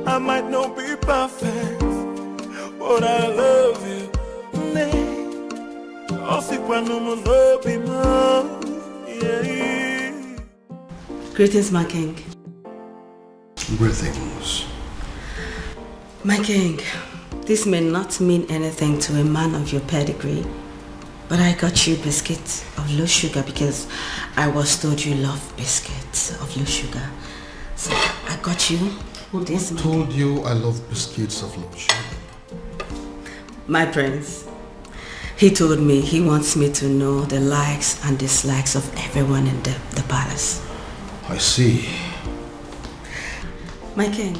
I might not be perfect, but I love you. Greetings, my king. Greetings. My king, this may not mean anything to a man of your pedigree, but I got you biscuits of low sugar because I was told you love biscuits of low sugar. So I got you this. Who told you I love biscuits of low sugar? My prince. He told me he wants me to know the likes and dislikes of everyone in the palace. I see. My king,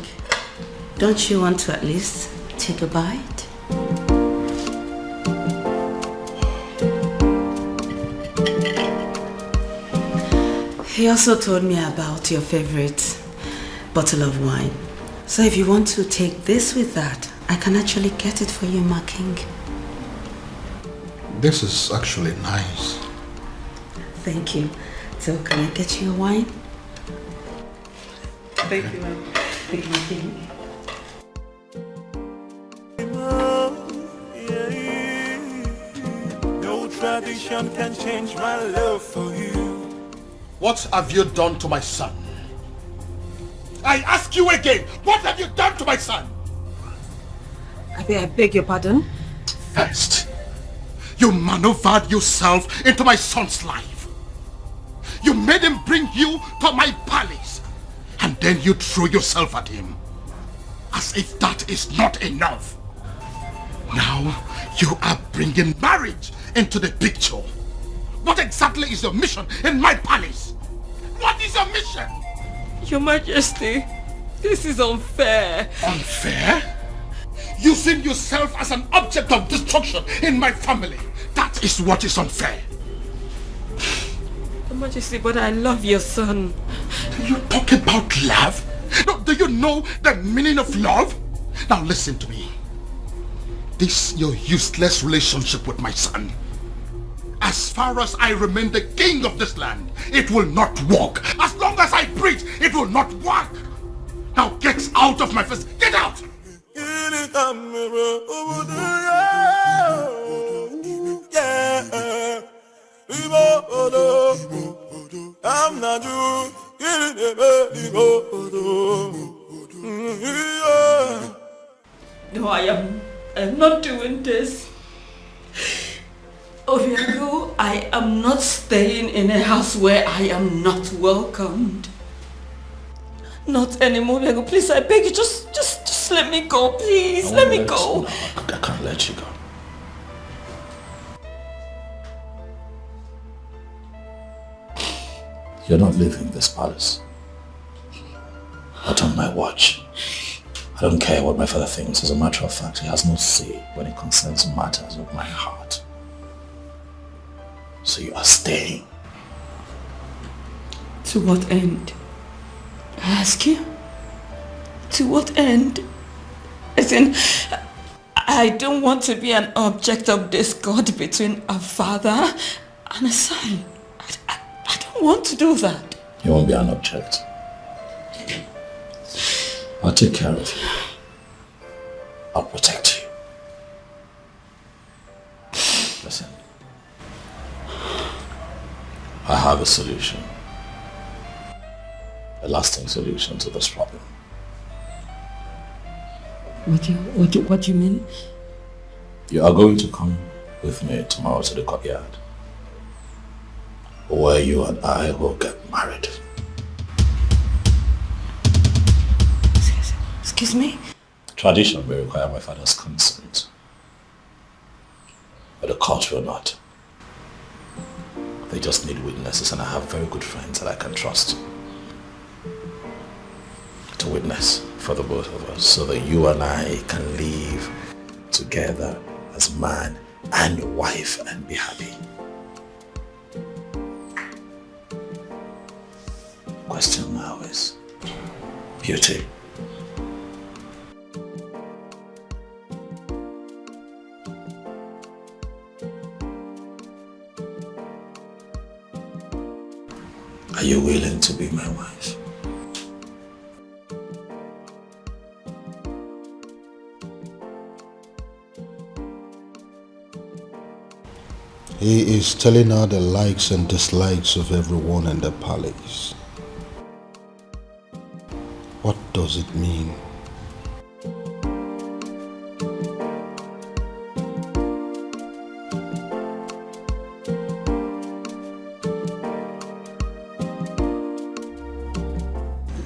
don't you want to at least take a bite? He also told me about your favorite bottle of wine. So if you want to take this with that, I can actually get it for you, my king. This is actually nice. Thank you. So can I get you a wine? Thank you, ma'am. Thank you, my king. No tradition can change my love for you. What have you done to my son? I ask you again, what have you done to my son? I beg your pardon? First, you maneuvered yourself into my son's life. You made him bring you to my palace. And then you threw yourself at him. As if that is not enough. Now, you are bringing marriage into the picture. What exactly is your mission in my palace? What is your mission? Your Majesty, this is unfair. Unfair? Using yourself as an object of destruction in my family. That is what is unfair. Your Majesty, but I love your son. You talk about love? No, do you know the meaning of love? Now listen to me. This your useless relationship with my son. As far as I remain the king of this land, it will not work. As long as I breathe, it will not work. Now get out of my face. Get out! No, I'm not doing this. Obiago, I am not staying in a house where I am not welcomed. Not anymore, Obiago. Please, I beg you, just let me go, please. Let me go. No, I can't let you go. You're not leaving this palace. Not on my watch. I don't care what my father thinks. As a matter of fact, he has no say when it concerns matters of my heart. So you are staying. To what end? I ask you? To what end? As in, I don't want to be an object of discord between a father and a son. I don't want to do that. You won't be an object. I'll take care of you. I'll protect you. Listen. I have a solution. A lasting solution to this problem. What do you mean? You are going to come with me tomorrow to the courtyard, where you and I will get married. Excuse me? Tradition may require my father's consent, but the court will not. They just need witnesses, and I have very good friends that I can trust to witness for the both of us, so that you and I can live together as man and wife and be happy. Question now is beauty. Are you willing to be my wife? He is telling her the likes and dislikes of everyone in the palace. What does it mean?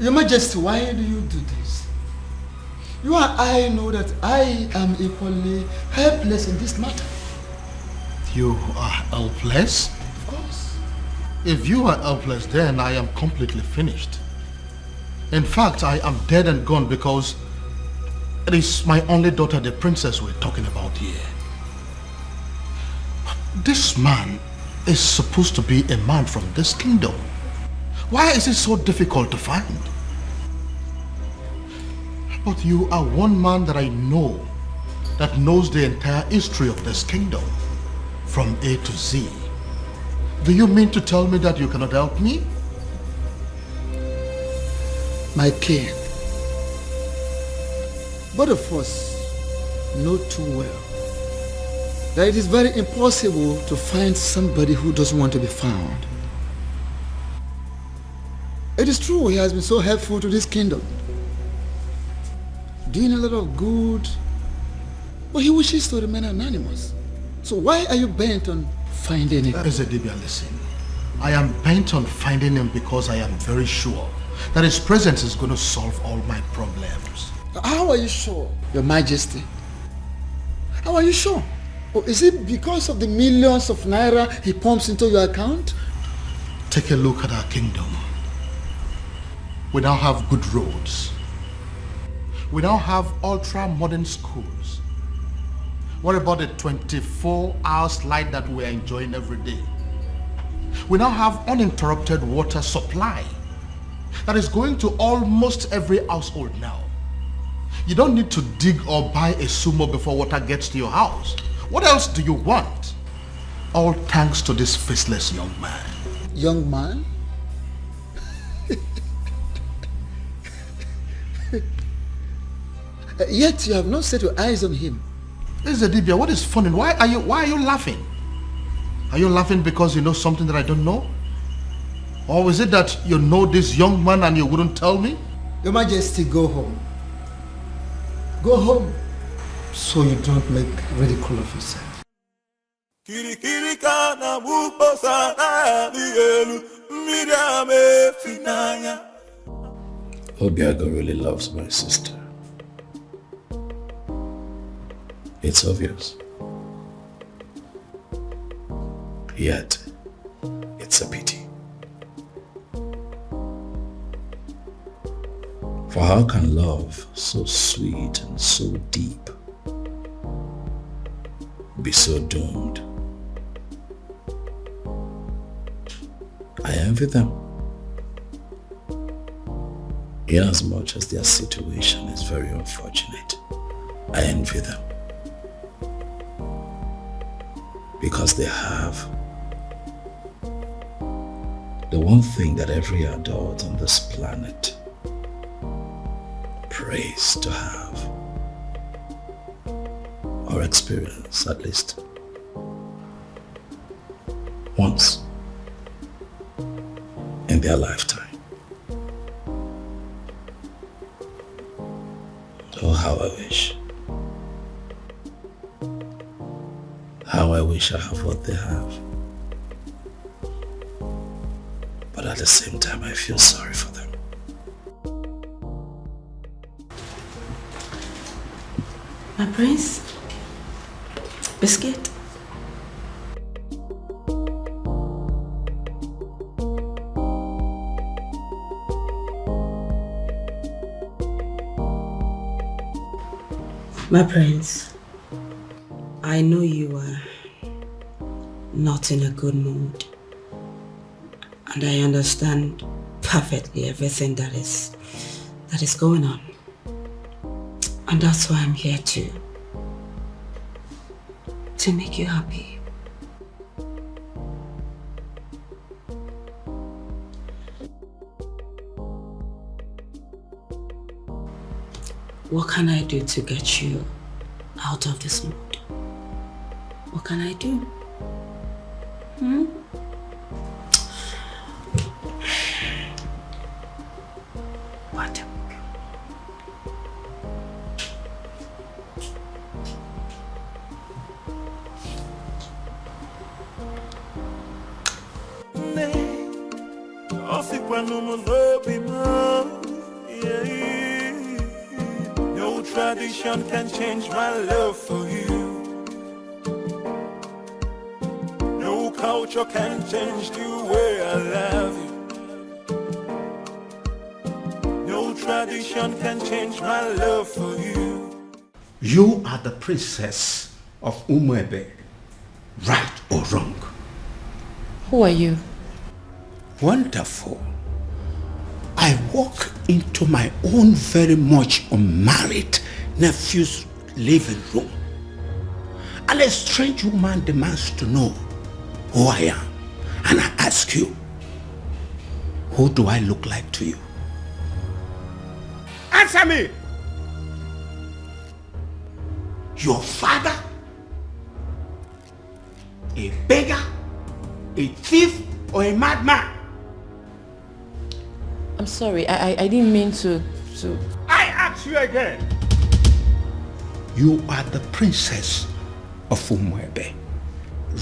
Your Majesty, why do you do this? You and I know that I am equally helpless in this matter. You are helpless? Of course. If you are helpless, then I am completely finished. In fact, I am dead and gone because it is my only daughter, the princess, we're talking about here. This man is supposed to be a man from this kingdom. Why is it so difficult to find? But you are one man that I know that knows the entire history of this kingdom from A to Z. Do you mean to tell me that you cannot help me? My king, both of us know too well that it is very impossible to find somebody who doesn't want to be found. It is true he has been so helpful to this kingdom, doing a lot of good, but he wishes to remain anonymous. So why are you bent on finding him? Ezedibia, listen. I am bent on finding him because I am very sure that his presence is going to solve all my problems. How are you sure, Your Majesty? How are you sure? Or is it because of the millions of naira he pumps into your account? Take a look at our kingdom. We now have good roads. We now have ultra-modern schools. What about the 24-hour light that we're enjoying every day? We now have uninterrupted water supply that is going to almost every household now. You don't need to dig or buy a sumo before water gets to your house. What else do you want? All thanks to this faceless young man. Young man? Yet you have not set your eyes on him. Ezedibia, what is funny? Why are you laughing? Are you laughing because you know something that I don't know? Or is it that you know this young man and you wouldn't tell me? Your Majesty, go home. Go home so you don't make ridicule of yourself. Obiago really loves my sister. It's obvious. Yet, it's a pity. For how can love, so sweet and so deep, be so doomed? I envy them. Inasmuch as their situation is very unfortunate, I envy them. Because they have the one thing that every adult on this planet prays to have, or experience at least once in their lifetime. Oh, how I wish. How I wish I have what they have. But at the same time, I feel sorry for them. My prince? Biscuit? My prince, I know you are not in a good mood, and I understand perfectly everything that is going on, and that's why I'm here to make you happy. What can I do to get you out of this mood? What can I do? What? No tradition can change my love for you. No culture can change the way I love you. No tradition can change my love for you. You are the princess of Umwebe, right or wrong? Who are you? Wonderful. I walk into my own very much unmarried nephew's living room, and a strange woman demands to know who I am. And I ask you, who do I look like to you? Answer me! Your father? A beggar? A thief? Or a madman? I'm sorry, I didn't mean to... I ask you again. You are the princess of Umwebe,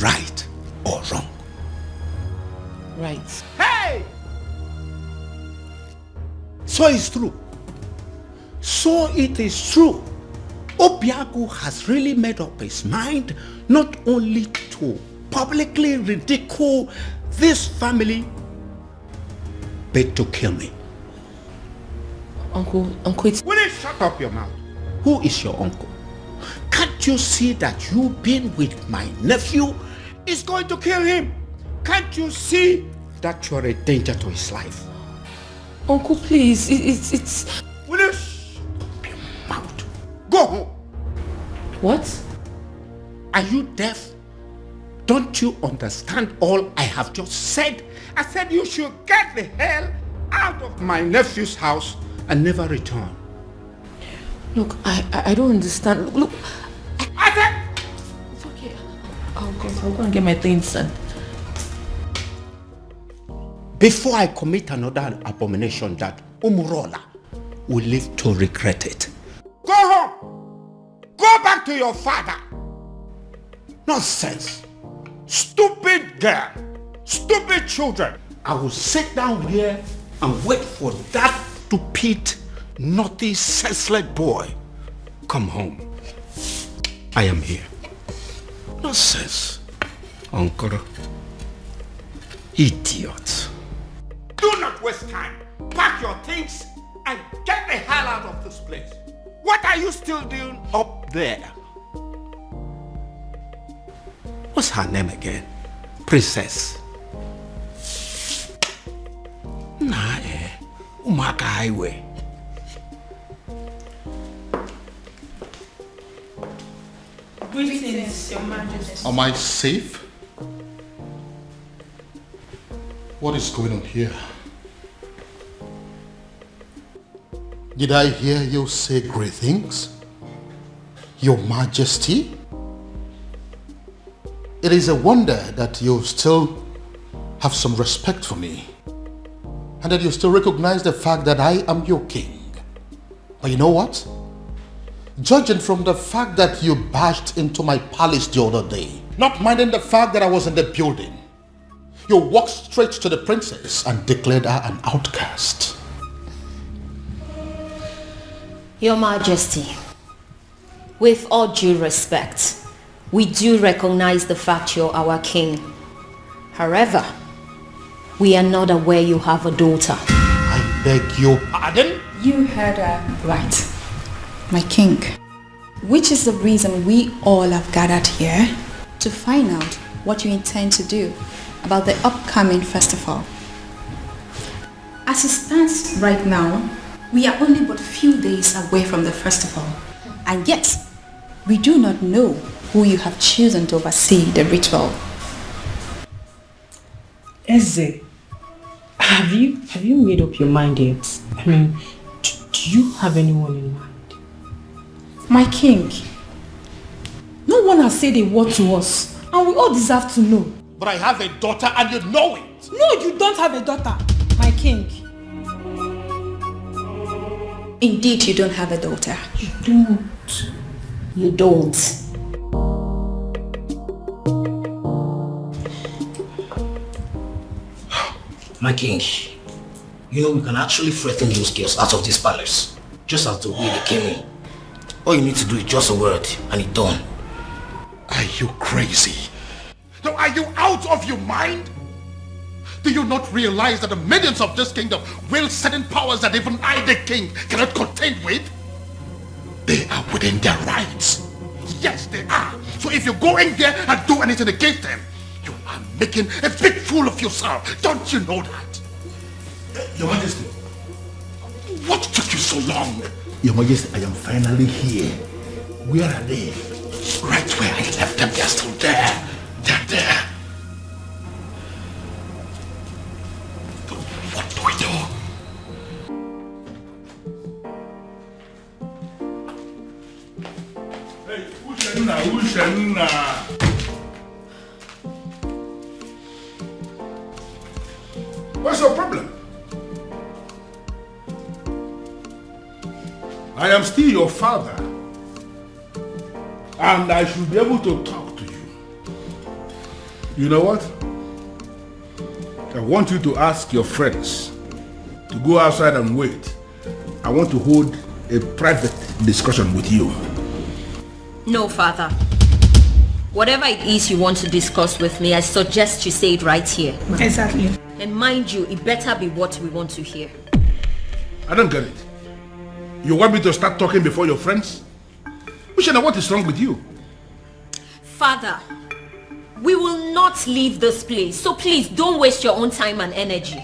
right or wrong? Right. Hey! So it's true. So it is true. Obiagu has really made up his mind not only to publicly ridicule this family, but to kill me. Uncle, it's... Will you shut up your mouth? Who is your uncle? Can't you see that you being with my nephew is going to kill him? Can't you see that you're a danger to his life? Uncle, please, it's... Will you shut up your mouth? Go home. What? Are you deaf? Don't you understand all I have just said? I said you should get the hell out of my nephew's house and never return. Look, I don't understand. Look. I said... It's okay. I'll go and get my things done. Before I commit another abomination that Umurola will live to regret it. Go home! Go back to your father! Nonsense! Stupid girl! Stupid children! I will sit down here and wait for that stupid, naughty, senseless boy. Come home. I am here. Nonsense. Uncle. Idiot. Do not waste time. Pack your things and get the hell out of this place. What are you still doing up there? What's her name again? Princess. Nah, Umaka Highway. Greetings, Your Majesty. Am I safe? What is going on here? Did I hear you say great things? Your Majesty? It is a wonder that you still have some respect for me and that you still recognize the fact that I am your king. But you know what? Judging from the fact that you barged into my palace the other day, not minding the fact that I was in the building, you walked straight to the princess and declared her an outcast. Your Majesty, with all due respect, we do recognize the fact you're our king. However, we are not aware you have a daughter. I beg your pardon? You heard her right, my king. Which is the reason we all have gathered here to find out what you intend to do about the upcoming festival. As it stands right now, we are only but few days away from the festival, and yet we do not know who you have chosen to oversee the ritual. Eze, have you made up your mind yet? I mean, do you have anyone in mind? My king, no one has said a word to us, and we all deserve to know. But I have a daughter and you know it. No, you don't have a daughter, my king. Indeed, you don't have a daughter. You don't. My king, you know we can actually threaten those girls out of this palace. Just as the way they came in. All you need to do is just a word and it's done. Are you crazy? No, are you out of your mind? Do you not realize that the millions of this kingdom will certain powers that even I, the king, cannot contend with? They are within their rights. Yes, they are. So if you go in there and do anything against them, you are making a big fool of yourself. Don't you know that? Your Majesty. What took you so long? Your Majesty, I am finally here. Where are they? Right where I left them, they're still there. They're there. What do we do? Hey, Ushenna. What's your problem? I am still your father. And I should be able to talk to you. You know what? I want you to ask your friends to go outside and wait. I want to hold a private discussion with you. No, father. Whatever it is you want to discuss with me, I suggest you say it right here. Exactly. And mind you, it better be what we want to hear. I don't get it. You want me to start talking before your friends? Ushena, what is wrong with you? Father, we will not leave this place, so please don't waste your own time and energy.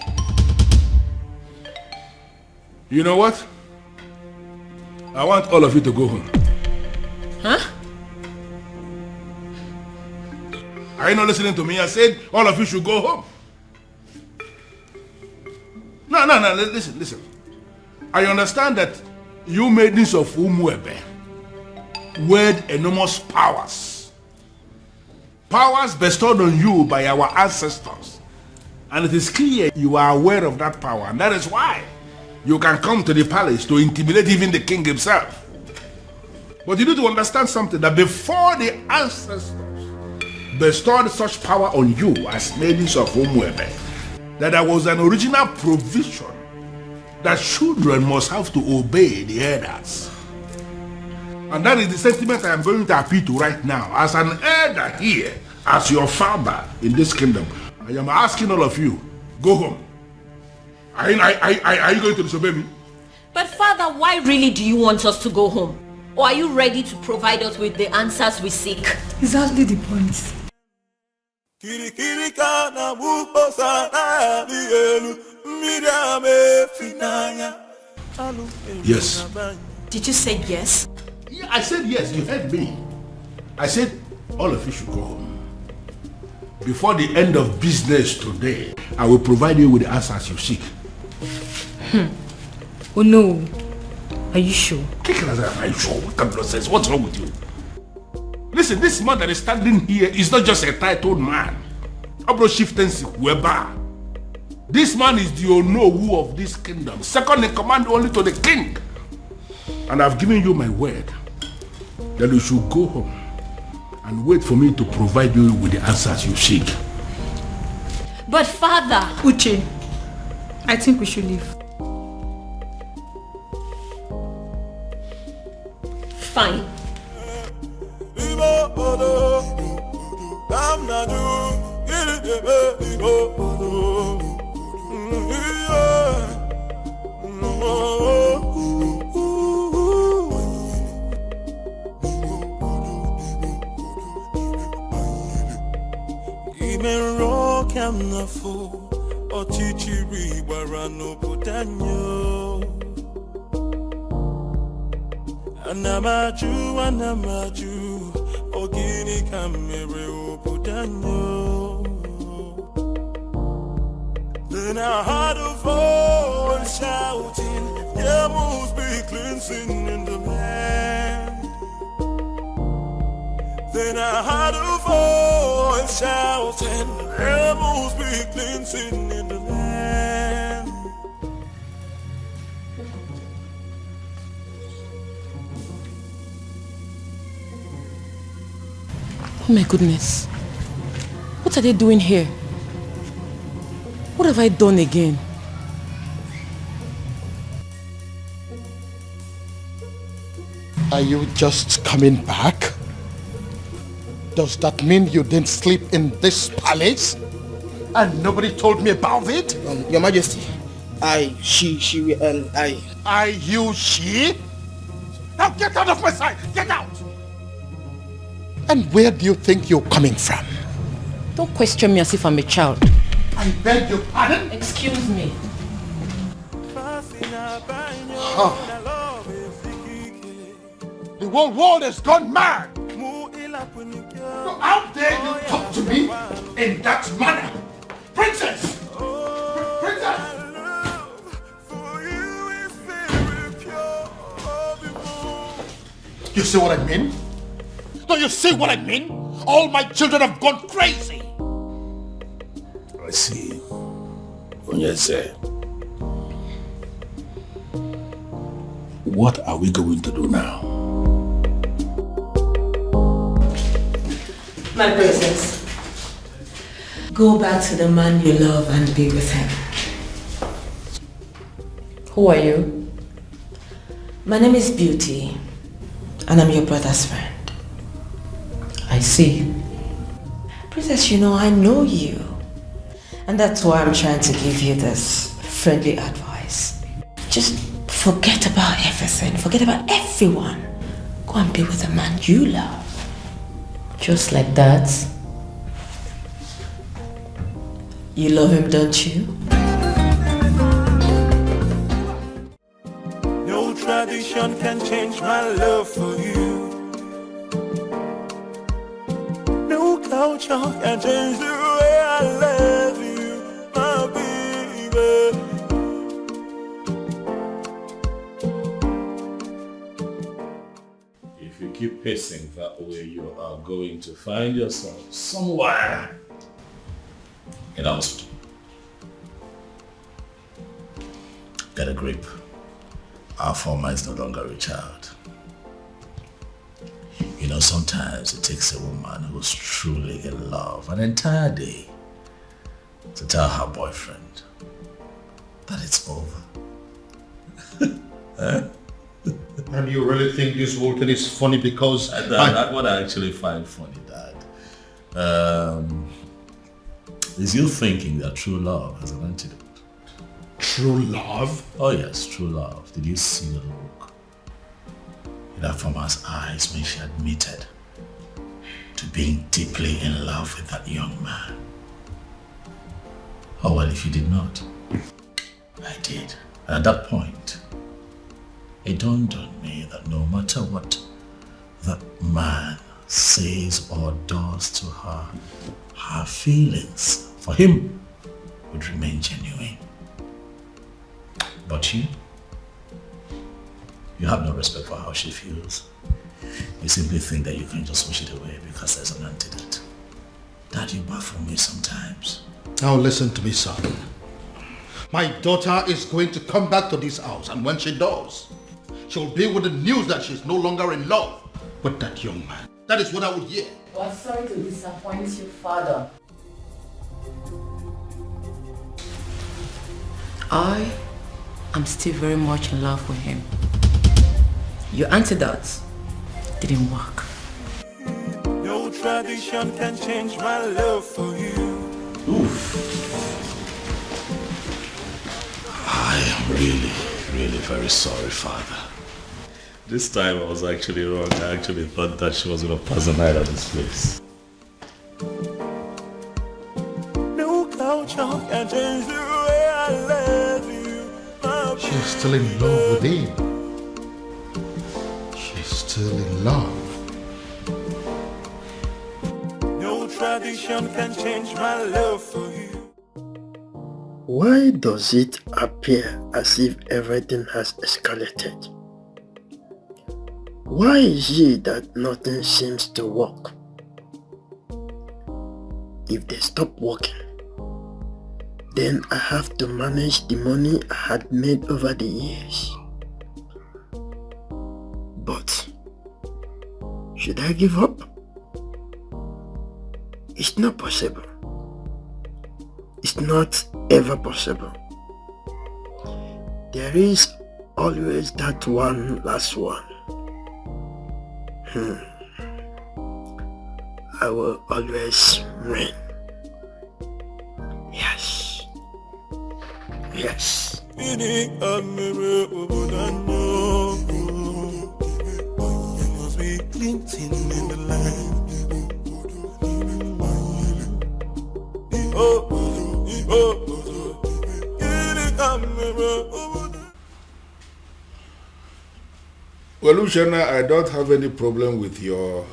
You know what? I want all of you to go home. Huh? Are you not listening to me? I said all of you should go home. No, listen. I understand that you maidens of Umuebe wield enormous powers. Powers bestowed on you by our ancestors. And it is clear you are aware of that power. And that is why you can come to the palace to intimidate even the king himself. But you need to understand something, that before the ancestors bestowed such power on you as maidens of Umuebe, that there was an original provision that children must have to obey the elders. And that is the sentiment I am going to appeal to right now. As an elder here, as your father in this kingdom, I am asking all of you, go home. Are you going to disobey me? But father, why really do you want us to go home? Or are you ready to provide us with the answers we seek? Exactly the point. Yes. Did you say yes? Yeah, I said yes, you heard me. I said all of you should go home. Before the end of business today, I will provide you with the answers you seek. Oh no. Are you sure? Are you sure? What kind of nonsense? What's wrong with you? Listen, this man that is standing here is not just a titled man. This man is the Onowu of this kingdom, second in command only to the king. And I've given you my word that you should go home and wait for me to provide you with the answers you seek. But father... Uche, I think we should leave. Fine. Anamaju, ogini kamere obudanyo. Then I heard a voice shouting, there must be cleansing in the land. Then I heard a voice voice shouting, rebels be cleansing in the land. Oh my goodness. What are they doing here? What have I done again? Are you just coming back? Does that mean you didn't sleep in this palace? And nobody told me about it? Your Majesty, she, Are you she? Now get out of my sight! Get out! And where do you think you're coming from? Don't question me as if I'm a child. I beg your pardon? Excuse me. The whole world has gone mad! How dare you talk to me in that manner? Princess! Princess! You see what I mean? Don't you see what I mean? All my children have gone crazy! I see. Onyeze. What are we going to do now? My princess, go back to the man you love and be with him. Who are you? My name is Beauty, and I'm your brother's friend. I see. Princess, you know I know you. And that's why I'm trying to give you this friendly advice. Just forget about everything. Forget about everyone. Go and be with the man you love. Just like that? You love him, don't you? No tradition can change my love for you. No culture can change the way I love you, my baby. If you keep pacing that way, you are going to find yourself somewhere in a hospital. Get a grip. Our former is no longer a child. You know, sometimes it takes a woman who's truly in love an entire day to tell her boyfriend that it's over. And you really think this whole thing is funny because... That's what I actually find funny, Dad. Is you thinking that true love has an antidote? True love? Oh yes, true love. Did you see the look in that farmer's eyes when she admitted to being deeply in love with that young man? Oh well, if you did not, I did. And at that point, it dawned on me that no matter what that man says or does to her, her feelings for him would remain genuine. But you have no respect for how she feels. You simply think that you can just wish it away because there's an antidote. Dad, you baffle me sometimes. Now listen to me, son. My daughter is going to come back to this house, and when she does, she'll be with the news that she's no longer in love with that young man. That is what I would hear. Well, sorry to disappoint you, Father. I'm still very much in love with him. Your antidote didn't work. No tradition can change my love for you. Oof. I am really very sorry, Father. This time I was actually wrong. I actually thought that she was going to pass the night at this place. No culture can change the way I love you. She's still in love with him. She's still in love. No tradition can change my love for you. Why does it appear as if everything has escalated? Why is it that nothing seems to work? if they stop working, then I have to manage the money I had made over the years. But should I give up? It's not possible. It's not ever possible. There is always that one last one. I will always win. Yes. Yes. Well, Luciana, I don't have any problem with your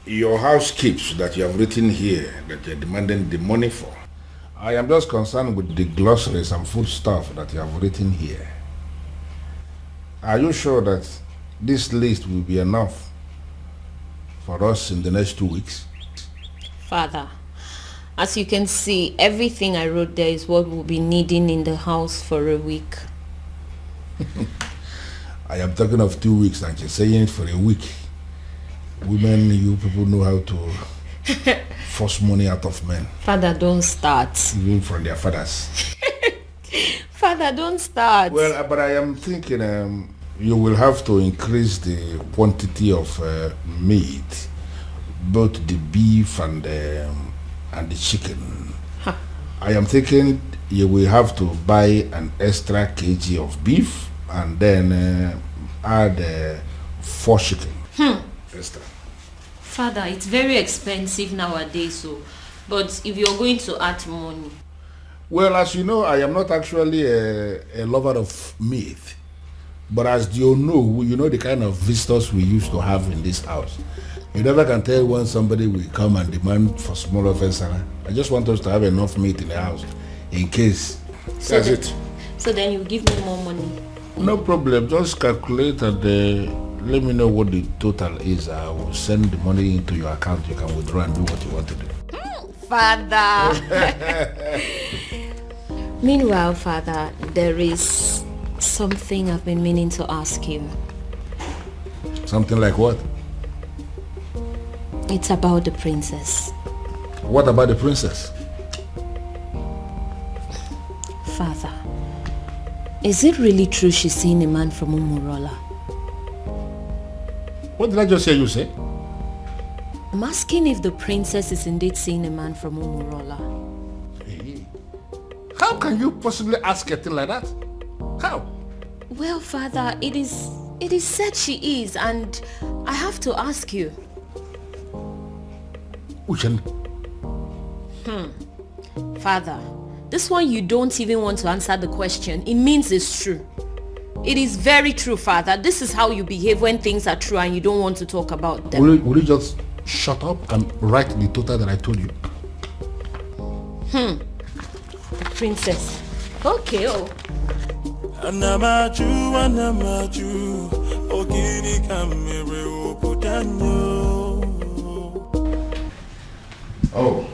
housekeeps that you have written here that you're demanding the money for. I am just concerned with the glossaries and food stuff that you have written here. Are you sure that this list will be enough for us in the next 2 weeks? Father, as you can see, everything I wrote there is what we'll be needing in the house for a week. I am talking of 2 weeks and you're saying it for a week. Women, you people know how to force money out of men. Father, don't start. Even from their fathers. Father, don't start. Well, but I am thinking you will have to increase the quantity of meat, both the beef and the chicken. Huh. I am thinking you will have to buy an extra kg of beef and then add 4 chicken. Extra. Father, it's very expensive nowadays, but if you're going to add money. Well, as you know, I am not actually a lover of meat. But as you know the kind of visitors we used to have in this house. You never can tell when somebody will come and demand for small offense. I just want us to have enough meat in the house in case. So That's it. So then you give me more money. No problem. Just calculate and let me know what the total is. I will send the money into your account. You can withdraw and do what you want to do. Father. Meanwhile, Father, there is something I've been meaning to ask you. Something like what? It's about the princess. What about the princess? Father, is it really true she's seeing a man from Umurola? What did I just hear you say? I'm asking if the princess is indeed seeing a man from Umurola. Hey. How can you possibly ask a thing like that? How? Well, Father, it is said she is, and I have to ask you. Uchen. Father, this one you don't even want to answer the question. It means it's true. It is very true, Father. This is how you behave when things are true and you don't want to talk about them. Will you just shut up and write the total that I told you? The princess. Okay, Anamaju, Ogini Kamere Opudanyo. Oh,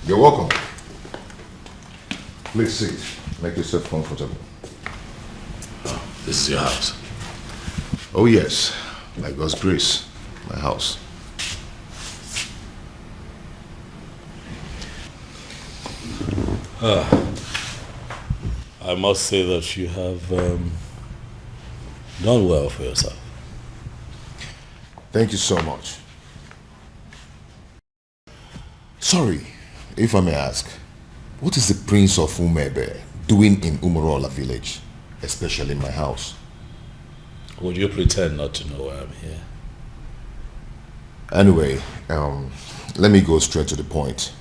you're welcome. Please sit. Make yourself comfortable. This is your house. Oh yes, by God's grace, my house. I must say that you have done well for yourself. Thank you so much. Sorry, if I may ask, what is the Prince of Umebe doing in Umurola village, especially in my house? Would you pretend not to know why I'm here? Anyway, let me go straight to the point.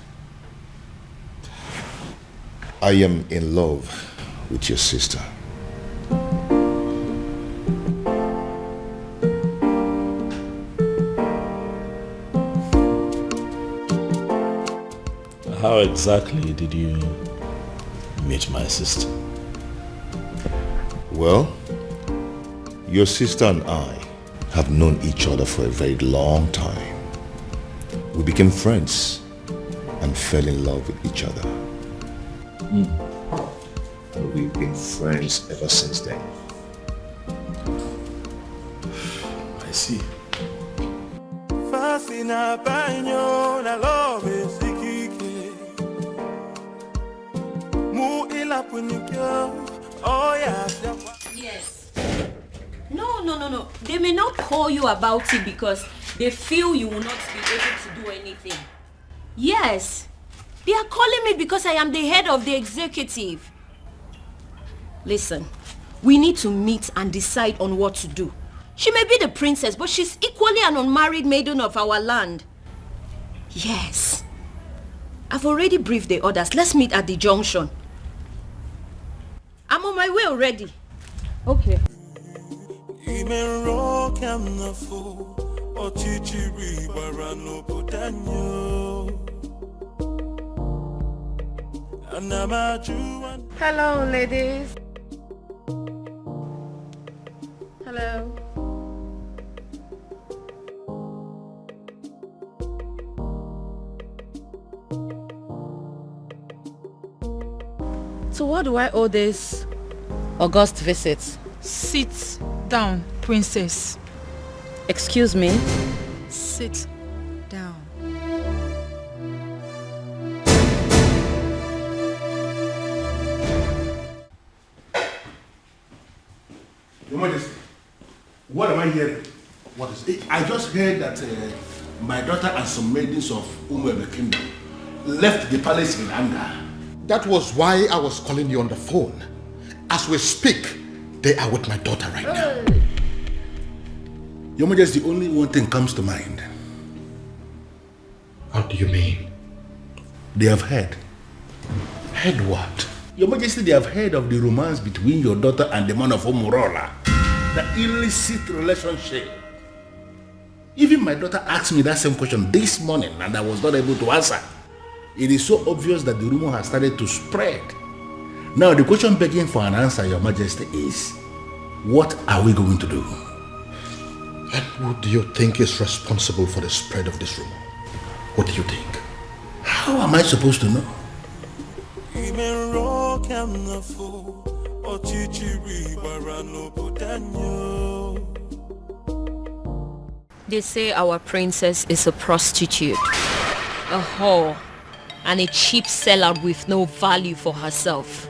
I am in love with your sister. How exactly did you meet my sister? Well, your sister and I have known each other for a very long time. We became friends and fell in love with each other. And we've been friends ever since then. I see. Fascina baño na love is ikike. Mu ila punyukyo. Oh Yes. No. They may not call you about it because they feel you will not be able to do anything. Yes. They are calling me because I am the head of the executive. Listen, we need to meet and decide on what to do. She may be the princess, but she's equally an unmarried maiden of our land. Yes. I've already briefed the others. Let's meet at the junction. I'm on my way already. Okay. Hello, ladies. Hello. So what do I owe this august visit? Sit down, princess. Excuse me? Sit down. Your Majesty, what am I hearing? What is it? I just heard that my daughter and some maidens of Umuebe Kingdom left the palace in anger. That was why I was calling you on the phone. As we speak, they are with my daughter right now. Your Majesty, only one thing comes to mind. What do you mean? They have heard. Heard what? Your Majesty, they have heard of the romance between your daughter and the man of Umurola. The illicit relationship. Even my daughter asked me that same question this morning and I was not able to answer. It is so obvious that the rumor has started to spread. Now the question begging for an answer, Your Majesty, is what are we going to do? And who do you think is responsible for the spread of this rumor? What do you think? How am I supposed to know? They say our princess is a prostitute, a whore, and a cheap sellout with no value for herself.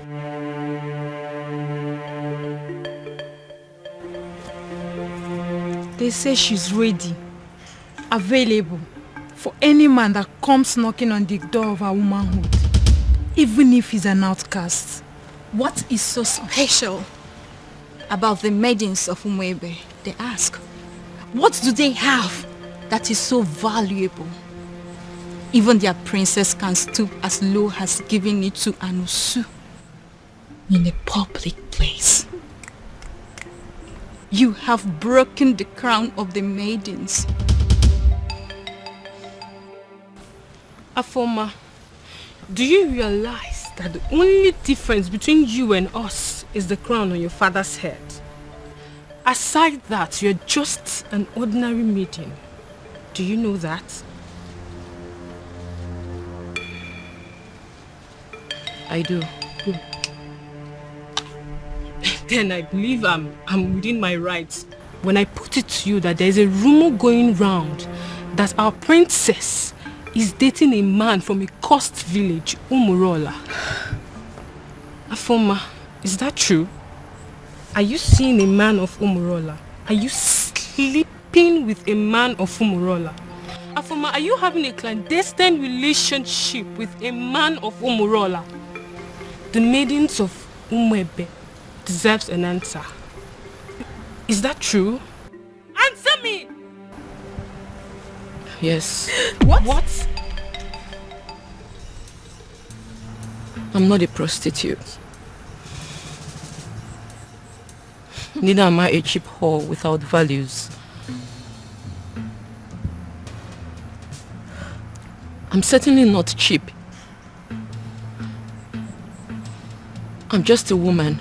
They say she's ready, available for any man that comes knocking on the door of her womanhood, even if he's an outcast. What is so special about the maidens of Umuebe? They ask. What do they have that is so valuable? Even their princess can stoop as low as giving it to an usu in a public place. You have broken the crown of the maidens. Afoma, do you realize that the only difference between you and us is the crown on your father's head? Aside that, you're just an ordinary maiden. Do you know that? I do. Then I believe I'm within my rights when I put it to you that there's a rumor going round that our princess is dating a man from a coast village, Umurola. Afoma, is that true? Are you seeing a man of Umurola? Are you sleeping with a man of Umurola? Afoma, are you having a clandestine relationship with a man of Umurola? The maidens of Umuebe deserves an answer. Is that true? Answer me! Yes. What? I'm not a prostitute. Neither am I a cheap whore without values. I'm certainly not cheap. I'm just a woman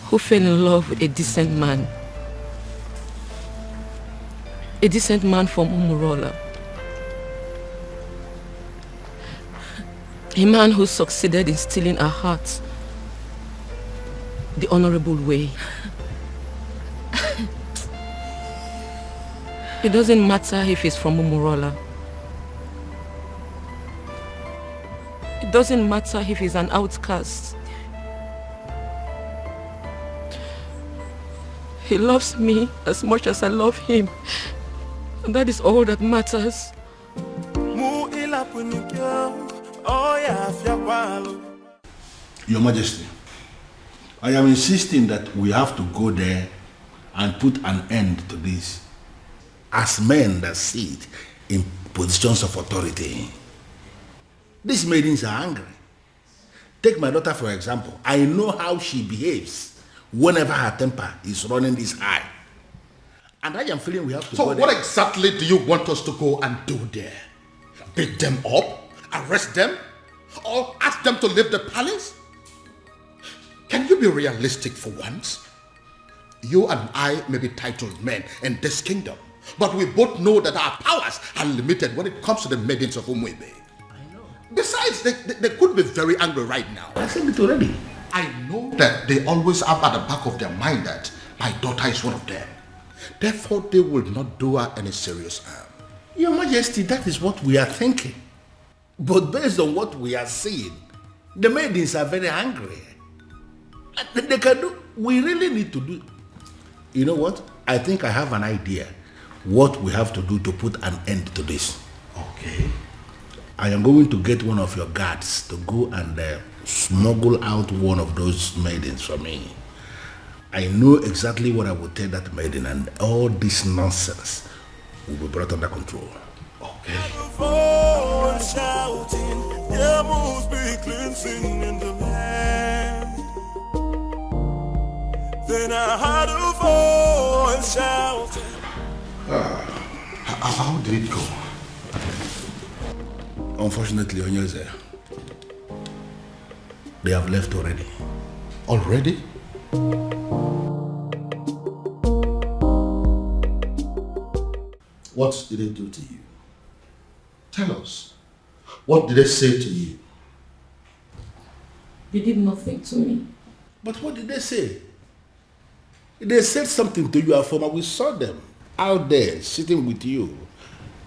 who fell in love with a decent man. A decent man from Umurola. A man who succeeded in stealing our hearts the honorable way. It doesn't matter if he's from Umurola. It doesn't matter if he's an outcast. He loves me as much as I love him. And that is all that matters. Your Majesty, I am insisting that we have to go there and put an end to this as men that sit in positions of authority. These maidens are angry. Take my daughter for example. I know how she behaves whenever her temper is running this high. And I am feeling we have to go there. So what exactly do you want us to go and do there? Beat them up? Arrest them? Or ask them to leave the palace? Can you be realistic for once? You and I may be titled men in this kingdom, but we both know that our powers are limited when it comes to the maidens of Umwebe. I know. Besides, they could be very angry right now. I said it already. I know that they always have at the back of their mind that my daughter is one of them. Therefore, they will not do her any serious harm. Your Majesty, that is what we are thinking. But based on what we are seeing, the maidens are very angry. They can do. We really need to do. You know what? I think I have an idea what we have to do to put an end to this. Okay. I am going to get one of your guards to go and smuggle out one of those maidens for me. I know exactly what I will tell that maiden, and all this nonsense will be brought under control. Okay. Then I heard a voice shouting. How did it go? Unfortunately, Onyeze, they have left already. Already? What did they do to you? Tell us. What did they say to you? They did nothing to me. But what did they say? They said something to you, Afoma. We saw them out there sitting with you,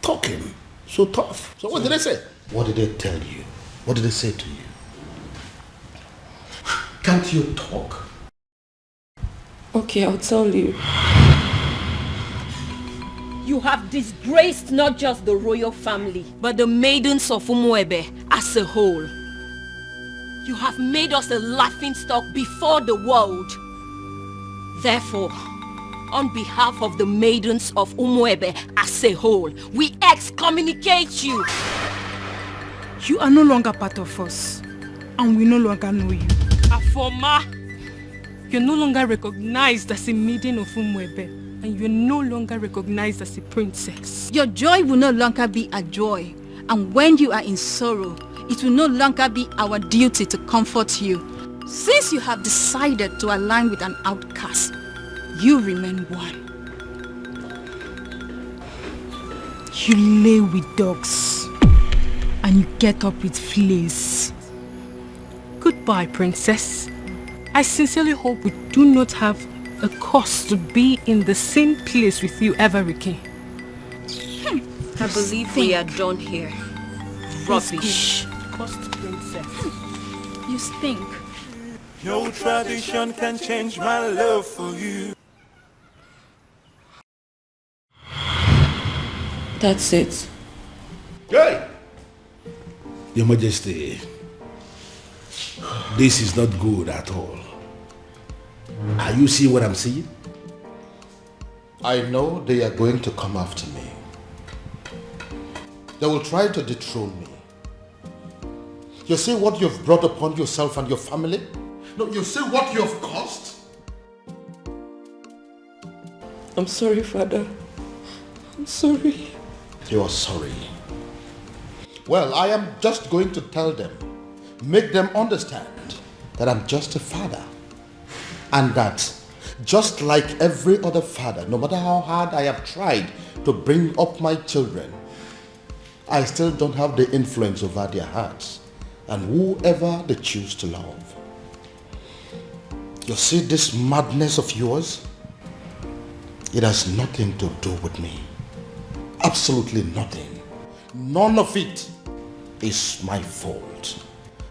talking so tough. So what did they say? What did they tell you? What did they say to you? Can't you talk? Okay, I'll tell you. You have disgraced not just the royal family, but the maidens of Umuebe as a whole. You have made us a laughingstock before the world. Therefore, on behalf of the maidens of Umuebe as a whole, we excommunicate you. You are no longer part of us, and we no longer know you. Afoma, you're no longer recognized as a maiden of Umuebe, and you're no longer recognized as a princess. Your joy will no longer be a joy, and when you are in sorrow, it will no longer be our duty to comfort you. Since you have decided to align with an outcast, you remain one. You lay with dogs, and you get up with fleas. Goodbye, princess. I sincerely hope we do not have a cause to be in the same place with you ever again. I believe we are done here. Rubbish. Cost princess. You stink. No tradition can change my love for you. That's it. Hey! Your Majesty, this is not good at all. Are you seeing what I'm seeing? I know they are going to come after me. They will try to dethrone me. You see what you've brought upon yourself and your family? No, you see what you have caused? I'm sorry, Father. I'm sorry. You are sorry. Well, I am just going to tell them, make them understand that I'm just a father. And that, just like every other father, no matter how hard I have tried to bring up my children, I still don't have the influence over their hearts. and whoever they choose to love. You see, this madness of yours, it has nothing to do with me. Absolutely nothing. None of it is my fault.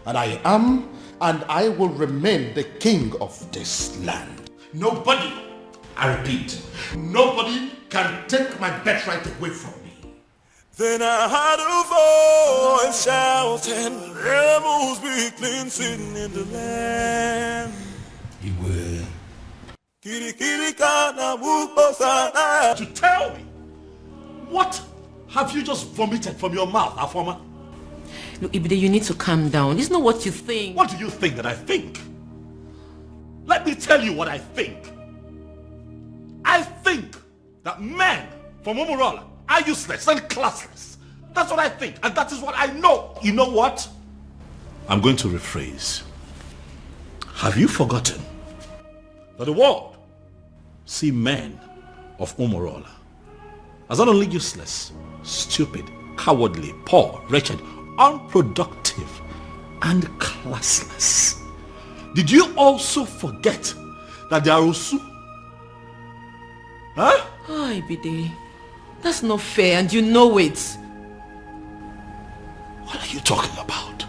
And I am and I will remain the king of this land. Nobody, I repeat, nobody can take my birthright away from me. Then I heard a voice shouting, rebels be cleansing in the land. He will. To tell me, what have you just vomited from your mouth, Afoma? Look, Ibide, you need to calm down. This is not what you think. What do you think that I think? Let me tell you what I think. I think that men from Umurola are useless and classless. That's what I think, and that is what I know. You know what? I'm going to rephrase. Have you forgotten that the world see men of Umurola as not only useless, stupid, cowardly, poor, wretched, unproductive, and classless? Did you also forget that they are Osu? Huh? Oh, Ibide, that's not fair and you know it. What are you talking about?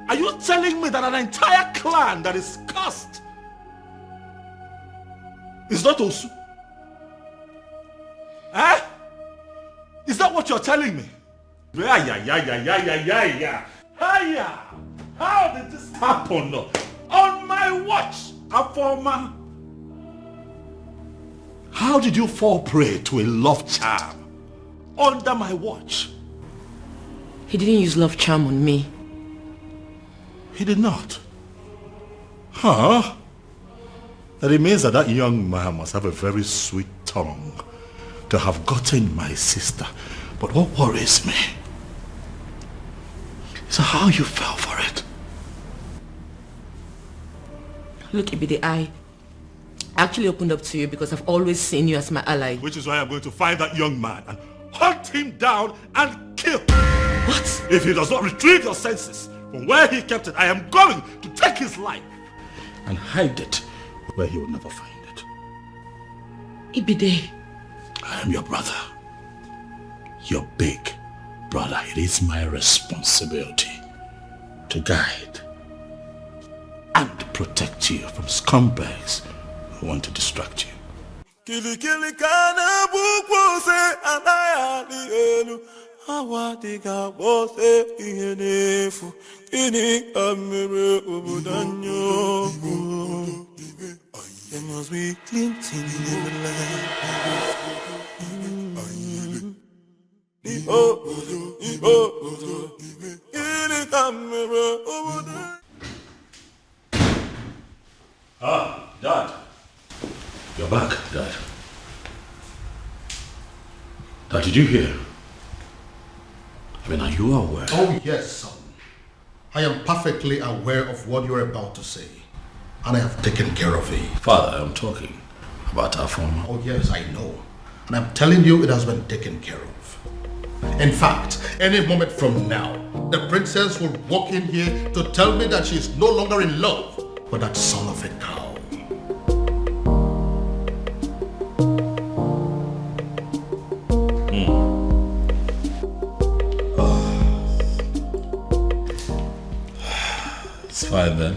Are you telling me that an entire clan that is cursed is not Osu? Eh? Is that what you're telling me? Yeah. How did this happen? On my watch, Afoma. How did you fall prey to a love charm under my watch? He didn't use love charm on me. He did not. Huh? That it means that that young man must have a very sweet tongue to have gotten my sister. But what worries me is how you fell for it. Look, Ibide, I actually opened up to you because I've always seen you as my ally. Which is why I'm going to find that young man and hunt him down and kill. What? If he does not retrieve your senses from where he kept it, I am going to take his life and hide it where he will never find it. Ibide. I am your brother. Your big brother. It is my responsibility to guide and protect you from scumbags who want to distract you. Kili kana bukose anayali elu awadiga bose ihenefu ini amere ubudanyo. There must be cleansing in the land. Ah, Dad. You're back, Dad. Dad, did you hear? I mean, are you aware? Oh yes, son. I am perfectly aware of what you're about to say. And I have taken care of it. Father, I'm talking about our former. Oh yes, I know. And I'm telling you it has been taken care of. In fact, any moment from now, the princess will walk in here to tell me that she is no longer in love with that son of a cow. It's fine then.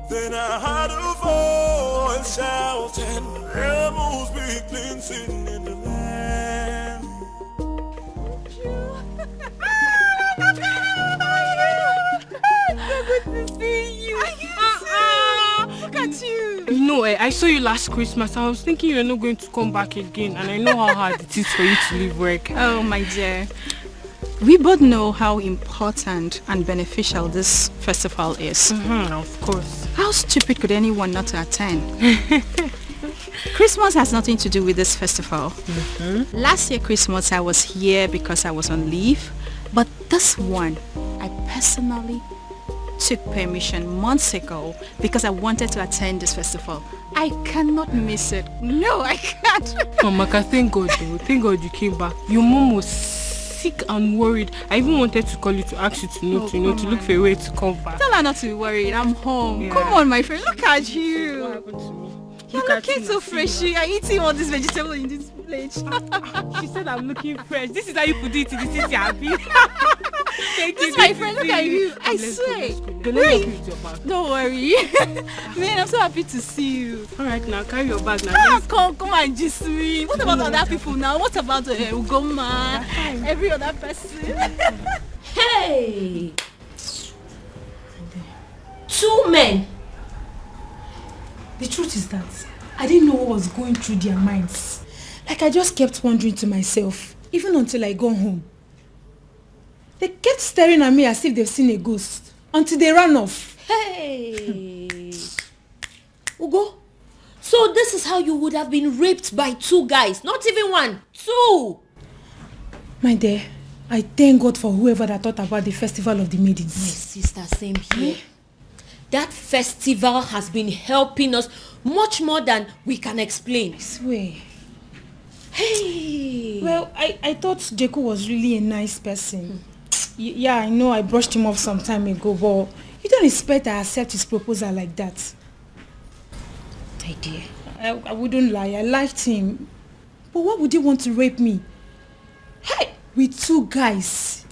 Then I heard a voice shouting, rebels be cleansing in the land. So good to see you. Look at you. No, I saw you last Christmas. I was thinking you're not going to come back again, and I know how hard it is for you to leave work. Oh, my dear. We both know how important and beneficial this festival is. Of course. How stupid could anyone not to attend? Christmas has nothing to do with this festival. Last year Christmas I was here because I was on leave, but this one I personally took permission months ago because I wanted to attend this festival. I cannot miss it. No, I can't. Maka, thank God though. Thank God you came back. Your mom was sick and worried. I even wanted to call you to ask you to look for a way to come back. Tell her not to be worried. I'm home. Yeah. Come on, my friend. Look at you. What happened to me? You're looking so fresh. You're eating all this vegetable in this plate. She said I'm looking fresh. This is how you put it in the city, Abby. Thank you. This is my friend. Look at you. I swear. Don't worry. Man, I'm so happy to see you. Alright, now carry your bag now. Come and just me. What about other people now? What about Ugoma? Every other person? Hey! 2 men. The truth is that I didn't know what was going through their minds. Like I just kept wondering to myself, even until I got home. They kept staring at me as if they've seen a ghost, until they ran off. Hey! Ugo, so this is how you would have been raped by 2 guys, not even 1, 2! My dear, I thank God for whoever that thought about the Festival of the Maidens. My sister, same here. That festival has been helping us much more than we can explain. I swear. Hey! Well, I thought Jeku was really a nice person. Yeah, I know I brushed him off some time ago, but you don't expect I accept his proposal like that. My dear. I wouldn't lie, I liked him. But why would he want to rape me? Hey! With 2 guys.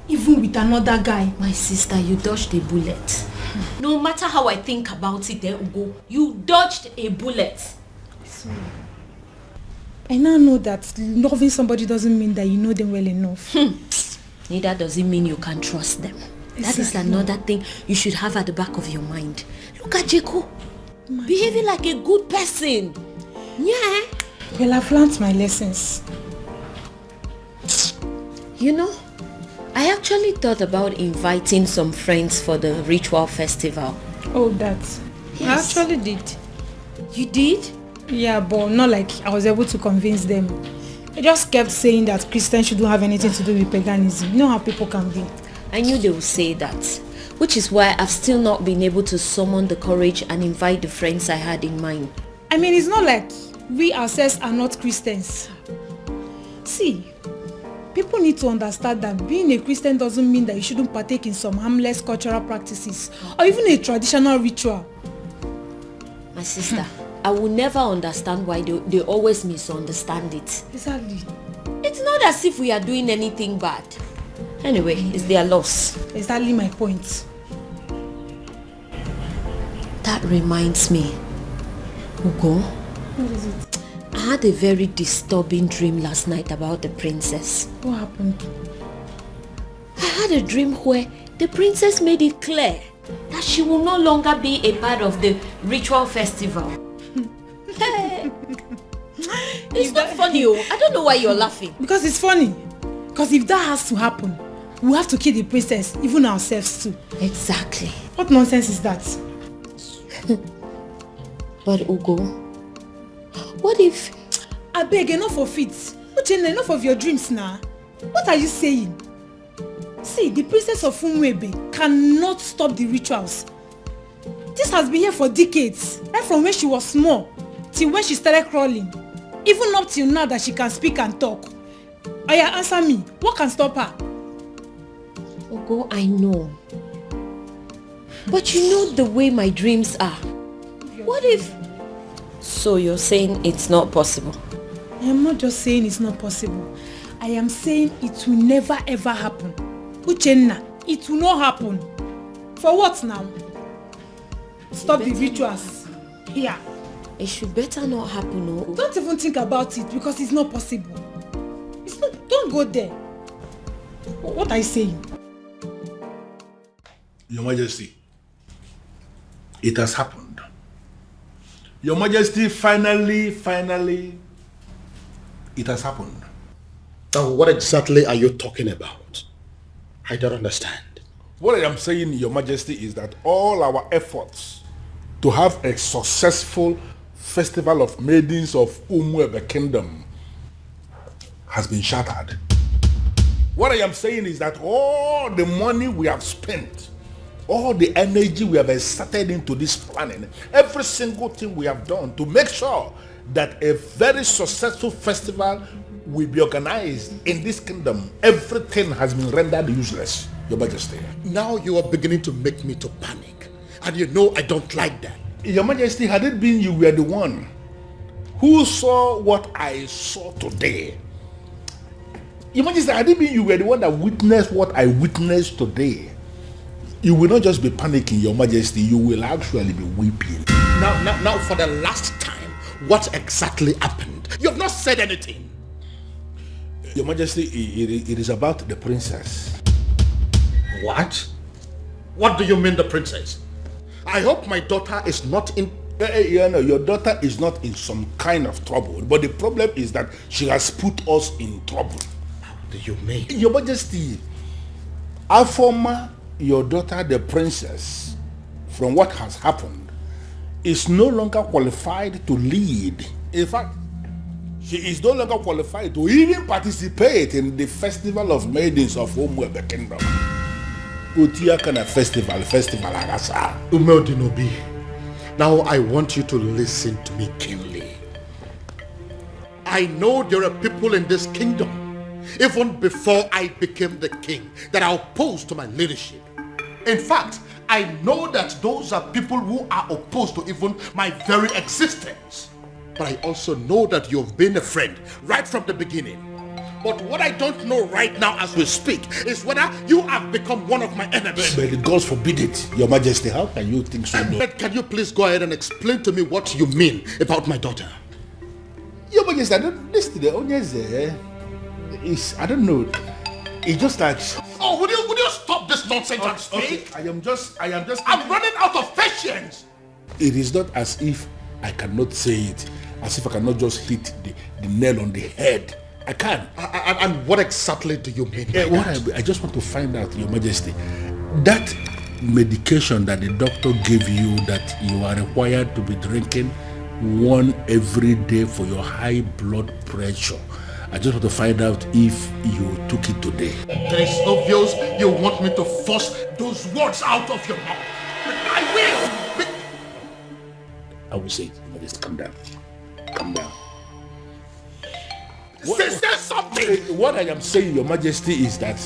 Even with another guy. My sister, you dodged a bullet. No matter how I think about it, Ugo, you dodged a bullet. So, I now know that loving somebody doesn't mean that you know them well enough. Neither does it mean you can trust them. Exactly. That is another thing you should have at the back of your mind. Look at Jeku. Behaving like a good person. Yeah. Well, I've learned my lessons. You know, I actually thought about inviting some friends for the ritual festival. Oh, that. Yes. I actually did. You did? Yeah, but not like I was able to convince them. I just kept saying that Christians shouldn't have anything to do with paganism. You know how people can be. I knew they would say that, which is why I've still not been able to summon the courage and invite the friends I had in mind. I mean, it's not like we ourselves are not Christians. See, people need to understand that being a Christian doesn't mean that you shouldn't partake in some harmless cultural practices or even a traditional ritual. My sister, I will never understand why they always misunderstand it. Exactly. It's not as if we are doing anything bad. Anyway, it's their loss. Exactly my point. That reminds me, Ugo. What is it? I had a very disturbing dream last night about the princess. What happened? I had a dream where the princess made it clear that she will no longer be a part of the ritual festival. It's not funny, oh. I don't know why you're laughing. Because it's funny. Because if that has to happen, we have to kill the princess, even ourselves too. Exactly. What nonsense is that? But Ugo, what if... I beg, enough of it. Uchenna, enough of your dreams now. What are you saying? See, the princess of Umuebe cannot stop the rituals. This has been here for decades, right from when she was small till when she started crawling. Even up till now that she can speak and talk. Aya, answer me. What can stop her? Ugo, I know. But you know the way my dreams are. What if... So you're saying it's not possible? I am not just saying it's not possible. I am saying it will never ever happen. Uchenna, it will not happen. For what now? Stop the rituals. Here. It should better not happen, no? Don't even think about it because it's not possible. It's not, don't go there. What are you saying? Your Majesty, it has happened. Your Majesty, finally, it has happened. Now, what exactly are you talking about? I don't understand. What I am saying, Your Majesty, is that all our efforts to have a successful Festival of Maidens of Umuebe Kingdom has been shattered. What I am saying is that all the money we have spent all the energy we have exerted into this planning, every single thing we have done to make sure that a very successful festival will be organized in this kingdom, everything has been rendered useless, Your Majesty. Now you are beginning to make me to panic. And you know I don't like that. Your Majesty, had it been you were the one who saw what I saw today, Your Majesty, had it been you were the one that witnessed what I witnessed today, you will not just be panicking, Your Majesty, you will actually be weeping. Now, for the last time, what exactly happened? You have not said anything. Your Majesty, it is about the princess. What? What do you mean, the princess? I hope my daughter is not in... Your daughter is not in some kind of trouble, but the problem is that she has put us in trouble. How do you mean? Your Majesty, Afoma, your daughter, the princess, from what has happened, is no longer qualified to lead. In fact, she is no longer qualified to even participate in the Festival of Maidens of Umuebe Kingdom. Utiakana Festival Arasa. Umeodinobi, now I want you to listen to me keenly. I know there are people in this kingdom, even before I became the king, that are opposed to my leadership. In fact, I know that those are people who are opposed to even my very existence. But I also know that you've been a friend right from the beginning. But what I don't know right now as we speak is whether you have become one of my enemies. But the gods forbid it, Your Majesty. How can you think so? But can you please go ahead and explain to me what you mean about my daughter? Your Majesty, I don't listen. The onions is, I don't know. It's just like... Oh, would you stop this nonsense and speak? Okay. I'm running out of patience. It is not as if I cannot say it, as if I cannot just hit the nail on the head. I can. And what exactly do you mean? I just want to find out, Your Majesty, that medication that the doctor gave you that you are required to be drinking one every day for your high blood pressure, I just want to find out if you took it today. It is obvious you want me to force those words out of your mouth. I will! I will say it. Just calm down. Calm down. Say something! What I am saying, Your Majesty, is that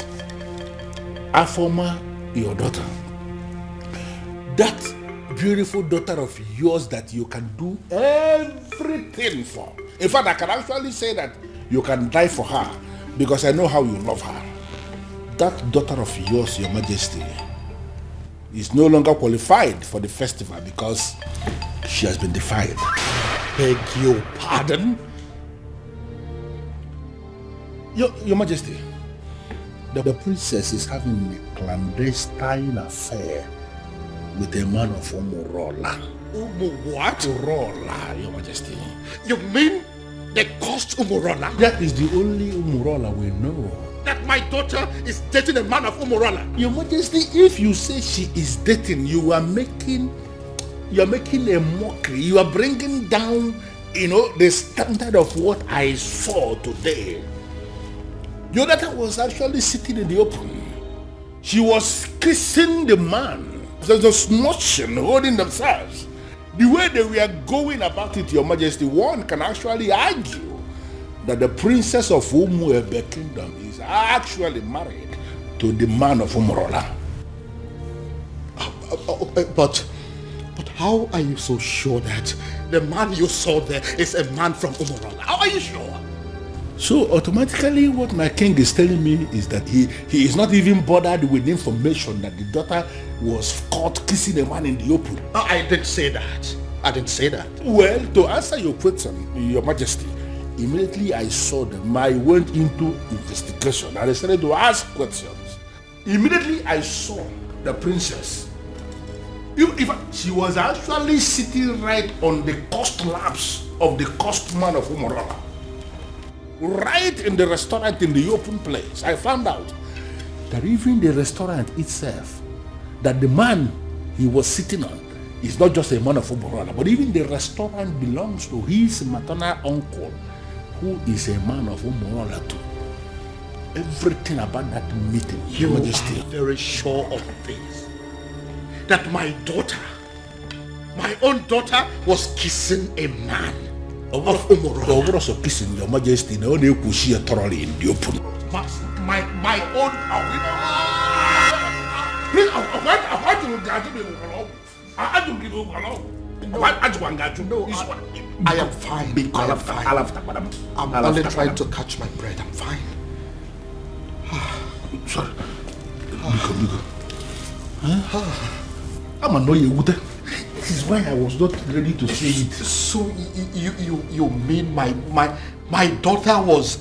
Afoma, your daughter, that beautiful daughter of yours that you can do everything for. In fact, I can actually say that you can die for her because I know how you love her. That daughter of yours, Your Majesty, is no longer qualified for the festival because she has been defiled. Beg your pardon? Your Majesty, the princess is having a clandestine affair with a man of Umurola. What? Umurola, Your Majesty. You mean they caused Umurola? That is the only Umurola we know. That my daughter is dating a man of Umurola? Your Majesty, if you say she is dating, you are making a mockery. You are bringing down, the standard of what I saw today. Your daughter was actually sitting in the open. She was kissing the man. Just smooching, holding themselves. The way they were going about it, Your Majesty, one can actually argue that the princess of Umuebe Kingdom is actually married to the man of Umurola. But how are you so sure that the man you saw there is a man from Umurola? How are you sure? So automatically what my king is telling me is that he is not even bothered with the information that the daughter was caught kissing a man in the open. I didn't say that. I didn't say that. Well, to answer your question, Your Majesty, immediately I saw them, I went into investigation and I started to ask questions. Immediately I saw the princess. She was actually sitting right on the cost laps of the cost man of Umurola. Right in the restaurant in the open place, I found out that even the restaurant itself, that the man he was sitting on is not just a man of Umurola, but even the restaurant belongs to his maternal uncle, who is a man of Umurola too. Everything about that meeting, Your Majesty. Are very sure of this? that my daughter, my own daughter, was kissing a man of Umurala. Also kissing your majesty, no they could see a thoroughly in the open. My own. Please, I want to get you alone. I don't give you alone. No, I am fine. I am fine. I'm only trying to catch my breath. I'm fine. Sorry. I'm annoyed. This is why I was not ready to say it. So you mean my daughter was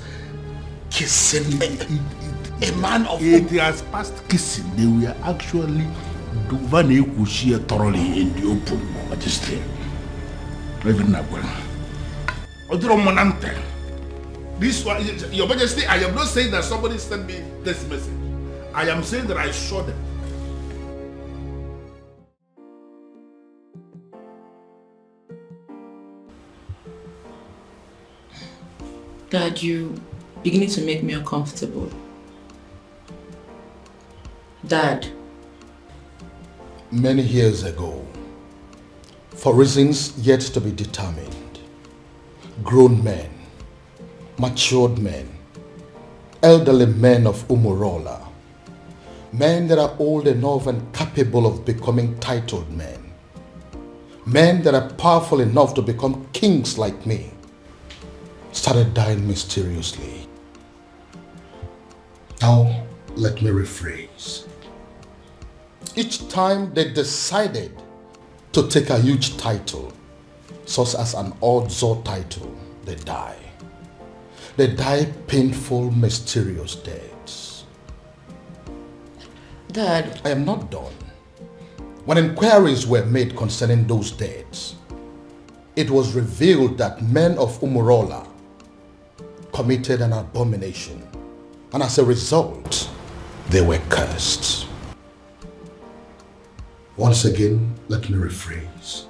kissing a man of it has passed kissing. They were actually doing thoroughly in the open, majesty. Even now, this one, your majesty, I am not saying that somebody sent me this message. I am saying that I saw them. Dad, you beginning to make me uncomfortable. Dad. Many years ago, for reasons yet to be determined, grown men, matured men, elderly men of Umurola, men that are old enough and capable of becoming titled men that are powerful enough to become kings like me, started dying mysteriously. Now, let me rephrase. Each time they decided to take a huge title, such as an Odzo title, they die. They die painful, mysterious deaths. Dad. I am not done. When inquiries were made concerning those deaths, it was revealed that men of Umurola committed an abomination, and as a result, they were cursed. Once again, let me rephrase.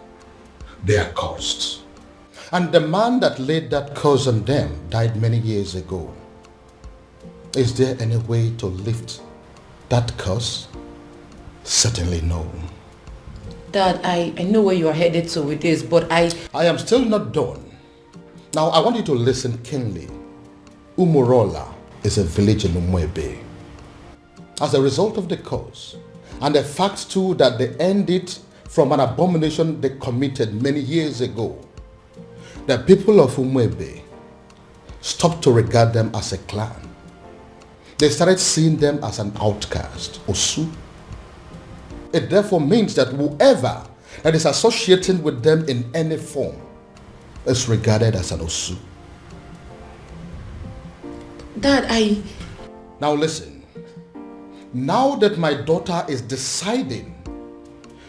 They are cursed. And the man that laid that curse on them died many years ago. Is there any way to lift that curse? Certainly no. Dad, I know where you are headed to with this, but I am still not done. Now, I want you to listen keenly. Umurola is a village in Umwebe. As a result of the curse, and the fact too that they ended from an abomination they committed many years ago, the people of Umwebe stopped to regard them as a clan. They started seeing them as an outcast, Osu. It therefore means that whoever that is associating with them in any form is regarded as an Osu. Dad, Now listen. Now that my daughter is deciding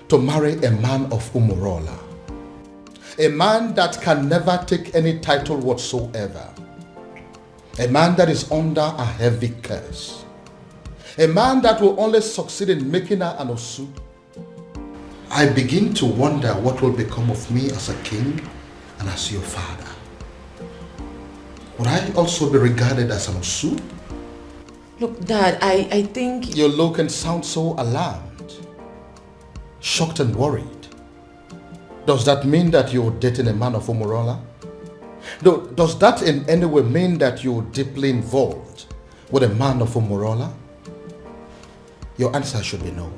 to marry a man of Umurola, a man that can never take any title whatsoever, a man that is under a heavy curse, a man that will only succeed in making her an Osu, I begin to wonder what will become of me as a king and as your father. Would I also be regarded as an Osu? Look, Dad, I think... You look and sound so alarmed, shocked and worried. Does that mean that you're dating a man of Umurola? Does that in any way mean that you're deeply involved with a man of Umurola? Your answer should be no.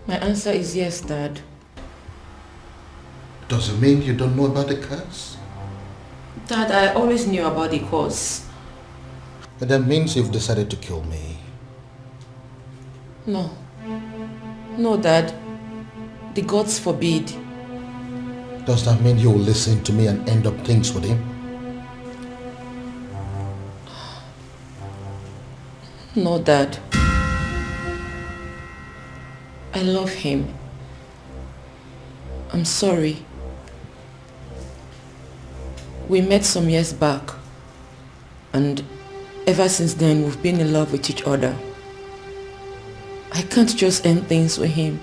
My answer is yes, Dad. Does it mean you don't know about the curse? Dad, I always knew about the curse. And that means you've decided to kill me. No. No, Dad. The gods forbid. Does that mean you'll listen to me and end up things with him? No, Dad. I love him. I'm sorry. We met some years back, and ever since then we've been in love with each other. I can't just end things with him.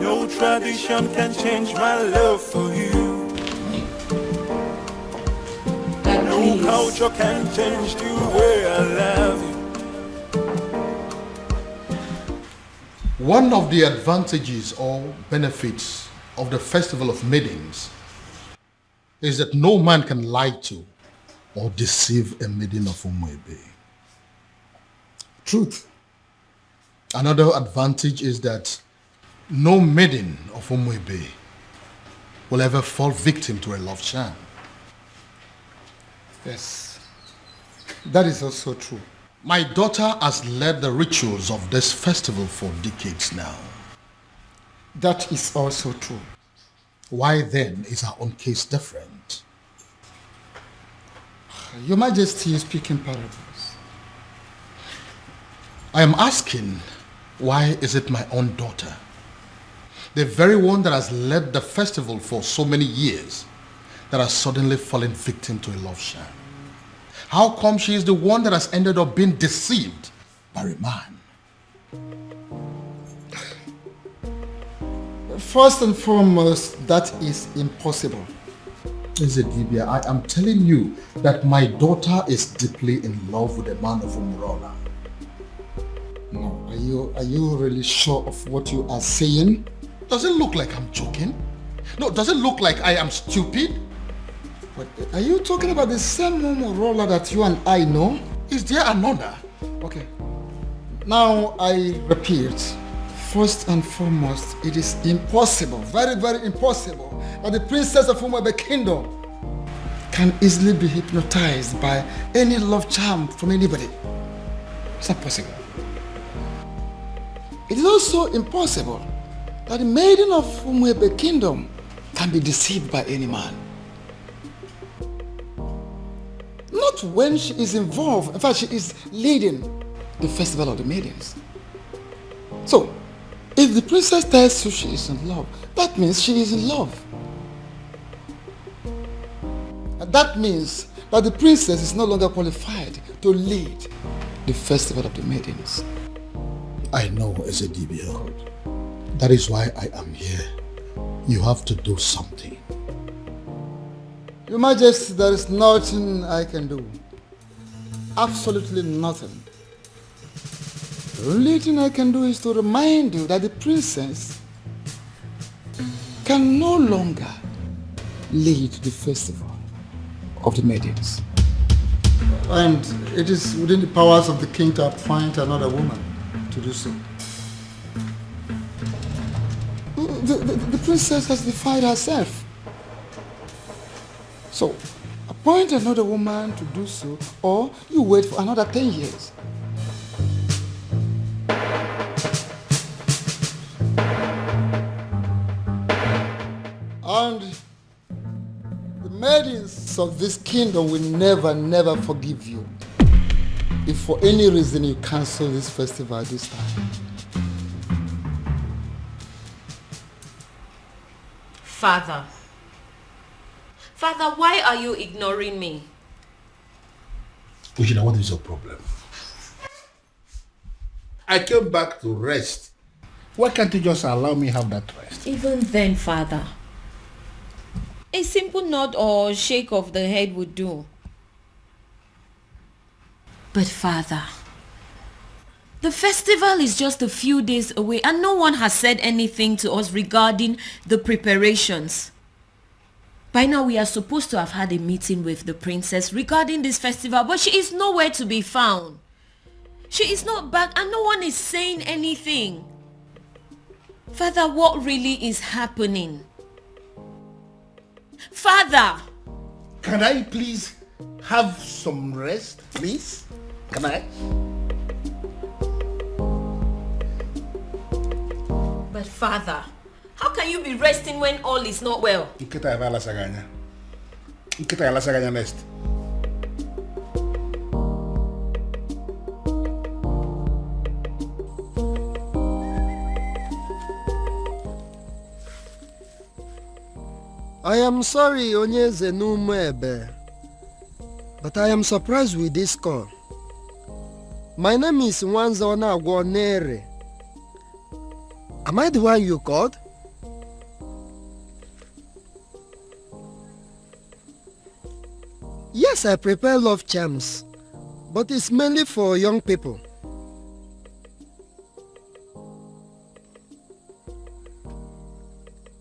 No tradition can change my love for you. Dad, no please. culture can change the way I love you. One of the advantages or benefits of the Festival of Maidens is that no man can lie to or deceive a maiden of Umuebe. Truth. Another advantage is that no maiden of Umuebe will ever fall victim to a love charm. Yes. That is also true. My daughter has led the rituals of this festival for decades now. That is also true. Why then is our own case different? Your Majesty is speaking parables. I am asking, why is it my own daughter, the very one that has led the festival for so many years, that has suddenly fallen victim to a love sham? How come she is the one that has ended up being deceived by a man? First and foremost, that is impossible. Ezedibia, I am telling you that my daughter is deeply in love with a man of Umurola. No, are you really sure of what you are saying? Does it look like I'm joking? No, does it look like I am stupid? But are you talking about the same Umurola that you and I know? Is there another? Okay. Now I repeat, first and foremost, it is impossible, very, very impossible, that the princess of Umuebe Kingdom can easily be hypnotized by any love charm from anybody. It's not possible. It is also impossible that the maiden of Umuebe Kingdom can be deceived by any man. Not when she is involved. In fact, she is leading the festival of the maidens. So, if the princess tells you she is in love, that means she is in love. And that means that the princess is no longer qualified to lead the festival of the maidens. I know, Ezedibia. That is why I am here. You have to do something. Your Majesty, there is nothing I can do. Absolutely nothing. The only thing I can do is to remind you that the princess can no longer lead the festival of the maidens. And it is within the powers of the king to appoint another woman to do so. The princess has defied herself. So, appoint another woman to do so, or you wait for another 10 years. And the maidens of this kingdom will never forgive you if for any reason you cancel this festival this time. Father, why are you ignoring me? Ushina, what is your problem? I came back to rest. Why can't you just allow me have that rest? Even then, Father, a simple nod or shake of the head would do. But Father, the festival is just a few days away and no one has said anything to us regarding the preparations. By now we are supposed to have had a meeting with the princess regarding this festival, but she is nowhere to be found. She is not back and no one is saying anything. Father, what really is happening? Father! Can I please have some rest, please? Can I? But Father, how can you be resting when all is not well? Nkita ya lasaganya. Nkita ya lasaganya next. I am sorry, Onyeze Numuebe, but I am surprised with this call. My name is Nwanzona Agwonere. Am I the one you called? Yes, I prepare love charms, but it's mainly for young people.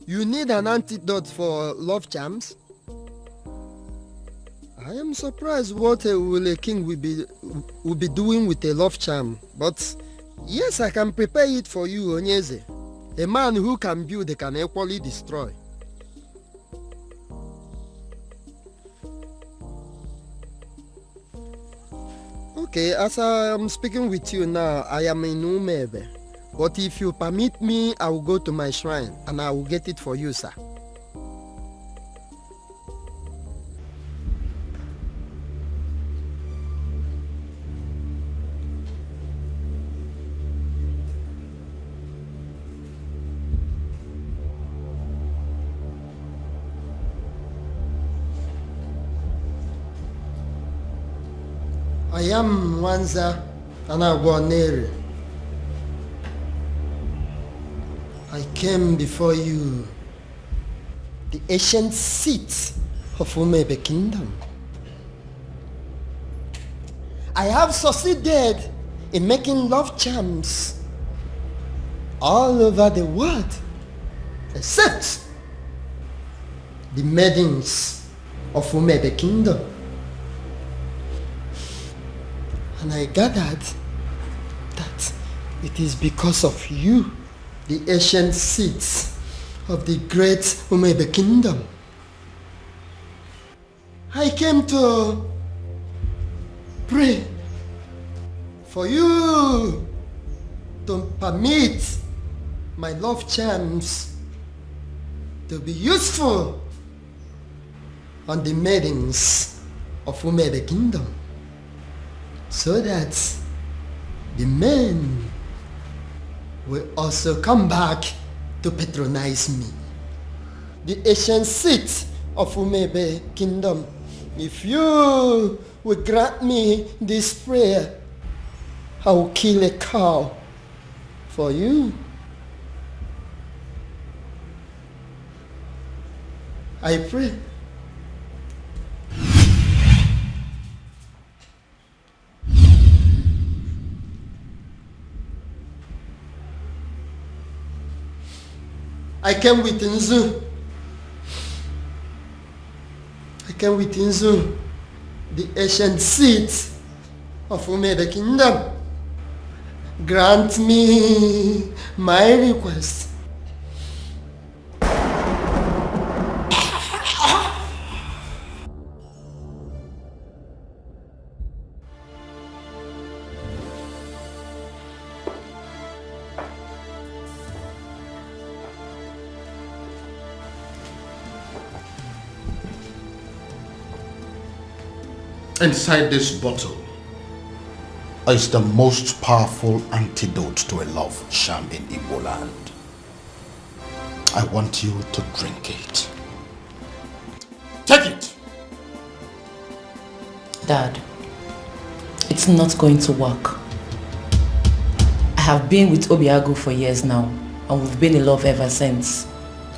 You need an antidote for love charms? I am surprised what a king will be doing with a love charm. But yes, I can prepare it for you, Onyeze. A man who can build can equally destroy. Okay, as I am speaking with you now, I am in Umebe. But if you permit me, I will go to my shrine and I will get it for you, sir. I am Wanza Anagwanere. I came before you, the ancient seat of Umebe Kingdom. I have succeeded in making love charms all over the world, except the maidens of Umebe Kingdom. And I gathered that it is because of you, the ancient seats of the great Umebe Kingdom. I came to pray for you to permit my love charms to be useful on the maidens of Umebe Kingdom, so that the men will also come back to patronize me. The ancient seat of Umebe Kingdom, if you will grant me this prayer, I will kill a cow for you. I pray. I came with Nzu. I came with Nzu, the ancient seat of Umebe Kingdom. Grant me my request. Inside this bottle is the most powerful antidote to a love charm in Igbo land. I want you to drink it. Take it! Dad, it's not going to work. I have been with Obiago for years now, and we've been in love ever since.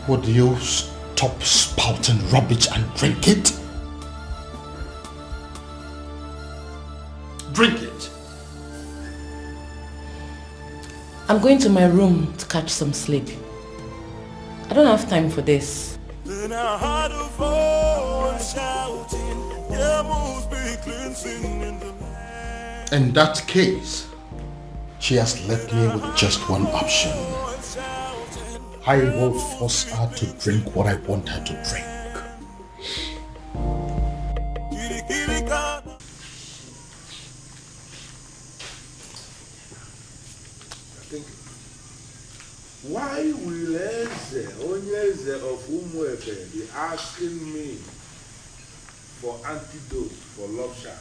Would you stop spouting rubbish and drink it? Drink it. I'm going to my room to catch some sleep. I don't have time for this. Then I heard a voice shouting, yeah, must be cleansing in the land. In that case, she has left me with just one option. I will force her to drink what I want her to drink. Why will Onyeze of Umuebe be asking me for antidote for love charm?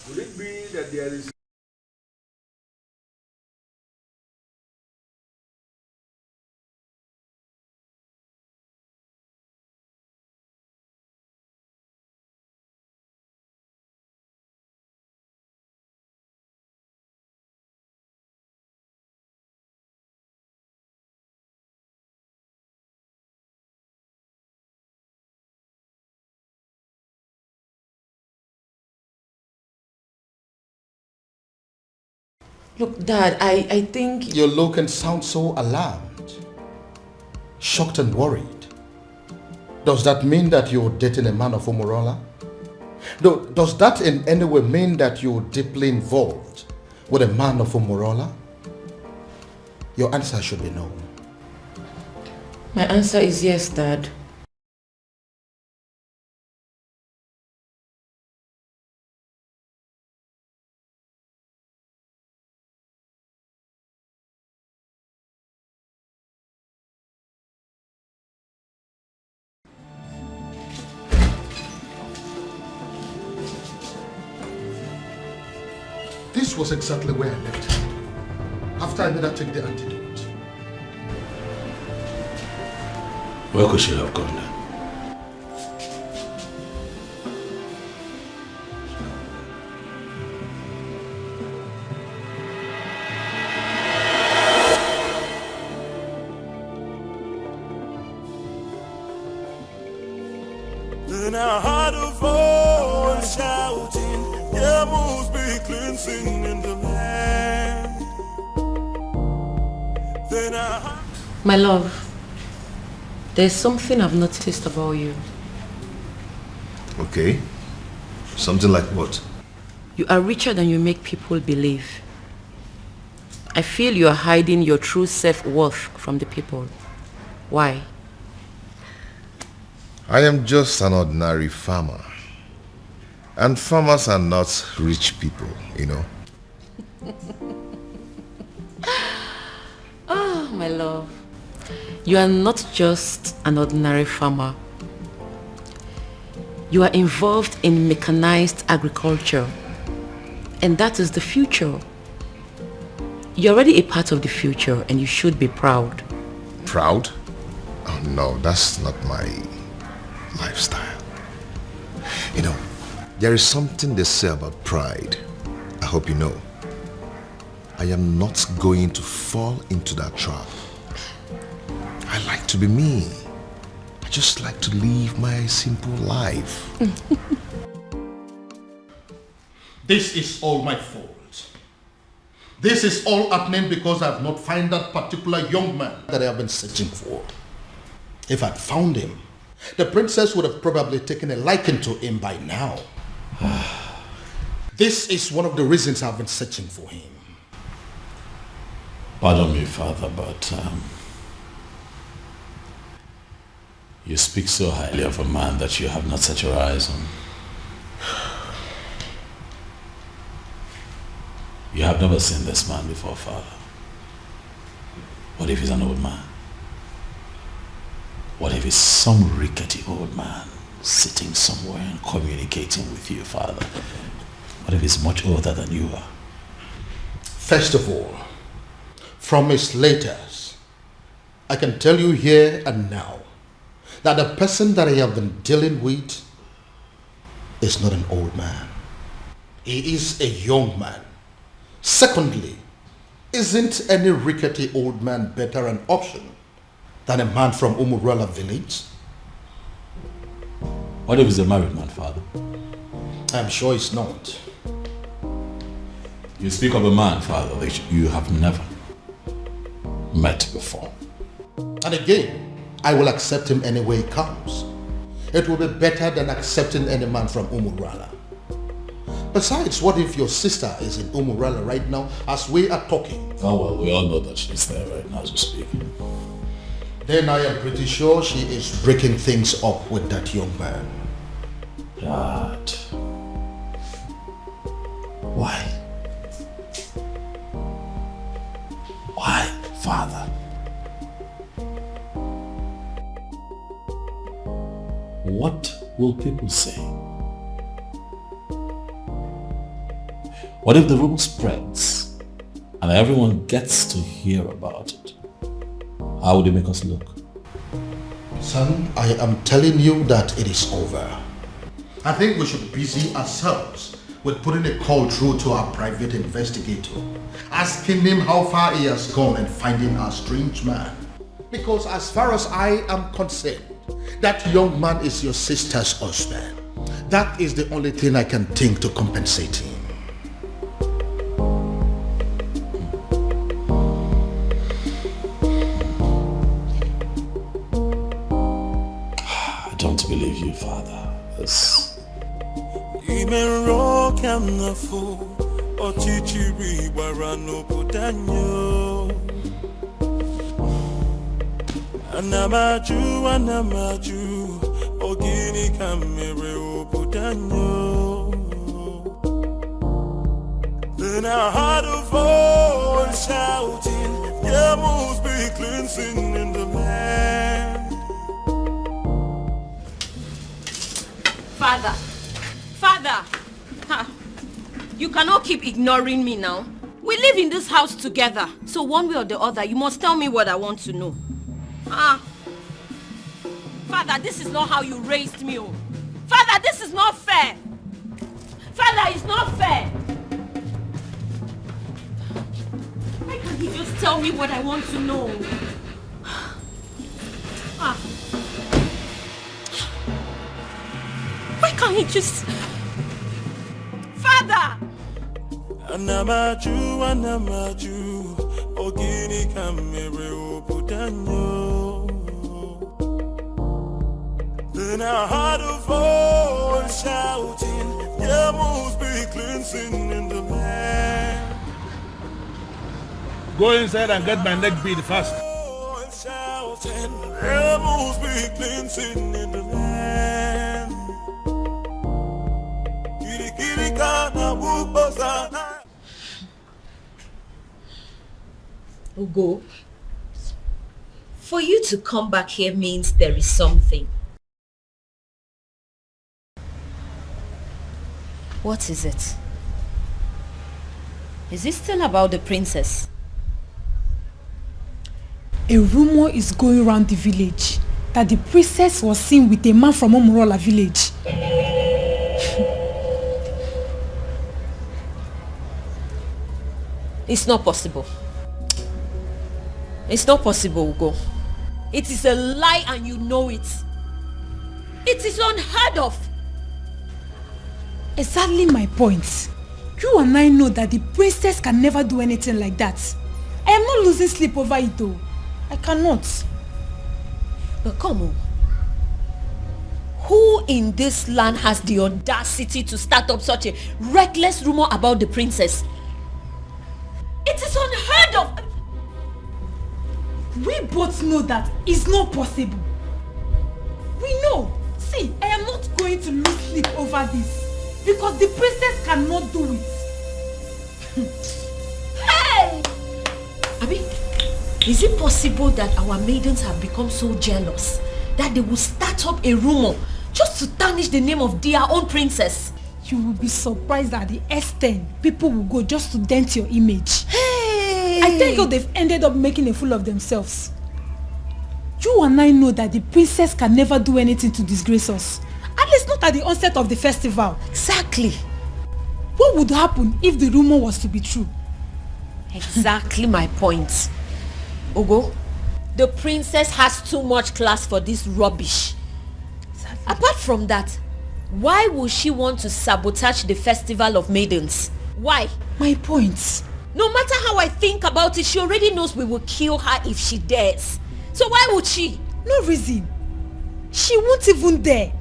Could it be that there is Look, Dad, I think... You look and sound so alarmed. shocked and worried. Does that mean that you're dating a man of Umurola? Does that in any way mean that you're deeply involved with a man of Umurola? Your answer should be no. My answer is yes, Dad. This was exactly where I left her after I made her take the antidote. Where could she have gone then? Then I heard a voice shouting, there must be cleansing in the land. Then I heard... My love, there's something I've noticed about you. Okay. Something like what? You are richer than you make people believe. I feel you are hiding your true self-worth from the people. Why? I am just an ordinary farmer. And farmers are not rich people, you know. Oh, my love. You are not just an ordinary farmer. You are involved in mechanized agriculture. And that is the future. You're already a part of the future and you should be proud. Proud? Oh no, that's not my lifestyle. You know, there is something they say about pride. I hope you know. I am not going to fall into that trap. I like to be me. I just like to live my simple life. This is all my fault. This is all happening because I have not found that particular young man that I have been searching for. If I'd found him, the princess would have probably taken a liking to him by now. This is one of the reasons I've been searching for him. Pardon me, Father, but you speak so highly of a man that you have not set your eyes on. You have never seen this man before, Father. What if he's an old man? What if he's some rickety old man sitting somewhere and communicating with you, Father? What if he's much older than you are? First of all, from his letters, I can tell you here and now that the person that I have been dealing with is not an old man. He is a young man. Secondly, isn't any rickety old man better an option than a man from Umurola village? What if he's a married man, Father? I'm sure it's not. You speak of a man, Father, that you have never met before. And again, I will accept him any way he comes. It will be better than accepting any man from Umurola. Besides, what if your sister is in Umurola right now as we are talking? Oh well, we all know that she's there right now as we speak. Then I am pretty sure she is breaking things up with that young man. Dad. Why? Why, Father? What will people say? What if the rumor spreads and everyone gets to hear about it? How would it make us look? Son, I am telling you that it is over. I think we should busy ourselves with putting a call through to our private investigator, asking him how far he has gone in finding our strange man. Because as far as I am concerned, that young man is your sister's husband. That is the only thing I can think to compensate him. believe you, Father. Yes. Anamaju, ogini kamere obudanyo. Then I heard a voice shouting, there must be cleansing in the land. Father, you cannot keep ignoring me now. We live in this house together, so one way or the other, you must tell me what I want to know. Father, this is not how you raised me. Oh. Father, this is not fair. Father, it's not fair. Why can't he just tell me what I want to know? Why can't he just... Father! Anamaju, ogini kamere obudanyo. Then I heard a voice shouting, there must be cleansing in the land. Go inside and get my neck beat fast. Shouting, there must be cleansing in the land. Ugo, for you to come back here means there is something. What is it? Is it still about the princess? A rumor is going around the village that the princess was seen with a man from Umurola village. It's not possible. It's not possible, Ugo. It is a lie and you know it. It is unheard of. Exactly my point. You and I know that the princess can never do anything like that. I am not losing sleep over it though. I cannot. But come on. Who in this land has the audacity to start up such a reckless rumor about the princess? It is unheard of. We both know that it's not possible. We know. See, I am not going to lose sleep over this. Because the princess cannot do it. Hey! Abi, is it possible that our maidens have become so jealous that they will start up a rumor just to tarnish the name of their own princess? You will be surprised at the extent people will go just to dent your image. Hey! I thank God they've ended up making a fool of themselves. You and I know that the princess can never do anything to disgrace us. At least not at the onset of the festival. Exactly. What would happen if the rumor was to be true? Exactly my point. Ugo, the princess has too much class for this rubbish. Exactly. Apart from that, why would she want to sabotage the festival of maidens? Why? My point. No matter how I think about it, she already knows we will kill her if she dares. So why would she? No reason. She won't even dare.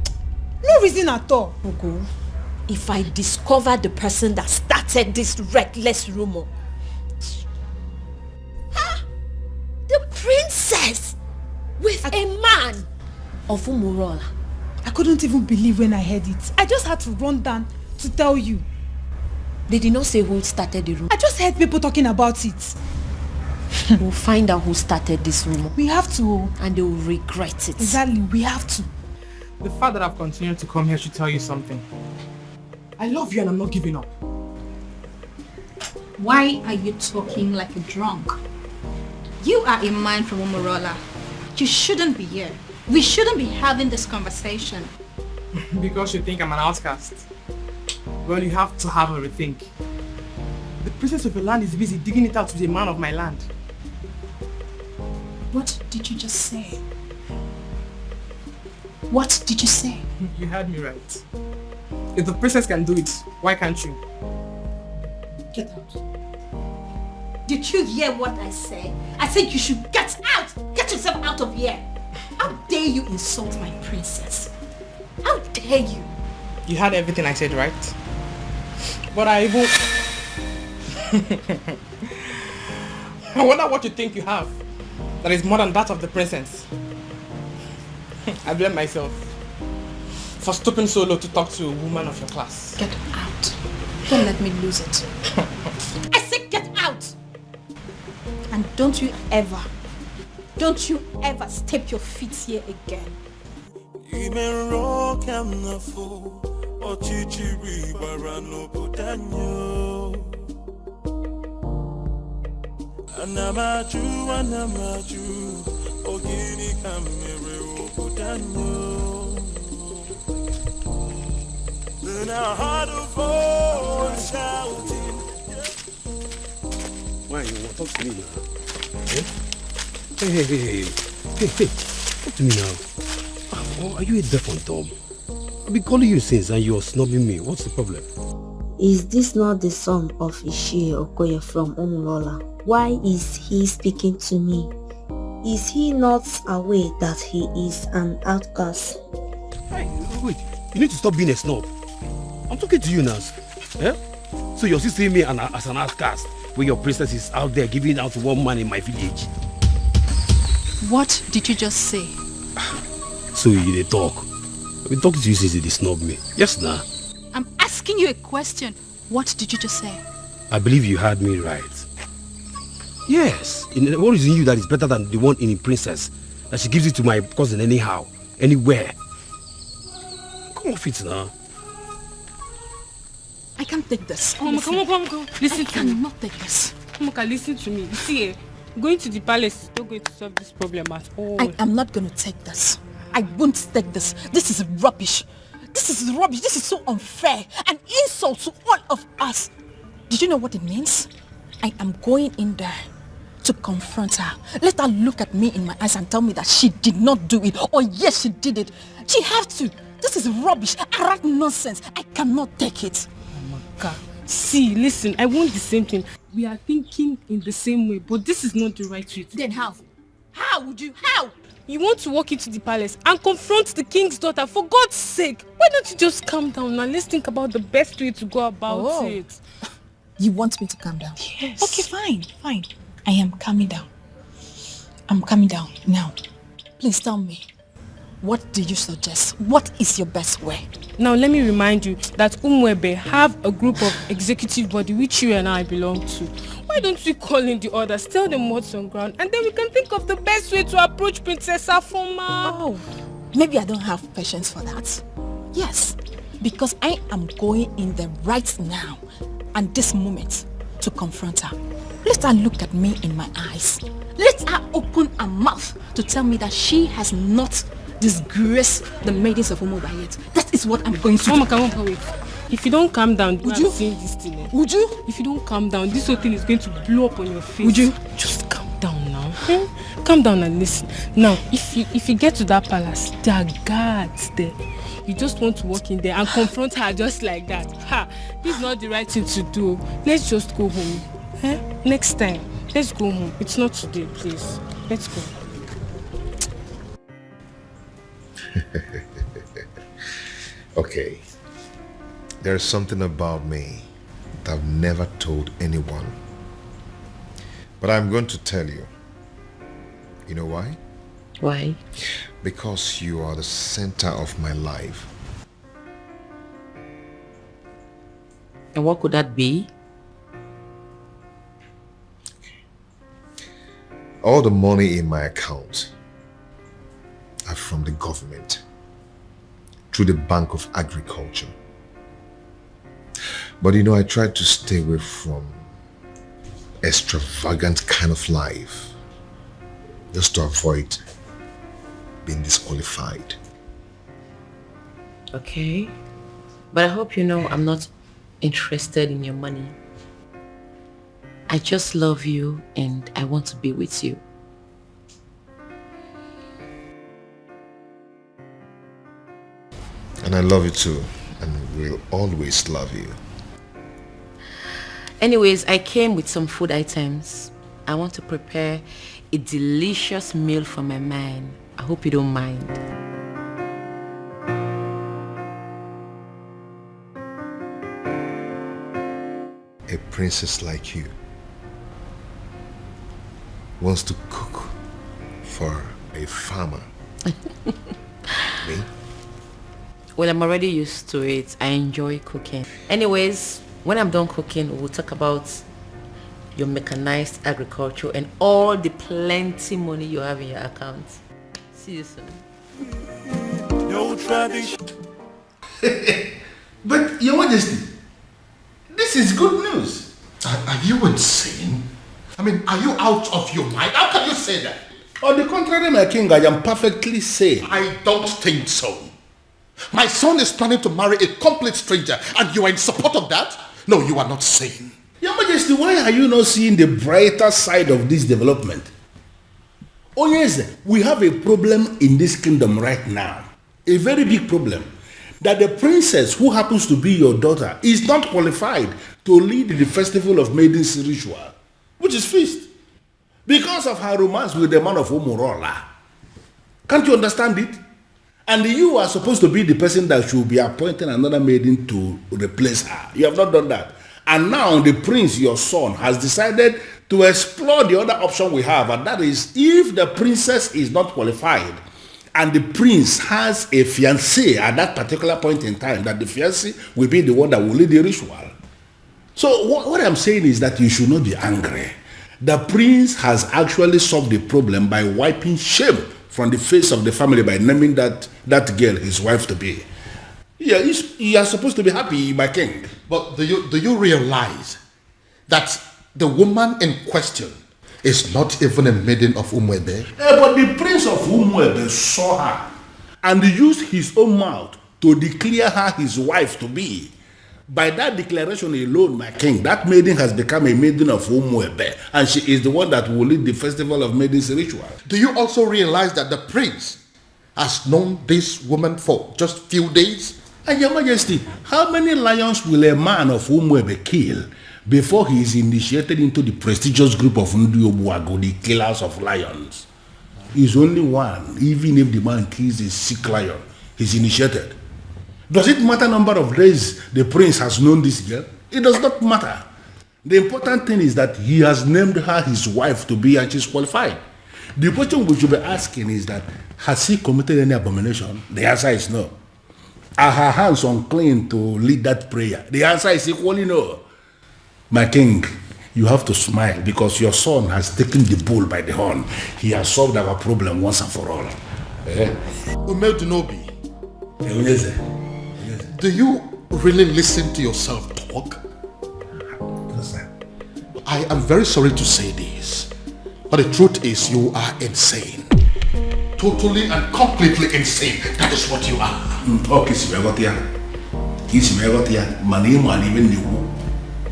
No reason at all. Ugo, if I discover the person that started this reckless rumor. Huh? The princess with a man of Umurola. I couldn't even believe when I heard it. I just had to run down to tell you. They did not say who started the rumor. I just heard people talking about it. We'll find out who started this rumor. We have to. And they will regret it. Exactly, we have to. The fact that I've continued to come here should tell you something. I love you and I'm not giving up. Why are you talking like a drunk? You are a man from Umurola. You shouldn't be here. We shouldn't be having this conversation. Because you think I'm an outcast. Well, you have to have a rethink. The princess of your land is busy digging it out with a man of my land. What did you just say? What did you say? You heard me right. If the princess can do it, why can't you? Get out. Did you hear what I said? I said you should get out! Get yourself out of here! How dare you insult my princess? How dare you? You heard everything I said, right? But I even... I wonder what you think you have that is more than that of the princess. I blame myself for stooping so low to talk to a woman of your class. Get out. Don't let me lose it. I said get out! And don't you ever step your feet here again. Anamaju, ogini kamere obudanyo. Then I heard a voice shouting. Why you want to talk to me now? Eh? Hey, talk to me now. Are you a deaf and dumb? I've been calling you since and you're snubbing me. What's the problem? Is this not the son of Ishie Okoye from Umurola? Why is he speaking to me? Is he not aware that he is an outcast? Hey, wait, you need to stop being a snob. I'm talking to you now. Eh? So you're still seeing me as an outcast when your princess is out there giving out to one man in my village. What did you just say? So you dey talk. I've been talking to you since you snub me. Yes, nah. I'm asking you a question. What did you just say? I believe you heard me right. Yes, what is in you that is better than the one in the princess? That she gives it to my cousin anyhow, anywhere. Come off it now. I can't take this. Come on. Listen to me. I cannot take this. Come, listen to me. You see, going to the palace is not going to solve this problem at all. I am not going to take this. I won't take this. This is rubbish. This is rubbish. This is so unfair. An insult to all of us. Did you know what it means? I am going in there to confront her. Let her look at me in my eyes and tell me that she did not do it. Or yes, she did it. She has to. This is rubbish. Arrant nonsense. I cannot take it. Amaka, see, listen, I want the same thing. We are thinking in the same way, but this is not the right way. Then how? How would you? How? You want to walk into the palace and confront the king's daughter, for God's sake. Why don't you just calm down and let's think about the best way to go about it. You want me to calm down? Yes. Okay, fine. I am calming down. I'm calming down now. Please tell me, what do you suggest? What is your best way? Now let me remind you that Umwebe have a group of executive body which you and I belong to. Why don't we call in the others, tell them what's on ground, and then we can think of the best way to approach Princess Afoma. Oh, maybe I don't have patience for that. Yes, because I am going in there right now and this moment to confront her. Let her look at me in my eyes. Let her open her mouth to tell me that she has not disgraced the maidens of Umoba yet. That is what I'm going to do. Mama, wait. If you don't calm down, would you? Saying this thing, would you? If you don't calm down, this whole thing is going to blow up on your face. Would you? Just calm down now. Calm down and listen. Now, if you get to that palace, there are guards there. You just want to walk in there and confront her just like that. This is not the right thing to do. Let's just go home. Next time, let's go home. It's not today, please. Let's go. Okay. There's something about me that I've never told anyone. But I'm going to tell you. You know why? Why? Because you are the center of my life. And what could that be? All the money in my account are from the government through the Bank of Agriculture. But you know, I try to stay away from extravagant kind of life just to avoid being disqualified. Okay, but I hope you know I'm not interested in your money. I just love you and I want to be with you. And I love you too, and will always love you. Anyways, I came with some food items. I want to prepare a delicious meal for my man. I hope you don't mind. a princess like you wants to cook for a farmer? Me? Well, I'm already used to it. I enjoy cooking. Anyways, when I'm done cooking, we'll talk about your mechanized agriculture and all the plenty money you have in your account. See you soon. No tradition. But, Your Majesty, this is good news. Are you insane? I mean, are you out of your mind? How can you say that? On the contrary, my king, I am perfectly sane. I don't think so. My son is planning to marry a complete stranger, and you are in support of that? No, you are not sane. Your Majesty, why are you not seeing the brighter side of this development? Oh yes, we have a problem in this kingdom right now. A very big problem. That the princess who happens to be your daughter is not qualified to lead the festival of maidens ritual, which is feast, because of her romance with the man of Umurola. Can't you understand it? And you are supposed to be the person that should be appointing another maiden to replace her. You have not done that. And now the prince, your son, has decided to explore the other option we have, and that is if the princess is not qualified and the prince has a fiancé at that particular point in time, that the fiancé will be the one that will lead the ritual. So what I'm saying is that you should not be angry. The prince has actually solved the problem by wiping shame from the face of the family by naming that girl his wife to be. Yeah, you are supposed to be happy, my king. But do you realize that the woman in question is not even a maiden of Umwebe? But the prince of Umwebe saw her and used his own mouth to declare her his wife to be. By that declaration alone, my king, that maiden has become a maiden of Umwebe, and she is the one that will lead the festival of maidens ritual. Do you also realize that the prince has known this woman for just few days? And Your Majesty, how many lions will a man of Umwebe kill before he is initiated into the prestigious group of Ndiobuago, the killers of lions? He's only one. Even if the man kills a sick lion, he's initiated. Does it matter number of days the prince has known this girl? It does not matter. The important thing is that he has named her his wife to be, and she's qualified. The question we should be asking is that, has he committed any abomination? The answer is no. Are her hands unclean to lead that prayer? The answer is equally no. My king, you have to smile because your son has taken the bull by the horn. He has solved our problem once and for all. Umedunobi, do you really listen to yourself talk? I am very sorry to say this, but the truth is you are insane. Totally and completely insane. That is what you are. Okay, Simegotia. Mani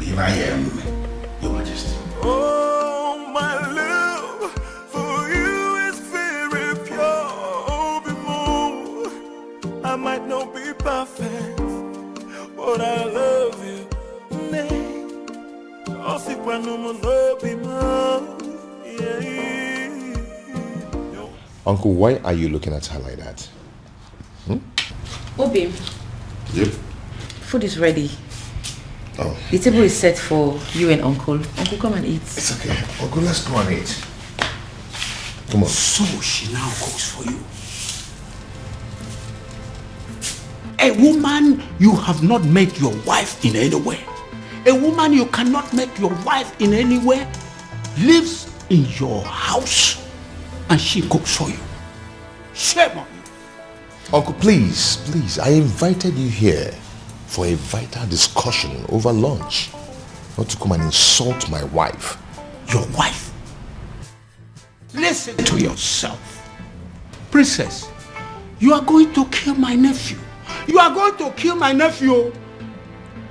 here I am, Your Majesty. Oh, my love for you is very pure. Be more. I might not be perfect, but I love you. Uncle, why are you looking at her like that? Obi. Yep. Food is ready. Oh. The table is set for you and Uncle. Uncle, come and eat. It's okay. Uncle, let's go and eat. Come on. So she now cooks for you. A woman you have not met your wife in any way. A woman you cannot make your wife in any way lives in your house and she cooks for you. Shame on you. Uncle, please, I invited you here for a vital discussion over lunch, not to come and insult my wife. Your wife? Listen to yourself. Princess, you are going to kill my nephew. You are going to kill my nephew.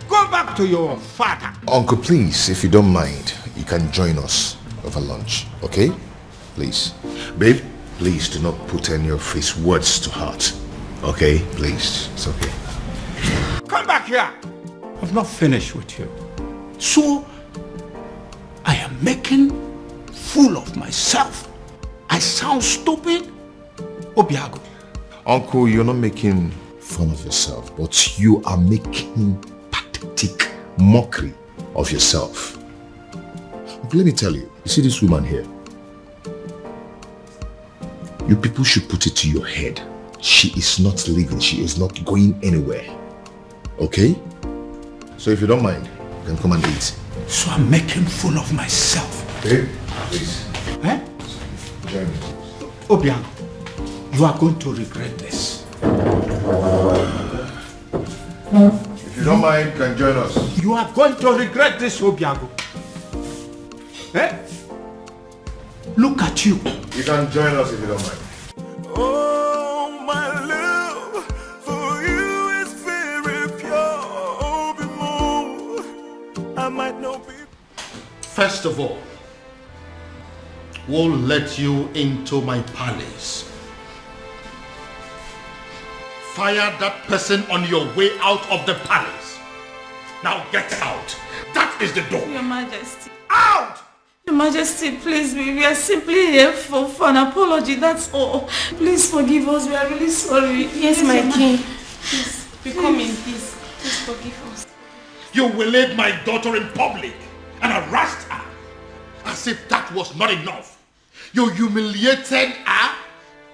Go back to your father. Uncle, please, if you don't mind, you can join us over lunch, okay? Please. Babe, please do not put any of his words to heart. Okay? Please. It's okay. Come back here. I've not finished with you. So, I am making fool of myself. I sound stupid? Obiago. Uncle, you're not making fun of yourself, but you are making pathetic mockery of yourself. Let me tell you, you see this woman here? You people should put it to your head. She is not leaving. She is not going anywhere. Okay? So if you don't mind, you can come and eat. So I'm making fool of myself. Okay? Please. Eh? Join me. Obiang, you are going to regret this. If you don't mind, you can join us. You are going to regret this, Obiago. Eh? Look at you. You can join us if you don't mind. Oh, my love for you is very pure. Be more. I might not be. First of all, we'll let you into my palace. Fire that person on your way out of the palace. Now get out. That is the door. Your Majesty. Out! Your Majesty, please, we are simply here for an apology, that's all. Please forgive us, we are really sorry. Yes, my king. Please, we come in peace. Please forgive us. You waylaid my daughter in public and harassed her. As if that was not enough. You humiliated her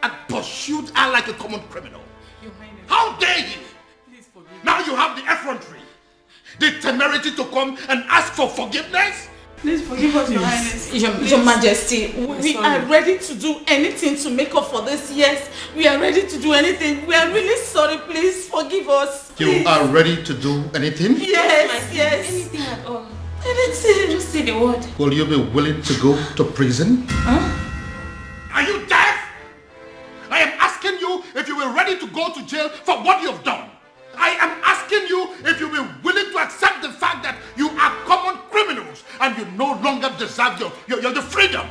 and pursued her like a common criminal. Your Highness. How dare you? Please forgive me. Now you have the effrontery, the temerity to come and ask for forgiveness? Please forgive us, Your Highness. Your Majesty, we are ready to do anything to make up for this. Yes, we are ready to do anything. We are really sorry. Please forgive us. Please. You are ready to do anything? Yes, yes. Anything at all. Anything. Just say the word. Will you be willing to go to prison? Huh? Are you deaf? I am asking you if you were ready to go to jail for what you have done. I am asking you if you were willing to accept the fact that you are common criminals and you no longer deserve your freedom.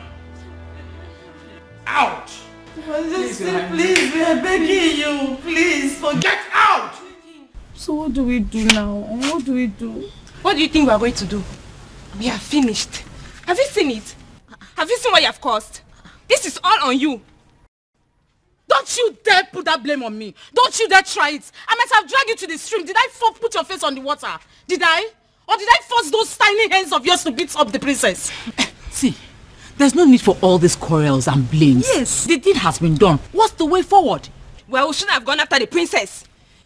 Out! Please, we are begging you. Please, forget. Get out! So what do we do now? What do we do? What do you think we are going to do? We are finished. Have you seen it? Have you seen what you have caused? This is all on you. Don't you dare put that blame on me. Don't you dare try it. I might have dragged you to the stream. Did I put your face on the water? Did I? Or did I force those tiny hands of yours to beat up the princess? See, there's no need for all these quarrels and blames. Yes. The deed has been done. What's the way forward? Well, we shouldn't have gone after the princess.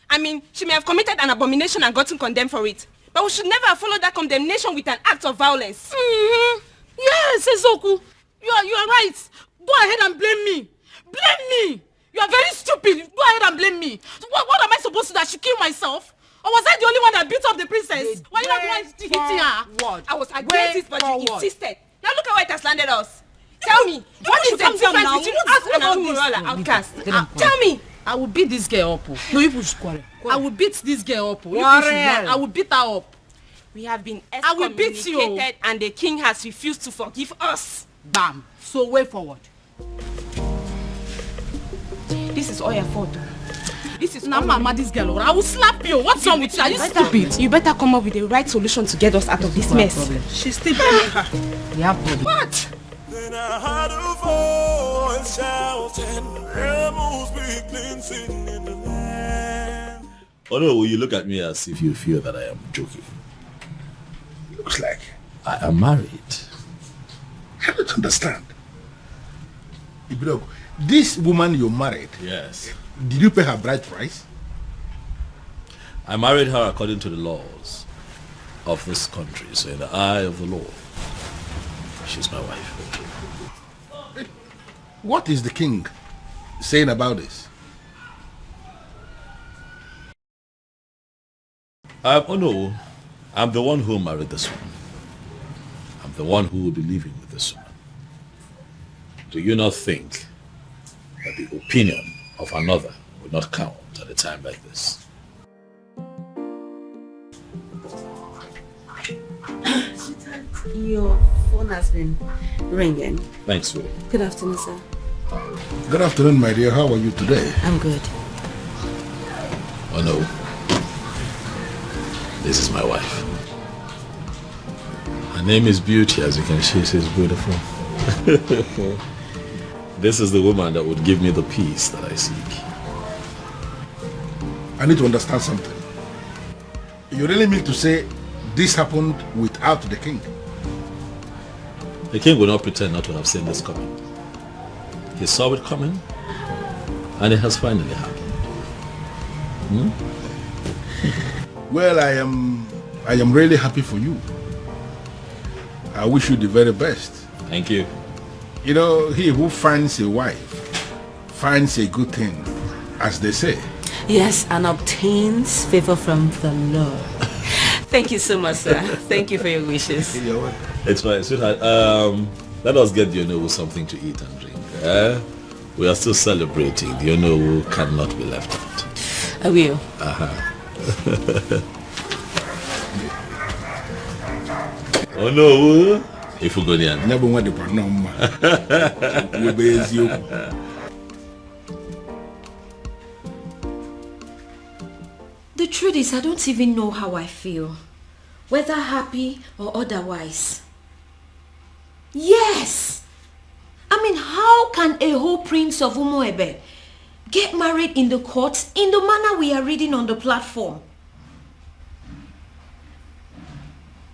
I mean, she may have committed an abomination and gotten condemned for it. But we should never have followed that condemnation with an act of violence. Mm-hmm. Yes, Ezoku. You are right. Go ahead and blame me. Blame me. You are very stupid. Go ahead and blame me. What am I supposed to do? I should kill myself? Or was I the only one that beat up the princess? Why are you not the one hitting her? I was against it, but you insisted. Now look at where it has landed us. Tell me, what is the difference between us and our Umurola outcast? Tell me. I will beat this girl up. No, you push quarrel. I will beat this girl up. I will beat her up. We have been I will beat you. excommunicated and the king has refused to forgive us. Bam. So way forward. This is all your fault. This is Mama, this girl. I will slap you. What's wrong with you? Are you stupid? You better come up with the right solution to get us out of this mess. She's still blaming her. Yeah, problem. What? Then I heard a voice shouting, rebels begin singing in the land. Oh no, you look at me as if you feel that I am joking. Looks like. I am married. I don't understand. Ibrogo, this woman you married, Yes. did you pay her bride price? I married her according to the laws of this country. So in the eye of the law, she's my wife. What is the king saying about this? Oh no, I'm the one who married this woman. I'm the one who will be living with this woman. Do you not think that the opinion of another would not count at a time like this? Your phone has been ringing. Thanks, sweetie. Good afternoon, sir. Good afternoon, my dear. How are you today? I'm good. Oh no. This is my wife. Her name is Beauty, as you can see, she's beautiful. This is the woman that would give me the peace that I seek. I need to understand something. You really mean to say this happened without the king. The king will not pretend not to have seen this coming. He saw it coming, and it has finally happened. Well, I am really happy for you. I wish you the very best. Thank you. You know, he who finds a wife finds a good thing, as they say. Yes, and obtains favor from the Lord. Thank you so much, sir. Thank you for your wishes. It's fine, sweetheart. Let us get the Onowu something to eat and drink. We are still celebrating. The Onowu cannot be left out. I will. Onowu, if you go there. Never want to pronounce. The truth is, I don't even know how I feel, whether happy or otherwise. Yes! I mean, how can a whole prince of Umuebe get married in the courts in the manner we are reading on the platform?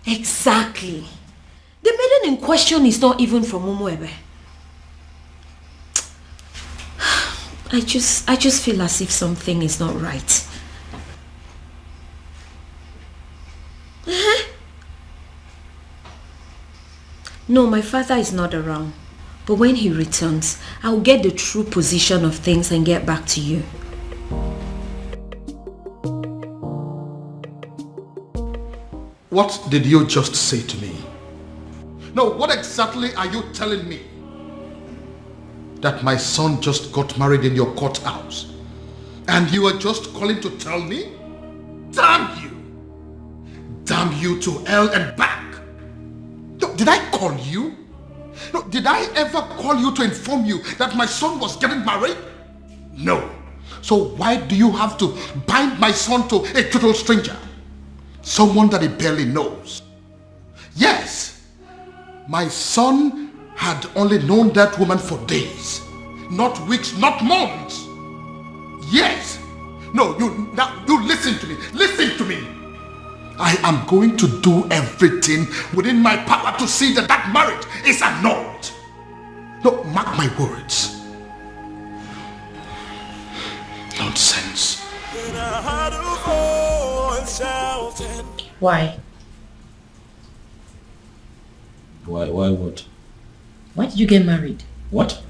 Exactly. The maiden in question is not even from Umuebe. I just feel as if something is not right. No, my father is not around. But when he returns, I'll get the true position of things and get back to you. What did you just say to me? No, what exactly are you telling me? That my son just got married in your courthouse, and you are just calling to tell me? Damn you! Damn you to hell and back! No, did I call you? No, did I ever call you to inform you that my son was getting married? No. So why do you have to bind my son to a total stranger? Someone that he barely knows. Yes, my son had only known that woman for days, not weeks, not months. Yes. No, you listen to me. Listen to me. I am going to do everything within my power to see that that marriage is annulled. No, mark my words. Nonsense. Why? Why what? Why did you get married? What?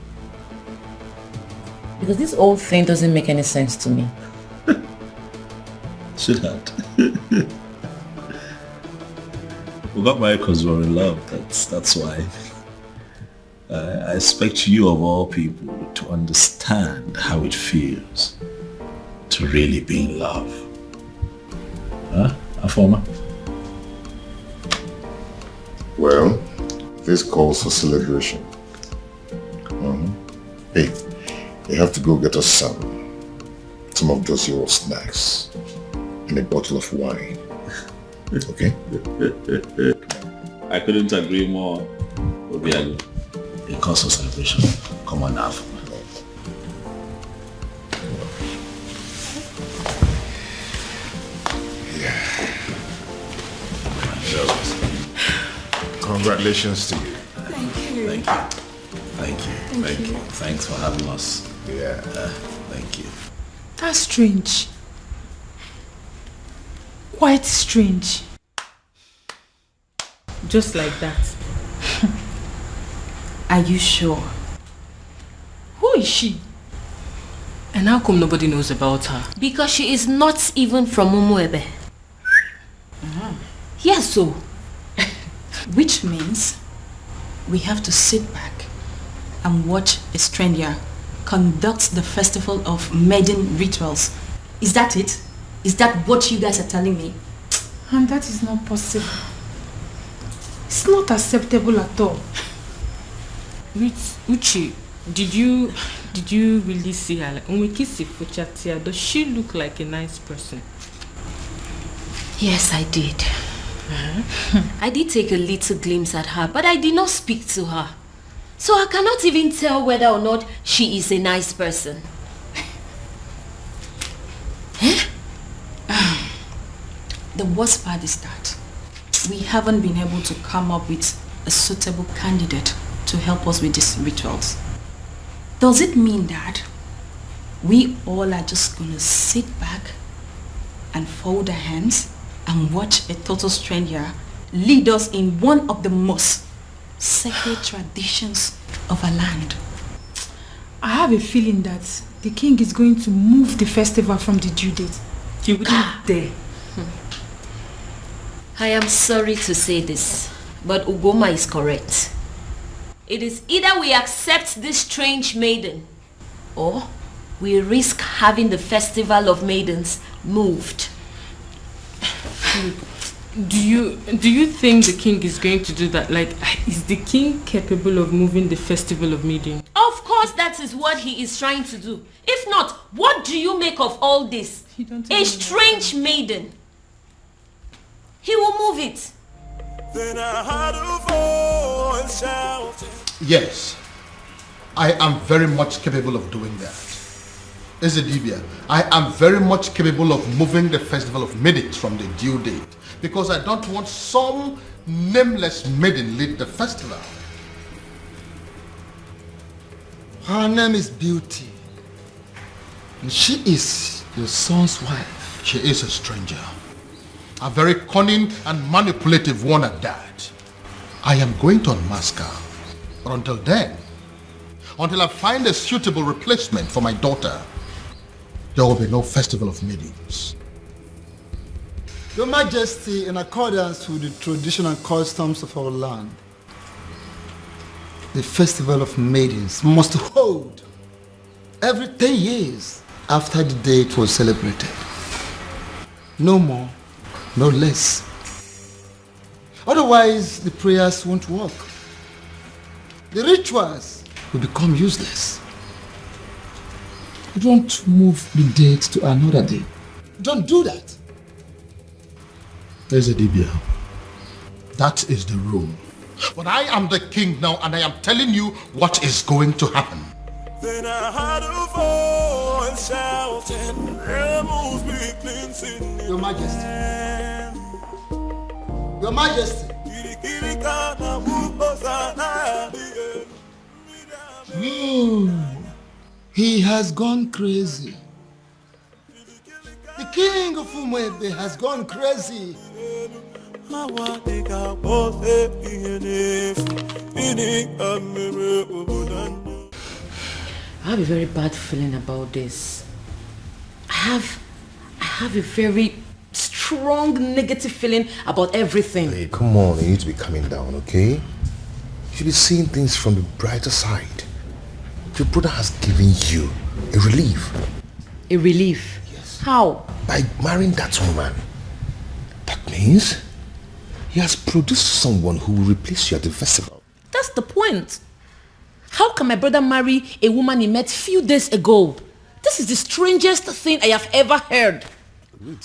Because this whole thing doesn't make any sense to me. Sweetheart. We got married because we were in love. That's why. I expect you of all people to understand how it feels to really be in love. Huh, Afoma? Well, this calls for celebration. Hey, you have to go get us some of those your snacks and a bottle of wine. Okay? I couldn't agree more. Obiago. It calls for celebration. Come on now. Congratulations to you. Thank you. Thank you. Thanks for having us. Yeah. Thank you. That's strange. Quite strange. Just like that. Are you sure? Who is she? And how come nobody knows about her? Because she is not even from Umuebe. Yes, so. Which means we have to sit back and watch a stranger conduct the festival of maiden rituals. Is that it? Is that what you guys are telling me? And that is not possible. It's not acceptable at all. Wait, Uchi, did you really see her? Like, does she look like a nice person? Yes, I did. I did take a little glimpse at her, but I did not speak to her. So I cannot even tell whether or not she is a nice person. The worst part is that we haven't been able to come up with a suitable candidate to help us with these rituals. Does it mean that we all are just going to sit back and fold our hands and watch a total stranger lead us in one of the most sacred traditions of our land? I have a feeling that the king is going to move the festival from the due date. He wouldn't dare. I am sorry to say this, but Ugoma is correct. It is either we accept this strange maiden, or we risk having the festival of maidens moved. Do you think the king is going to do that? Like, is the king capable of moving the festival of maidens? Of course that is what he is trying to do. If not, what do you make of all this? A strange maiden. He will move it. Then I heard a voice shouting. Yes, I am very much capable of doing that. Ezedibia, I am very much capable of moving the festival of maidens from the due date, because I don't want some nameless maiden lead the festival. Her name is Beauty, and she is your son's wife. She is a stranger, a very cunning and manipulative one at that. I am going to unmask her, but until then, until I find a suitable replacement for my daughter, there will be no festival of maidens. Your Majesty, in accordance with the tradition and customs of our land, the festival of maidens must hold every 10 years after the day it was celebrated. No more, no less. Otherwise, the prayers won't work. The rituals will become useless. Don't move the date to another day. Don't do that. Ezedibia, that is the rule. But I am the king now, and I am telling you what is going to happen. Then I heard a voice shouting, "Rebels be cleansing." Your Majesty. Your Majesty. He has gone crazy. The king of Umwebe has gone crazy. I have a very bad feeling about this. I have a very strong negative feeling about everything. Hey, come on, you need to be calming down, okay? You should be seeing things from the brighter side. Your brother has given you a relief. A relief? Yes. How? By marrying that woman. That means he has produced someone who will replace you at the festival. That's the point. How can my brother marry a woman he met few days ago? This is the strangest thing I have ever heard.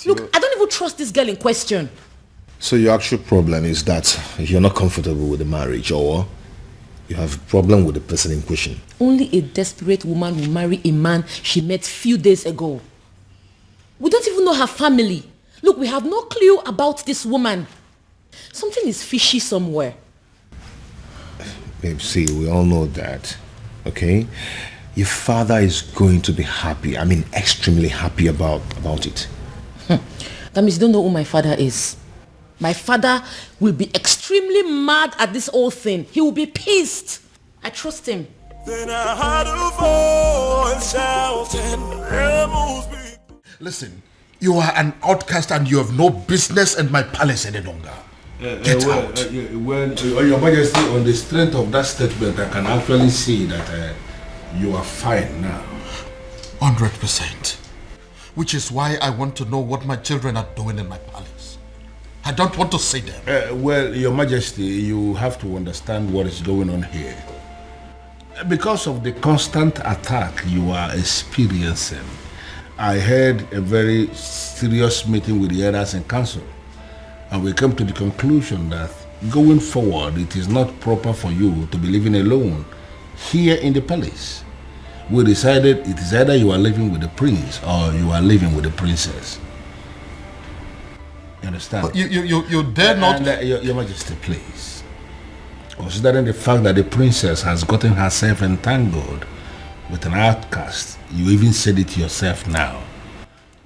Look, I don't even trust this girl in question. So your actual problem is that you're not comfortable with the marriage, or you have a problem with the person in question? Only a desperate woman will marry a man she met few days ago. We don't even know her family. Look, we have no clue about this woman. Something is fishy somewhere. Babe, see, we all know that, okay? Your father is going to be happy. I mean, extremely happy about it. That means you don't know who my father is. My father will be extremely mad at this whole thing. He will be pissed. I trust him. Then I heard a voice shouting, "Rebels be." Listen, you are an outcast and you have no business in my palace any longer. Get out. Your Majesty, on the strength of that statement, I can actually see that you are fine now. 100%. Which is why I want to know what my children are doing in my palace. I don't want to see them. Well, Your Majesty, you have to understand what is going on here. Because of the constant attack you are experiencing, I had a very serious meeting with the elders in council, and we came to the conclusion that going forward, it is not proper for you to be living alone here in the palace. We decided it is either you are living with the prince or you are living with the princess. You understand? But you dare not... And, Your Majesty, please. Considering the fact that the princess has gotten herself entangled with an outcast, you even said it yourself now.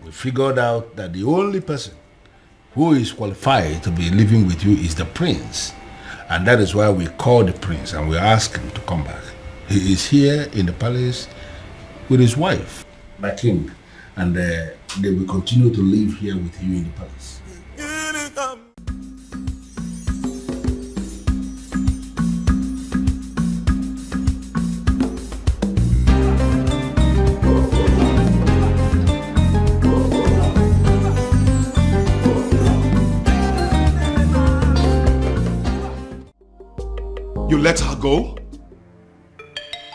We figured out that the only person who is qualified to be living with you is the prince. And that is why we called the prince and we asked him to come back. He is here in the palace with his wife, my king. And they will continue to live here with you in the palace. You let her go?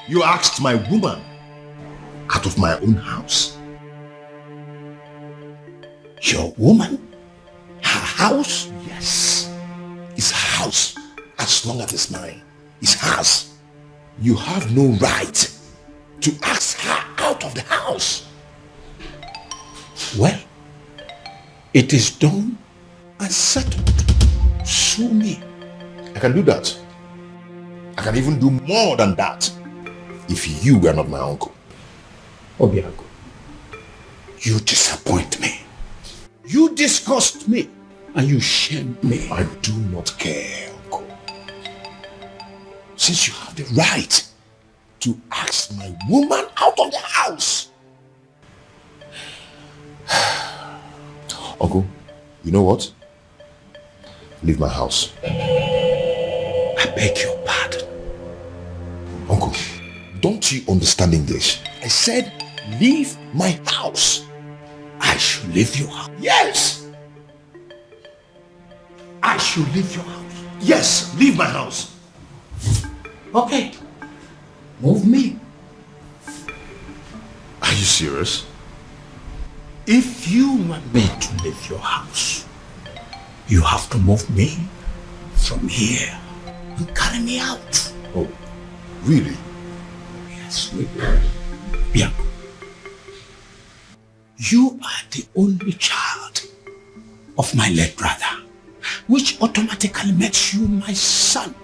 You asked my woman out of my own house? Your woman? Her house? Yes. It's her house. As long as it's mine. It's hers. You have no right to ask her out of the house. Well, it is done and settled. Sue me. I can do that. I can even do more than that if you were not my uncle. Obiago, you disappoint me. You disgust me and you shame me. I do not care, uncle. Since you have the right to ask my woman out of the house. Uncle, you know what? Leave my house. I beg your pardon. Uncle, don't you understand English? I said, leave my house. I should leave your house. Yes! I should leave your house. Yes, leave my house. Okay. Move me. Are you serious? If you want me to leave your house, you have to move me from here and carry me out. Oh, really? Yes, really. Yeah. You are the only child of my late brother, which automatically makes you my son.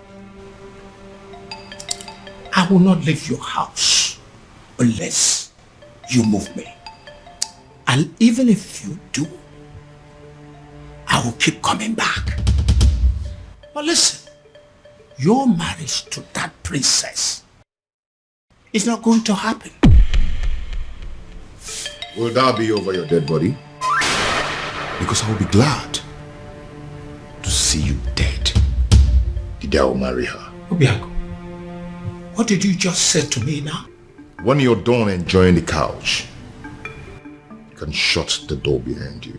I will not leave your house unless you move me. And even if you do, I will keep coming back. But listen, your marriage to that princess is not going to happen. Will that be over your dead body? Because I will be glad to see you dead. The devil marry her. Obiago, what did you just say to me now? When you're done enjoying the couch, you can shut the door behind you.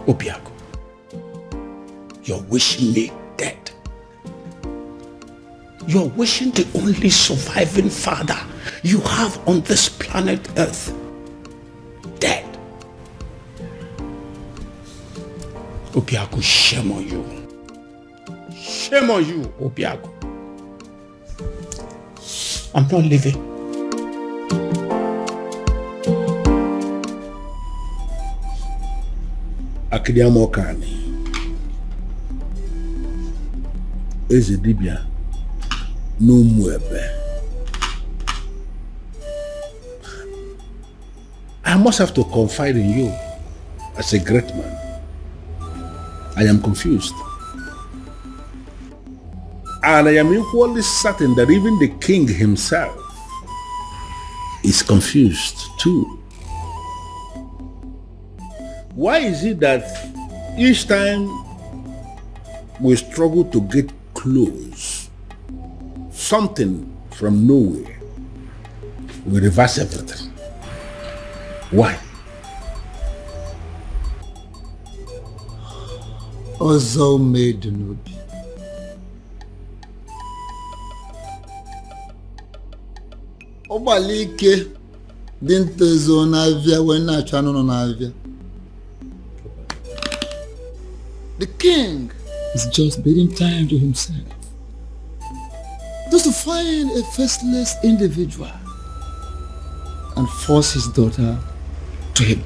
Obiago, you're wishing me dead. You're wishing the only surviving father you have on this planet Earth dead. Obiago, shame on you. Shame on you, Obiago. I'm not leaving. Akidiamokani. Eze dibia n'Umuebe. I must have to confide in you as a great man. I am confused. And I am equally certain that even the king himself is confused too. Why is it that each time we struggle to get close, something from nowhere will reverse everything? Why? Ọzọ made n'obi. Ọgbalị ike dị ntezo n'avịa wee na-achọ anụnụ n'avịa. The king is just bidding time to himself. just to find a faceless individual and force his daughter to him.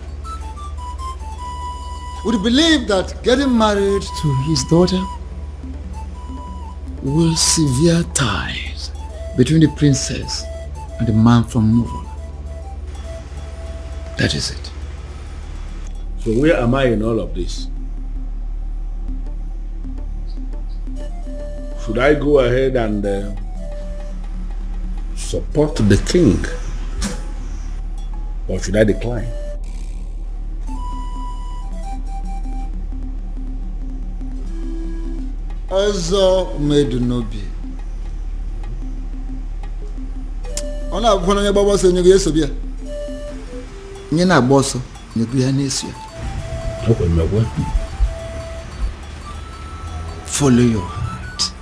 Would you believe that getting married to his daughter will sever ties between the princess and the man from Murola? That is it. So where am I in all of this? Should I go ahead and support the king? Or should I decline? Ọzọ mmedu n'obi. Ọ na-agwa onye gbagba ọsọ nyego ya esobi ya. Nye na-agba ọsọ nyego ya na-eso ya. Follow your heart.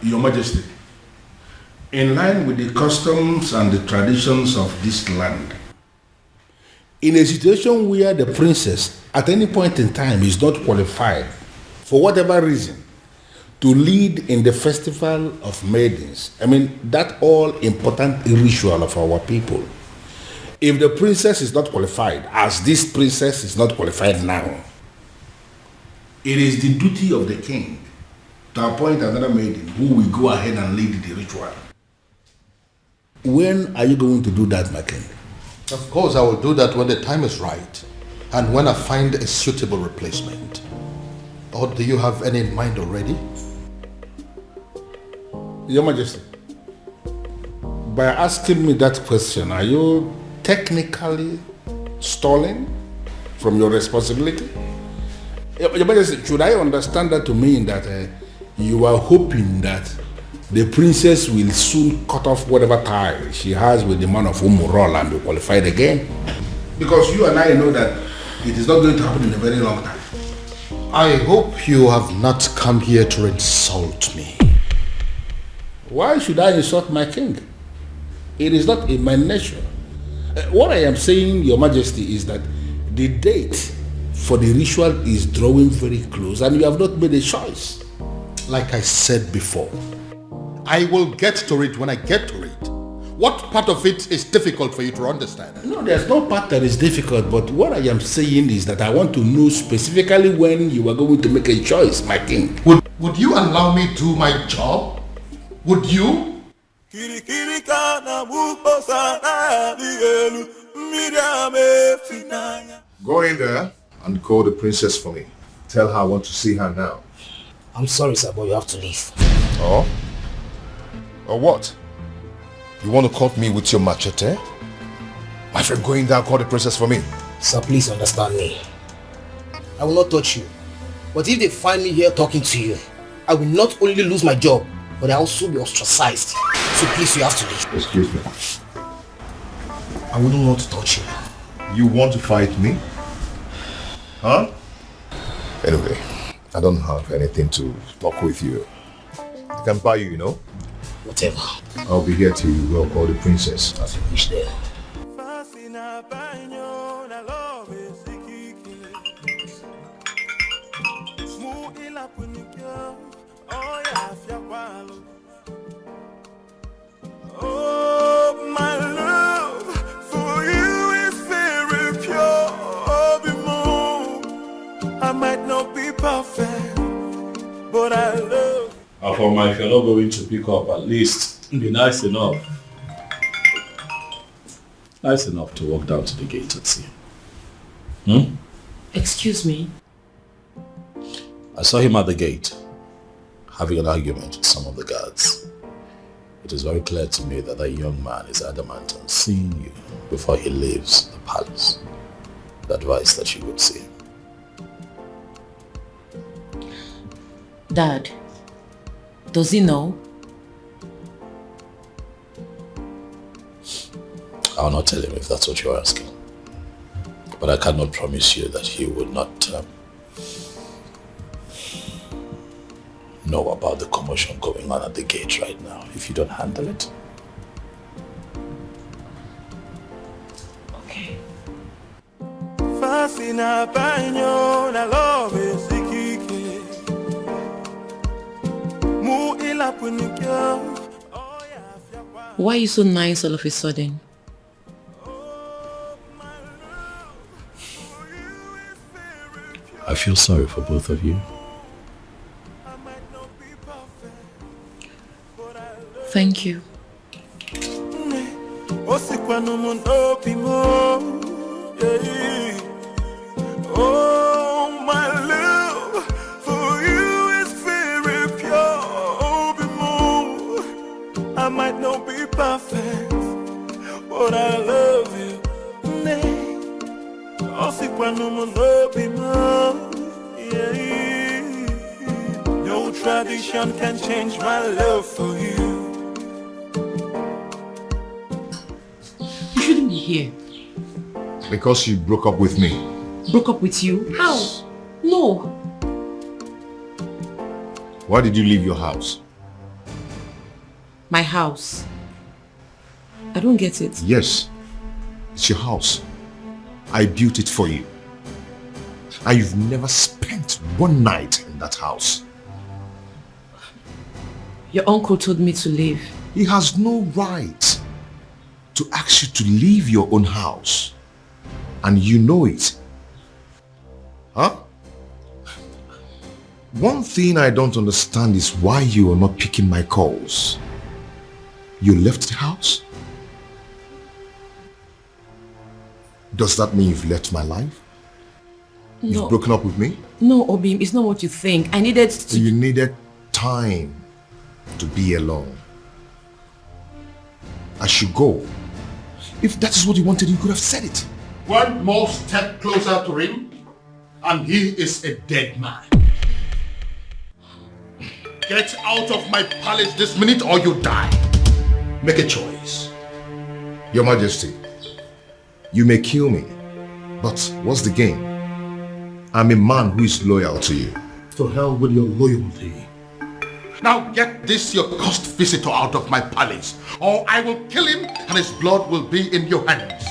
Your Majesty, in line with the customs and the traditions of this land, in a situation where the princess at any point in time is not qualified, for whatever reason, to lead in the festival of maidens, I mean, that all important ritual of our people, if the princess is not qualified, as this princess is not qualified now, it is the duty of the king to appoint another maiden who will go ahead and lead the ritual. When are you going to do that, my king? Of course, I will do that when the time is right and when I find a suitable replacement. Or do you have any in mind already? Your Majesty, by asking me that question, are you technically stalling from your responsibility? Your Majesty, should I understand that to mean that you are hoping that the princess will soon cut off whatever tie she has with the man of Umurola and be qualified again? Because you and I know that it is not going to happen in a very long time. I hope you have not come here to insult me. Why should I insult my king? It is not in my nature. What I am saying, Your Majesty, is that the date for the ritual is drawing very close and you have not made a choice. Like I said before, I will get to it when I get to it. What part of it is difficult for you to understand? No, there's no part that is difficult, but what I am saying is that I want to know specifically when you are going to make a choice, my king. Would you allow me to do my job? Would you? Go in there and call the princess for me. Tell her I want to see her now. I'm sorry, sir, but you have to leave. Oh? Or what? You want to cut me with your machete? My friend, go in there and call the princess for me. Sir, please understand me. I will not touch you. But if they find me here talking to you, I will not only lose my job, but I also be ostracized. So please, you have to leave. Excuse me. I wouldn't want to touch you. You want to fight me? Huh? Anyway, I don't have anything to talk with you. I can buy you, you know? Whatever. I'll be here till you will call the princess. As you wish there. Oh, my love for you is very pure. I might not be perfect, but I love. Afoma, if you're not going to pick up, at least be nice enough. Nice enough to walk down to the gate and see him. Excuse me? I saw him at the gate, having an argument with some of the guards. It is very clear to me that young man is adamant on seeing you before he leaves the palace. The advice that you would see him. Dad, does he know? I'll not tell him if that's what you're asking. But I cannot promise you that he would not know about the commotion going on at the gate right now if you don't handle it. Okay. Fasina baño na love sikike. Mu ila punikyo. Why are you so nice all of a sudden? I feel sorry for both of you. Thank you. Oh, my love for you is very pure. I might not be perfect, but I love you. No tradition can change my love for you. You shouldn't be here. Because you broke up with me. Broke up with you? How? No. Why did you leave your house? My house. I don't get it. Yes, it's your house. I built it for you. And you've never spent one night in that house. Your uncle told me to leave. He has no right to ask you to leave your own house. And you know it. Huh? One thing I don't understand is why you are not picking my calls. You left the house? Does that mean you've left my life? No. You've broken up with me? No, Obim, it's not what you think. I needed to... You needed time to be alone. I should go. If that is what you wanted, you could have said it. One more step closer to him, and he is a dead man. Get out of my palace this minute or you die. Make a choice. Your Majesty, you may kill me, but what's the gain? I'm a man who is loyal to you. To hell with your loyalty. Now get this your cursed visitor out of my palace, or I will kill him and his blood will be in your hands.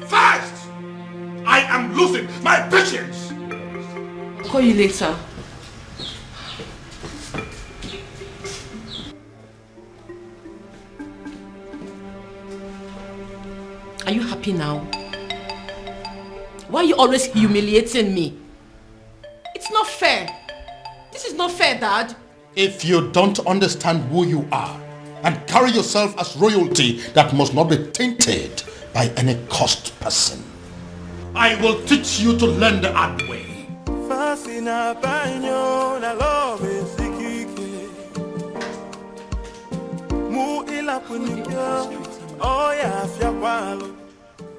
Fast! I am losing my patience! I'll call you later. Are you happy now? Why are you always humiliating me? It's not fair. This is not fair, Dad. If you don't understand who you are and carry yourself as royalty that must not be tainted by any cursed person, I will teach you to learn the hard way.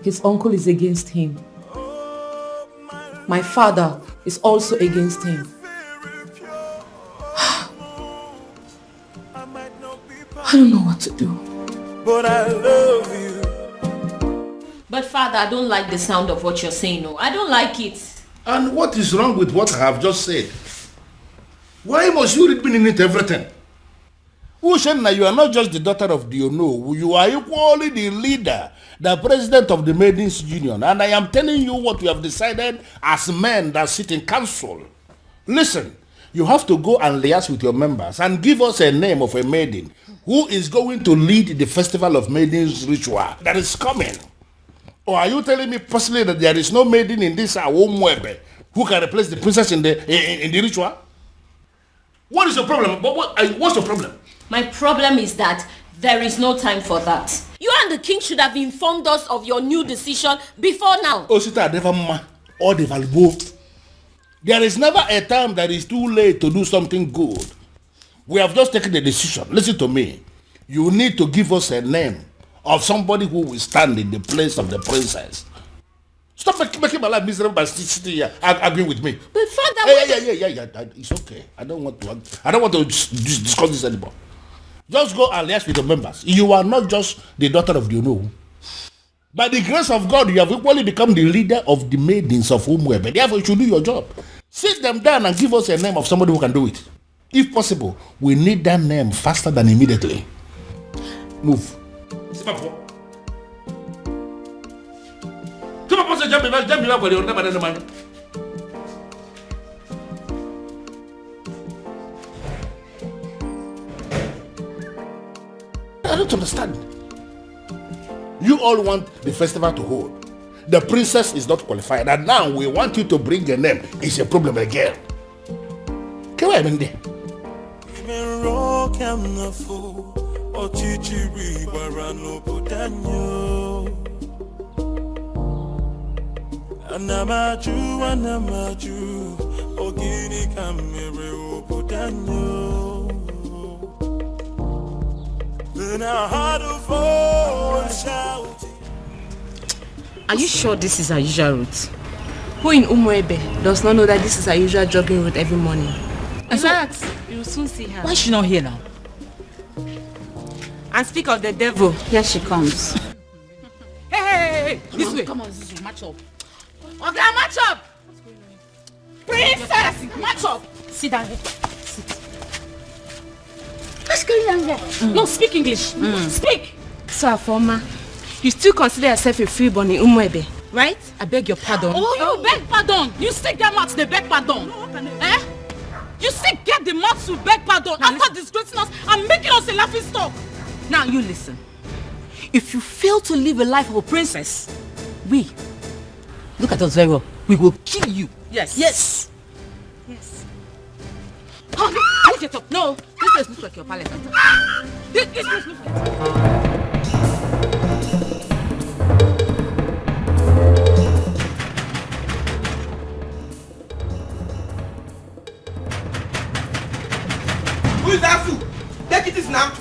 His uncle is against him. My father is also against him. I don't know what to do. But I love you. But Father, I don't like the sound of what you're saying. No, I don't like it. And what is wrong with what I have just said? Why must you read meaning into everything? Ushenna, you are not just the daughter of the Ono. You are equally the leader, the president of the Maidens Union. And I am telling you what we have decided as men that sit in council. Listen, you have to go and liaise with your members and give us a name of a maiden who is going to lead the festival of maidens ritual that is coming. Or are you telling me personally that there is no maiden in this Awomwebe who can replace the princess in the ritual? What is your problem? What's your problem? My problem is that there is no time for that. You and the king should have informed us of your new decision before now. There is never a time that is too late to do something good. We have just taken the decision. Listen to me. You need to give us a name of somebody who will stand in the place of the princess. Stop making my life miserable by sitting here arguing with me. But Father, yeah. It's okay. I don't want to discuss this anymore. Just go and liaise with the members. You are not just the daughter of the Ono. By the grace of God, you have equally become the leader of the maidens of Umwebe. Therefore, you should do your job. Sit them down and give us a name of somebody who can do it. If possible, we need that name faster than immediately. Move. I don't understand. You all want the festival to hold. The princess is not qualified, and now we want you to bring a name. It's a problem again. Come on, Mende. Anamaju, Ogini Kamere Obudanyo. Then I had a voice shouting. Are you sure this is our usual route? Who in Umuebe does not know that this is our usual jogging route every morning? In fact, you will soon see her. Why is she not here now? And speak of the devil, here she comes. Hey, this way. Come on, this way, match up. Okay, match up. Princess, match up. Sit down here. Sit. What's going on here? No, speak English. Speak. So, Afoma, you still consider yourself a freeborn in Umuebe, right? I beg your pardon. Oh, you beg pardon. You still get mouth to beg pardon. Eh? You still get the mouth to beg pardon after disgracing us and making us a laughing stock. Now you listen. If you fail to live a life of a princess, look at us very well. We will kill you. Yes. Yes. Yes. Oh, no. Get up. No, this place looks like your palace. This place looks like. Who is that fool? Take it now.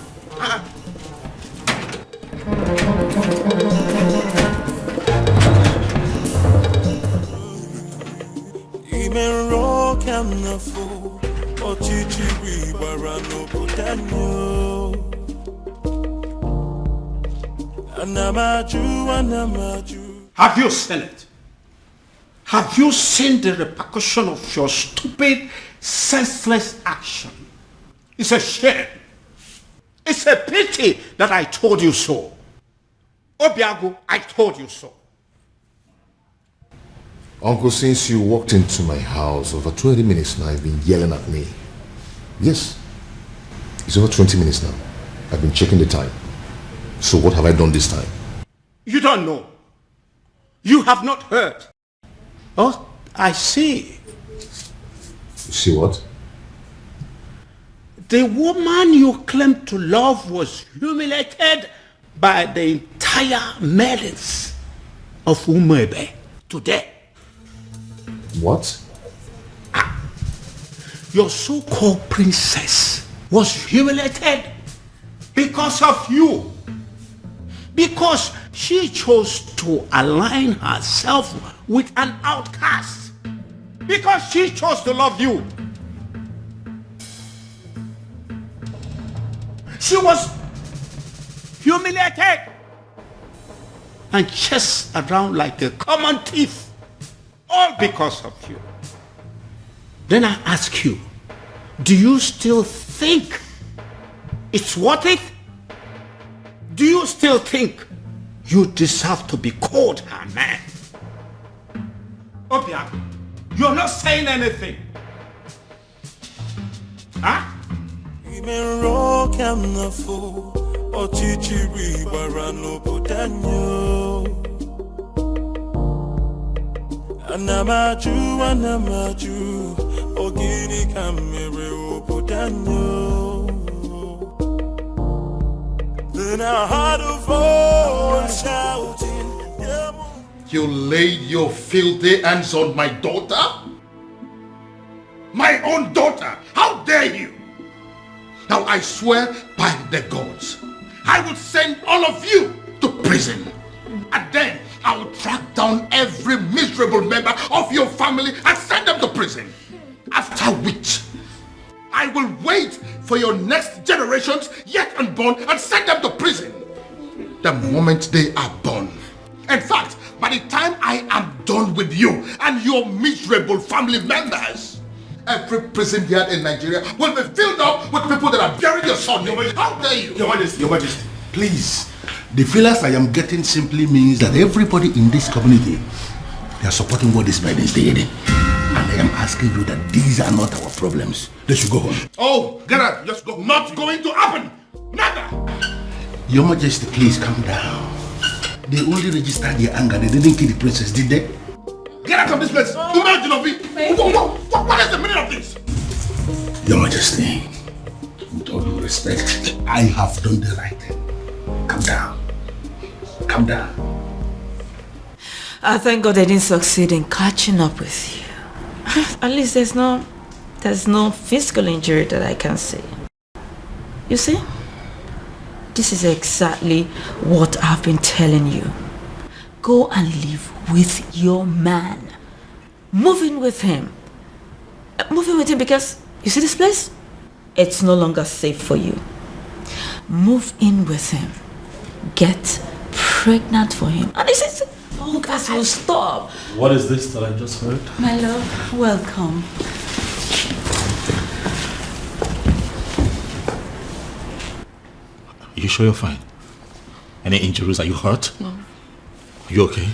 Have you seen it? Have you seen the repercussion of your stupid, senseless action? It's a shame. It's a pity that I told you so. Obiago, I told you so. Uncle, since you walked into my house over 20 minutes now, you've been yelling at me. Yes. It's over 20 minutes now. I've been checking the time. So what have I done this time? You don't know. You have not heard. Oh, I see. You see what? The woman you claim to love was humiliated by the entire maidens of Umuebe today. What? Your so-called princess was humiliated because of you. Because she chose to align herself with an outcast. Because she chose to love you. She was humiliated and chased around like a common thief, all because of you. Then I ask you, do you still think it's worth it? Do you still think you deserve to be called her man? Obia, you're not saying anything. Huh? Anamaju, Ogini Kamere Obudanyo. Then I heard a voice shouting, You laid your filthy hands on my daughter? My own daughter! How dare you! Now I swear by the gods, I will send all of you to prison. And then I will track down every miserable member of your family and send them to prison. After which, I will wait for your next generations yet unborn and send them to prison. The moment they are born. In fact, by the time I am done with you and your miserable family members, every prison yard in Nigeria will be filled up with people that are burying your son. How dare you? Your Majesty, please. The feelers I am getting simply means that everybody in this community They are supporting what this man is doing. And I am asking you that these are not our problems. They should go home. Oh, get out. Just go. Not going to happen. Never. Your Majesty, please calm down. They only registered their anger. They didn't kill the princess, did they? Get out of this place. Imagine of it. What is the meaning of this? Your Majesty, with all due respect, I have done the right thing. Calm down. Calm down. I thank God I didn't succeed in catching up with you. At least there's no physical injury that I can see. You see? This is exactly what I've been telling you. Go and live with your man. Move in with him. Move in with him because, you see this place? It's no longer safe for you. Move in with him. Get pregnant for him. And this is... all this will stop. What is this that I just heard? My love, welcome. Are you sure you're fine? Any injuries? Are you hurt? No. Are you okay?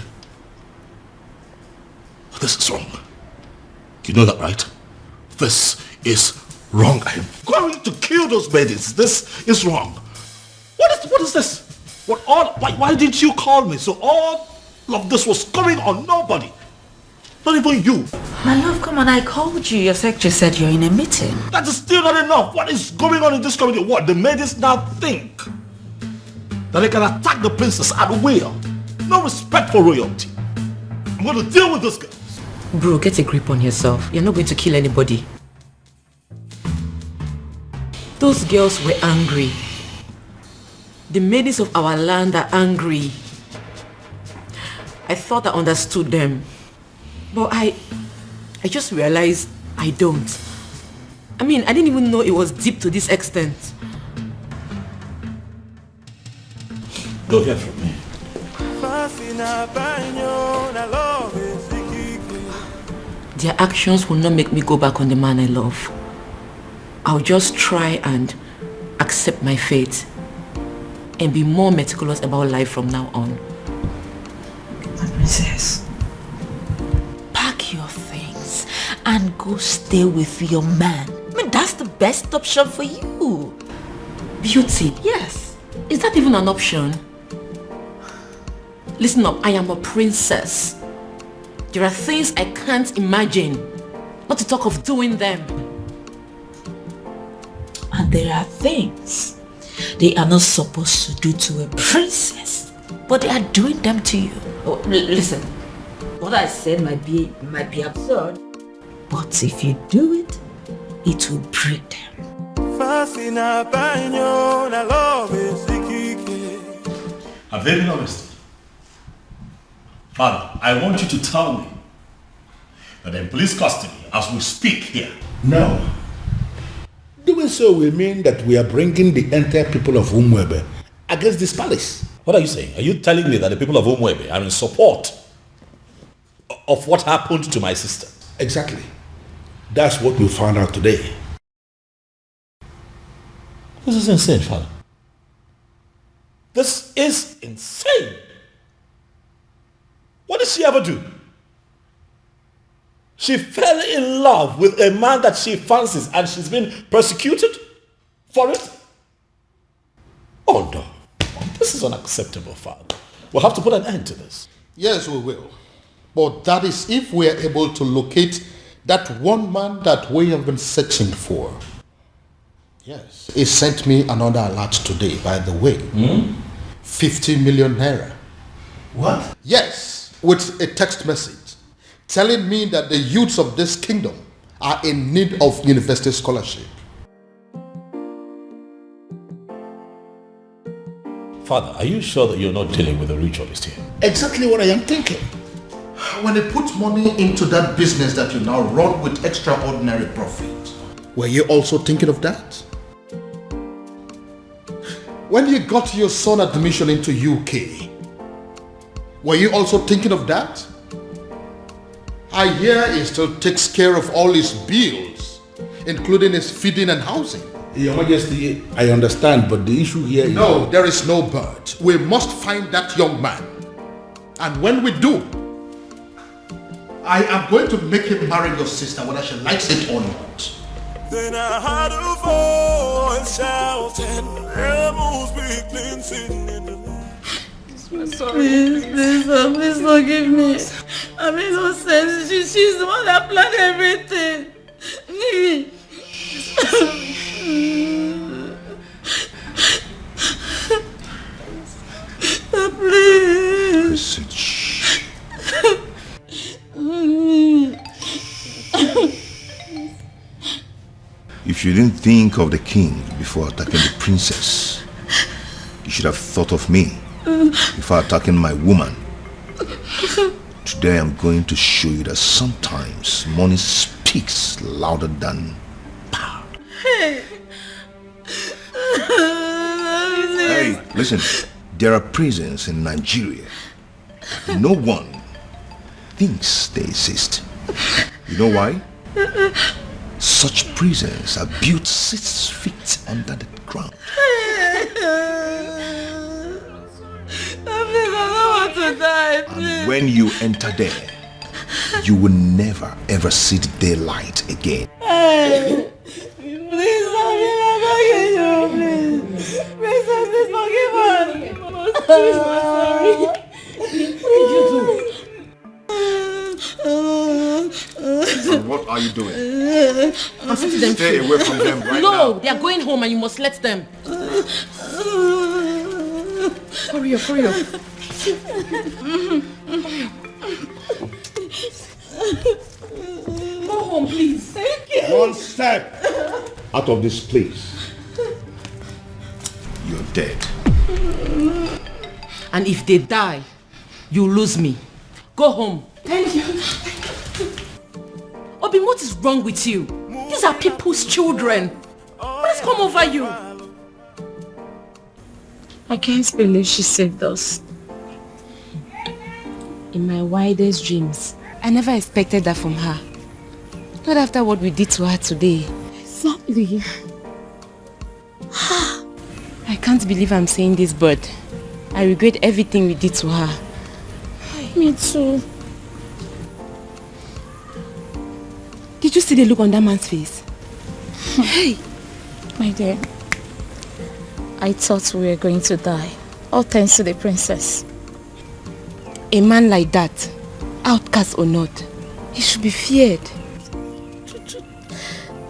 This is wrong. You know that, right? This is wrong. I am going to kill those babies. This is wrong. What is this? Why didn't you call me? So all of this was going on nobody. Not even you. My love, come on, I called you. Your secretary said you're in a meeting. That is still not enough. What is going on in this community? What? The ladies now think that they can attack the princess at will. No respect for royalty. I'm going to deal with this girl. Bro, get a grip on yourself. You're not going to kill anybody. Those girls were angry. The maidens of our land are angry. I thought I understood them. But I just realized I don't. I mean, I didn't even know it was deep to this extent. Go hear from me. Their actions will not make me go back on the man I love. I'll just try and accept my fate and be more meticulous about life from now on. My princess, pack your things and go stay with your man. I mean, that's the best option for you. Beauty? Yes. Is that even an option? Listen up, I am a princess. There are things I can't imagine, not to talk of doing them. And there are things they are not supposed to do to a princess, but they are doing them to you. Oh, listen, what I said might be absurd, but if you do it, it will break them. Have they been arrested? Father, I want you to tell me that they're in police custody as we speak here. No. Doing so will mean that we are bringing the entire people of Umwebe against this palace. What are you saying? Are you telling me that the people of Umwebe are in support of what happened to my sister? Exactly. That's what we found out today. This is insane, Father. This is insane. What did she ever do? She fell in love with a man that she fancies and she's been persecuted for it? Oh no. This is unacceptable, Father. We'll have to put an end to this. Yes, we will. But that is if we are able to locate that one man that we have been searching for. Yes. He sent me another alert today, by the way. 50 million naira. What? Yes, with a text message telling me that the youths of this kingdom are in need of university scholarship. Father, are you sure that you're not dealing with a ritualist here? Exactly what I am thinking. When they put money into that business that you now run with extraordinary profit, were you also thinking of that? When you got your son admission into UK, were you also thinking of that? I hear he still takes care of all his bills, including his feeding and housing. Your Majesty, I understand, but the issue here is... No, there is no but. We must find that young man. And when we do, I am going to make him marry your sister whether she likes it or not. Then I heard a voice shouting, Rebels begin singing. Please, please forgive me. I made no sense. She's the one that planned everything. Please. If you didn't think of the king before attacking the princess, you should have thought of me before attacking my woman. Today I'm going to show you that sometimes money speaks louder than power. Hey. Hey, listen, there are prisons in Nigeria. No one thinks they exist. You know why? Such prisons are built 6 feet under the ground. I don't want to die, please. And when you enter there, you will never ever see the daylight again. Hey, please, I'm begging you, please. Princess, please forgive us. Please, I'm sorry. What did you do? And what are you doing? I'm setting them Stay free. away from them right now. No, they are going home and you must let them. Hurry up, hurry up. Go home, please. Thank you. One step out of this place, you're dead. And if they die, you lose me. Go home. Thank you. Obin, what is wrong with you? These are people's children. What has come over you? I can't believe she saved us. In my wildest dreams, I never expected that from her. Not after what we did to her today. Exactly. I can't believe I'm saying this, but I regret everything we did to her. Me too. Did you see the look on that man's face? Hey! My dear, I thought we were going to die. All thanks to the princess. A man like that, outcast or not, he should be feared.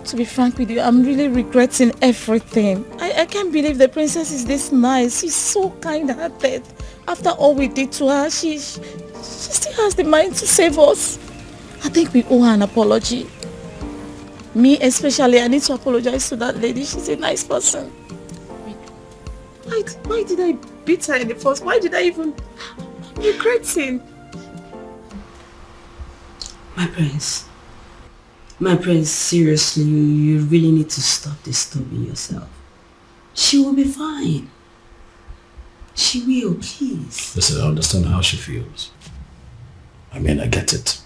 To be frank with you, I'm really regretting everything. I can't believe the princess is this nice. She's so kind-hearted. After all we did to her, she still has the mind to save us. I think we owe her an apology. Me especially, I need to apologize to that lady. She's a nice person. Why did I beat her in the first? Why did I even... I'm regretting. My prince, seriously, you really need to stop disturbing yourself. She will be fine. She will, please. Listen, I understand how she feels. I mean, I get it.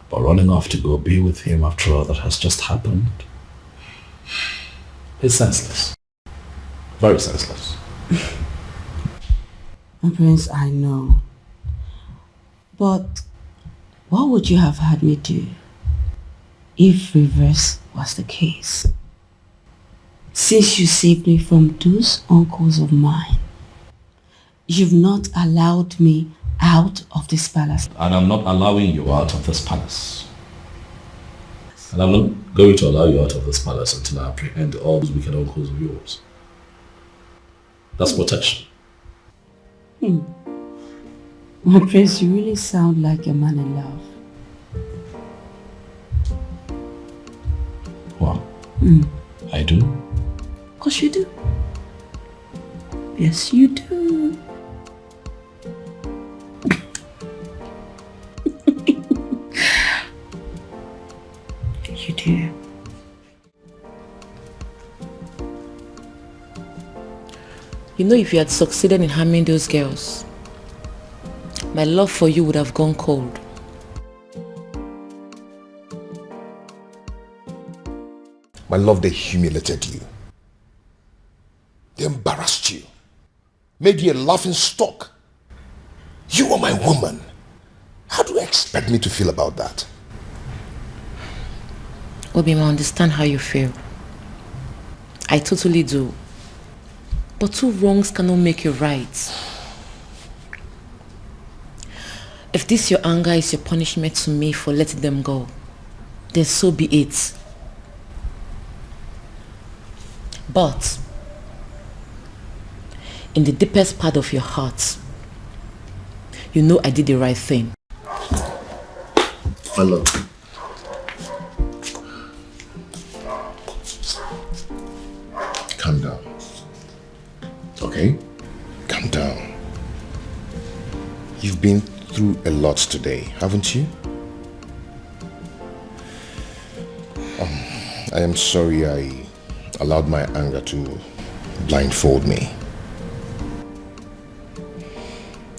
But running off to go be with him after all that has just happened is senseless. Very senseless. My prince, I know. But what would you have had me do if reverse was the case? Since you saved me from those uncles of mine, you've not allowed me out of this palace. And I'm not allowing you out of this palace. And I'm not going to allow you out of this palace until I apprehend all those wicked uncles of yours. That's protection. My prince, you really sound like a man in love. Wow. I do? Of course you do. Yes, you do. You do. You know, if you had succeeded in harming those girls, my love for you would have gone cold. My love, they humiliated you. They embarrassed you. Made you a laughing stock. You are my woman. How do you expect me to feel about that? Obima, I understand how you feel. I totally do. But two wrongs cannot make you right. If this your anger is your punishment to me for letting them go, then so be it. But in the deepest part of your heart, you know I did the right thing. Hello. Calm down. Okay? Calm down. You've been through a lot today, haven't you? I am sorry I allowed my anger to blindfold me.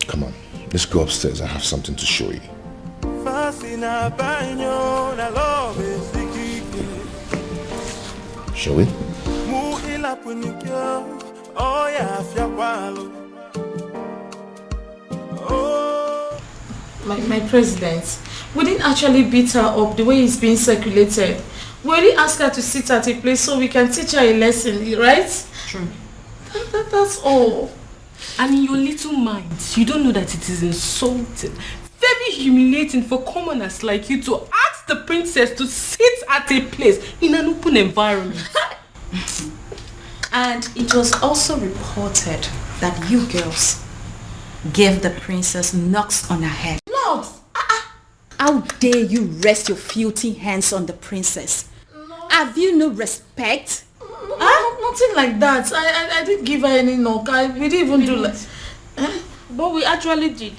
Come on, let's go upstairs. I have something to show you. Shall we? My president, we didn't actually beat her up the way it's being circulated. We only asked her to sit at a place so we can teach her a lesson, right? True. That's all. And in your little minds, you don't know that it is insulting, very humiliating for commoners like you to ask the princess to sit at a place in an open environment. And it was also reported that you girls gave the princess knocks on her head. Knocks? How dare you rest your filthy hands on the princess? Have you no respect? Nothing like that. I didn't give her any knock. We didn't even do that. But we actually did.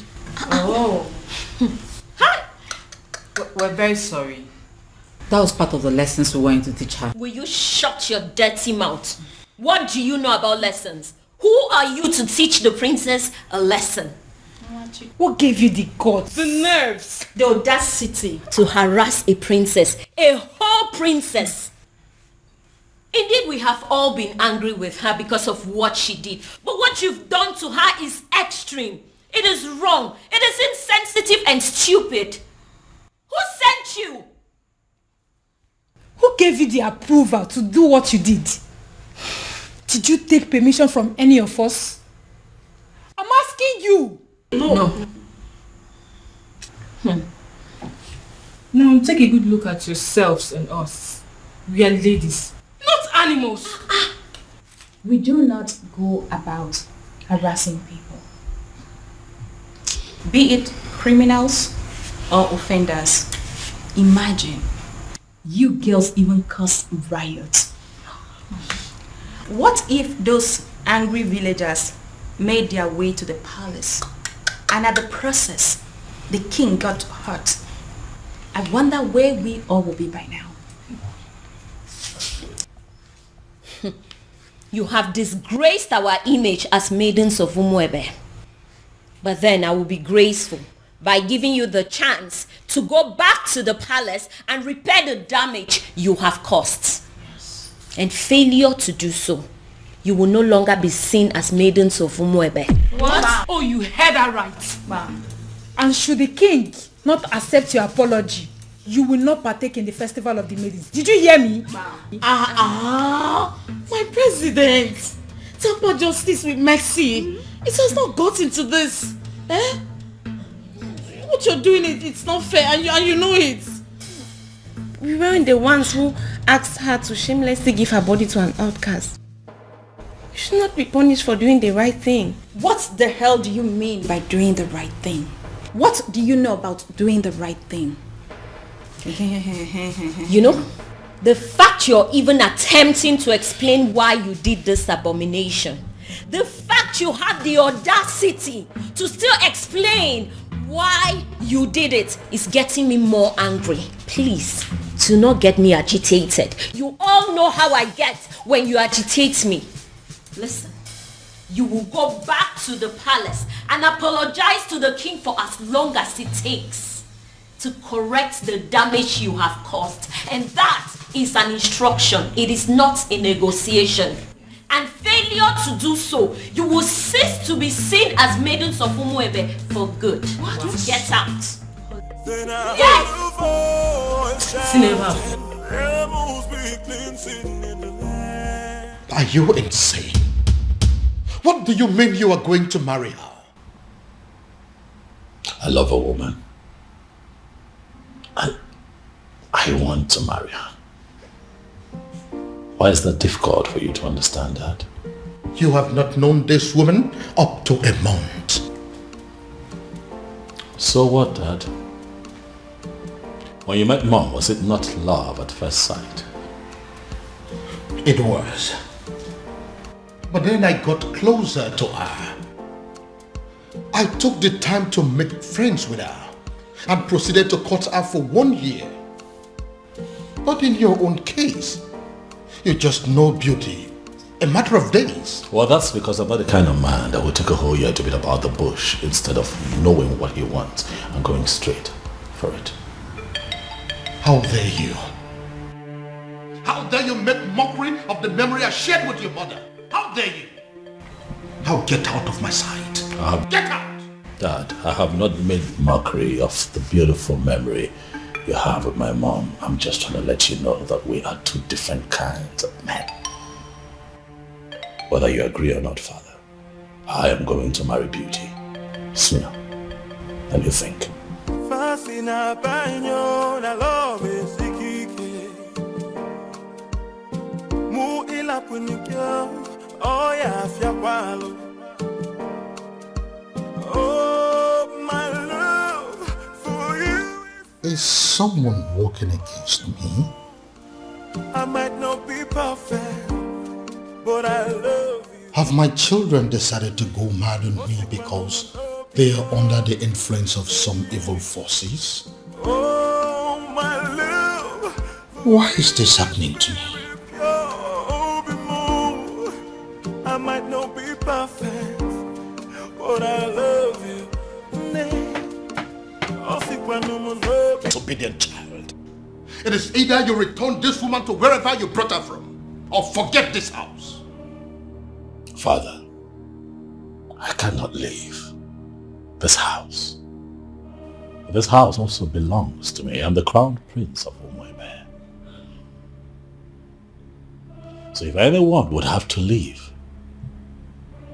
Oh. We're very sorry. That was part of the lessons we were going to teach her. Will you shut your dirty mouth? What do you know about lessons? Who are you to teach the princess a lesson? What gave you the guts? The nerves. The audacity to harass a princess. A whole princess. Indeed, we have all been angry with her because of what she did. But what you've done to her is extreme. It is wrong. It is insensitive and stupid. Who sent you? Who gave you the approval to do what you did? Did you take permission from any of us? I'm asking you. No. Now take a good look at yourselves and us. We are ladies, not animals. We do not go about harassing people, be it criminals or offenders. Imagine, you girls even cause riots. What if those angry villagers made their way to the palace and at the process the king got hurt? I wonder where we all will be by now. You have disgraced our image as maidens of Umuebe. But then I will be graceful by giving you the chance to go back to the palace and repair the damage you have caused. And failure to do so, you will no longer be seen as maidens of Umuebe. What? Wow. Oh, you heard her right. Wow. And should the king not accept your apology, you will not partake in the festival of the maidens. Did you hear me? Wow. My president. Temper justice with mercy. It has not gotten to this. What you're doing, it's not fair, and you know it. We weren't the ones who asked her to shamelessly give her body to an outcast. You should not be punished for doing the right thing. What the hell do you mean by doing the right thing? What do you know about doing the right thing? You know, the fact you're even attempting to explain why you did this abomination, the fact you had the audacity to still explain why you did it is getting me more angry. Please, do not get me agitated. You all know how I get when you agitate me. Listen, you will go back to the palace and apologize to the king for as long as it takes to correct the damage you have caused. And that is an instruction. It is not a negotiation. And failure to do so, you will cease to be seen as maidens of Umuebe for good. What? Get out. Then I Yes! heard a voice Cinema. shouting, "Rebels be cleansing in the land." Are you insane? What do you mean you are going to marry her? I love a woman. I want to marry her. Why is that difficult for you to understand that? You have not known this woman up to a month. So what, Dad? When you met Mom, was it not love at first sight? It was. But then I got closer to her. I took the time to make friends with her and proceeded to court her for 1 year. But in your own case, you just know beauty. A matter of days. Well, that's because I'm not the kind of man that will take a whole year to beat about the bush instead of knowing what he wants and going straight for it. How dare you? How dare you make mockery of the memory I shared with your mother? How dare you? Now get out of my sight. Get out! Dad, I have not made mockery of the beautiful memory you have with my mom. I'm just trying to let you know that we are two different kinds of men. Whether you agree or not, Father, I am going to marry Beauty sooner than you think. Fascina baño na love sikike. Mu ila punikyo, oh ya fiakwalo. Oh my love for you. Is someone walking against me? I might not be perfect, but I love you. Have my children decided to go mad on me because they are under the influence of some evil forces? Oh my love. Why is this happening to me? I might not be perfect, but I love you. Disobedient child. It is either you return this woman to wherever you brought her from, or forget this house. Father, I cannot leave this house. This house also belongs to me. I'm the crown prince of Umuebe. So if anyone would have to leave,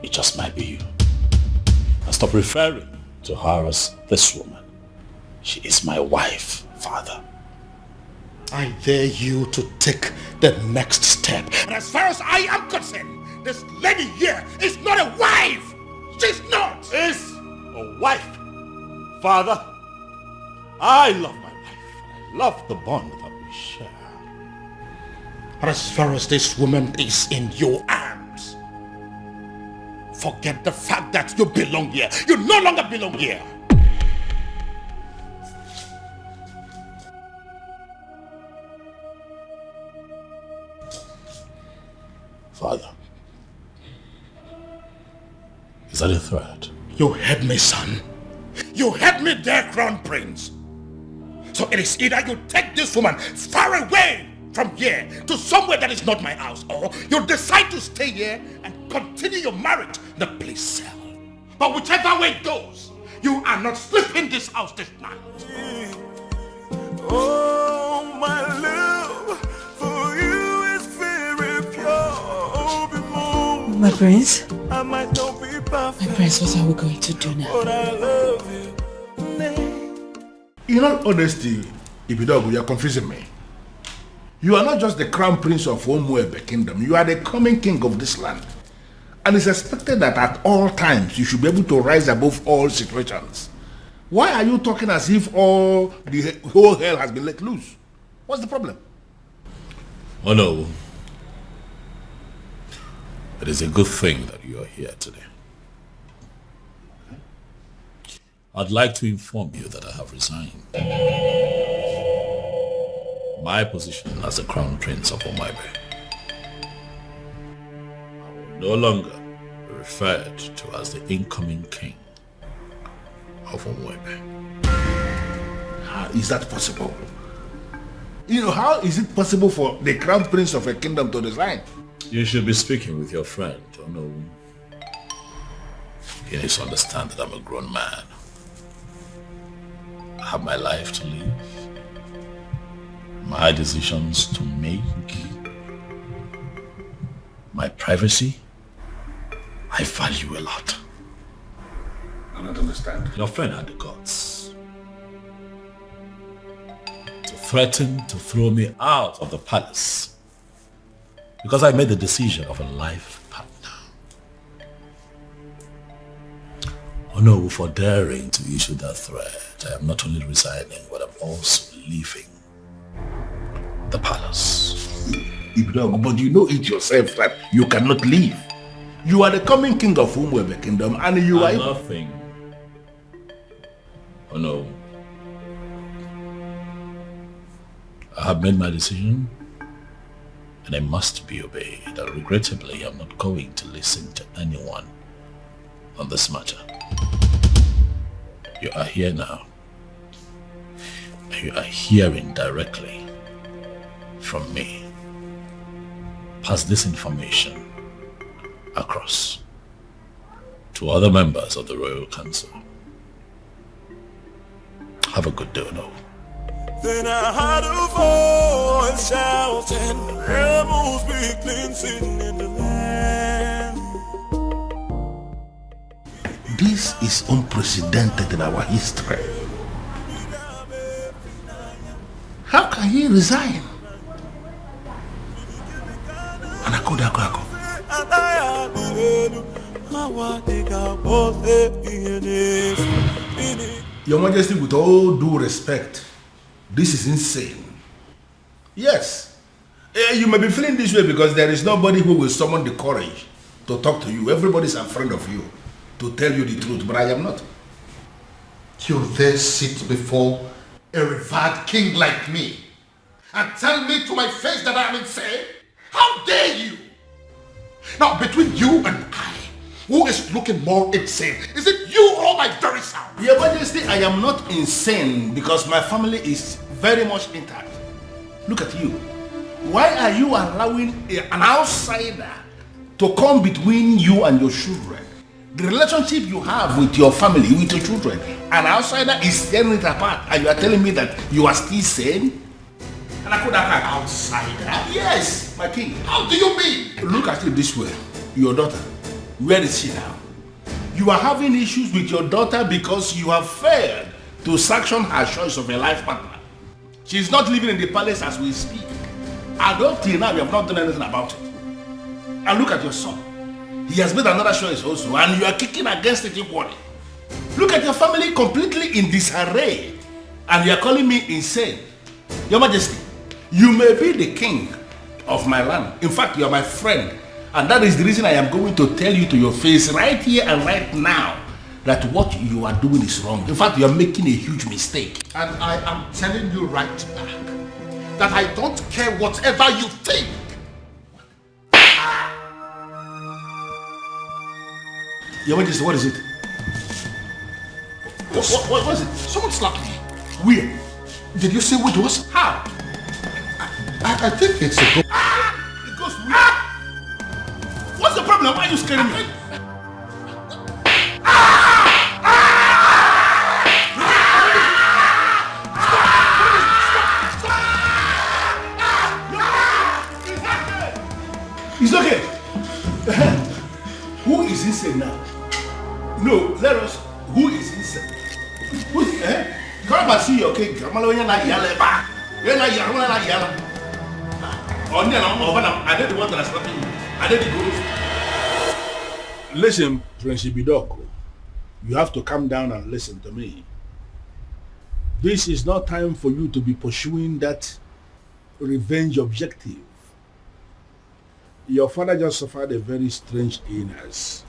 it just might be you. And stop referring to her as this woman. She is my wife, Father. I dare you to take the next step. And as far as I am concerned, this lady here is not a wife. She's not. Is a wife. Father, I love my wife. I love the bond that we share. But as far as this woman is in your arms, forget the fact that you belong here. You no longer belong here. Father, is that a threat? You heard me, son. You heard me there, Crown Prince. So it is either you take this woman far away from here to somewhere that is not my house, or you decide to stay here and continue your marriage in the place cell. But whichever way it goes, you are not sleeping in this house this night. Oh my love for you is very pure. My prince? I might not be perfect. My prince, what are we going to do now? But I love you. In all honesty, Ibidogu, you are confusing me. You are not just the crown prince of Umuebe kingdom. You are the coming king of this land. And it's expected that at all times you should be able to rise above all situations. Why are you talking as if all the whole hell has been let loose? What's the problem? Oh no. It is a good thing that you are here today. I'd like to inform you that I have resigned my position as the Crown Prince of Umuebe. I will no longer be referred to as the incoming king of Umuebe. How is that possible? You know, how is it possible for the Crown Prince of a kingdom to resign? You should be speaking with your friend, oh no. He needs to understand that I'm a grown man. I have my life to live, my decisions to make, my privacy. I value a lot. I don't understand. Your friend had the guts to threaten to throw me out of the palace because I made the decision of a life partner. Oh no, for daring to issue that threat, I am not only resigning, but I'm also leaving the palace. But you know it yourself that you cannot leave. You are the coming king of Umwebe kingdom and you are... nothing. Oh no. I have made my decision and I must be obeyed. And regrettably, I'm not going to listen to anyone on this matter. You are here now. You are hearing directly from me. Pass this information across to other members of the Royal Council. Have a good day, no. Then I heard a voice shouting, rebels be cleansing in the land. This is unprecedented in our history. How can he resign? Your Majesty, with all due respect, this is insane. Yes, you may be feeling this way because there is nobody who will summon the courage to talk to you. Everybody's afraid of you to tell you the truth, but I am not. You dare sit before a revered king like me and tell me to my face that I am insane? How dare you? Now, between you and I, who is looking more insane? Is it you or my very self? Your Majesty, I am not insane because my family is very much intact. Look at you. Why are you allowing an outsider to come between you and your children? The relationship you have with your family, with your children, an outsider is tearing it apart, and you are telling me that you are still sane? And I could have an outsider? Yes, my king. How do you mean? Look at it this way. Your daughter, where is she now? You are having issues with your daughter because you have failed to sanction her choice of a life partner. She is not living in the palace as we speak. And up till now, you have not done anything about it. And look at your son. He has made another choice also, and you are kicking against it equally. Look at your family completely in disarray, and you are calling me insane. Your Majesty, you may be the king of my land. In fact, you are my friend, and that is the reason I am going to tell you to your face right here and right now that what you are doing is wrong. In fact, you are making a huge mistake. And I am telling you right back that I don't care whatever you think. Your Majesty, what is it? What was it? Someone slapped me. Where? Did you say what it was? How? I think it's a ghost. It goes where? What's the problem? Why are you scaring me? It's okay. Who is insane now? No, let us. Who is insane? Who is come and see your king. I did the one that is slapping you. I did the ghost. Listen, Prince Ibidoko, you have to calm down and listen to me. This is not time for you to be pursuing that revenge objective. Your father just suffered a very strange illness.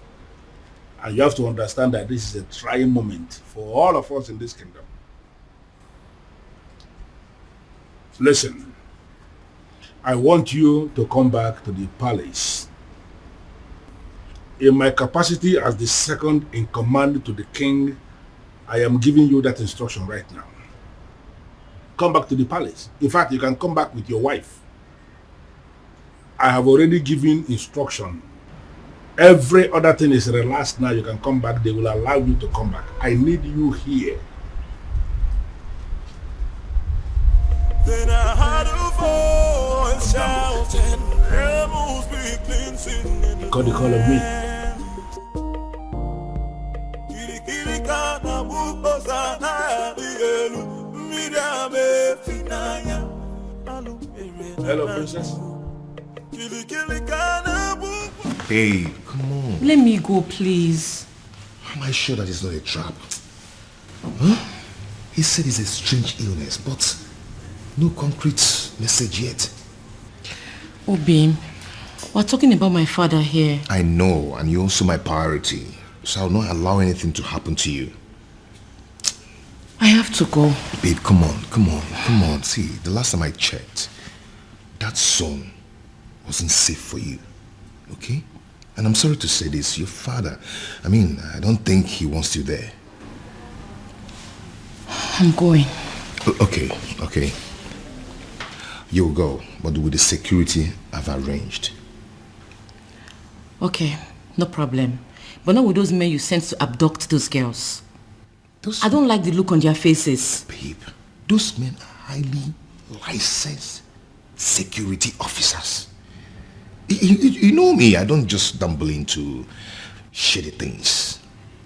And you have to understand that this is a trying moment for all of us in this kingdom. Listen, I want you to come back to the palace. In my capacity as the second in command to the king, I am giving you that instruction right now. Come back to the palace. In fact, you can come back with your wife. I have already given instruction. Every other thing is relaxed now. You can come back. They will allow you to come back. I need you here. Then I heard a voice shouting, rebels be cleansing in the Got the call of me. Hello, princess. Babe, come on. Let me go, please. Am I sure that it's not a trap? Huh? He said it's a strange illness, but no concrete message yet. Obi, we're talking about my father here. I know, and you're also my priority. So I'll not allow anything to happen to you. I have to go. Babe, come on. See, the last time I checked, that son wasn't safe for you. Okay? And I'm sorry to say this, your father, I don't think he wants you there. I'm going. Okay. You'll go, but with the security I've arranged. Okay, no problem. But not with those men you sent to abduct those girls. I don't like the look on their faces. Babe, those men are highly licensed security officers. You know me, I don't just stumble into shitty things.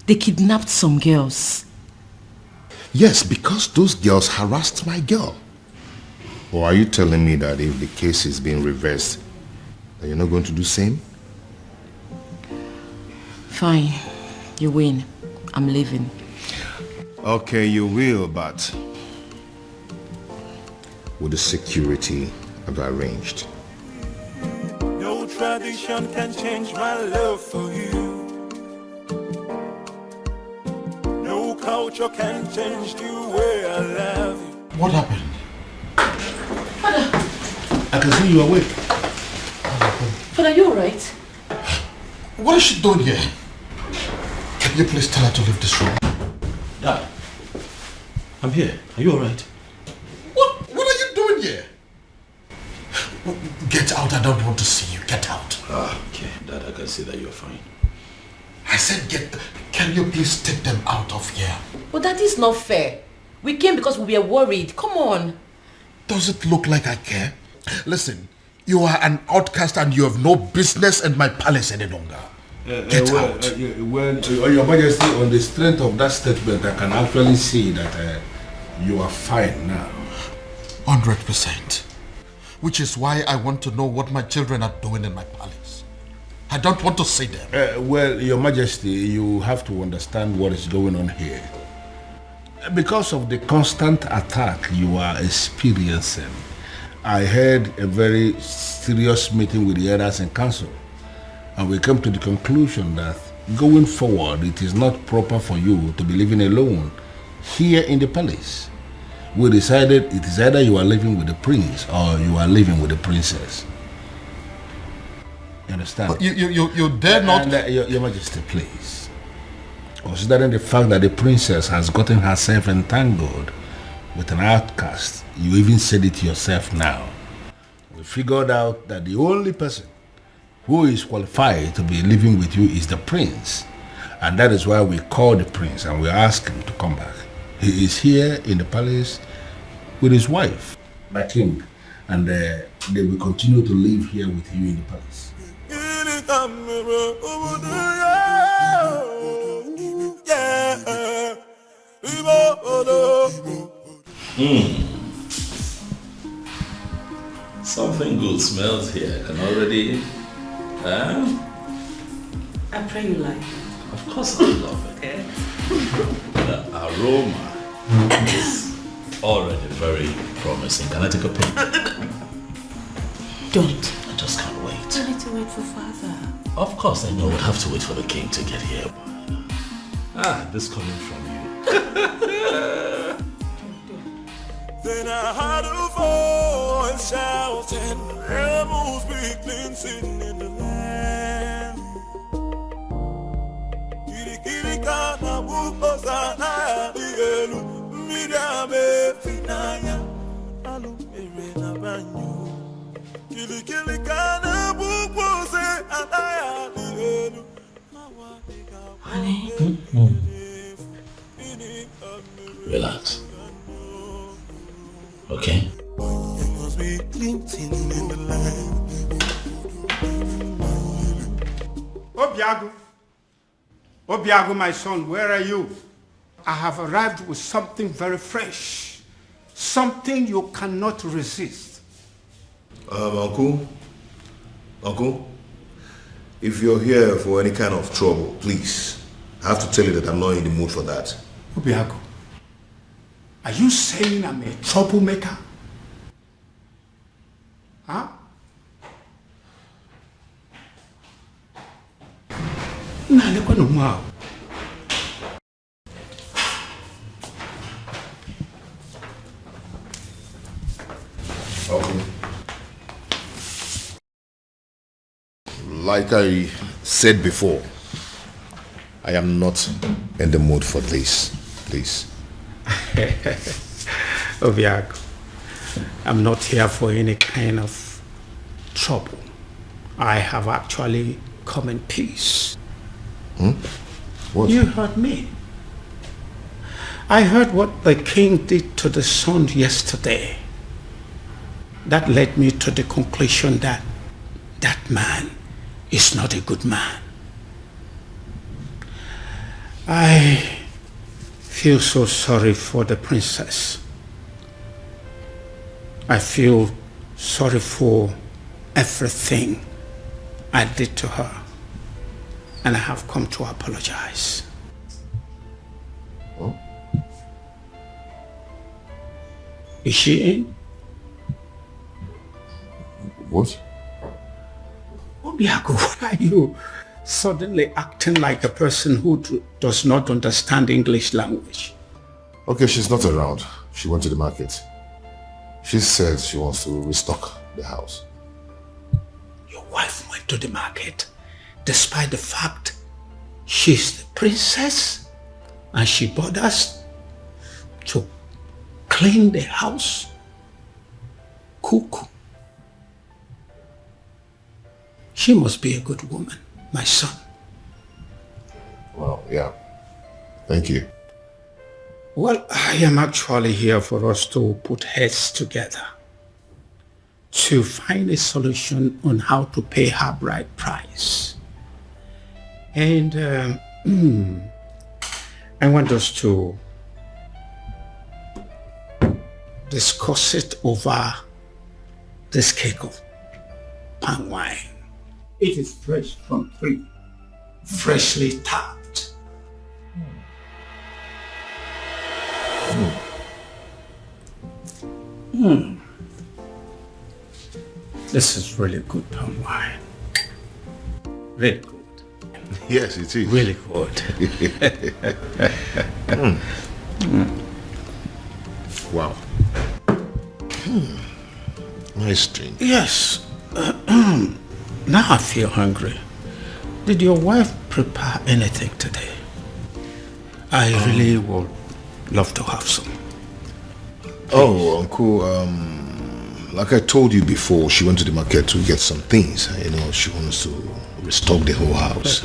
They kidnapped some girls. Yes, because those girls harassed my girl. Or are you telling me that if the case is being reversed, that you're not going to do the same? Fine, you win. I'm leaving. Okay, you will, but with the security I've arranged. No tradition can change my love for you. No culture can change the way I love you. What happened? I can see you awake. But are you alright? What is she doing here? Can you please tell her to leave this room? Dad, I'm here. Are you alright? What are you doing here? Get out, I don't want to see you. Get out. Okay, Dad, I can see that you're fine. I said can you please take them out of here? But that is not fair. We came because we were worried. Come on. Does it look like I care? Listen, you are an outcast and you have no business in my palace any longer. Get out. Your Majesty, on the strength of that statement, I can actually see that you are fine now. 100%. Which is why I want to know what my children are doing in my palace. I don't want to see them. Well, Your Majesty, you have to understand what is going on here. Because of the constant attack you are experiencing, I had a very serious meeting with the elders in council, and we came to the conclusion that going forward, it is not proper for you to be living alone here in the palace. We decided it is either you are living with the prince or you are living with the princess. You understand? You dare not... Your Majesty, please. Considering the fact that the princess has gotten herself entangled with an outcast, you even said it yourself now. We figured out that the only person who is qualified to be living with you is the prince. And that is why we called the prince and we asked him to come back. He is here in the palace with his wife, my king. And they will continue to live here with you in the palace. Something good smells here. I can already... I pray you like it. Of course I love it. Okay. The aroma is already very promising. Can I take a peek? Don't. I just can't wait. I need to wait for father. Of course I know we'll have to wait for the king to get here. This coming from you. Then I heard a voice shouting, rebels be cleansing in the land. Kirikirikana bukosana dielu, midame finaya, alu erena banyo. Kirikirikana bukose anaya dielu. Honey? Relax. Okay? Obiago, my son, where are you? I have arrived with something very fresh. Something you cannot resist. Uncle, if you're here for any kind of trouble, please, I have to tell you that I'm not in the mood for that. Obiago, are you saying I'm a troublemaker? Huh? Okay. Like I said before, I am not in the mood for this, please. Obiago, I'm not here for any kind of trouble. I have actually come in peace. What? You heard me. I heard what the king did to the son yesterday. That led me to the conclusion that that man is not a good man. I feel so sorry for the princess. I feel sorry for everything I did to her. And I have come to apologize. Oh? Is she in? What? Obiago, why are you suddenly acting like a person who does not understand English language? Okay, she's not around. She went to the market. She said she wants to restock the house. Your wife went to the market despite the fact she's the princess and she bought us to clean the house, cook. She must be a good woman, my son. Well, yeah. Thank you. Well, I am actually here for us to put heads together to find a solution on how to pay her bride price. And I want us to discuss it over this cake of palm wine. It is fresh from tree, freshly tapped. This is really good palm wine. Really good. Yes, it is. Really good. Wow. Nice drink. Yes. Now I feel hungry. Did your wife prepare anything today? I really would love to have some. Oh, Uncle, like I told you before, she went to the market to get some things. You know, she wants to restock the whole house.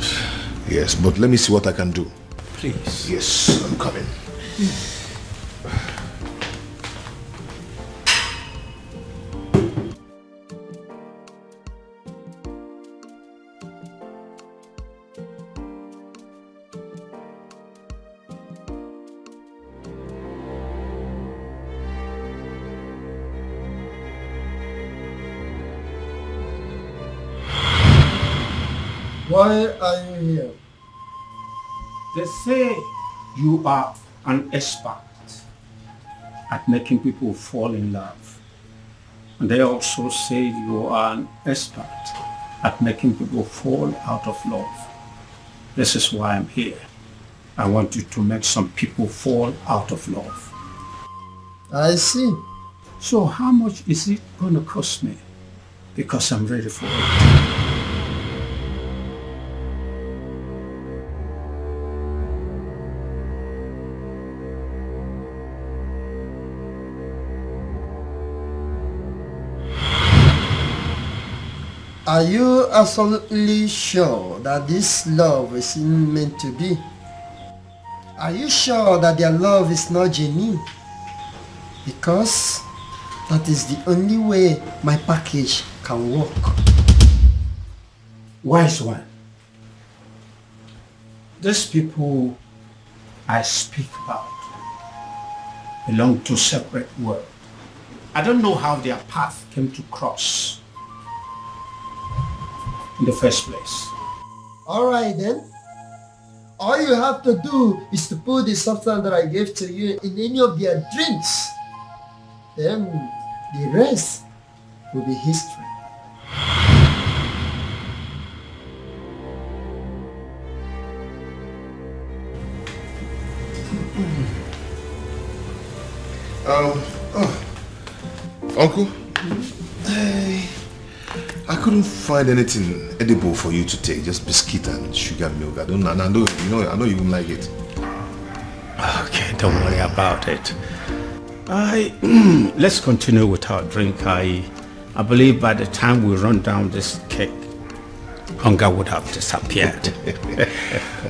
Yes, but let me see what I can do. Please. Yes, I'm coming. Why are you here? They say you are an expert at making people fall in love. And they also say you are an expert at making people fall out of love. This is why I'm here. I want you to make some people fall out of love. I see. So how much is it going to cost me? Because I'm ready for it. Are you absolutely sure that this love is meant to be? Are you sure that their love is not genuine? Because that is the only way my package can work. Wise one, These people I speak about belong to separate worlds. I don't know how their path came to cross in the first place. Alright then. All you have to do is to put the substance that I gave to you in any of their drinks. Then the rest will be history. Uncle, I couldn't find anything edible for you to take, just biscuit and sugar milk. I know you wouldn't like it. Okay, don't worry about it. Let's continue with our drink. I believe by the time we run down this cake, hunger would have disappeared.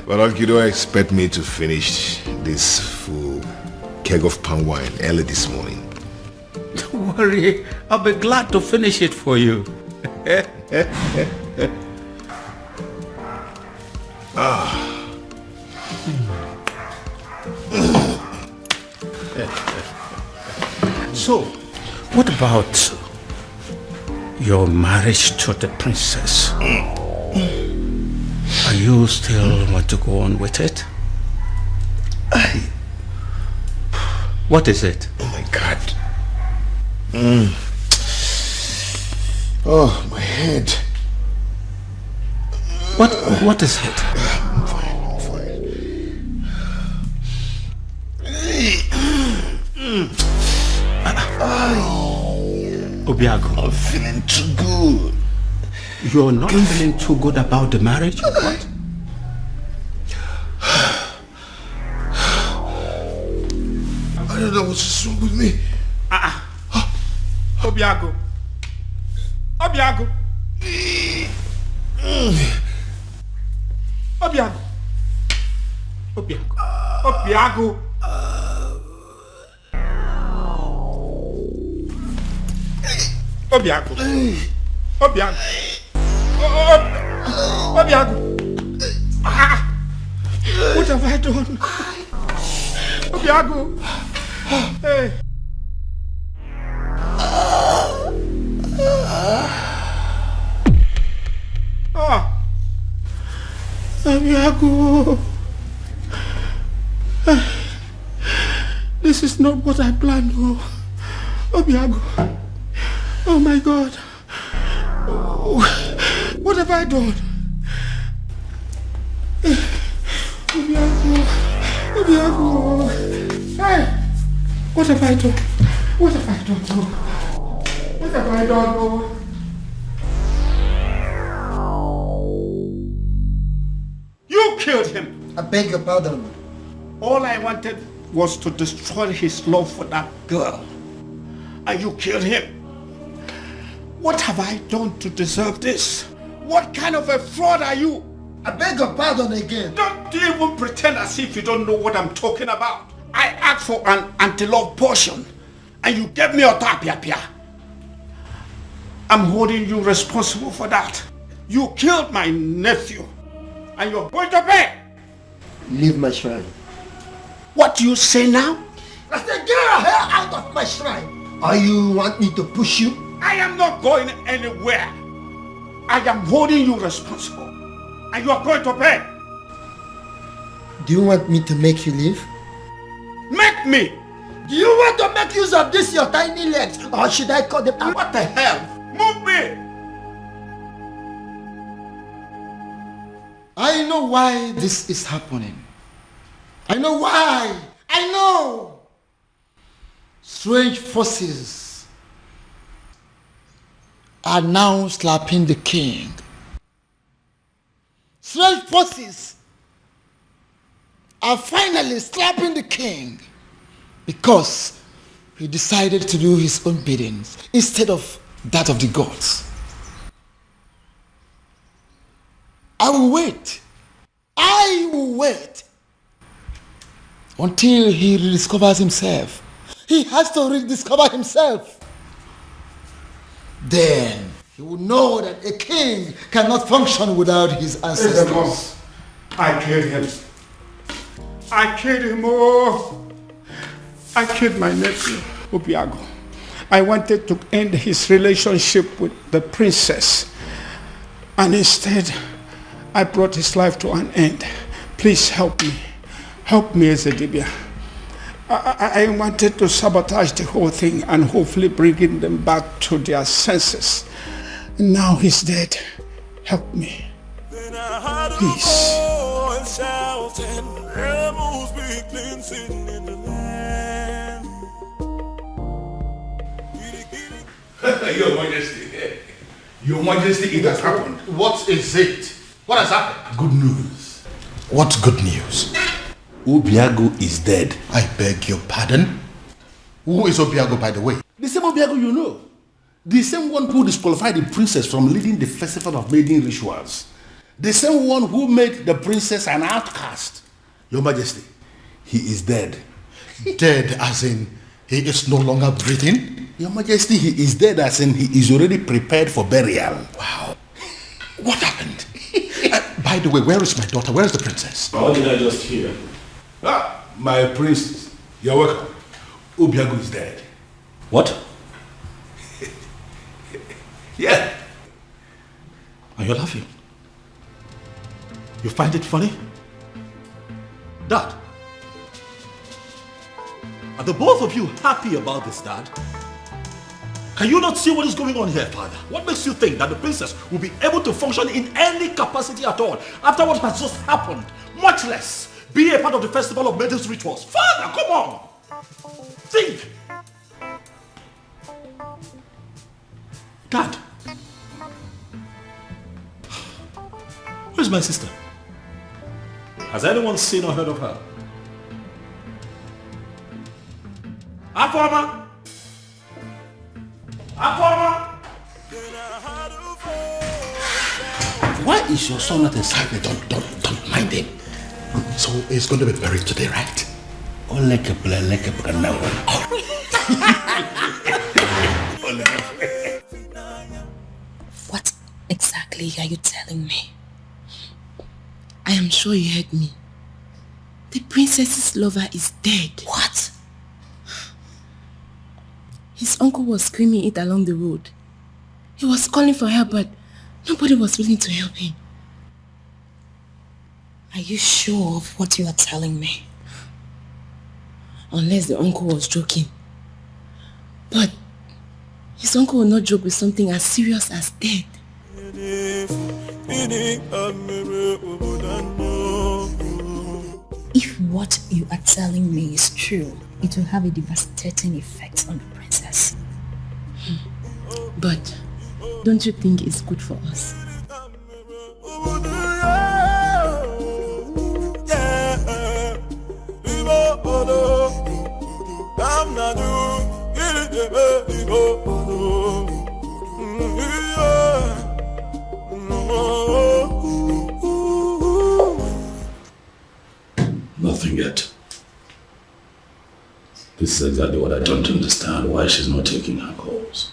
But Uncle, you don't expect me to finish this full keg of palm wine early this morning. Don't worry, I'll be glad to finish it for you. So, what about your marriage to the princess? Are you still want to go on with it? What is it? Oh my God. Oh, my head. What is it? I'm fine. Obiago, I'm feeling too good. You're not feeling too good about the marriage? Or what? I don't know what's wrong with me. Obiago. Obiago. Obiago. Obiago. Obiago. Obiago. Obiago. Obiago. What have I done? Obiago. Hey. Obiago. This is not what I planned. Obiago. Oh my God. What have I done? Obiago. Hey. What have I done? What have I done? What have I done? You killed him. I beg your pardon. All I wanted was to destroy his love for that girl. And you killed him. What have I done to deserve this? What kind of a fraud are you? I beg your pardon again. Don't even pretend as if you don't know what I'm talking about. I asked for an anti-love potion and you gave me a tapia. I'm holding you responsible for that. You killed my nephew and you're going to pay. Leave my shrine. What do you say now? I said get your hair out of my shrine. Or you want me to push you? I am not going anywhere. I am holding you responsible. And you are going to pay. Do you want me to make you leave? Make me! Do you want to make use of this your tiny legs? Or should I cut them out? What the hell? Move me! I know why this is happening. I know why. I know. Strange forces are now slapping the king. Strange forces are finally slapping the king because he decided to do his own biddings instead of that of the gods. I will wait until he rediscovers himself. He has to rediscover himself. Then he will know that a king cannot function without his ancestors. I killed him. I killed him, oh! I killed my nephew, Obiago. I wanted to end his relationship with the princess. And instead, I brought his life to an end. Please help me. Help me, Ezedibia. I wanted to sabotage the whole thing and hopefully bringing them back to their senses. Now he's dead. Help me. Please. Your Majesty. Your Majesty, it has happened. What is it? What has happened? Good news. What good news? Obiago is dead. I beg your pardon? Who is Obiago, by the way? The same Obiago you know. The same one who disqualified the princess from leading the festival of maiden rituals. The same one who made the princess an outcast. Your Majesty, he is dead. Dead as in he is no longer breathing? Your Majesty, he is dead as in he is already prepared for burial. Wow. What happened? By the way, where is my daughter? Where is the princess? How did I just hear? My princess. You're welcome. Obiago is dead. What? Yeah. Are you laughing? You find it funny? Dad? Are the both of you happy about this, Dad? Can you not see what is going on here, Father? What makes you think that the princess will be able to function in any capacity at all after what has just happened? Much less be a part of the festival of maidens rituals. Father, come on! Think! Dad! Where's my sister? Has anyone seen or heard of her? Afoma! Afoma! Why is your son not inside me? Don't mind him. So he's going to be buried today, right? What exactly are you telling me? I am sure you heard me. The princess's lover is dead. What? His uncle was screaming it along the road. He was calling for help, but nobody was willing to help him. Are you sure of what you are telling me? Unless the uncle was joking. But his uncle will not joke with something as serious as death. If what you are telling me is true, it will have a devastating effect on the princess. But don't you think it's good for us? Nothing yet. This is exactly what I don't understand, why she's not taking her calls.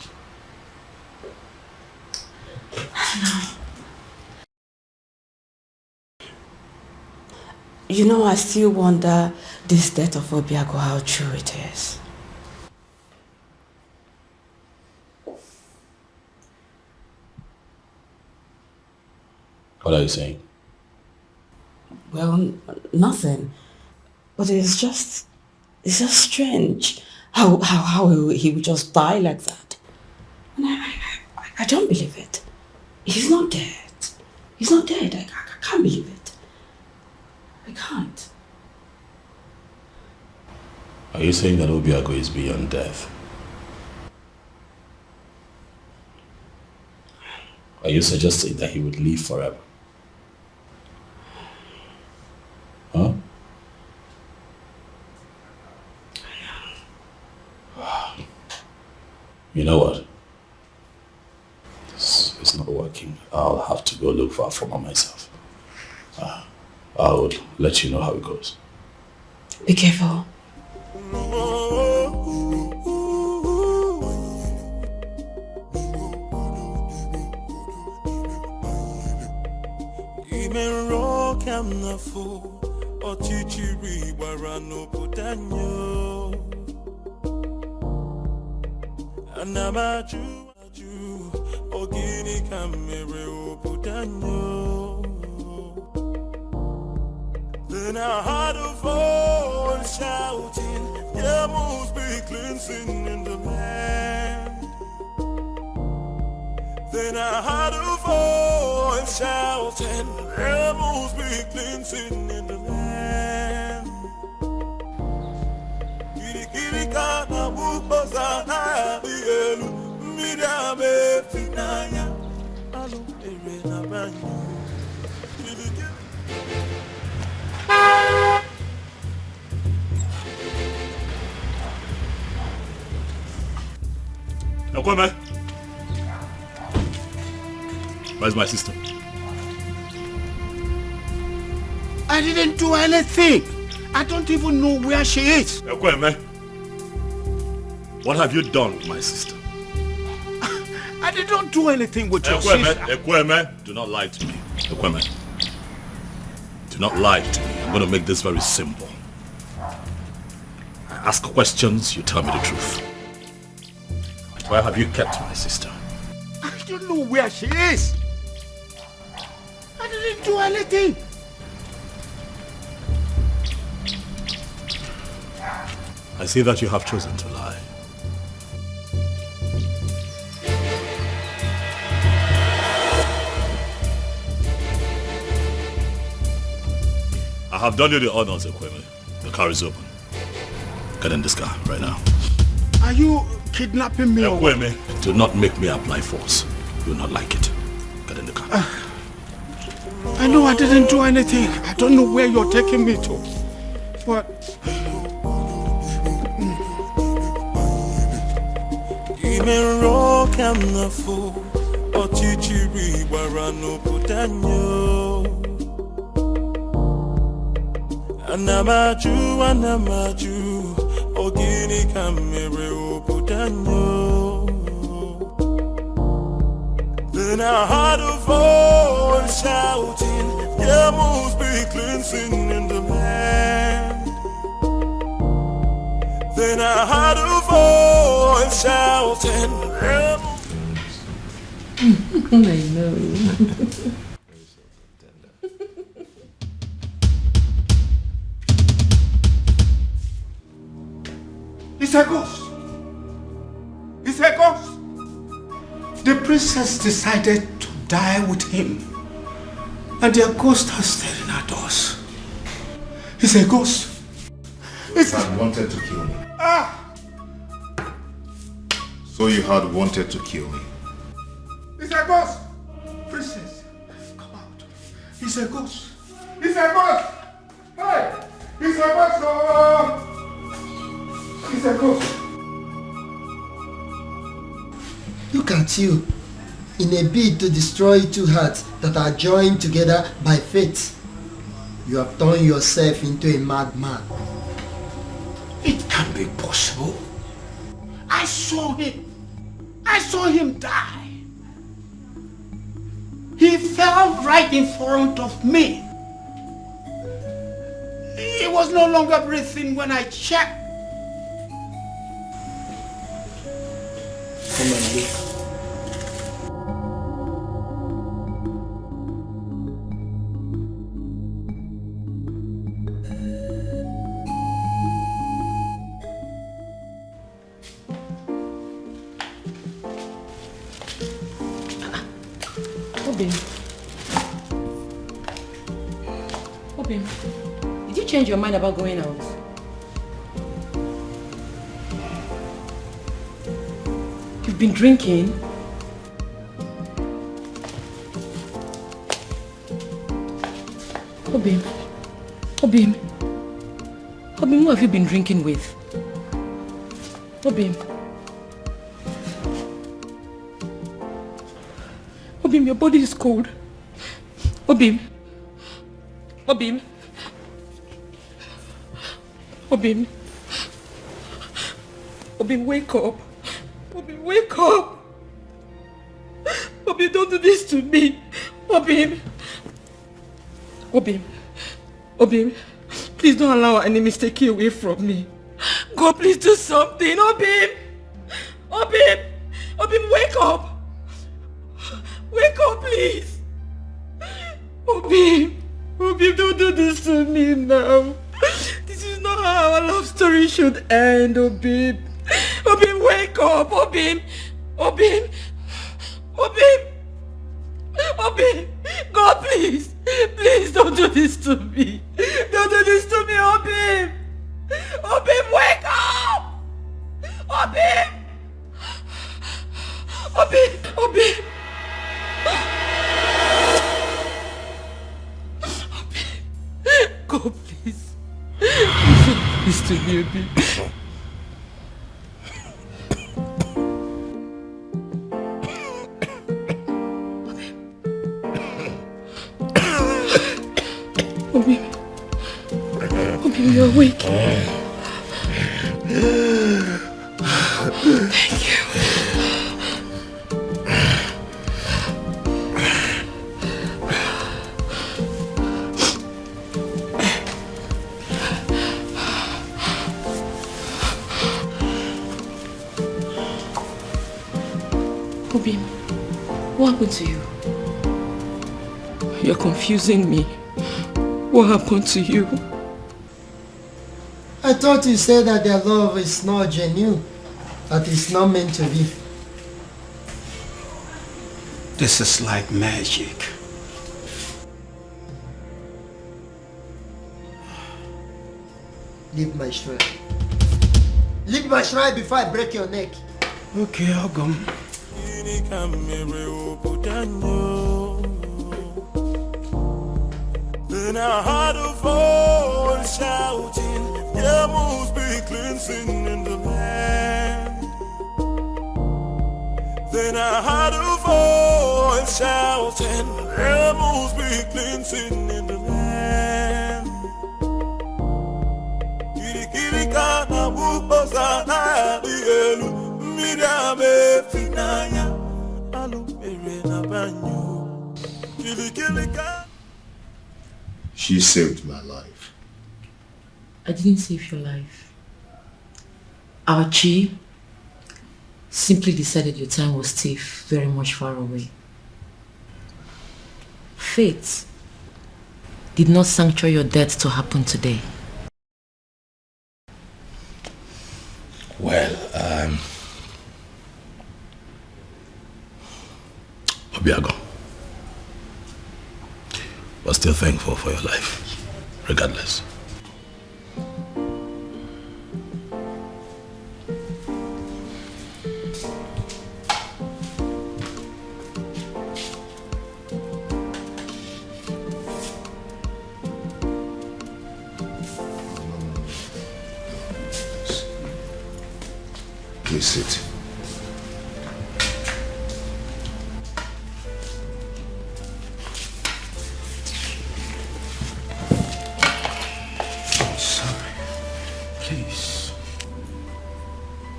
You know, I still wonder this death of Obiago, how true it is. What are you saying? Well, nothing. But it's just strange how he would just die like that. And I don't believe it. He's not dead. He's not dead. I can't believe it. I can't. Are you saying that Obiago is beyond death? Are you suggesting that he would live forever? Huh? You know what? It's not working. I'll have to go look for Afoma myself. I would let you know how it goes. Be careful. Ime rock am na fo, ochichiri wara no putanyo. Anamaju, ogini kamere o putanyo. Then I heard a voice shouting, there must be cleansing in the land. Then I heard a voice shouting, there must be cleansing in the land. Kirikirikana bukosana bielu, midame finaya, alu erena banyo. Ekweme, where's my sister? I didn't do anything. I don't even know where she is. Ekweme, what have you done with my sister? I didn't do anything with your sister. Ekweme, do not lie to me. Ekweme, do not lie to me. I'm going to make this very simple. I ask questions, you tell me the truth. Where have you kept my sister? I don't know where she is. I didn't do anything. I see that you have chosen to lie. I have done you the honors, Ekweme. The car is open. Get in this car right now. Are you kidnapping me? Ekweme, do not make me apply force. You will not like it. Get in the car. I know I didn't do anything. I don't know where you're taking me to. But... Ime rock am na fo, ochichiri wara no putanyo. Anamaju, ogini kamere o putanyo. Then I heard a voice shouting, there must be cleansing in the land. Then I heard a voice shouting, there must I know. It's a ghost. It's a ghost. The princess decided to die with him. And their ghost are staring at us. It's a ghost. It's had wanted to kill me. So you had wanted to kill me. It's a ghost. Princess, come out. It's a ghost. It's a ghost. Hey, it's a ghost. Oh. It's a ghost. Look at you, in a bid to destroy two hearts that are joined together by fate. You have turned yourself into a madman. It can't be possible. I saw him. I saw him die. He fell right in front of me. He was no longer breathing when I checked. Come and look. Obim, did you change your mind about going out? You've been drinking? Obim, who have you been drinking with? Obim, your body is cold. Obim, wake up. Obim, wake up. Obim, don't do this to me. Obim. Obim, please don't allow any mistake take you away from me. God, please do something. Obim, wake up. Wake up, please. Obim, don't do this to me now. This is not how our love story should end, Obim. Wake up, Obim. God, please don't do this to me. Don't do this to me, Obim. Wake up. Obim. God, please don't do this to me, Obim. Obim, you're awake. Thank you. Obim, what happened to you? You're confusing me. What happened to you? I thought you said that their love is not genuine, that it's not meant to be. This is like magic. Leave my shrine. Leave my shrine before I break your neck. Okay, I'll go. Then I heard a voice shouting, there must be cleansing in the land. Then I heard a voice shouting, there must be cleansing in the land. Kirikirikana bukosana dielu, midame finaya, alumere na banyo. Kirikirikana. She saved my life. I didn't save your life. Our Chi simply decided your time was still very much far away. Fate did not sanctuary your death to happen today. Well, Obiago, but still thankful for your life, regardless. Please sit. Please.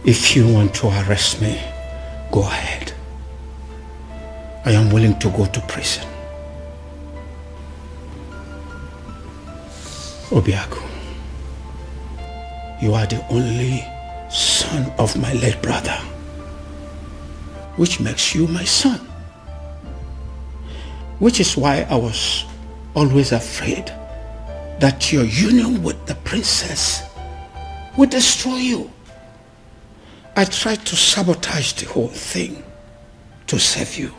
If you want to arrest me, go ahead. I am willing to go to prison. Obiago, you are the only son of my late brother, which makes you my son. Which is why I was always afraid that your union with the princess would destroy you. I tried to sabotage the whole thing to save you.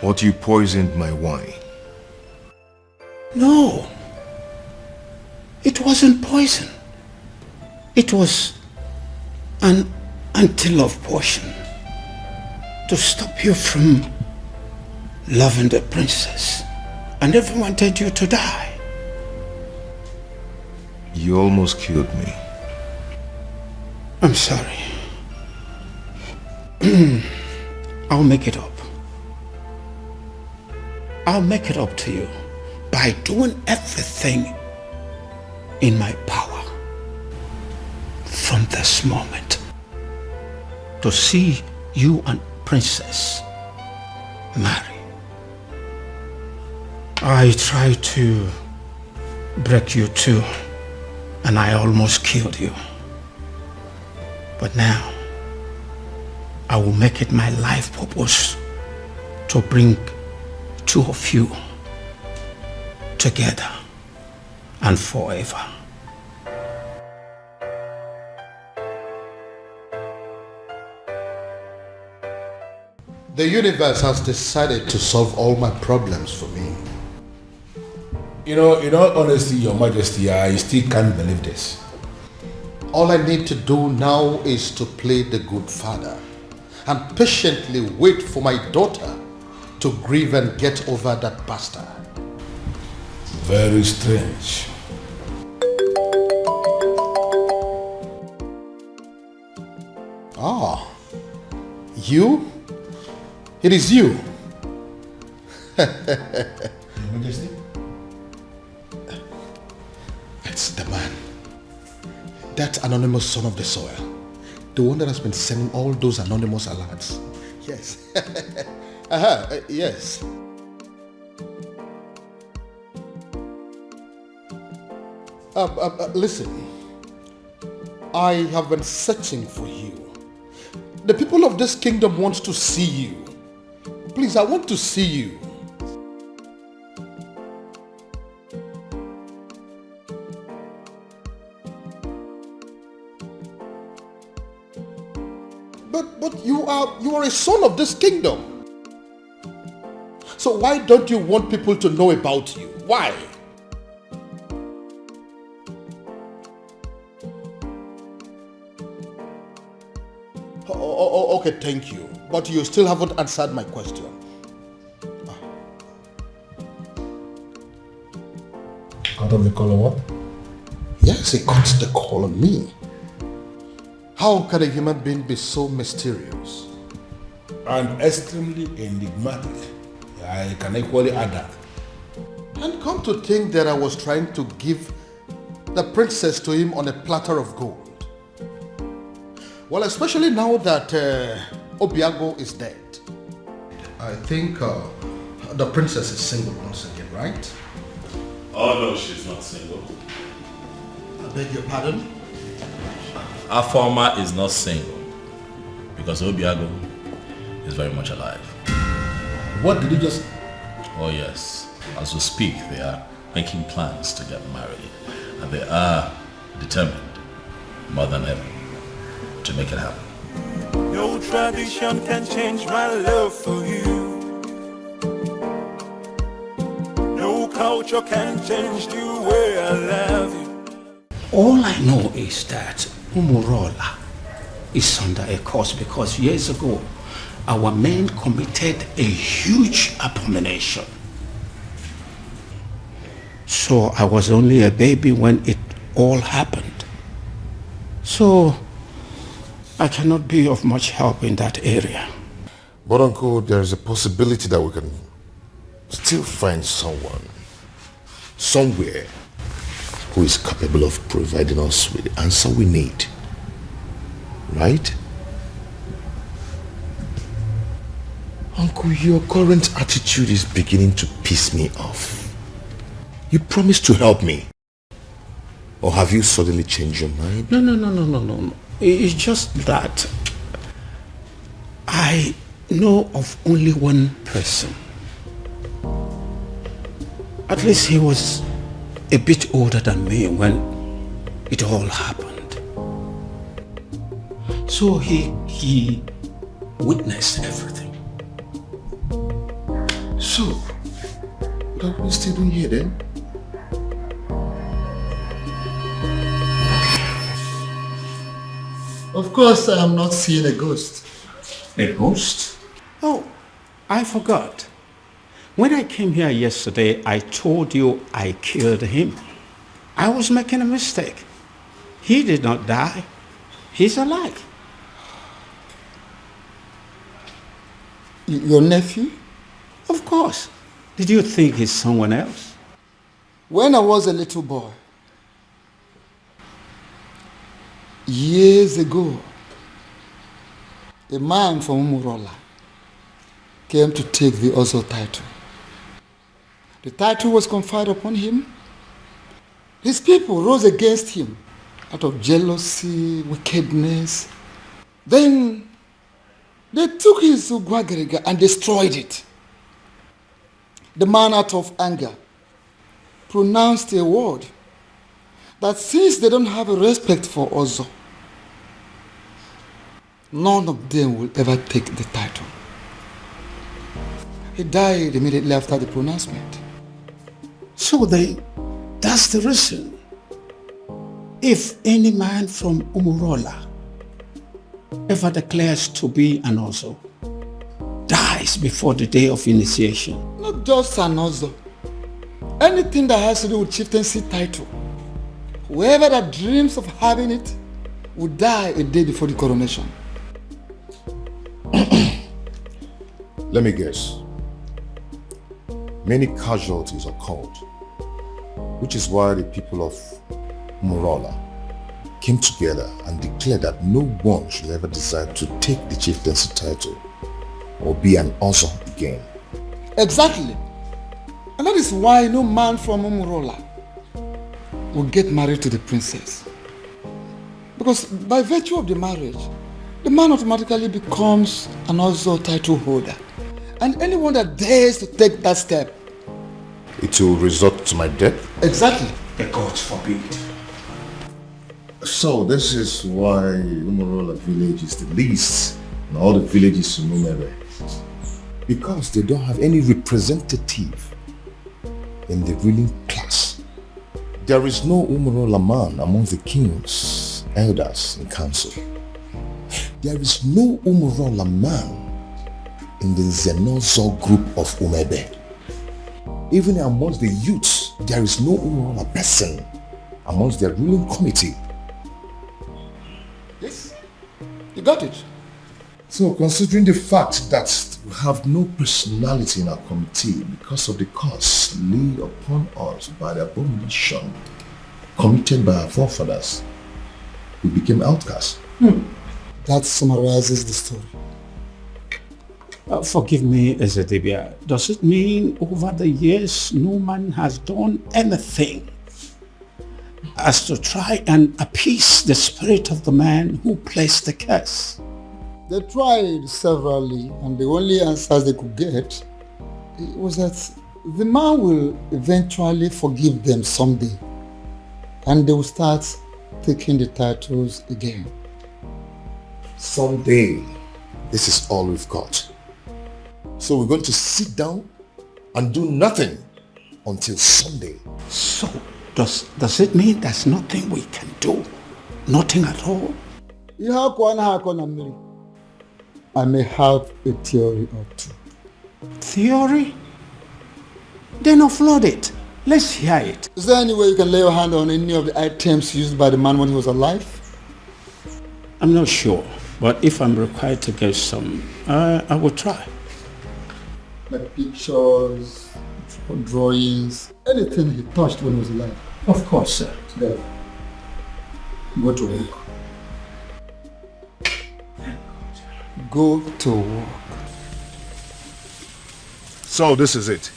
What, you poisoned my wine? No. It wasn't poison. It was an anti-love potion to stop you from loving the princess. I never wanted you to die. You almost killed me. I'm sorry. I'll make it up. I'll make it up to you by doing everything in my power from this moment to see you and Princess marry. I tried to break you too, and I almost killed you. But now, I will make it my life purpose to bring two of you together and forever. The universe has decided to solve all my problems for me. You know, in all honesty, Your Majesty, I still can't believe this. All I need to do now is to play the good father and patiently wait for my daughter to grieve and get over that bastard. Very strange. Ah, you? It is you. Your Majesty? It's the man. That anonymous son of the soil. The one that has been sending all those anonymous alerts. Yes. Yes. Listen. I have been searching for you. The people of this kingdom want to see you. Please, I want to see you. But you are a son of this kingdom. So why don't you want people to know about you? Why? Okay, thank you. But you still haven't answered my question. Cut off the call on what? Yes, he cut the call on me. How can a human being be so mysterious? And extremely enigmatic. I can equally add that. And come to think that I was trying to give the princess to him on a platter of gold. Well, especially now that Obiago is dead. I think the princess is single once again, right? Oh no, she's not single. I beg your pardon? Our farmer is not single because Obiago is very much alive. What did you just... Oh yes, as we speak, they are making plans to get married and they are determined more than ever to make it happen. No tradition can change my love for you. No culture can change the way I love you. All I know is that Umurola is under a curse because years ago, our men committed a huge abomination. So I was only a baby when it all happened. So I cannot be of much help in that area. But Uncle, there is a possibility that we can still find someone, somewhere, who is capable of providing us with the answer we need. Right? Uncle, your current attitude is beginning to piss me off. You promised to help me. Or have you suddenly changed your mind? No. It's just that I know of only one person. At least he was a bit older than me when it all happened. So he witnessed everything. So, what are we still doing here then? Of course, I am not seeing a ghost. A ghost? Oh, I forgot. When I came here yesterday, I told you I killed him. I was making a mistake. He did not die. He's alive. Your nephew? Of course. Did you think he's someone else? When I was a little boy, years ago, a man from Umurola came to take the Ozo title. The title was conferred upon him. His people rose against him out of jealousy, wickedness. Then they took his Ugwagariga and destroyed it. The man, out of anger, pronounced a word that since they don't have a respect for Ozo, none of them will ever take the title. He died immediately after the pronouncement. So that's the reason. If any man from Umurola ever declares to be an Ozo, dies before the day of initiation. Not just an Ozo. Anything that has to do with chieftaincy title. Whoever that dreams of having it will die a day before the coronation. Let me guess. Many casualties occurred, which is why the people of Umurola came together and declared that no one should ever decide to take the chieftaincy title or be an Ozo again. Exactly. And that is why no man from Umurola will get married to the princess. Because by virtue of the marriage, the man automatically becomes an Ozo title holder. And anyone that dares to take that step, it will result to my death? Exactly. The gods forbid. So this is why Umurola village is the least in all the villages in Umere. Because they don't have any representative in the ruling class. There is no Umurola man among the king's elders in council. There is no Umurola man in the Zenozo group of Umebe. Even amongst the youths, there is no Umurola person amongst their ruling committee. Yes, you got it. So considering the fact that we have no personality in our committee because of the curse laid upon us by the abomination committed by our forefathers, we became outcasts. That summarizes the story. Forgive me, Ezedibia. Does it mean over the years no man has done anything as to try and appease the spirit of the man who placed the curse? They tried severally, and the only answers they could get was that the man will eventually forgive them someday, and they will start taking the titles again. Someday, this is all we've got. So we're going to sit down and do nothing until Sunday. So, does it mean there's nothing we can do? Nothing at all? I may have a theory or two. Theory? Then offload it. Let's hear it. Is there any way you can lay your hand on any of the items used by the man when he was alive? I'm not sure, but if I'm required to get some, I will try. Like pictures, drawings, anything he touched when he was alive. Of course, sir. There. Go to work. Go to work. So this is it.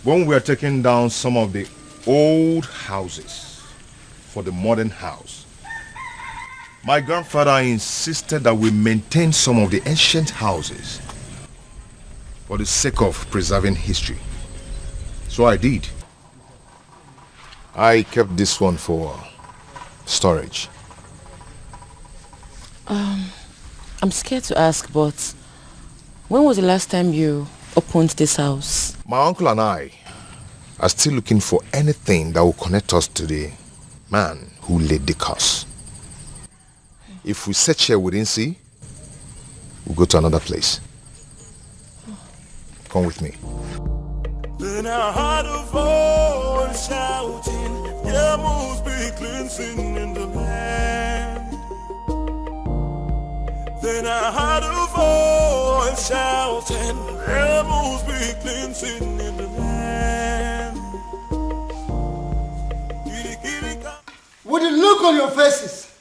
When we are taking down some of the old houses for the modern house, my grandfather insisted that we maintain some of the ancient houses for the sake of preserving history. So I did. I kept this one for storage. I'm scared to ask, but when was the last time you opened this house? My uncle and I are still looking for anything that will connect us to the man who laid the curse. If we search here we didn't see, we'll go to another place. Come with me. Then I heard a voice shouting, there must be cleansing in the land. Then I heard a voice shouting, there must be cleansing in the land. With the look on your faces,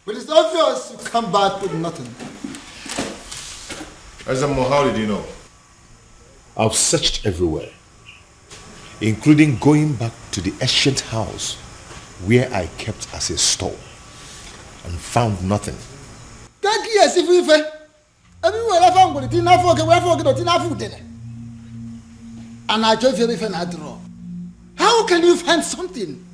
but it's obvious you come back with nothing. Azamo, how did you know? I've searched everywhere, including going back to the ancient house where I kept as a store and found nothing. How can you find something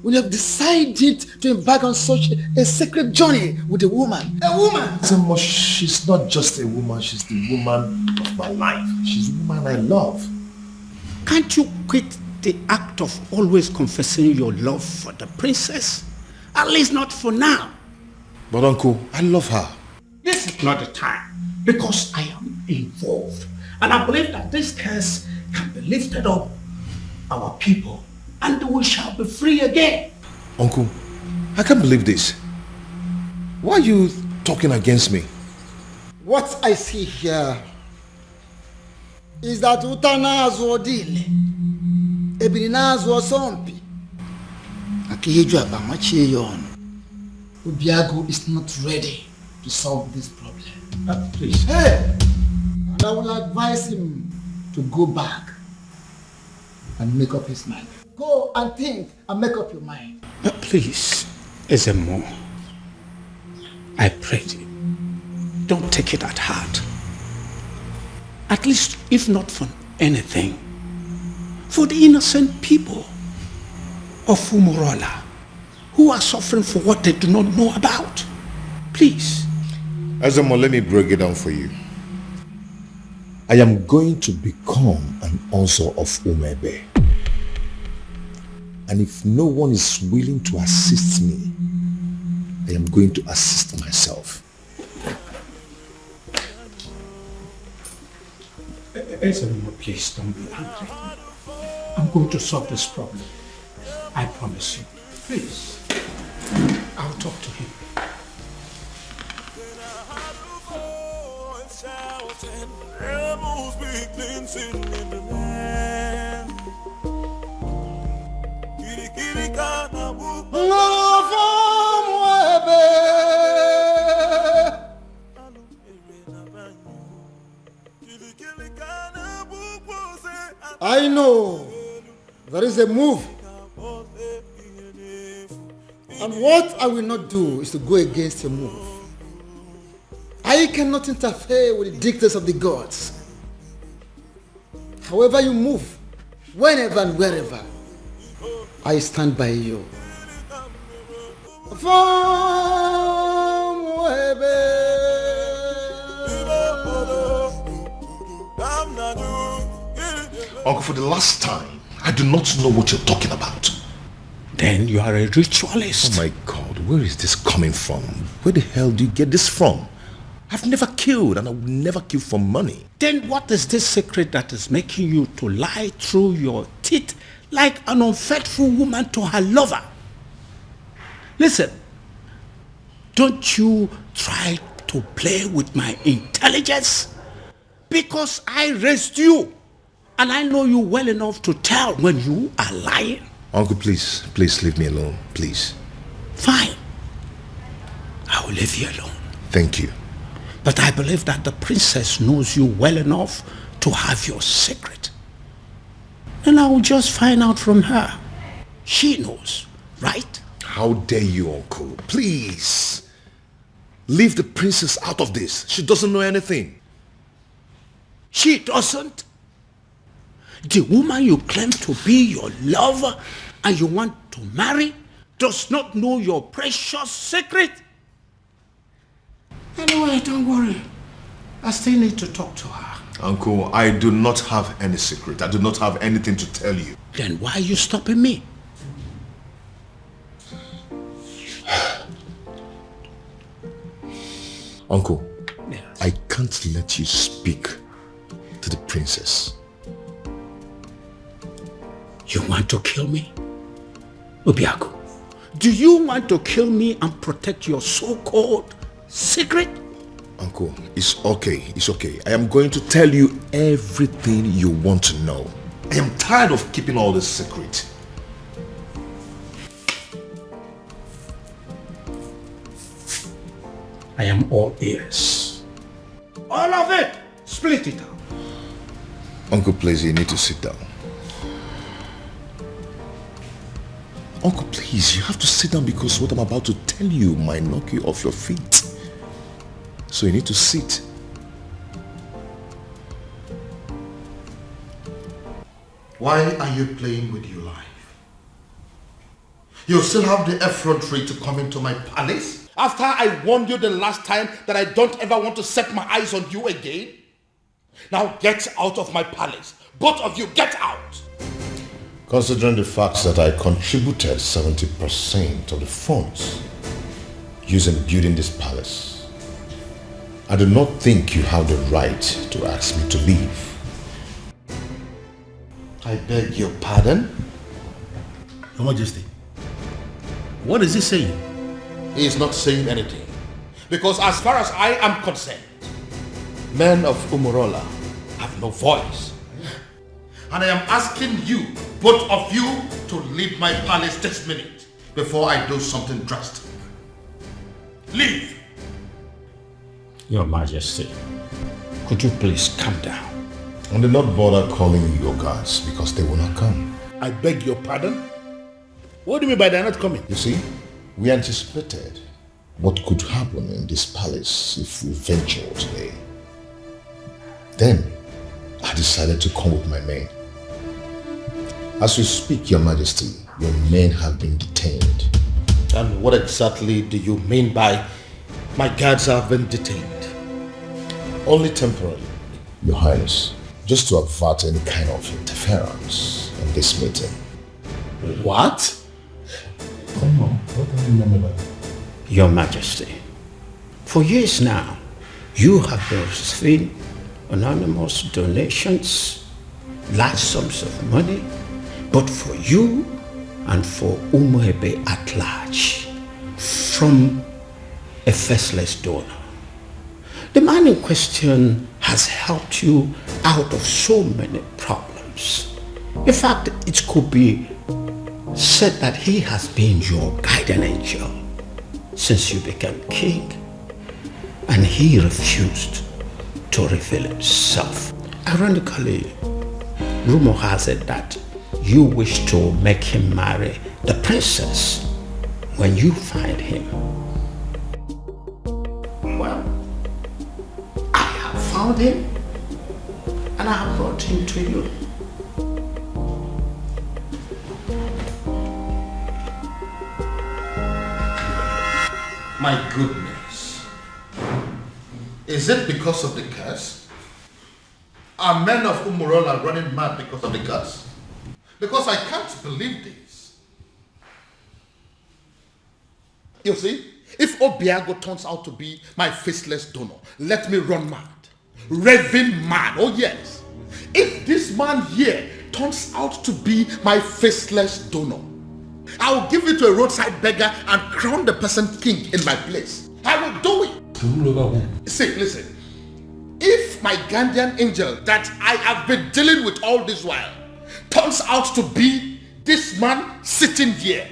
when you have decided to embark on such a sacred journey with a woman? A woman! Azamo, she's not just a woman, she's the woman of my life. She's the woman I love. Can't you quit the act of always confessing your love for the princess? At least not for now. But uncle, I love her. This is not the time, because I am involved. And I believe that this curse can be lifted up our people, and we shall be free again. Uncle, I can't believe this. Why are you talking against me? What I see here is that Utanazo Dile, Ebinazo Sompi, Akiju Abamachiyon, Ubiago is not ready to solve this problem. Please. Hey! And I will advise him to go back and make up his mind. Go and think and make up your mind. Please, Ezemo, I pray you, don't take it at heart. At least, if not for anything, for the innocent people of Umurola who are suffering for what they do not know about. Please. Azamo, let me break it down for you. I am going to become an Ozo of Umebe. And if no one is willing to assist me, I am going to assist myself. Ezemo, please don't be angry. I'm going to solve this problem. I promise you. Please. I'll talk to him. I know there is a move, and what I will not do is to go against a move. I cannot interfere with the dictates of the gods. However you move, whenever and wherever, I stand by you. Uncle, for the last time, I do not know what you're talking about. Then you are a ritualist. Oh my God, where is this coming from? Where the hell do you get this from? I've never killed, and I will never kill for money. Then what is this secret that is making you to lie through your teeth like an unfaithful woman to her lover? Listen, don't you try to play with my intelligence, because I raised you and I know you well enough to tell when you are lying. Uncle, please leave me alone, please. Fine. I will leave you alone. Thank you. But I believe that the princess knows you well enough to have your secret. And I will just find out from her. She knows, right? How dare you, Uncle? Please. Leave the princess out of this. She doesn't know anything. She doesn't? The woman you claim to be your lover and you want to marry does not know your precious secret? Anyway, don't worry. I still need to talk to her. Uncle, I do not have any secret. I do not have anything to tell you. Then why are you stopping me? Uncle, yes. I can't let you speak to the princess. You want to kill me? Obiago, do you want to kill me and protect your so-called secret? Uncle, it's okay. It's okay. I am going to tell you everything you want to know. I am tired of keeping all this secret. I am all ears. All of it. Split it up. Uncle, please, you need to sit down. Uncle, please, you have to sit down because what I'm about to tell you might knock you off your feet. So you need to sit. Why are you playing with your life? You still have the effrontery to come into my palace? After I warned you the last time that I don't ever want to set my eyes on you again? Now get out of my palace. Both of you, get out! Considering the fact that I contributed 70% of the funds used in building this palace, I do not think you have the right to ask me to leave. I beg your pardon? Your Majesty, what is he saying? He is not saying anything. Because as far as I am concerned, men of Umurola have no voice. And I am asking you, both of you, to leave my palace this minute before I do something drastic. Leave! Your Majesty, could you please calm down? And do not bother calling your guards because they will not come. I beg your pardon? What do you mean by they're not coming? You see, we anticipated what could happen in this palace if we ventured today. Then, I decided to come with my men. As we speak, Your Majesty, your men have been detained. And what exactly do you mean by my guards have been detained? Only temporarily, Your Highness, just to avert any kind of interference in this meeting. What? Come on, what do you remember? Your Majesty, for years now, you have been receiving anonymous donations, large sums of money, but for you and for Umuebe at large, from a faceless donor. The man in question has helped you out of so many problems. In fact, it could be said that he has been your guardian angel since you became king, and he refused to reveal himself. Ironically, rumor has it that you wish to make him marry the princess when you find him. Well, I have found him and I have brought him to you. My goodness. Is it because of the curse? Are men of Umurola running mad because of the curse? Because I can't believe this. You see, if Obiago turns out to be my faceless donor, let me run mad. Raving mad, oh yes. If this man here turns out to be my faceless donor, I will give it to a roadside beggar and crown the person king in my place. I will do it. See, listen. If my guardian angel that I have been dealing with all this while turns out to be this man sitting here,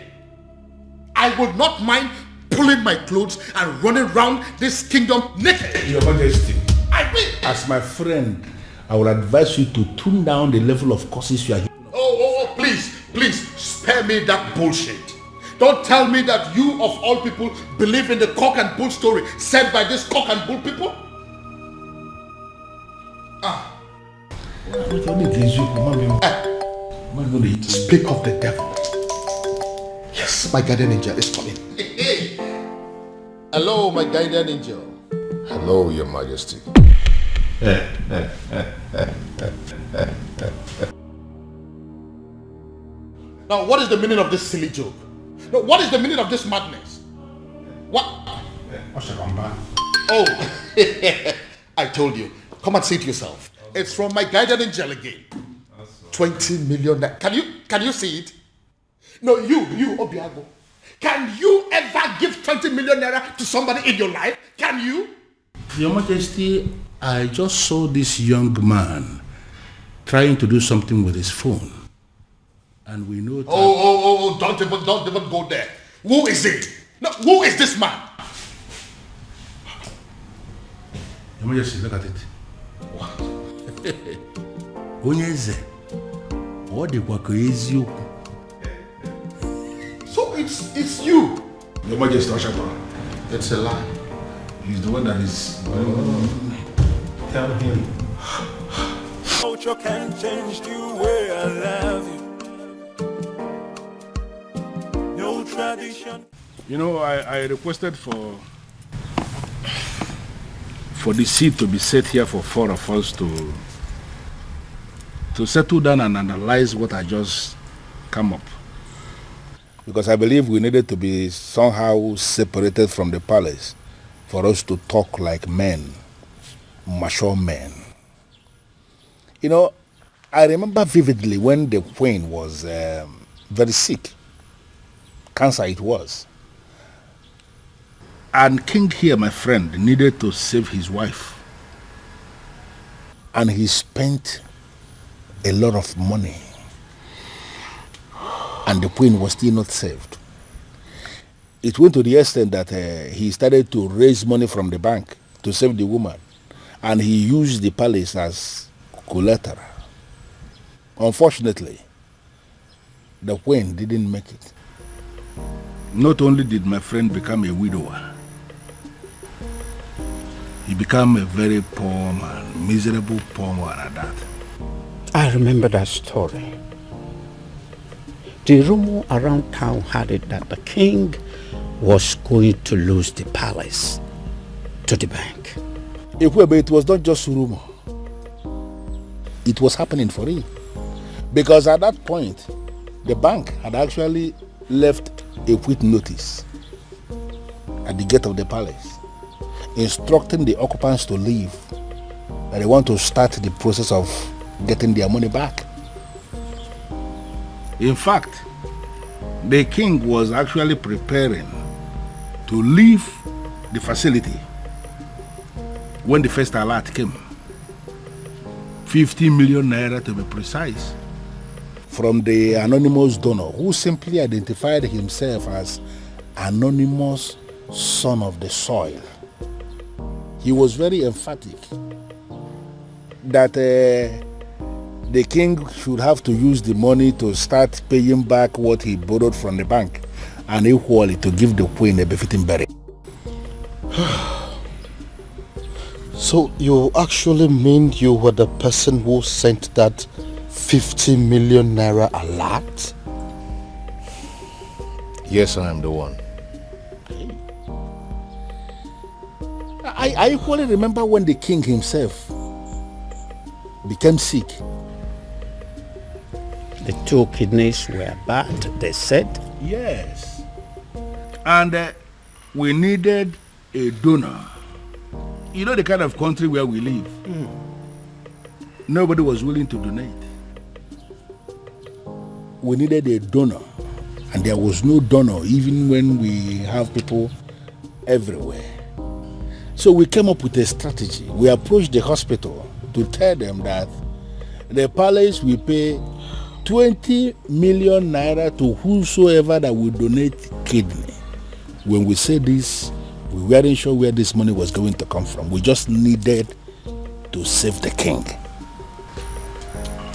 I will not mind pulling my clothes and running around this kingdom naked. Your Majesty, I will. as my friend, I will advise you to tune down the level of curses you are. Oh, please, spare me that bullshit. Don't tell me that you of all people believe in the cock and bull story said by this cock and bull people. Speak of the devil. Yes, my guardian angel is coming. Hey. Hello, my guardian angel. Hello, Your Majesty. Now, what is the meaning of this silly joke? No, what is the meaning of this madness? What? Oh, I told you. Come and see it yourself. It's from my guardian angel again. 20 million. Can you see it? No, you, Obiago. Can you ever give 20 million naira to somebody in your life? Can you? Your Majesty, I just saw this young man trying to do something with his phone. And we know that... Oh, don't even go there. Who is it? No, who is this man? Let me just look at it. Wow. Onyeze. What the eziokwu? So it's you. Your Majesty, Oshapa. It's a lie. He's the one that is... Tell him. Culture can change the way I love you. No tradition. You know, I requested for the seat to be set here for 4 of us to settle down and analyze what I just come up. Because I believe we needed to be somehow separated from the palace for us to talk like men, mature men. You know, I remember vividly when the queen was very sick. Cancer it was. And King here, my friend, needed to save his wife. And he spent a lot of money. And the queen was still not saved. It went to the extent that he started to raise money from the bank to save the woman. And he used the palace as collateral. Unfortunately, the queen didn't make it. Not only did my friend become a widower, he became a very poor man, miserable poor man at that. I remember that story. The rumor around town had it that the king was going to lose the palace to the bank. It was not just rumor. It was happening for real. Because at that point, the bank had actually left a quit notice at the gate of the palace, instructing the occupants to leave, that they want to start the process of getting their money back. In fact, the king was actually preparing to leave the facility when the first alert came. 50 million naira to be precise, from the anonymous donor who simply identified himself as anonymous son of the soil. He was very emphatic that the king should have to use the money to start paying back what he borrowed from the bank, and equally to give the queen a befitting burial. So you actually mean you were the person who sent that 50 million naira alert? Yes, I am the one. I equally remember when the king himself became sick. The 2 kidneys were bad, they said. Yes. And we needed a donor. You know the kind of country where we live. Nobody was willing to donate. We needed a donor. And there was no donor even when we have people everywhere. So we came up with a strategy. We approached the hospital to tell them that the palace will pay 20 million naira to whosoever that will donate kidney. When we said this, we weren't sure where this money was going to come from. We just needed to save the king.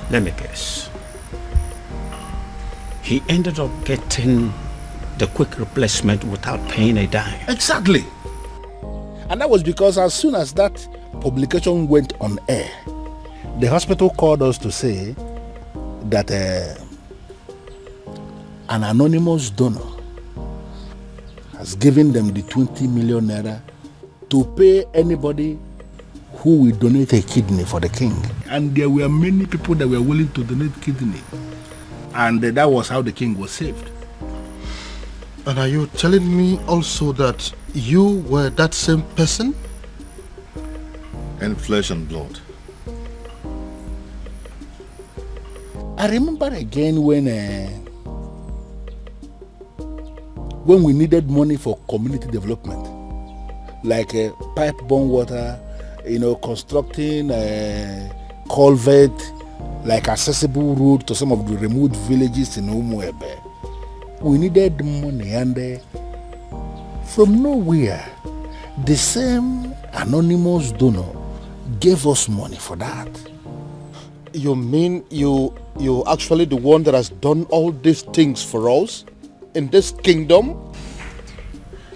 Let me guess. He ended up getting the quick replacement without paying a dime. Exactly. And that was because as soon as that publication went on air, the hospital called us to say that an anonymous donor has given them the 20 million naira to pay anybody who will donate a kidney for the king. And there were many people that were willing to donate kidney. And that was how the king was saved. And are you telling me also that you were that same person? And flesh and blood. I remember again when we needed money for community development, like pipe-borne water, constructing a culvert, like accessible road to some of the remote villages in Umuebe. We needed money, and from nowhere, the same anonymous donor gave us money for that. You mean you're actually the one that has done all these things for us in this kingdom?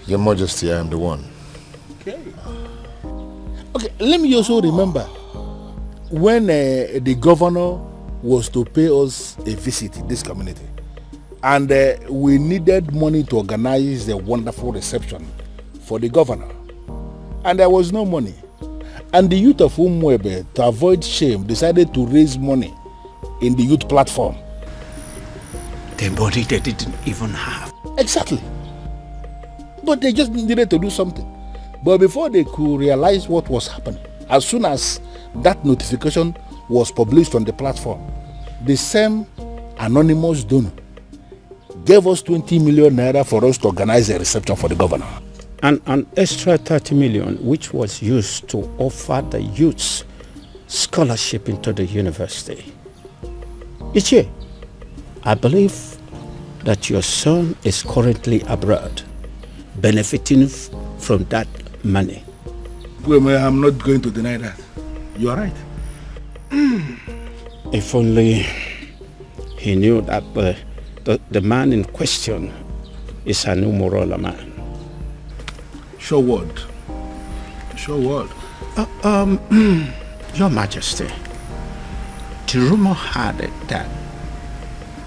Your Majesty, I am the one. Okay, let me also remember when the governor was to pay us a visit in this community, and we needed money to organize the wonderful reception for the governor, and there was no money. And the youth of Umuebe, to avoid shame, decided to raise money in the youth platform. The money they didn't even have. Exactly. But they just needed to do something. But before they could realize what was happening, as soon as that notification was published on the platform, the same anonymous donor gave us 20 million naira for us to organize a reception for the governor. And an extra 30 million, which was used to offer the youths scholarship into the university. Ichie, I believe that your son is currently abroad, benefiting from that money. Well, I'm not going to deny that. You are right. If only he knew that the man in question is an Umurola man. Sure word. Sure word. Your Majesty, the rumor had it that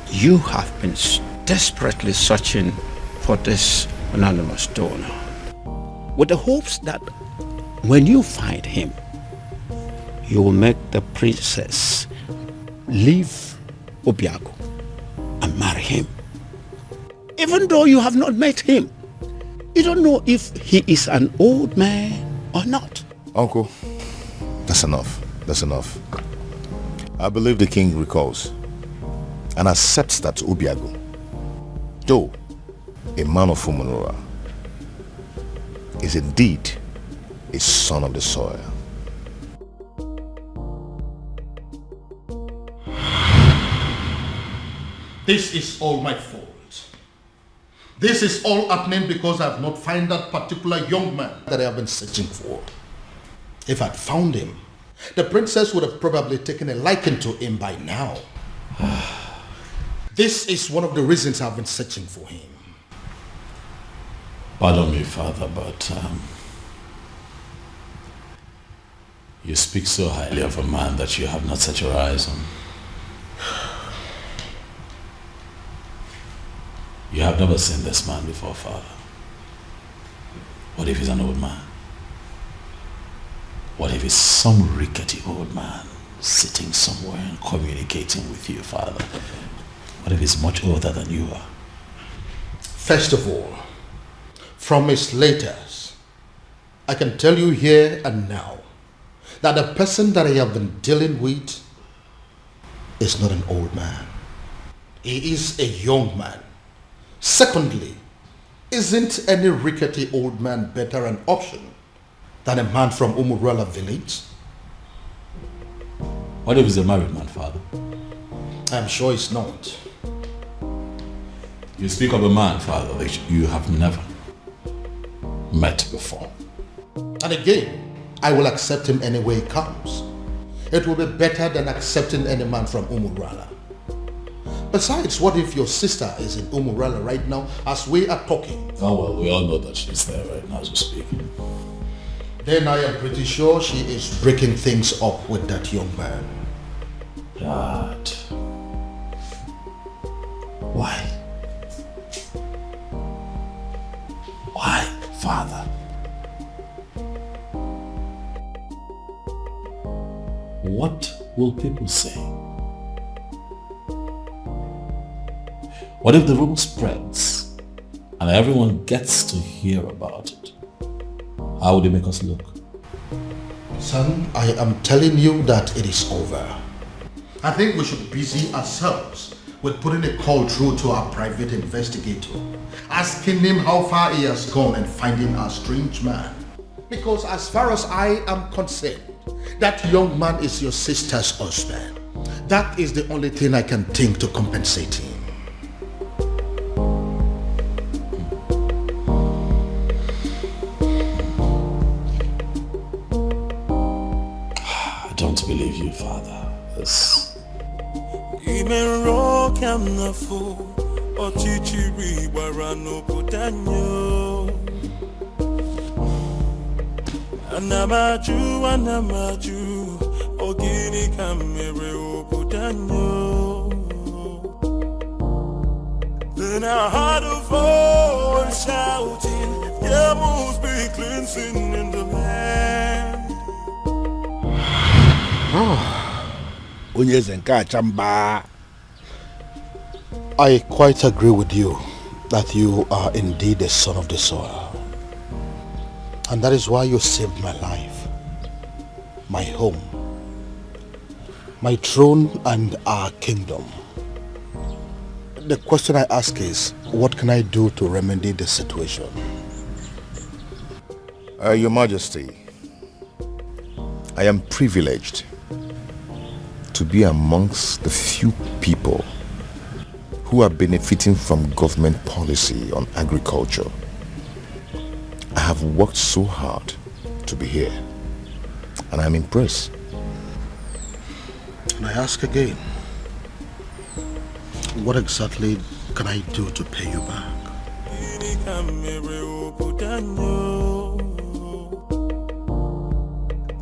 you have been desperately searching for this anonymous donor, with the hopes that when you find him, you will make the princess leave Obiago and marry him. Even though you have not met him, you don't know if he is an old man or not. Uncle, that's enough. That's enough. I believe the king recalls and accepts that Obiago, though a man of Umunora, is indeed a son of the soil. This is all my fault. This is all happening because I have not found that particular young man that I have been searching for. If I'd found him, the princess would have probably taken a liking to him by now. This is one of the reasons I've been searching for him. Pardon me, Father, but you speak so highly of a man that you have not set your eyes on. You have never seen this man before, Father. What if he's an old man? What if he's some rickety old man sitting somewhere and communicating with you, Father? What if he's much older than you are? First of all, from his letters, I can tell you here and now that the person that I have been dealing with is not an old man. He is a young man. Secondly, isn't any rickety old man better an option than a man from Umurala village? What if he's a married man, Father? I'm sure he's not. You speak of a man, Father, that you have never met before. And again, I will accept him any way he comes. It will be better than accepting any man from Umurala. Besides, what if your sister is in Umurala right now as we are talking? Oh well, we all know that she's there right now as we speak. Then I am pretty sure she is breaking things up with that young man. Dad. Why? Why, Father? What will people say? What if the rumor spreads and everyone gets to hear about it? How would it make us look? Son, I am telling you that it is over. I think we should busy ourselves with putting a call through to our private investigator, asking him how far he has gone and finding our strange man. Because as far as I am concerned, that young man is your sister's husband. That is the only thing I can think to compensate him. Father. Yes. Anamaju, ogini kamere obudanyo. Then I heard a voice shouting, there must be cleansing in the land. I quite agree with you that you are indeed the son of the soil. And that is why you saved my life, my home, my throne and our kingdom. The question I ask is, what can I do to remedy the situation? Your Majesty, I am privileged to be amongst the few people who are benefiting from government policy on agriculture. I have worked so hard to be here, and I'm impressed. And I ask again, what exactly can I do to pay you back?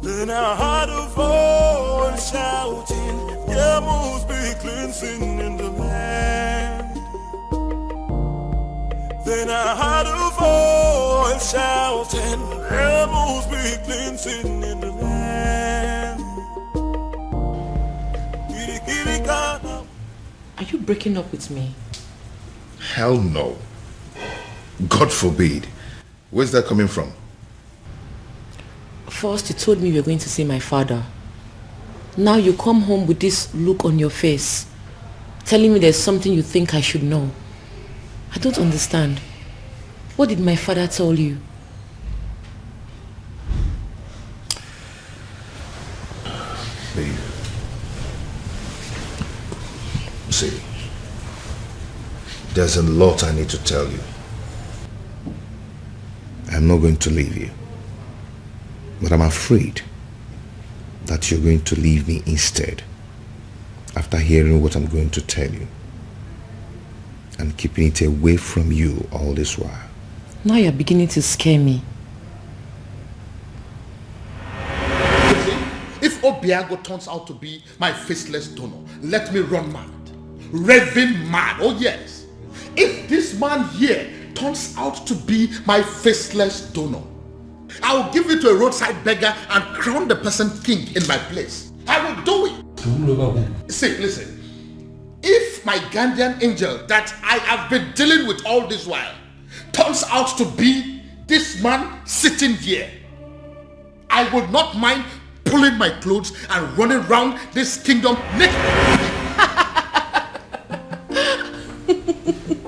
Then I heard a voice shouting, there must be cleansing in the land. Then I heard a voice shouting, there must be cleansing in the land. Are you breaking up with me? Hell no. God forbid. Where's that coming from? First, you told me you were going to see my father. Now you come home with this look on your face, telling me there's something you think I should know. I don't understand. What did my father tell you? Babe. See, there's a lot I need to tell you. I'm not going to leave you. But I'm afraid that you're going to leave me instead after hearing what I'm going to tell you and keeping it away from you all this while. Now you're beginning to scare me. If Obiago turns out to be my faceless donor, let me run mad. Raving mad, oh yes. If this man here turns out to be my faceless donor, I'll give it to a roadside beggar and crown the person king in my place. I will do it. See, listen. If my guardian angel that I have been dealing with all this while turns out to be this man sitting here, I would not mind pulling my clothes and running around this kingdom naked.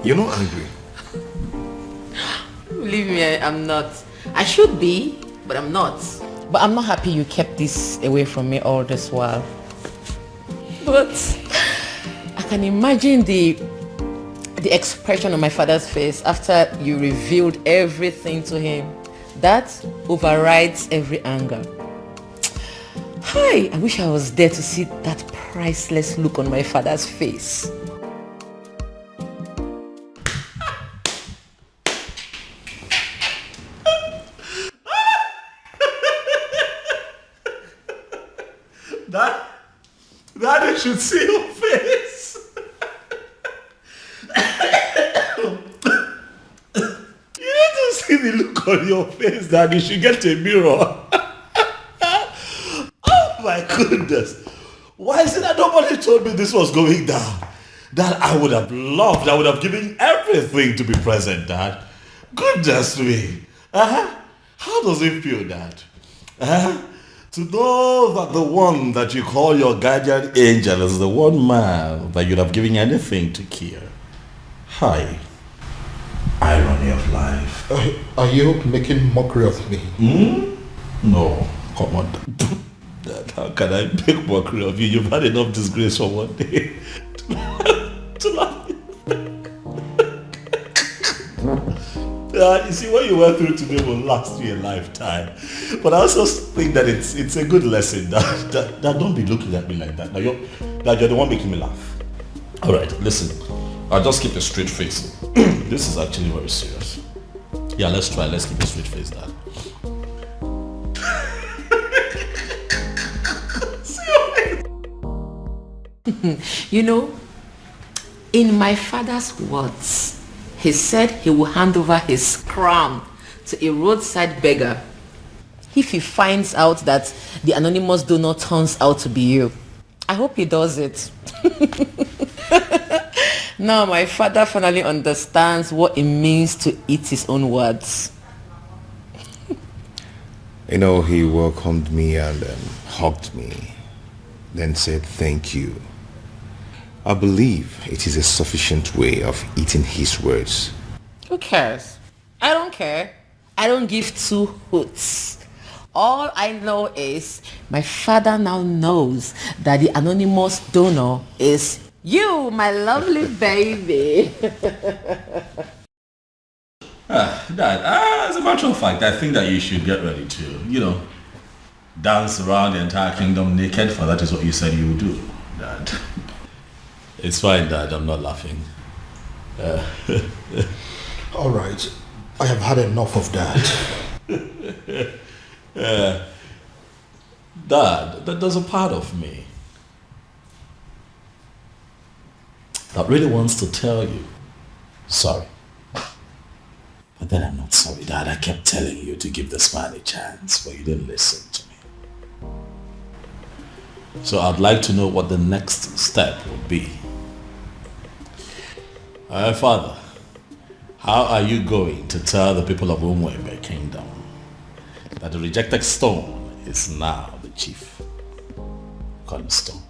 You're not angry? Believe me, I'm not. I should be, but I'm not. But I'm not happy you kept this away from me all this while. But I can imagine the expression on my father's face after you revealed everything to him. That overrides every anger. Hi, I wish I was there to see that priceless look on my father's face. Daddy should see your face. You need to see the look on your face, Daddy. You should get a mirror. Oh my goodness. Why is it that nobody told me this was going down? That I would have loved, I would have given everything to be present, Dad. Goodness me. How does it feel, Dad? To know that the one that you call your guardian angel is the one man that you'd have given anything to kill. Hi. Irony of life. Are you making mockery of me? No, come on. Dad, how can I make mockery of you? You've had enough disgrace for one day to laugh. You see, what you went through today will last you a lifetime. But I also think that it's a good lesson that don't be looking at me like that. Now you're the one making me laugh. All right, listen. I'll just keep a straight face. This is actually very serious. Yeah, let's try. Let's keep a straight face, Dad. You know, in my father's words, he said he will hand over his crown to a roadside beggar if he finds out that the anonymous donor turns out to be you. I hope he does it. Now my father finally understands what it means to eat his own words. You know, he welcomed me and hugged me, then said thank you. I believe it is a sufficient way of eating his words. Who cares? I don't care. I don't give two hoots. All I know is my father now knows that the anonymous donor is you, my lovely baby. Dad, as a matter of fact, I think that you should get ready to, dance around the entire kingdom naked, for that is what you said you would do, Dad. It's fine, Dad. I'm not laughing. All right. I have had enough of that. Dad, there's a part of me that really wants to tell you sorry. But then I'm not sorry, Dad. I kept telling you to give this man a chance, but you didn't listen to me. So I'd like to know what the next step will be. Father, how are you going to tell the people of Umwebe Kingdom that the rejected stone is now the chief cornerstone?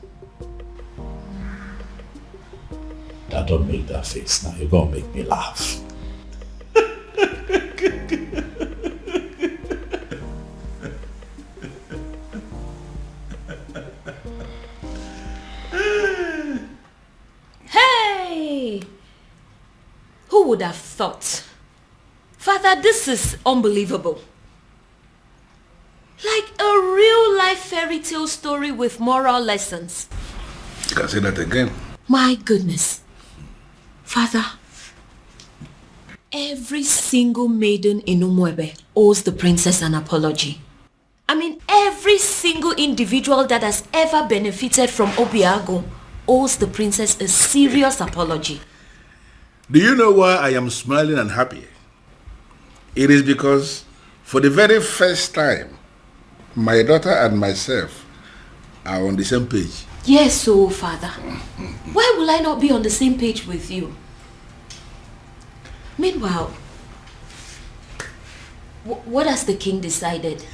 Dad, don't make that face now. You're going to make me laugh. Hey! Who would have thought? Father, this is unbelievable. Like a real-life fairy tale story with moral lessons. You can say that again. My goodness. Father, every single maiden in Umwebe owes the princess an apology. I mean, every single individual that has ever benefited from Obiago owes the princess a serious apology. Do you know why I am smiling and happy? It is because for the very first time, my daughter and myself are on the same page. Yes, so Father, why will I not be on the same page with you? Meanwhile, what has the king decided?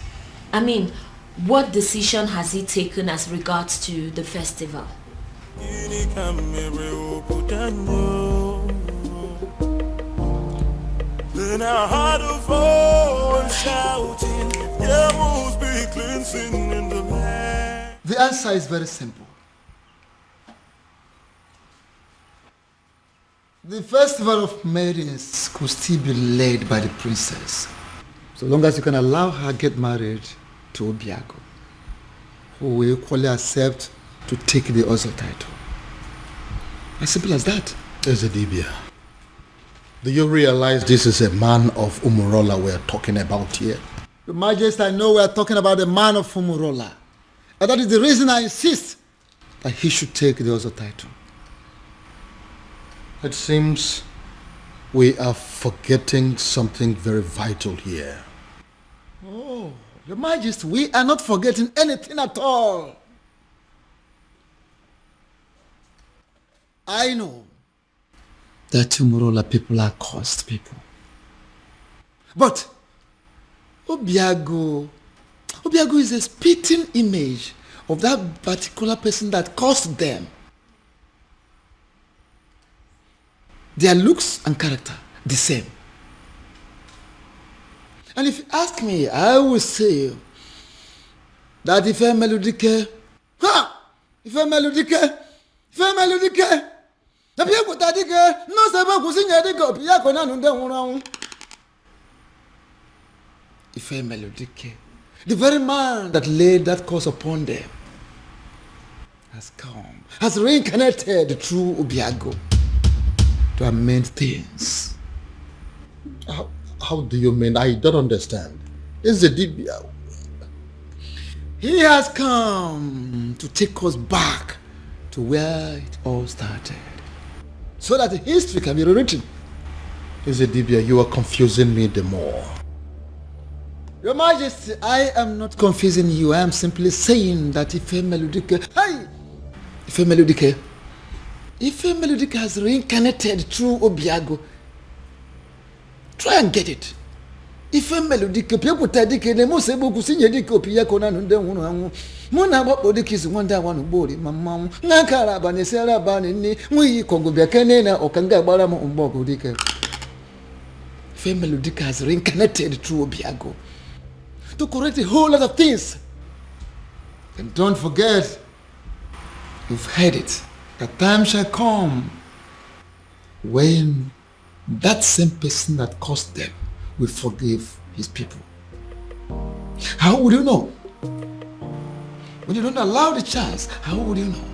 I mean, what decision has he taken as regards to the festival? Then I heard a voice shouting, there must be cleansing in the land. The answer is very simple. The festival of maidens could still be led by the princess, so long as you can allow her get married to Obiago, who will equally accept to take the Ozo title. As simple as that. Ezedibia, do you realize this is a man of Umurola we're talking about here? Your Majesty, I know we are talking about the man of Umurola. And that is the reason I insist that he should take the Ozo title. It seems we are forgetting something very vital here. Oh, Your Majesty, we are not forgetting anything at all. I know that Umurola people are cursed people. But Obiago is a spitting image of that particular person that cursed them. Their looks and character, the same. And if you ask me, I will say that if a melodique, Ife Melodike, the very man that laid that curse upon them, has come, has reincarnated through Obiago to amend things. How do you mean? I don't understand. Is the Dibia? He has come to take us back to where it all started, so that history can be rewritten. Is the Dibia? You are confusing me the more. Your Majesty, I am not confusing you. I am simply saying that Ife Melodike, Ife Melodike has reincarnated through Obiago. Try and get it. Ife Melodike, people tell Dike, they must say, Bokusinya Dike, Opia Conan, and then one. Mona, what Bodike is one day one body, Mamma, Nakara, Banisera, Banini, we Congo Biacanena, or Kanga Barama, or Bogo Dike. Ife Melodike has reincarnated through Obiago to correct a whole lot of things. And don't forget, you've heard it, the time shall come when that same person that caused them will forgive his people. How would you know? When you don't allow the chance, how would you know?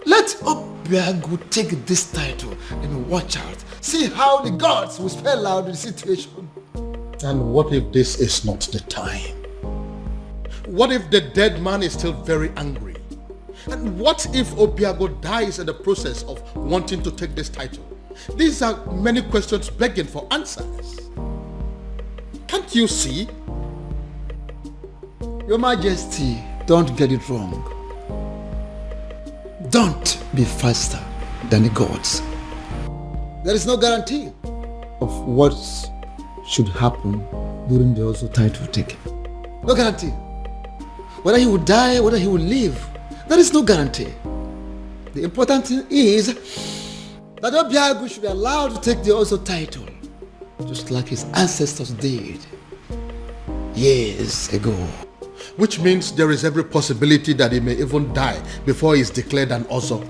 Let Obiago take this title and watch out. See how the gods will spell out the situation. And what if this is not the time? What if the dead man is still very angry? And what if Obiago dies in the process of wanting to take this title? These are many questions begging for answers. Can't you see? Your Majesty, don't get it wrong. Don't be faster than the gods. There is no guarantee of what should happen during the also title taking. No guarantee. Whether he will die, whether he will live, there is no guarantee. The important thing is that Obiago should be allowed to take the also title, just like his ancestors did years ago. Which means there is every possibility that he may even die before he is declared an Ozo.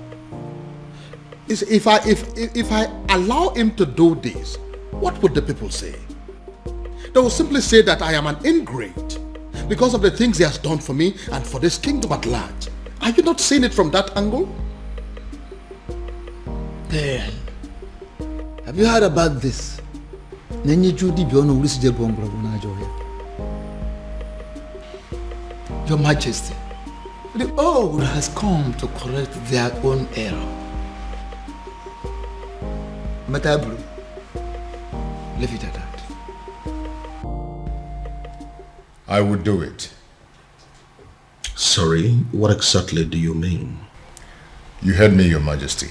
If I allow him to do this, what would the people say? They will simply say that I am an ingrate because of the things he has done for me and for this kingdom at large. Are you not seeing it from that angle? Then, have you heard about this? Your Majesty, the old has come to correct their own error. Matabru, leave it at that. I would do it. Sorry, what exactly do you mean? You heard me, Your Majesty.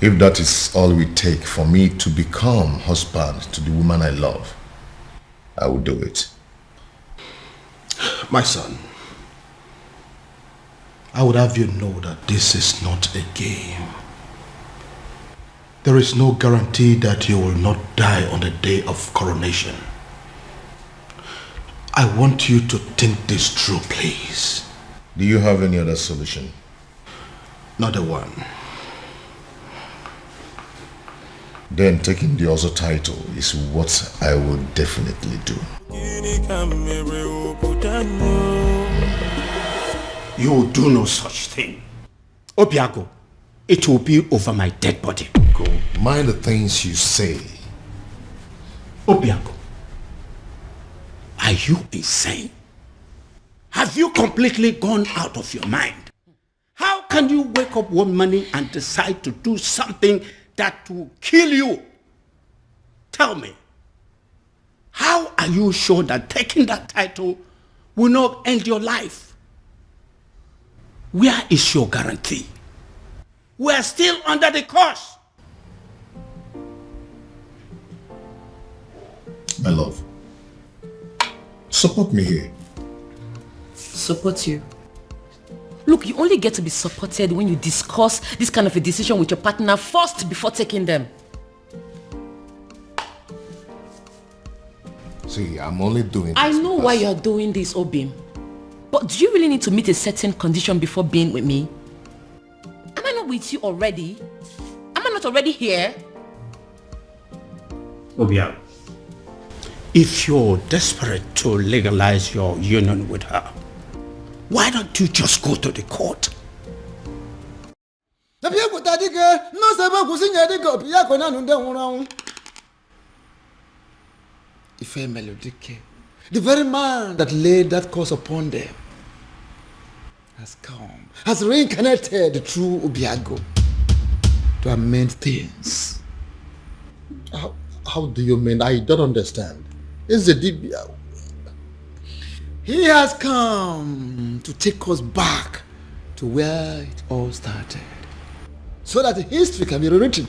If that is all we take for me to become husband to the woman I love, I will do it. My son, I would have you know that this is not a game. There is no guarantee that you will not die on the day of coronation. I want you to think this through, please. Do you have any other solution? Not a one. Then taking the other title is what I will definitely do. You will do no such thing. Obiago, it will be over my dead body. Go. Mind the things you say. Obiago, are you insane? Have you completely gone out of your mind? How can you wake up one morning and decide to do something that will kill you? Tell me, how are you sure that taking that title will not end your life? Where is your guarantee? We are still under the curse. My love, support me here. Support you? Look, you only get to be supported when you discuss this kind of a decision with your partner first before taking them. See, I'm only doing this. I know why you're doing this, Obim. But do you really need to meet a certain condition before being with me? Am I not with you already? Am I not already here? Obia, If you're desperate to legalize your union with her, why don't you just go to the court? Ife Melodike, the very man that laid that curse upon them, has come, has reincarnated through Obiago to amend things. How do you mean? I don't understand. Is the Dibia? He has come to take us back to where it all started, so that history can be rewritten.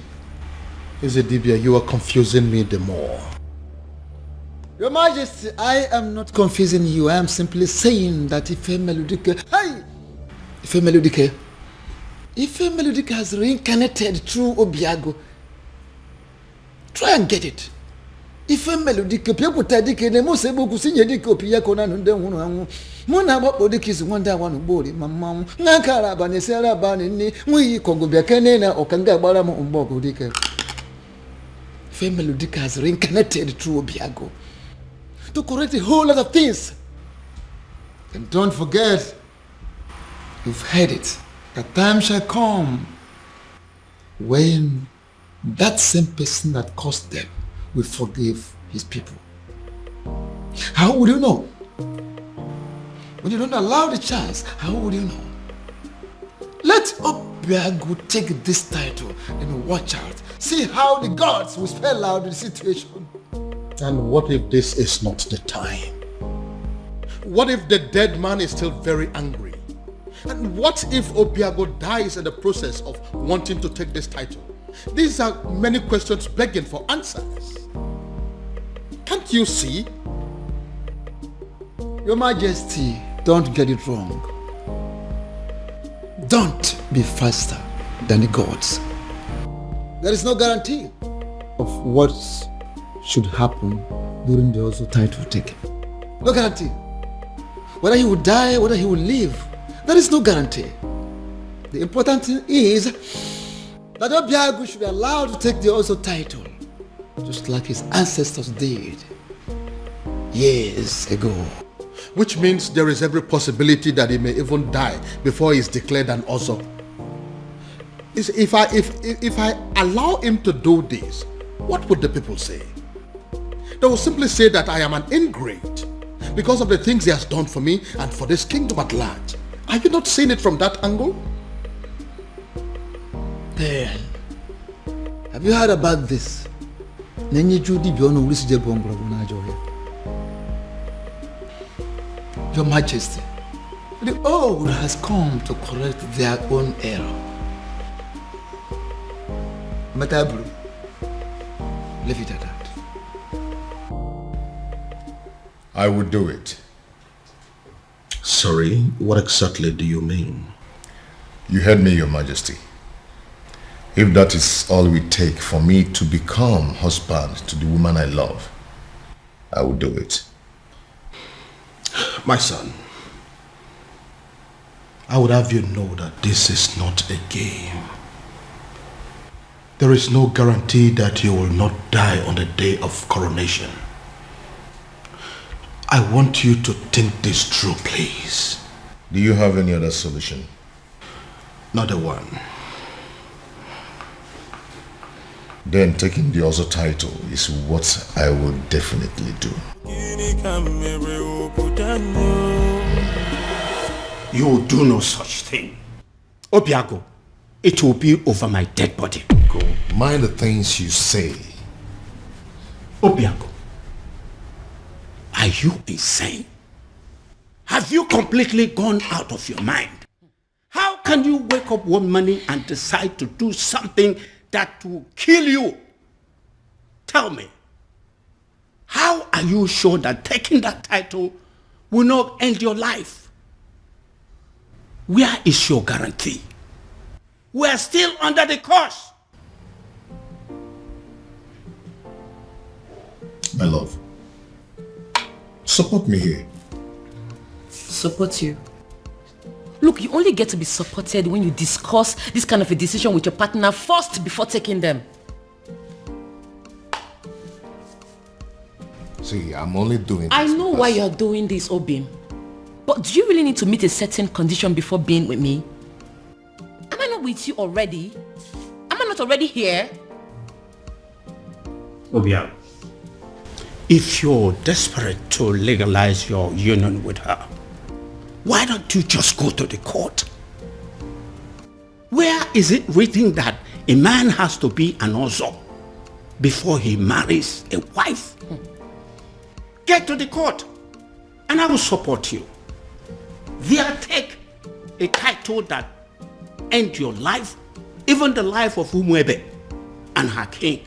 Is it Dibia? You are confusing me the more. Your Majesty, I am not confusing you. I am simply saying that Ife Melodike, Ife Melodike has reincarnated through Obiago. Try and get it. Ife Melodike, people tadike ne mo sebo kusinye dike Obiago na nunde hunu hangu. Muna wapo dike is wanda wanu bori mamamu. Ngankara bani sera bani ni mwi kongo biakene na okanga bara mo umbogo dike. Ife Melodike has reincarnated through Obiago to correct a whole lot of things. And don't forget, you've heard it, that time shall come when that same person that caused them will forgive his people. How would you know? When you don't allow the chance, how would you know? Let Obiago take this title and watch out. See how the gods will spell out the situation. And what if this is not the time? What if the dead man is still very angry? And what if Obiago dies in the process of wanting to take this title? These are many questions begging for answers. Can't you see? Your Majesty, don't get it wrong. Don't be faster than the gods. There is no guarantee of what should happen during the also title taking. No guarantee. Whether he will die, whether he will live, there is no guarantee. The important thing is that Obiago should be allowed to take the also title, just like his ancestors did years ago. Which means there is every possibility that he may even die before he is declared an Ozo. If I allow him to do this, what would the people say? They will simply say that I am an ingrate because of the things he has done for me and for this kingdom at large. Are you not seeing it from that angle? Then, have you heard about this? Your Majesty, the old has come to correct their own error. Matabru, leave it at that. I would do it. Sorry, what exactly do you mean? You heard me, Your Majesty. If that is all we take for me to become husband to the woman I love, I will do it. My son, I would have you know that this is not a game. There is no guarantee that you will not die on the day of coronation. I want you to think this through, please. Do you have any other solution? Not a one. Then taking the other title is what I will definitely do. You will do no such thing. Obiago, it will be over my dead body. Go. Mind the things you say. Obiago, are you insane? Have you completely gone out of your mind? How can you wake up one morning and decide to do something that will kill you? Tell me, how are you sure that taking that title will not end your life? Where is your guarantee? We are still under the curse. My love, support me here. Support you? Look, you only get to be supported when you discuss this kind of a decision with your partner first before taking them. See, I'm only doing this. I know why you're doing this, Obim. But do you really need to meet a certain condition before being with me? Am I not with you already? Am I not already here? Obiago, if you're desperate to legalize your union with her, why don't you just go to the court? Where is it written that a man has to be an Ozo before he marries a wife? Get to the court and I will support you. There, take a title that ends your life, even the life of Umuebe and her king.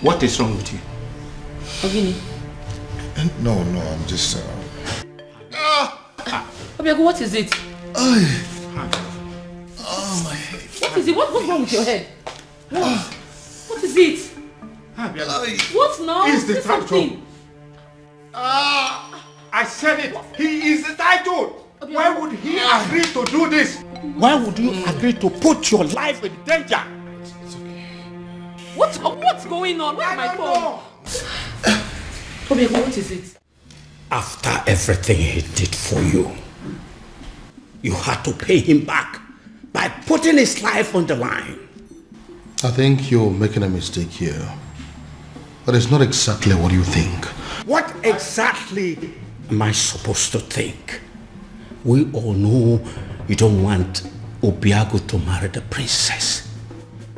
What is wrong with you? Ogini. No, I'm just... Obiago, what is it? Oh, my head. What is it? What's wrong with your head? What is it? What now? He's the Say title. something. I said it. He is the title. Why would he agree to do this? Why would you agree to put your life in danger? What's going on? Where's my phone? Obiago, what is it? After everything he did for you, you had to pay him back by putting his life on the line. I think you're making a mistake here. But it's not exactly what you think. What exactly am I supposed to think? We all know you don't want Obiago to marry the princess.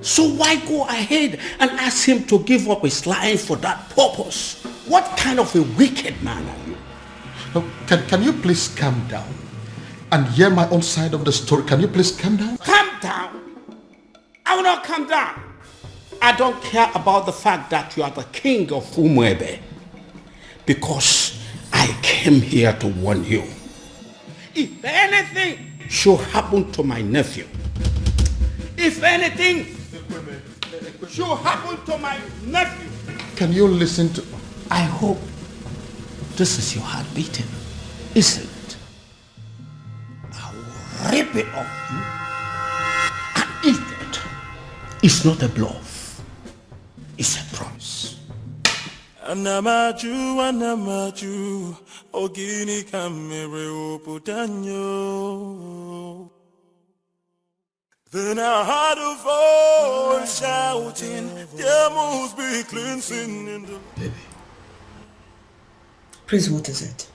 So why go ahead and ask him to give up his life for that purpose? What kind of a wicked man are you? Now, can you please calm down and hear my own side of the story? Can you please calm down? Calm down? I will not calm down. I don't care about the fact that you are the king of Umuebe, because I came here to warn you. If anything should happen to my nephew, if anything should happen to my nephew, Can you listen to... I hope this is your heart beating, isn't it? I will rip it off you and eat it. It's not a bluff. It's a promise. Anamaju, ogini kamere oputanyo. Then I heard a voice shouting, there must be cleansing in the... Baby. Prince, what is it?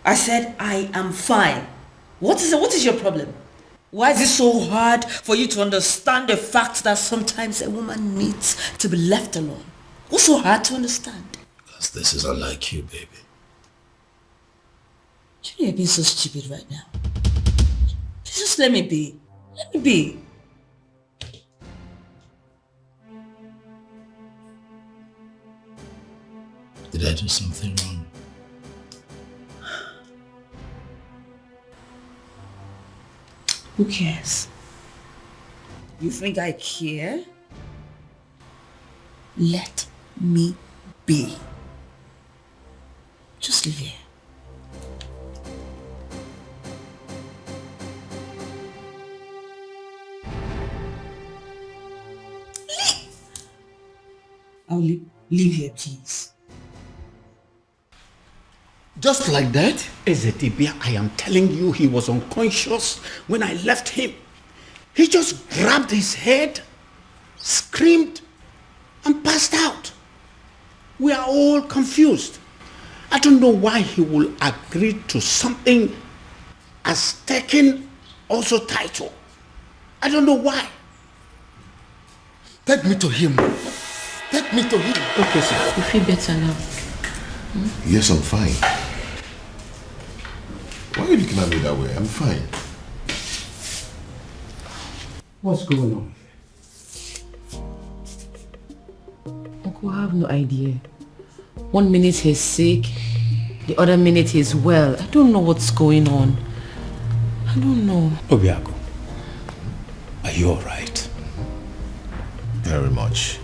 I said I am fine. What is it? What is your problem? Why is it so hard for you to understand the fact that sometimes a woman needs to be left alone? What's so hard to understand? Because this is unlike you, baby. You know you're being so stupid right now. Please just let me be. Let me be. Did I do something wrong? Who cares? You think I care? Let me be. Just live here. I'll leave here, please. Just like that? Ezedibia, I am telling you, he was unconscious when I left him. He just grabbed his head, screamed, and passed out. We are all confused. I don't know why he will agree to something as taking also title. I don't know why. Take me to him. Take me to him. Okay, sir. You feel better now? Yes, I'm fine. Why are you looking at me that way? I'm fine. What's going on? Uncle, I have no idea. 1 minute he's sick, the other minute he's well. I don't know what's going on. I don't know. Obiago, are you alright? Very much.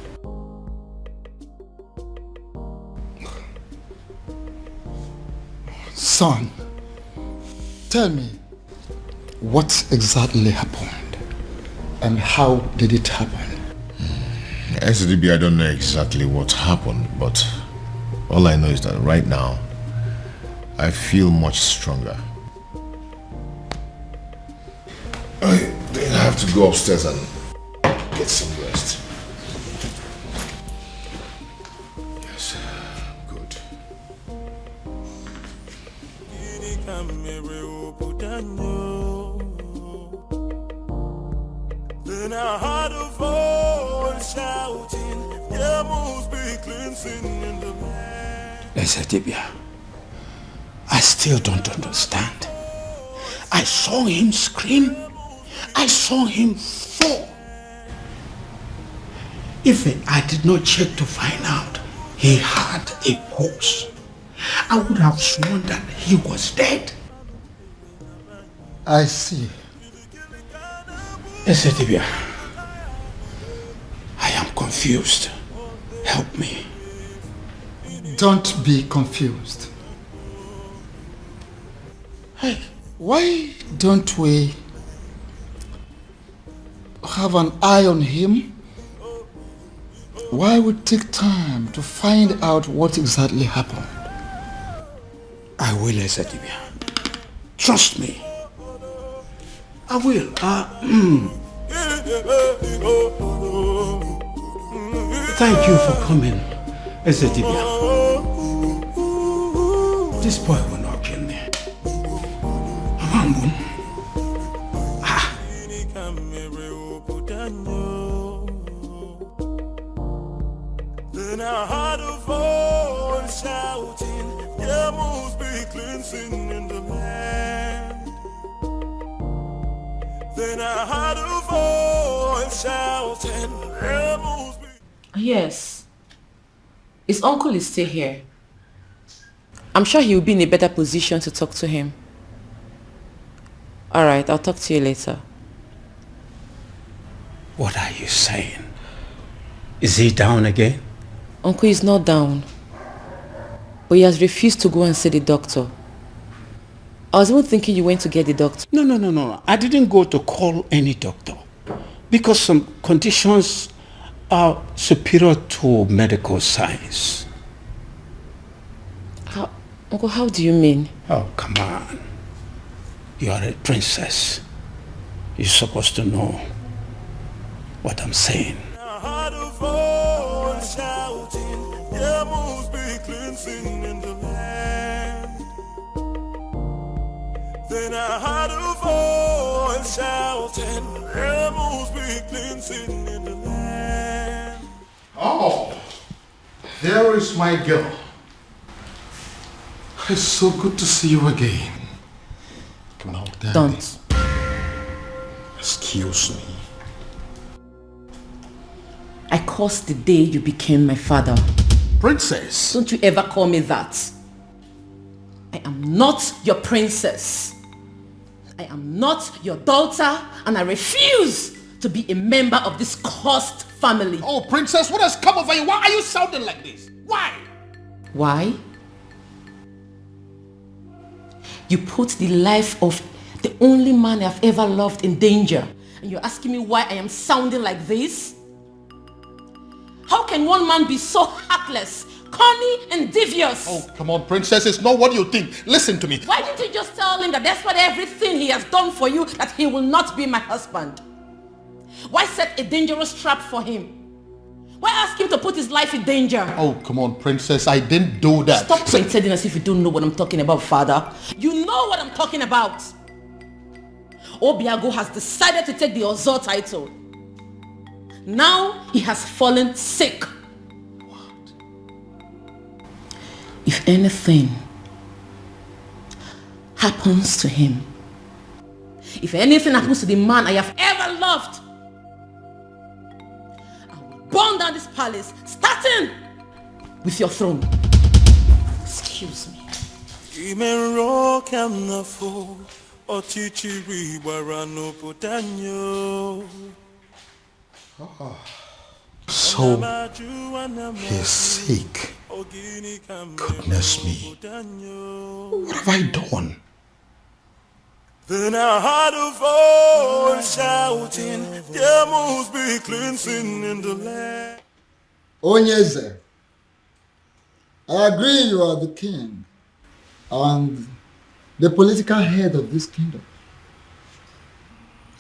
Son, tell me, what exactly happened? And how did it happen? SDB, I don't know exactly what happened, but all I know is that right now, I feel much stronger. I think I have to go upstairs and get some rest. Yes, good. Then I heard a voice shouting, there must be cleansing in the land. Ezedibia, I still don't understand. I saw him scream. I saw him fall. If I did not check to find out he had a pulse, I would have sworn that he was dead. I see. Ezedibia, I am confused. Help me. Don't be confused. Hey, why don't we have an eye on him? Why would take time to find out what exactly happened? I will, Ezedibia. Trust me. I will. Thank you for coming, Ezedibia. This boy will not kill me. Amambun. Then I heard a voice shouting, there must be cleansing in the land. Then I heard a voice shouting, there must be... Yes. His uncle is still here. I'm sure he will be in a better position to talk to him. Alright, I'll talk to you later. What are you saying? Is he down again? Uncle is not down. But he has refused to go and see the doctor. I was even thinking you went to get the doctor. No. I didn't go to call any doctor. Because some conditions are superior to medical science. Uncle, how do you mean? Oh, come on. You are a princess. You're supposed to know what I'm saying. I heard a voice shouting, there must be cleansing in the land. Then I heard a voice shouting, there must be cleansing in the land. Oh, there is my girl. It's so good to see you again. Come on, Daddy. Don't. Excuse me. I cursed the day you became my father. Princess. Don't you ever call me that. I am not your princess. I am not your daughter, and I refuse to be a member of this cursed family. Oh, princess, what has come over you? Why are you sounding like this? Why? Why? You put the life of the only man I've ever loved in danger, and you're asking me why I am sounding like this? How can one man be so heartless, corny and devious? Oh, come on, princess. It's not what you think. Listen to me. Why didn't you just tell him that despite everything he has done for you, that he will not be my husband? Why set a dangerous trap for him? Why ask him to put his life in danger? Oh, come on, princess. I didn't do that. Stop pretending as if you don't know what I'm talking about, father. You know what I'm talking about. Obiago has decided to take the Ozo title. Now he has fallen sick. What? If anything happens to him, if anything happens to the man I have ever loved, I will burn down this palace, starting with your throne. Excuse me. So, he's sick. Goodness me. What have I done? Then I heard a voice shouting, there must be cleansing in the land. Onyeze, I agree you are the king and the political head of this kingdom.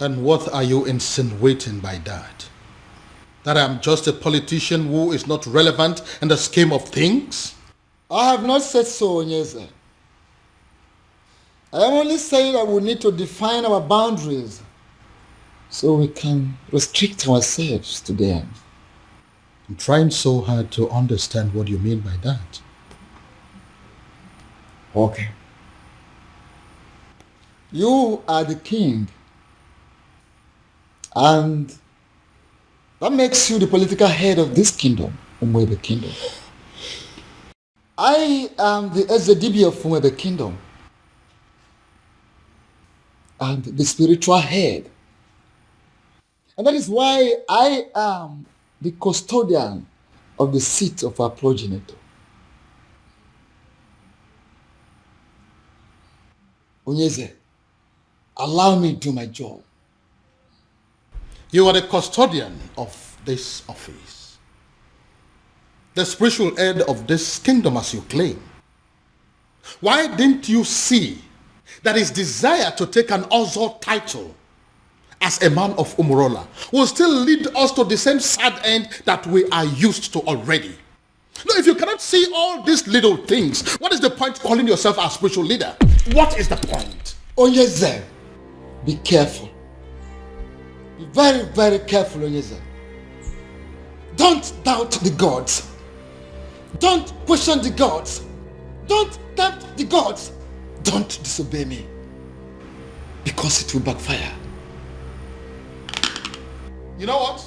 And what are you insinuating by that? That I'm just a politician who is not relevant in the scheme of things? I have not said so, Onyeze. I am only saying that we need to define our boundaries so we can restrict ourselves to them. I'm trying so hard to understand what you mean by that. Okay. You are the king, and that makes you the political head of this kingdom, Umwebe Kingdom. I am the Ezedibi of Umwebe Kingdom and the spiritual head. And that is why I am the custodian of the seat of our progenitor. Onyeze, allow me to do my job. You are the custodian of this office, the spiritual head of this kingdom as you claim. Why didn't you see that his desire to take an Ozo title as a man of Umurola will still lead us to the same sad end that we are used to already? No, if you cannot see all these little things, what is the point calling yourself a spiritual leader? What is the point? Onyeze, be careful. Be very, very careful, Onyeze. Don't doubt the gods. Don't question the gods. Don't tempt the gods. Don't disobey me, because it will backfire. You know what?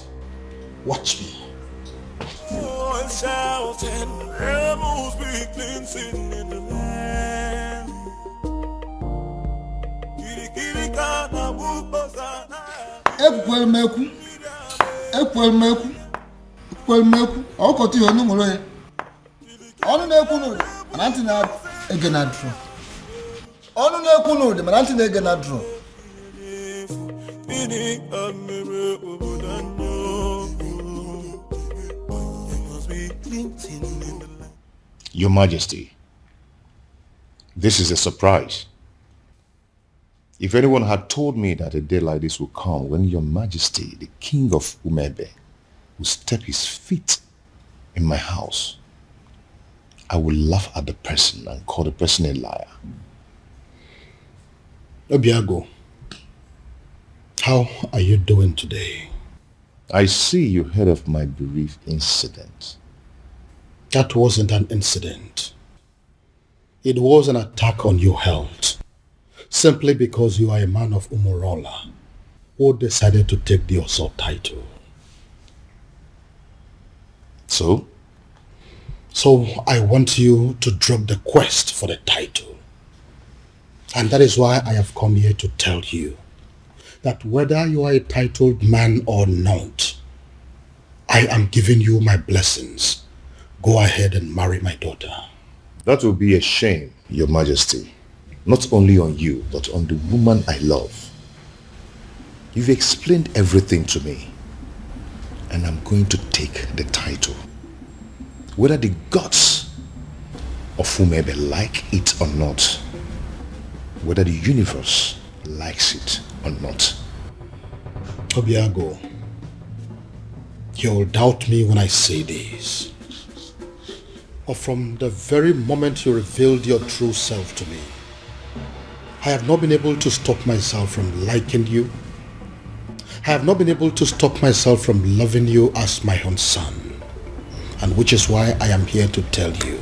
Watch me. Shouting, rebels be cleansing in the land. Ekwelmeku, ọkọtụ ihe ọnụ nwere ya. Ọnụ na-ekwu n'ụdị, mana ntị na-ege na drum. Ọnụ na-ekwu n'ụdị, mana ntị na-ege na drum. Your Majesty, this is a surprise. If anyone had told me that a day like this would come when Your Majesty, the King of Umebe, would step his feet in my house, I would laugh at the person and call the person a liar. Obiago, how are you doing today? I see you heard of my bereaved incident. That wasn't an incident. It was an attack on your health. Simply because you are a man of Umurola who decided to take the Oso title. So? So I want you to drop the quest for the title. And that is why I have come here to tell you that whether you are a titled man or not, I am giving you my blessings. Go ahead and marry my daughter. That will be a shame, Your Majesty. Not only on you, but on the woman I love. You've explained everything to me, and I'm going to take the title. Whether the gods of Umebe like it or not, whether the universe likes it or not. Obiago, you'll doubt me when I say this. But from the very moment you revealed your true self to me, I have not been able to stop myself from liking you. I have not been able to stop myself from loving you as my own son. And which is why I am here to tell you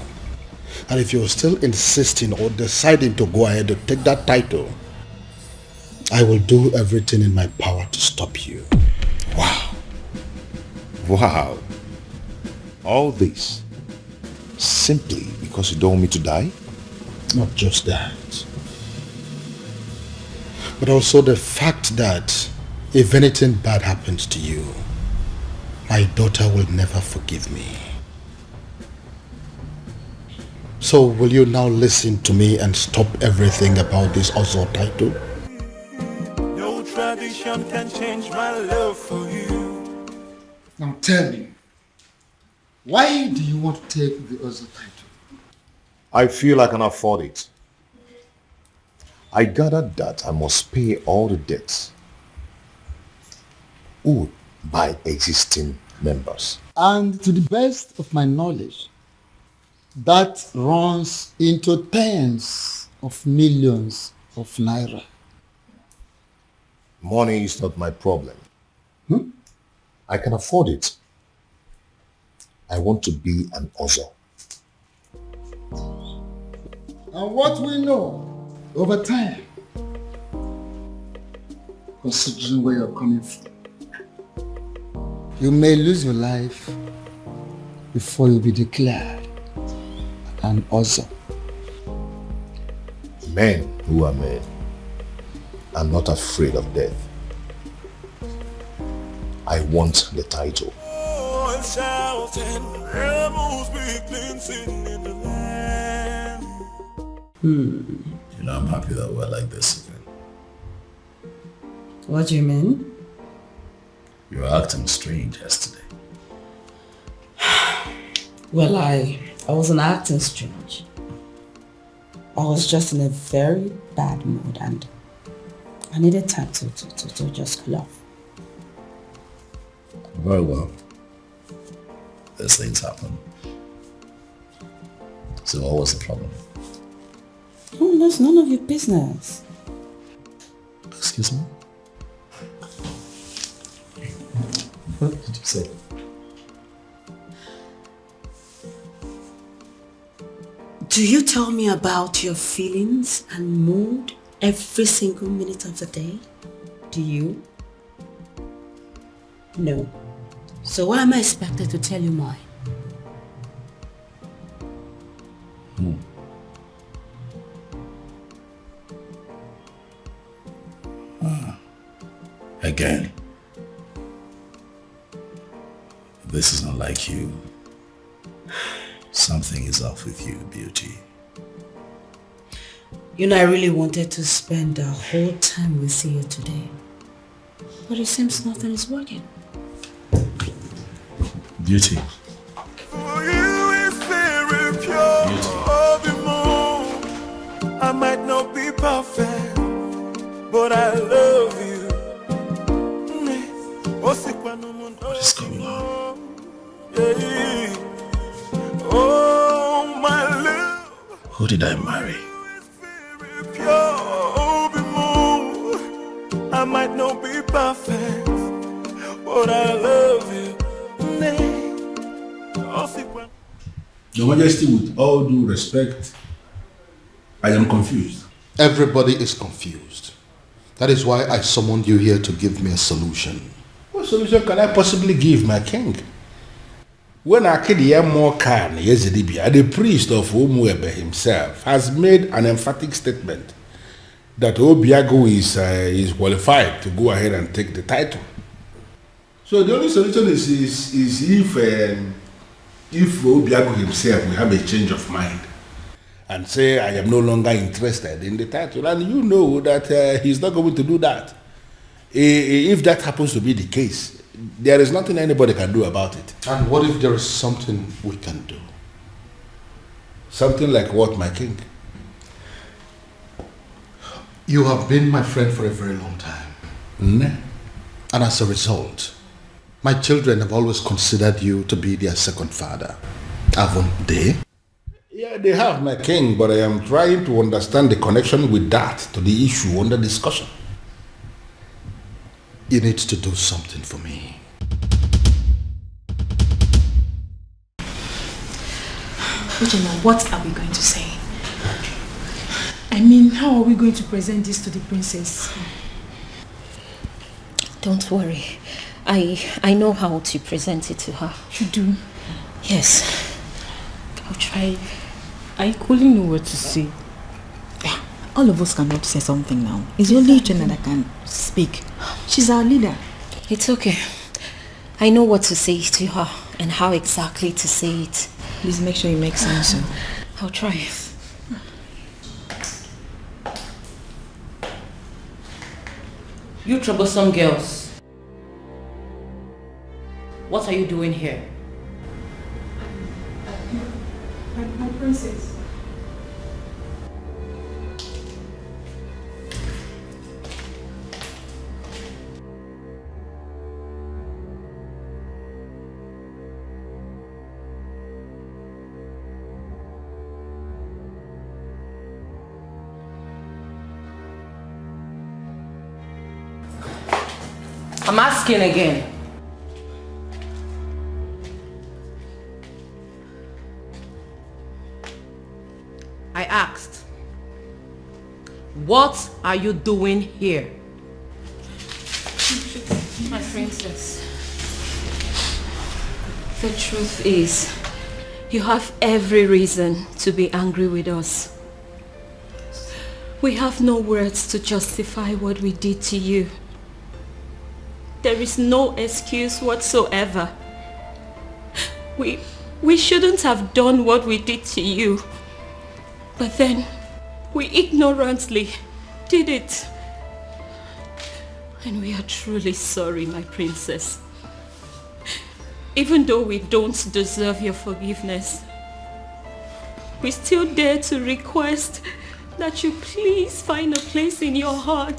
that if you're still insisting or deciding to go ahead to take that title, I will do everything in my power to stop you. Wow. Wow. All this simply because you don't want me to die? Not just that, but also the fact that if anything bad happens to you, my daughter will never forgive me. So will you now listen to me and stop everything about this Ozo title? No tradition can change my love for you. Now tell me, Why do you want to take the other title? I feel I can afford it. I gathered that I must pay all the debts owed by existing members. And to the best of my knowledge, that runs into tens of millions of naira. Money is not my problem. I can afford it. I want to be an Ozo. And what we know over time, considering where you're coming from, you may lose your life before you be declared an Ozo. Men who are men are not afraid of death. I want the title. You know, I'm happy that we're like this again. What do you mean? You were acting strange yesterday. Well, I wasn't acting strange. I was just in a very bad mood and I needed time to just cool off. Very well. These things happen. So what was the problem? Oh, that's none of your business. Excuse me? What did you say? Do you tell me about your feelings and mood every single minute of the day? Do you? No. So why am I expected to tell you mine? Again. This is not like you. Something is off with you, beauty. You know, I really wanted to spend the whole time with you today. But it seems nothing is working. Beauty. For you is very pure. I might not be perfect, but I love you. What is going on? Oh, my love. Who did I marry? I might not be perfect, but I love you. Your Majesty, with all due respect, I am confused. Everybody is confused. That is why I summoned you here to give me a solution. What solution can I possibly give, my king? When Akidiya Mokan Yezidibia, the priest of Umuebe himself, has made an emphatic statement that Obiago is qualified to go ahead and take the title. So the only solution is if Obiago himself will have a change of mind and say, I am no longer interested in the title. And you know that he's not going to do that. If that happens to be the case, there is nothing anybody can do about it. And what if there is something we can do? Something like what, my king? You have been my friend for a very long time. And as a result, my children have always considered you to be their second father. Haven't they? Yeah, they have, my king, but I am trying to understand the connection with that to the issue under discussion. You need to do something for me. Ujima, what are we going to say? I mean, how are we going to present this to the princess? Don't worry. I know how to present it to her. You do? Yes. I'll try. I couldn't know what to say. Yeah, all of us cannot say something now. It's only Jenna that can speak. She's our leader. It's okay. I know what to say to her and how exactly to say it. Please make sure you make sense. I'll try. You troublesome girls. What are you doing here? My princess. I'm asking again. I asked, what are you doing here? My princess, the truth is, you have every reason to be angry with us. We have no words to justify what we did to you. There is no excuse whatsoever. We shouldn't have done what we did to you. But then, we ignorantly did it. And we are truly sorry, my princess. Even though we don't deserve your forgiveness, we still dare to request that you please find a place in your heart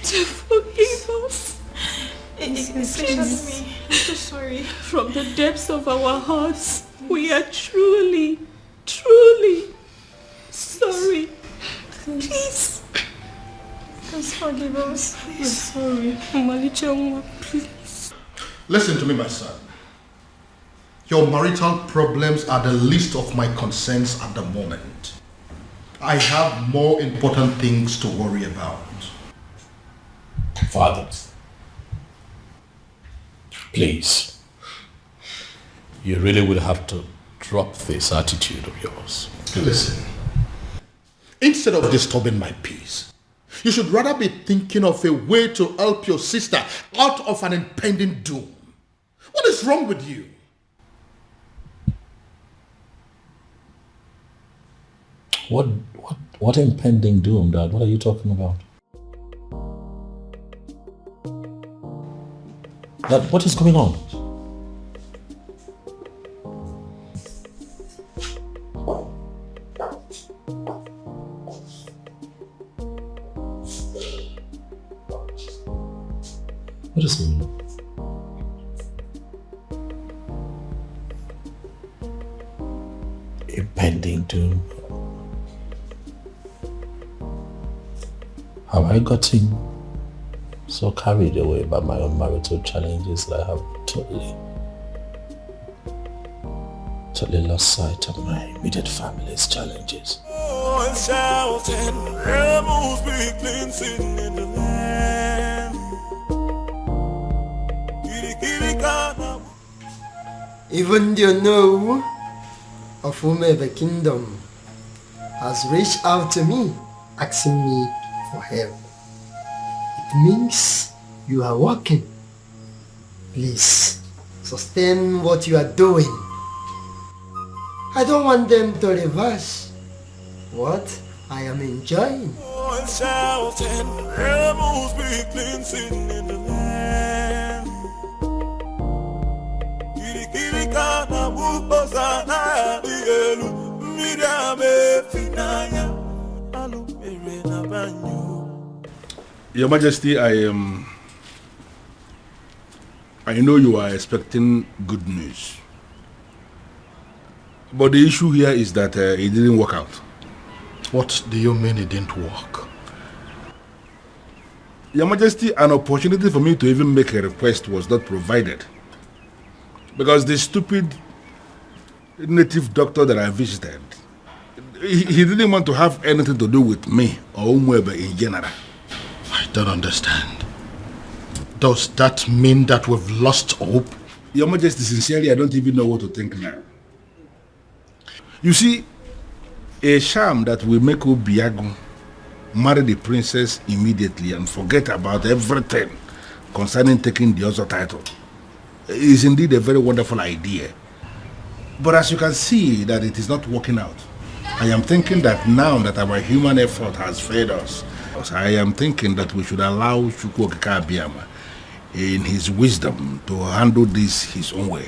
to forgive us. Especially me. I'm so sorry. From the depths of our hearts, we are truly, truly sorry. Please. Please forgive us. I'm sorry. Malicha, please. Listen to me, my son. Your marital problems are the least of my concerns at the moment. I have more important things to worry about. Father, please, you really will have to drop this attitude of yours. Listen, instead of disturbing my peace, you should rather be thinking of a way to help your sister out of an impending doom. What is wrong with you? What impending doom, Dad? What are you talking about? Dad, what is going on? What is going on? Impending doom? Have I gotten so carried away by my own marital challenges that I have totally lost sight of my immediate family's challenges? And shouting, rebels be cleansing in the land. Even the know of whomever kingdom has reached out to me, asking me for help. It means you are working. Please, sustain what you are doing. I don't want them to reverse what I am enjoying. And shouting, rebels be cleansing in the land. Your Majesty, I know you are expecting good news. But the issue here is that it didn't work out. What do you mean it didn't work? Your Majesty, an opportunity for me to even make a request was not provided. Because the stupid native doctor that I visited, he didn't want to have anything to do with me or Umwebe in general. I don't understand. Does that mean that we've lost hope? Your Majesty, sincerely, I don't even know what to think now. You see, a sham that will make Obiago marry the princess immediately and forget about everything concerning taking the other title is indeed a very wonderful idea. But as you can see that it is not working out, I am thinking that now that our human effort has failed us, I am thinking that we should allow Chukwu Okike Abiyama in his wisdom to handle this his own way.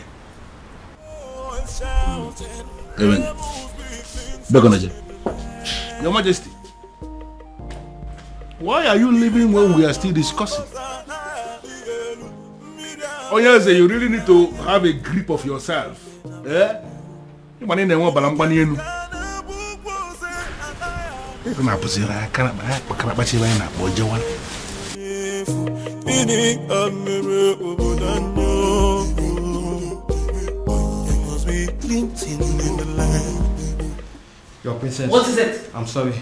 Your Majesty, why are you leaving when we are still discussing? Oh yes, you really need to have a grip of yourself. Eh? You want to balambani. Your princess. What is it? I'm sorry.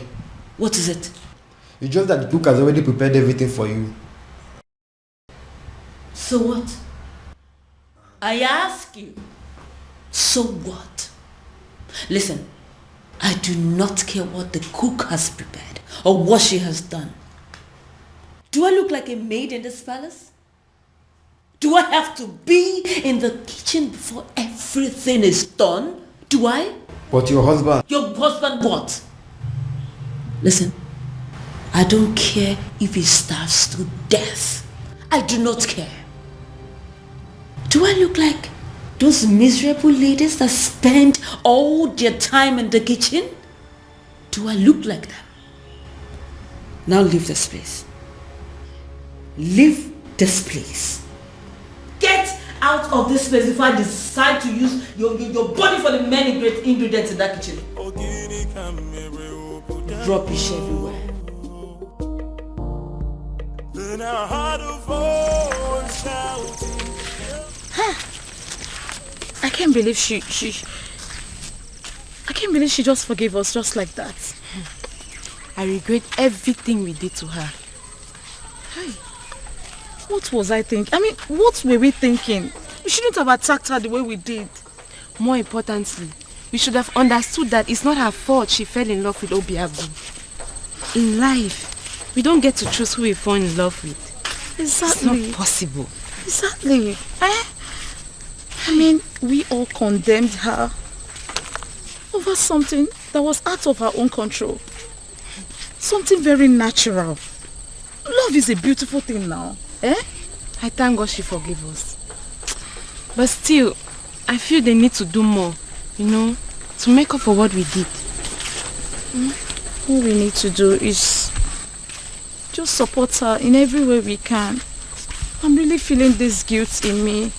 What is it? It's just that the cook has already prepared everything for you. So what? I ask you. So what? Listen, I do not care what the cook has prepared or what she has done. Do I look like a maid in this palace? Do I have to be in the kitchen before everything is done? Do I? But your husband... Your husband what? Listen, I don't care if he starves to death. I do not care. Do I look like those miserable ladies that spend all their time in the kitchen? Do I look like them? Now leave this place. Leave this place. Get out of this place before I decide to use your body for the many great ingredients in that kitchen. Rubbish everywhere. I can't believe she just forgave us just like that. I regret everything we did to her. Hey, what was I thinking? I mean, what were we thinking? We shouldn't have attacked her the way we did. More importantly, we should have understood that it's not her fault she fell in love with Obiagu. In life, we don't get to choose who we fall in love with. Exactly. It's not possible. Exactly. I mean, we all condemned her over something that was out of her own control. Something very natural. Love is a beautiful thing now. I thank God she forgave us. But still, I feel they need to do more, to make up for what we did. All we need to do is just support her in every way we can. I'm really feeling this guilt in me.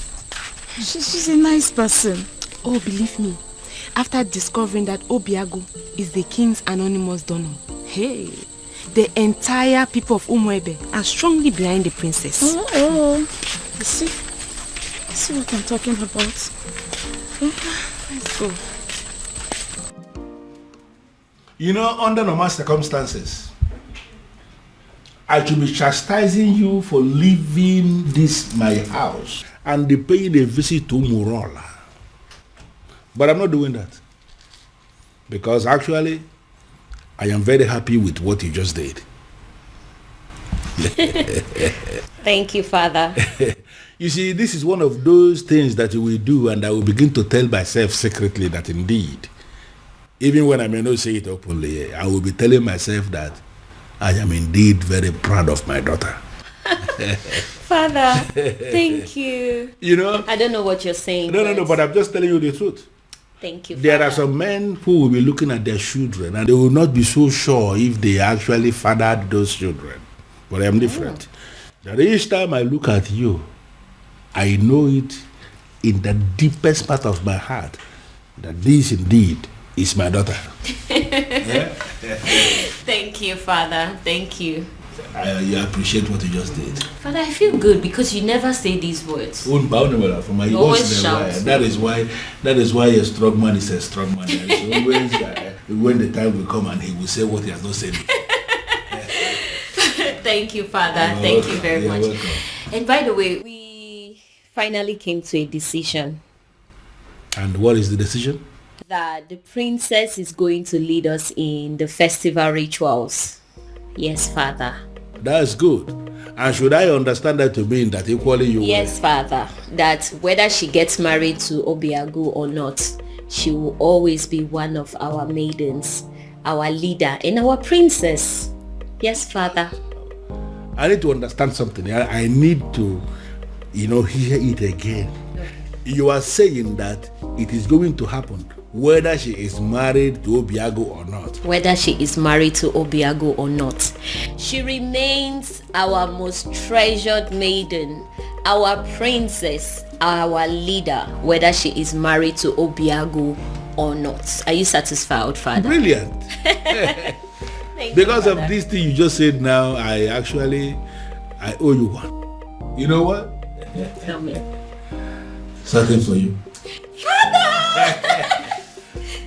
She's a nice person. Oh, believe me, after discovering that Obiagu is the king's anonymous donor, hey, the entire people of Umuebe are strongly behind the princess. Oh, you see what I'm talking about? Let's go. Under normal circumstances, I should be chastising you for leaving this my house and paying a visit to Umurola. But I'm not doing that. Because actually, I am very happy with what you just did. Thank you, Father. You see, this is one of those things that you will do, and I will begin to tell myself secretly that indeed, even when I may not say it openly, I will be telling myself that I am indeed very proud of my daughter. Father, thank you. I don't know what you're saying. No, but I'm just telling you the truth. Thank you, There Father. are some men who will be looking at their children and they will not be so sure if they actually fathered those children. But I'm different. That each time I look at you, I know it in the deepest part of my heart that this indeed is my daughter. Thank you, Father. Thank you. I appreciate what you just did. Father, I feel good because you never say these words. You always shout. That is why a strong man is a strong man. Always, when the time will come and he will say what he has not said. Thank you, Father. Thank you very much. Welcome. And by the way, we finally came to a decision. And what is the decision? That the princess is going to lead us in the festival rituals. Yes, Father. That's good. And should I understand that to mean that equally you Yes, Father. That whether she gets married to Obiagu or not, she will always be one of our maidens, our leader, and our princess. Yes, Father. I need to understand something. I need to, hear it again. You are saying that it is going to happen whether she is married to Obiago or not. Whether she is married to Obiago or not, she remains our most treasured maiden, our princess, our leader, whether she is married to Obiago or not. Are you satisfied, Father? Brilliant. Because of this thing you just said now, I owe you one. You know what? Tell me. Something for you.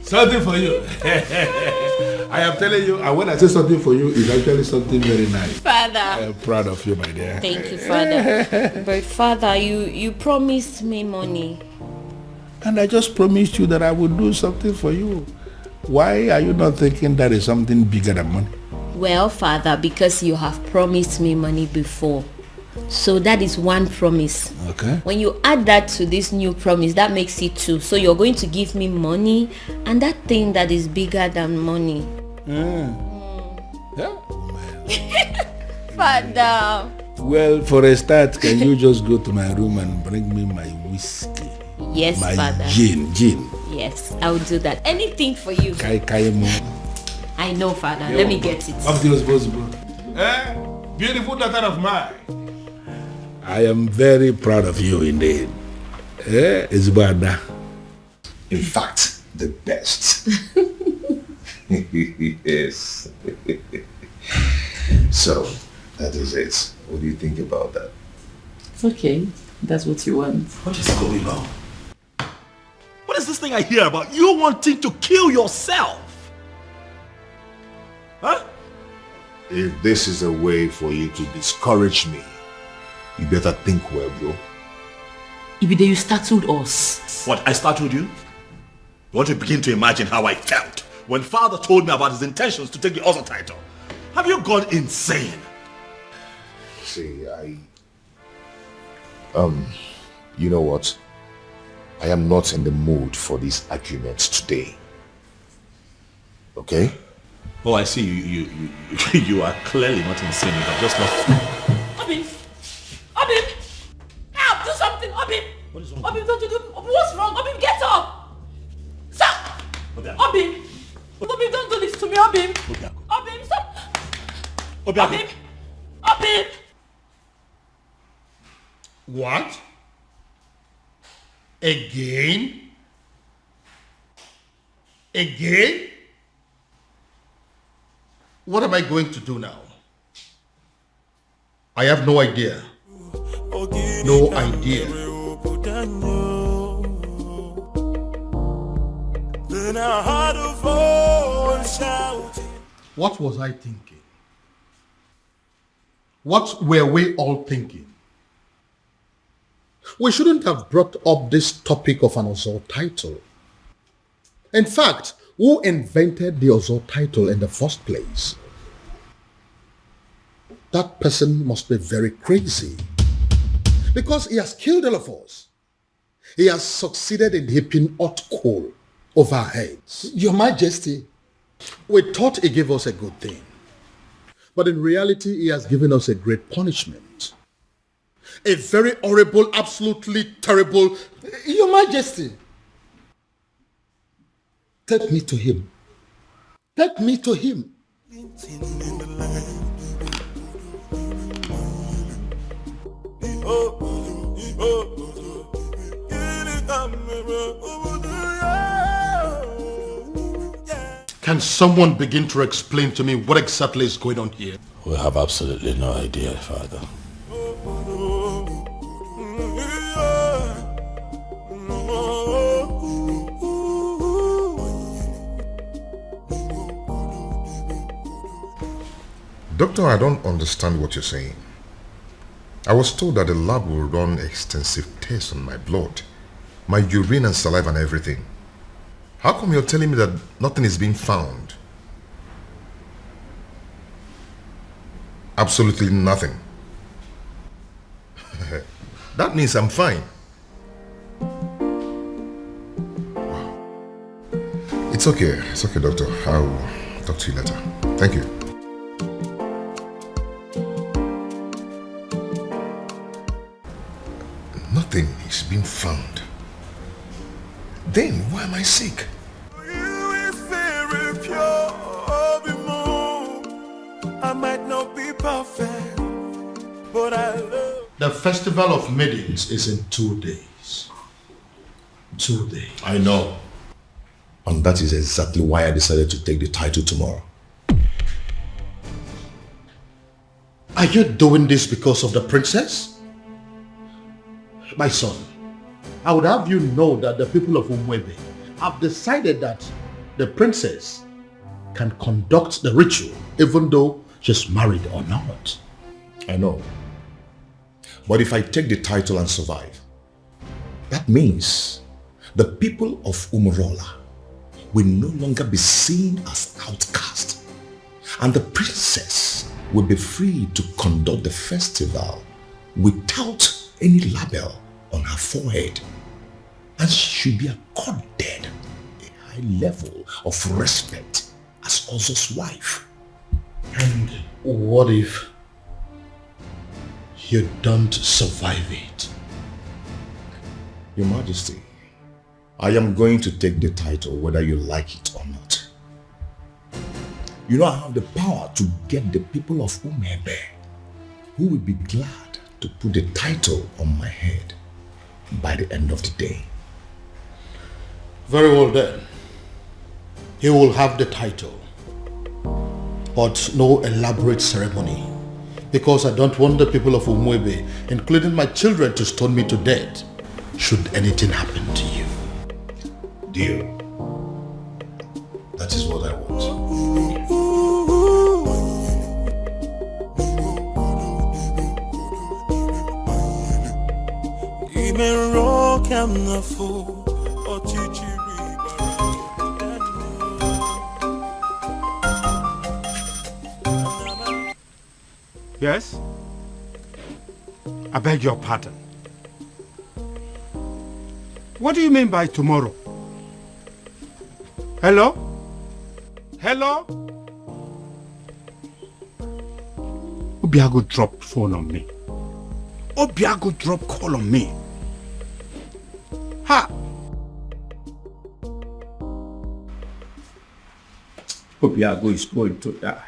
Something for you. I am telling you, and when I say something for you, it's actually something very nice. Father. I am proud of you, my dear. Thank you, Father. But Father, you promised me money. And I just promised you that I would do something for you. Why are you not thinking that is something bigger than money? Well, Father, because you have promised me money before. So that is one promise. Okay. When you add that to this new promise, that makes it two. So you're going to give me money and that thing that is bigger than money. Yeah. Father. Well, for a start, can you just go to my room and bring me my whiskey? Yes, my Father. Gin. Yes, I will do that. Anything for you. I know, Father. Let me get it. Beautiful daughter of mine. I am very proud of you indeed. Isbada. In fact, the best. Yes. So, that is it. What do you think about that? It's okay. That's what you want. What is going on? What is this thing I hear about you wanting to kill yourself? Huh? If this is a way for you to discourage me, you better think well, bro. Ibide, you startled us. What, I startled you? You want to begin to imagine how I felt when father told me about his intentions to take the other title. Have you gone insane? See, you know what? I am not in the mood for these arguments today. Okay? Oh, I see. You are clearly not insane. You have just lost. Obin! Help! Do something, Obin! What is wrong? Obin, don't you do... What's wrong? Obin, get up! Stop! Obin! Obin, don't do this to me, Obin! Obin, stop! Obin! Obin! What? Again? Again? What am I going to do now? I have no idea. No idea. What was I thinking? What were we all thinking? We shouldn't have brought up this topic of an Ozol title. In fact, who invented the Ozol title in the first place? That person must be very crazy. Because he has killed all of us. He has succeeded in heaping hot coal over our heads. Your Majesty, we thought he gave us a good thing. But in reality, he has given us a great punishment. A very horrible, absolutely terrible... Your Majesty, take me to him. Take me to him. Can someone begin to explain to me what exactly is going on here? We have absolutely no idea, Father. Doctor, I don't understand what you're saying. I was told that the lab will run extensive tests on my blood, my urine and saliva and everything. How come you're telling me that nothing is being found? Absolutely nothing. That means I'm fine. Wow. It's okay, doctor. I'll talk to you later. Thank you. Nothing is being found. Then why am I sick? I might not be perfect, but I love. The festival of maidens is in 2 days. 2 days. I know. And that is exactly why I decided to take the title tomorrow. Are you doing this because of the princess? My son, I would have you know that the people of Umwebe have decided that the princess can conduct the ritual even though she's married or not. I know. But if I take the title and survive, that means the people of Umurola will no longer be seen as outcast, and the princess will be free to conduct the festival without any label on her forehead, and she should be accorded a high level of respect as Ozo's wife. And what if you don't survive it? Your Majesty, I am going to take the title whether you like it or not. You know, I have the power to get the people of Umebe who will be glad to put the title on my head by the end of the day. Very well then. He will have the title, but no elaborate ceremony, because I don't want the people of Umwebe, including my children, to stone me to death should anything happen to you. Deal. That is what I want. Even rock I'm not fool or teach you. Yes? I beg your pardon. What do you mean by tomorrow? Hello? Hello? Obiago dropped phone on me. Obiago dropped call on me. Ha! Obiago is going to die.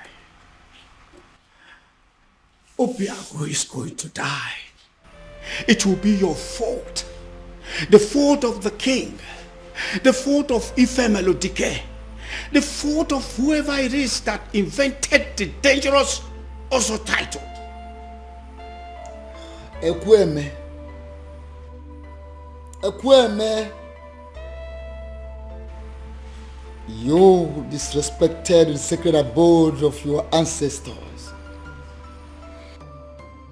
Obiago is going to die. It will be your fault. The fault of the king. The fault of Ife Melodike. The fault of whoever it is that invented the dangerous Ozo title. Ekweme. Ekweme. You disrespected the sacred abode of your ancestors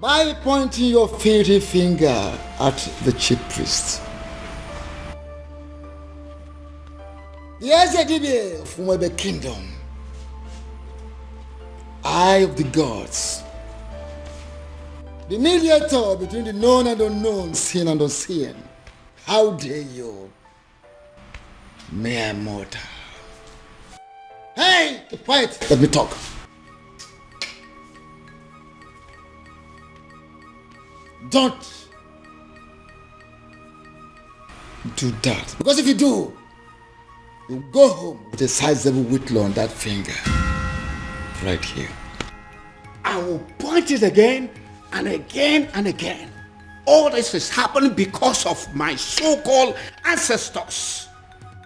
by pointing your filthy finger at the chief priest. The Ezedibe of Umwebe Kingdom, eye of the gods, the mediator between the known and unknown, seen and unseen. How dare you, mere mortal? Hey, quiet, let me talk. Don't do that, because if you do, you go home with a sizable whitlow on that finger, right here. I will point it again and again and again. All this is happening because of my so-called ancestors.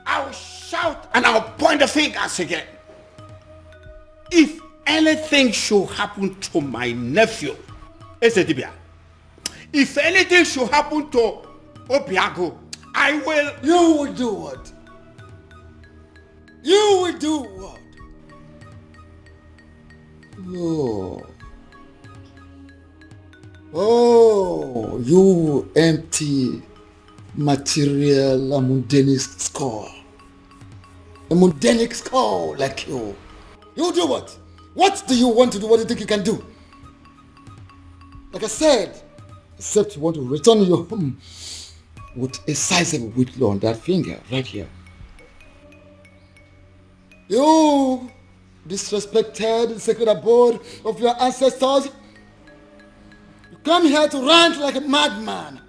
I will shout and I will point the fingers again. If anything should happen to my nephew, Ezedibia, if anything should happen to Obiago, I will... You will do what? You will do what? Oh, you empty material, a mundane skull. A mundane skull like you. You do what? What do you want to do? What do you think you can do? Like I said, except you want to return your home with a sizable whitlow on that finger right here. You disrespected the sacred abode of your ancestors. You come here to rant like a madman,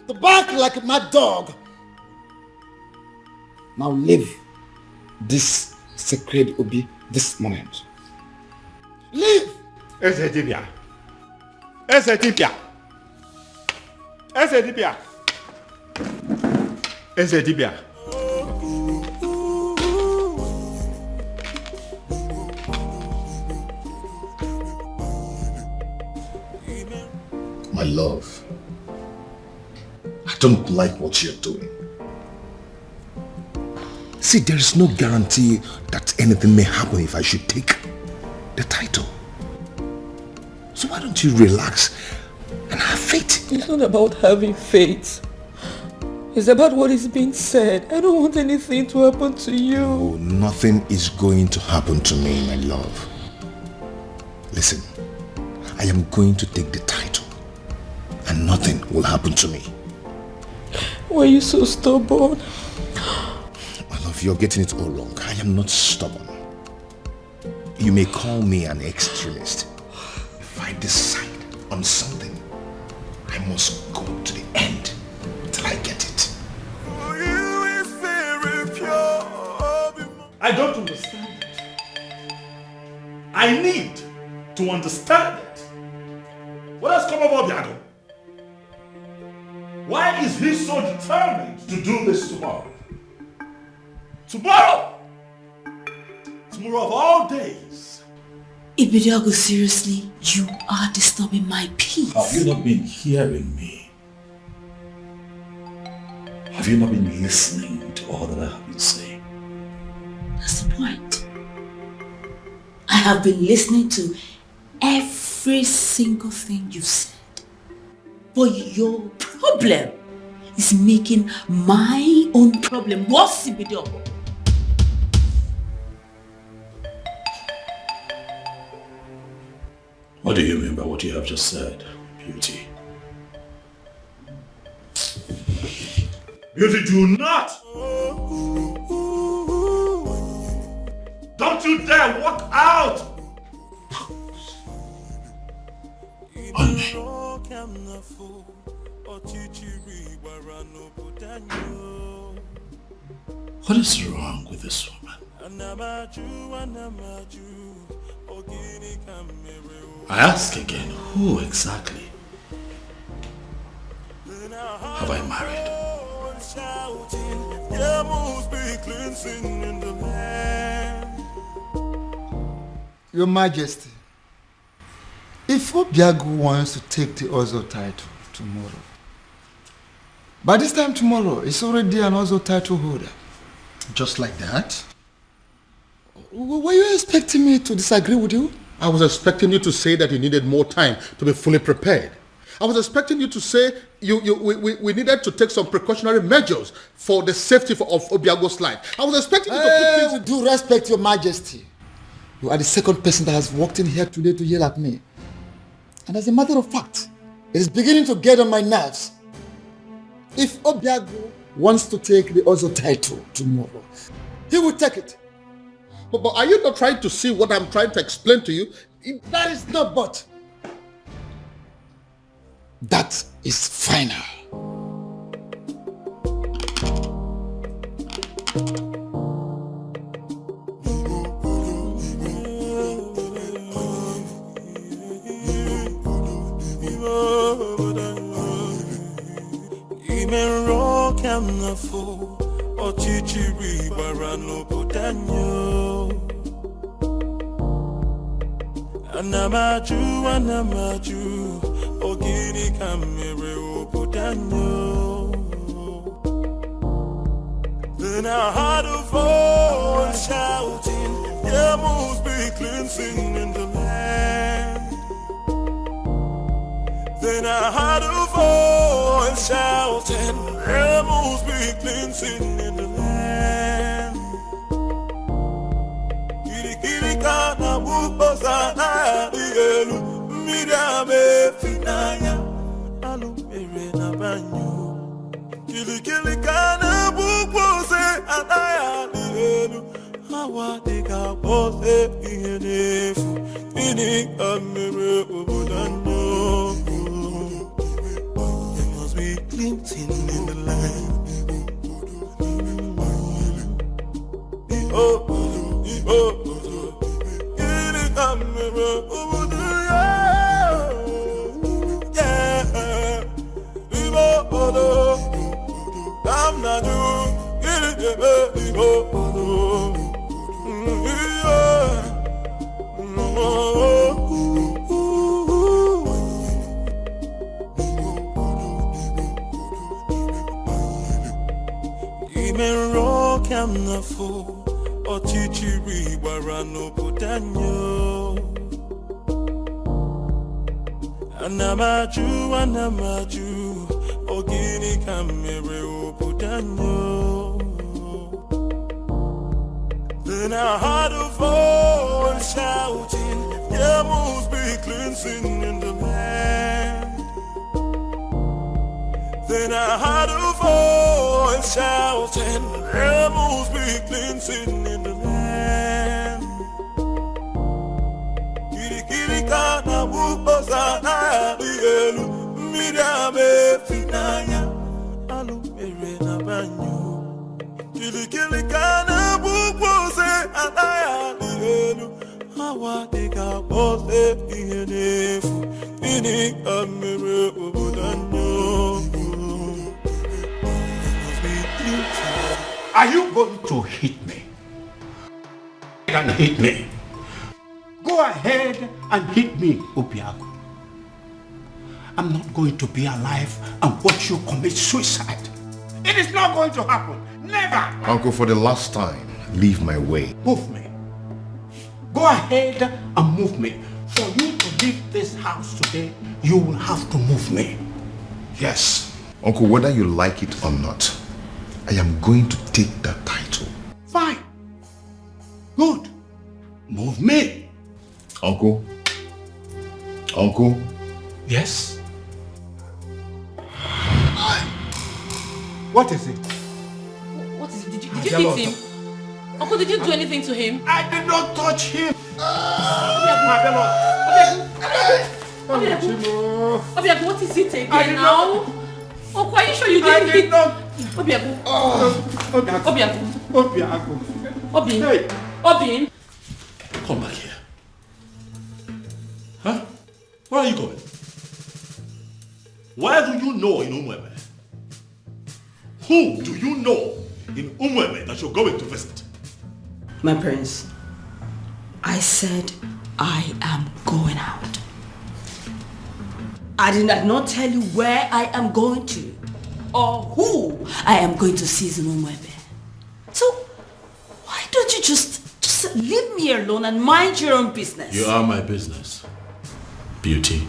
to bark like a mad dog. Now leave this sacred Obi this moment. Leave! Eze dibia. Eze dibia. Eze dibia. Eze dibia. My love, I don't like what you're doing. See, there is no guarantee that anything may happen if I should take the title. So why don't you relax and have faith? It's not about having faith. It's about what is being said. I don't want anything to happen to you. Oh, nothing is going to happen to me, my love. Listen, I am going to take the title and nothing will happen to me. Why are you so stubborn? My love, you're getting it all wrong. I am not stubborn. You may call me an extremist. If I decide on something, I must go to the end till I get it. I don't understand it. I need to understand it. What has come over Obiado? Why is he so determined to do this tomorrow? Tomorrow! Tomorrow of all days. Ibidiago, seriously, you are disturbing my peace. Have you not been hearing me? Have you not been listening to all that I have been saying? That's the point. I have been listening to every single thing you've said. But your problem is making my own problem worse, Ibidiago. What do you mean by what you have just said, Beauty? Beauty, do not! Don't you dare walk out! On me. What is wrong with this woman? I ask again, who exactly have I married? Your Majesty, if Obiago wants to take the Ozo title tomorrow, by this time tomorrow, it's already an Ozo title holder. Just like that? Were you expecting me to disagree with you? I was expecting you to say that you needed more time to be fully prepared. I was expecting you to say we needed to take some precautionary measures for the safety of Obiago's life. I was expecting you to put things in... Do respect, Your Majesty. You are the second person that has walked in here today to yell at me. And as a matter of fact, it is beginning to get on my nerves. If Obiago wants to take the Ozo title tomorrow, he will take it. But are you not trying to see what I'm trying to explain to you? That is not but. That is final. Anamaju, ogini kamere obudanyo. Then I had a voice shouting, there must be cleansing in the land. Then I had a voice shouting, there must be cleansing in the land. Kana bukosa na dielu mirame finaya alu mere na banyo kili kana bukose anaya dielu hawa dika pose inefu ini kamere obudanyo. There must be cleansing in the land. Oh. Ime rock am na fo Ochichiri barano putanyo Anamaju Ogini kamere putanyo. Then I heard a voice shouting, there must be cleansing in the land. Then I heard a voice shouting, there must be cleansing in the land. Kirikana bukosa na dielu, mirame finanya, alu mere na banyo. Kirikana bukose anaya dielu, hawa dika bose ihenefu, ini kamere ubudanyo. Are you going to hit me? And hit me. Go ahead and hit me, Obiago. I'm not going to be alive and watch you commit suicide. It is not going to happen. Never. Uncle, for the last time, leave my way. Move me. Go ahead and move me. For you to leave this house today, you will have to move me. Yes. Uncle, whether you like it or not, I am going to take that title. Fine. Good. Move me. Uncle? Uncle? Yes? What is it? What is it? Did you hit him? Uncle, did you do anything to him? I did not touch him. Obiago, what is it again now? Oh, are you sure you didn't hit? Obiago. Obiago. Obin. Come back here. Huh? Where are you going? Where do you know in Umweme? Who do you know in Umweme that you're going to visit? My prince, I said I am going out. I did not tell you where I am going to or who I am going to see in Umwebe. So why don't you just leave me alone and mind your own business? You are my business, Beauty.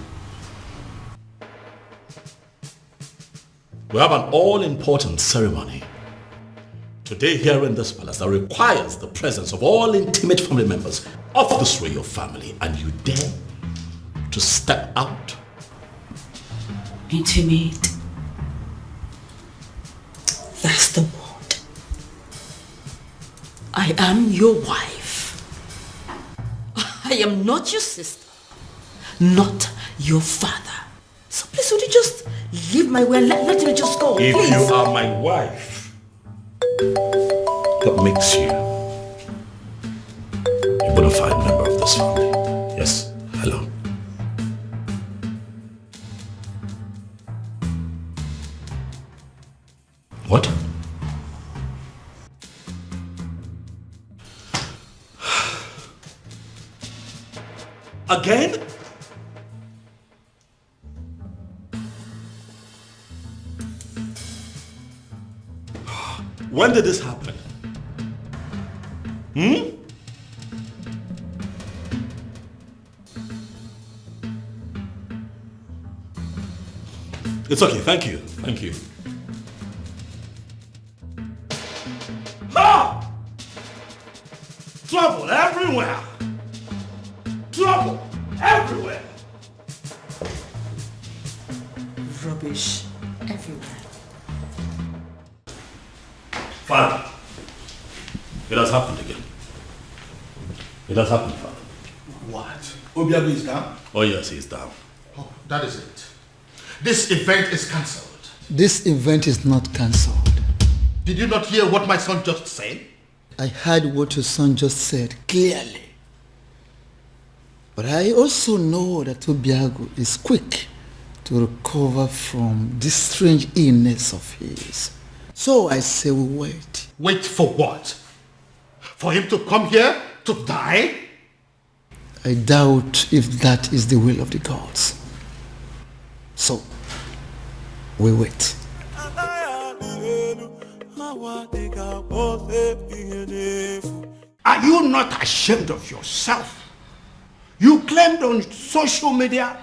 We have an all-important ceremony today here in this palace that requires the presence of all intimate family members of this royal family, and you dare to step out? Intimate. That's the word. I am your wife. I am not your sister, not your father. So please, would you just leave my way and let me just go, If please? you are my wife, that makes you a bona fide member of this family. Yes, hello. What? Again? When did this happen? It's okay, thank you. Thank you. Ah! Trouble everywhere! Trouble everywhere! Rubbish everywhere. Father, it has happened again. It has happened, Father. What? Obiago is down? Oh yes, he's down. Oh, that is it. This event is cancelled. This event is not cancelled. Did you not hear what my son just said? I heard what your son just said clearly. But I also know that Obiago is quick to recover from this strange illness of his. So I say we wait. Wait for what? For him to come here to die? I doubt if that is the will of the gods. So, we wait. Are you not ashamed of yourself? You claimed on social media,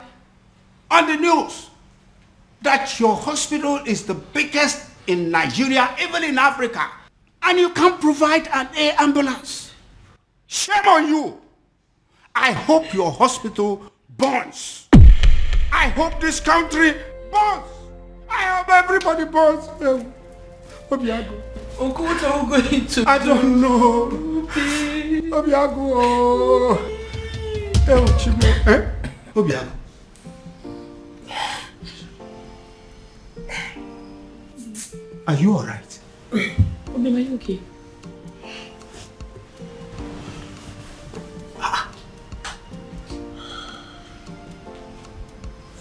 on the news, that your hospital is the biggest in Nigeria, even in Africa, and you can't provide an air ambulance. Shame on you. I hope your hospital burns. I hope this country burns. I hope everybody burns. Obiago. Uncle, what are we going to do? I don't know. Obiago. Obiago. Are you alright? Obi, are you okay?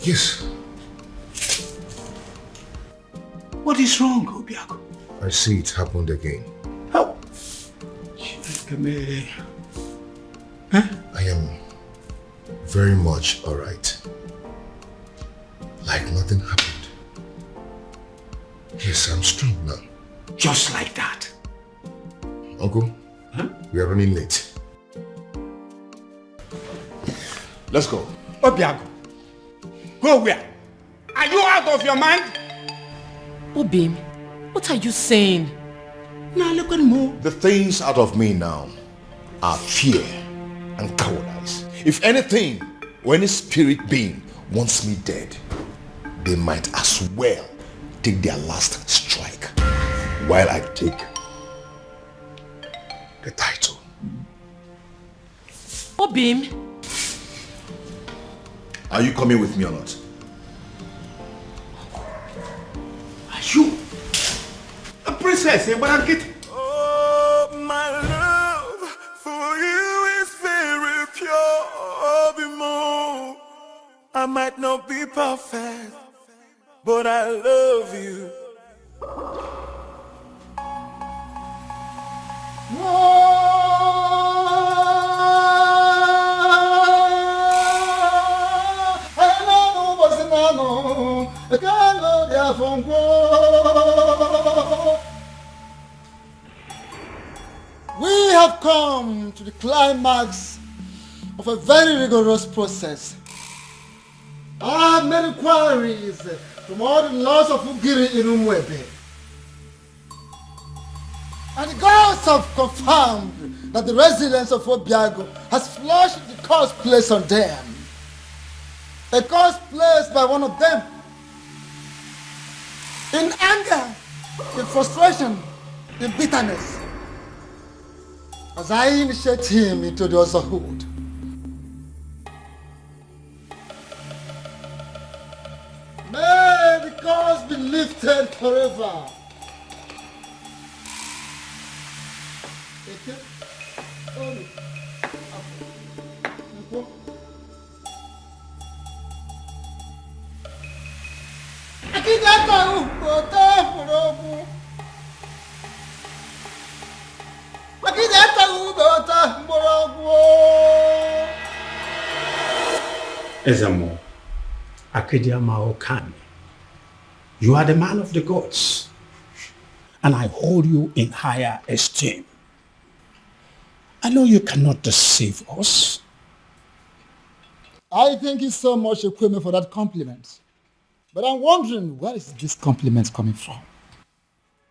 Yes. What is wrong, Obiago? I see it happened again. How? I am very much alright. Like nothing happened. Yes, I'm strong now. Just like that. Uncle, we are running late. Let's go. Obiago. Go where? Are you out of your mind? Obim, what are you saying? Now look at me. The things out of me now are fear and cowardice. If anything, or any spirit being wants me dead, they might as well take their last strike while I take the title. Obim. Are you coming with me or not? Are you a princess, eh, Barankit? Oh, my love for you is very pure. Bimo. I might not be perfect, but I love you. We have come to the climax of a very rigorous process. I have made inquiries from all the laws of Ugiri in Umwebe. And the gods have confirmed that the residents of Obiago has flushed the curse placed on them. A curse placed by one of them. In anger, in frustration, in bitterness. As I initiate him into the otherhood. May the curse be lifted forever. Ezamo, Akedia Maokami, you are the man of the gods, and I hold you in higher esteem. I know you cannot deceive us. I thank you so much, Ekweme, for that compliment. But I'm wondering, where is this compliment coming from?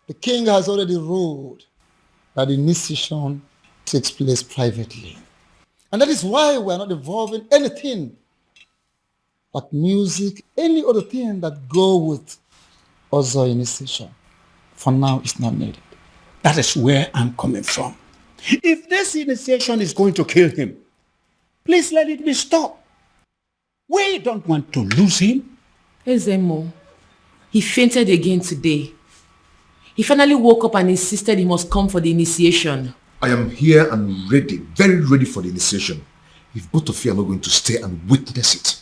The king has already ruled that the initiation takes place privately. And that is why we're not involving anything like music, any other thing that go with other initiation. For now, it's not needed. That is where I'm coming from. If this initiation is going to kill him, please let it be stopped. We don't want to lose him. Ezemo, he fainted again today. He finally woke up and insisted he must come for the initiation. I am here and ready, very ready for the initiation. If both of you are not going to stay and witness it,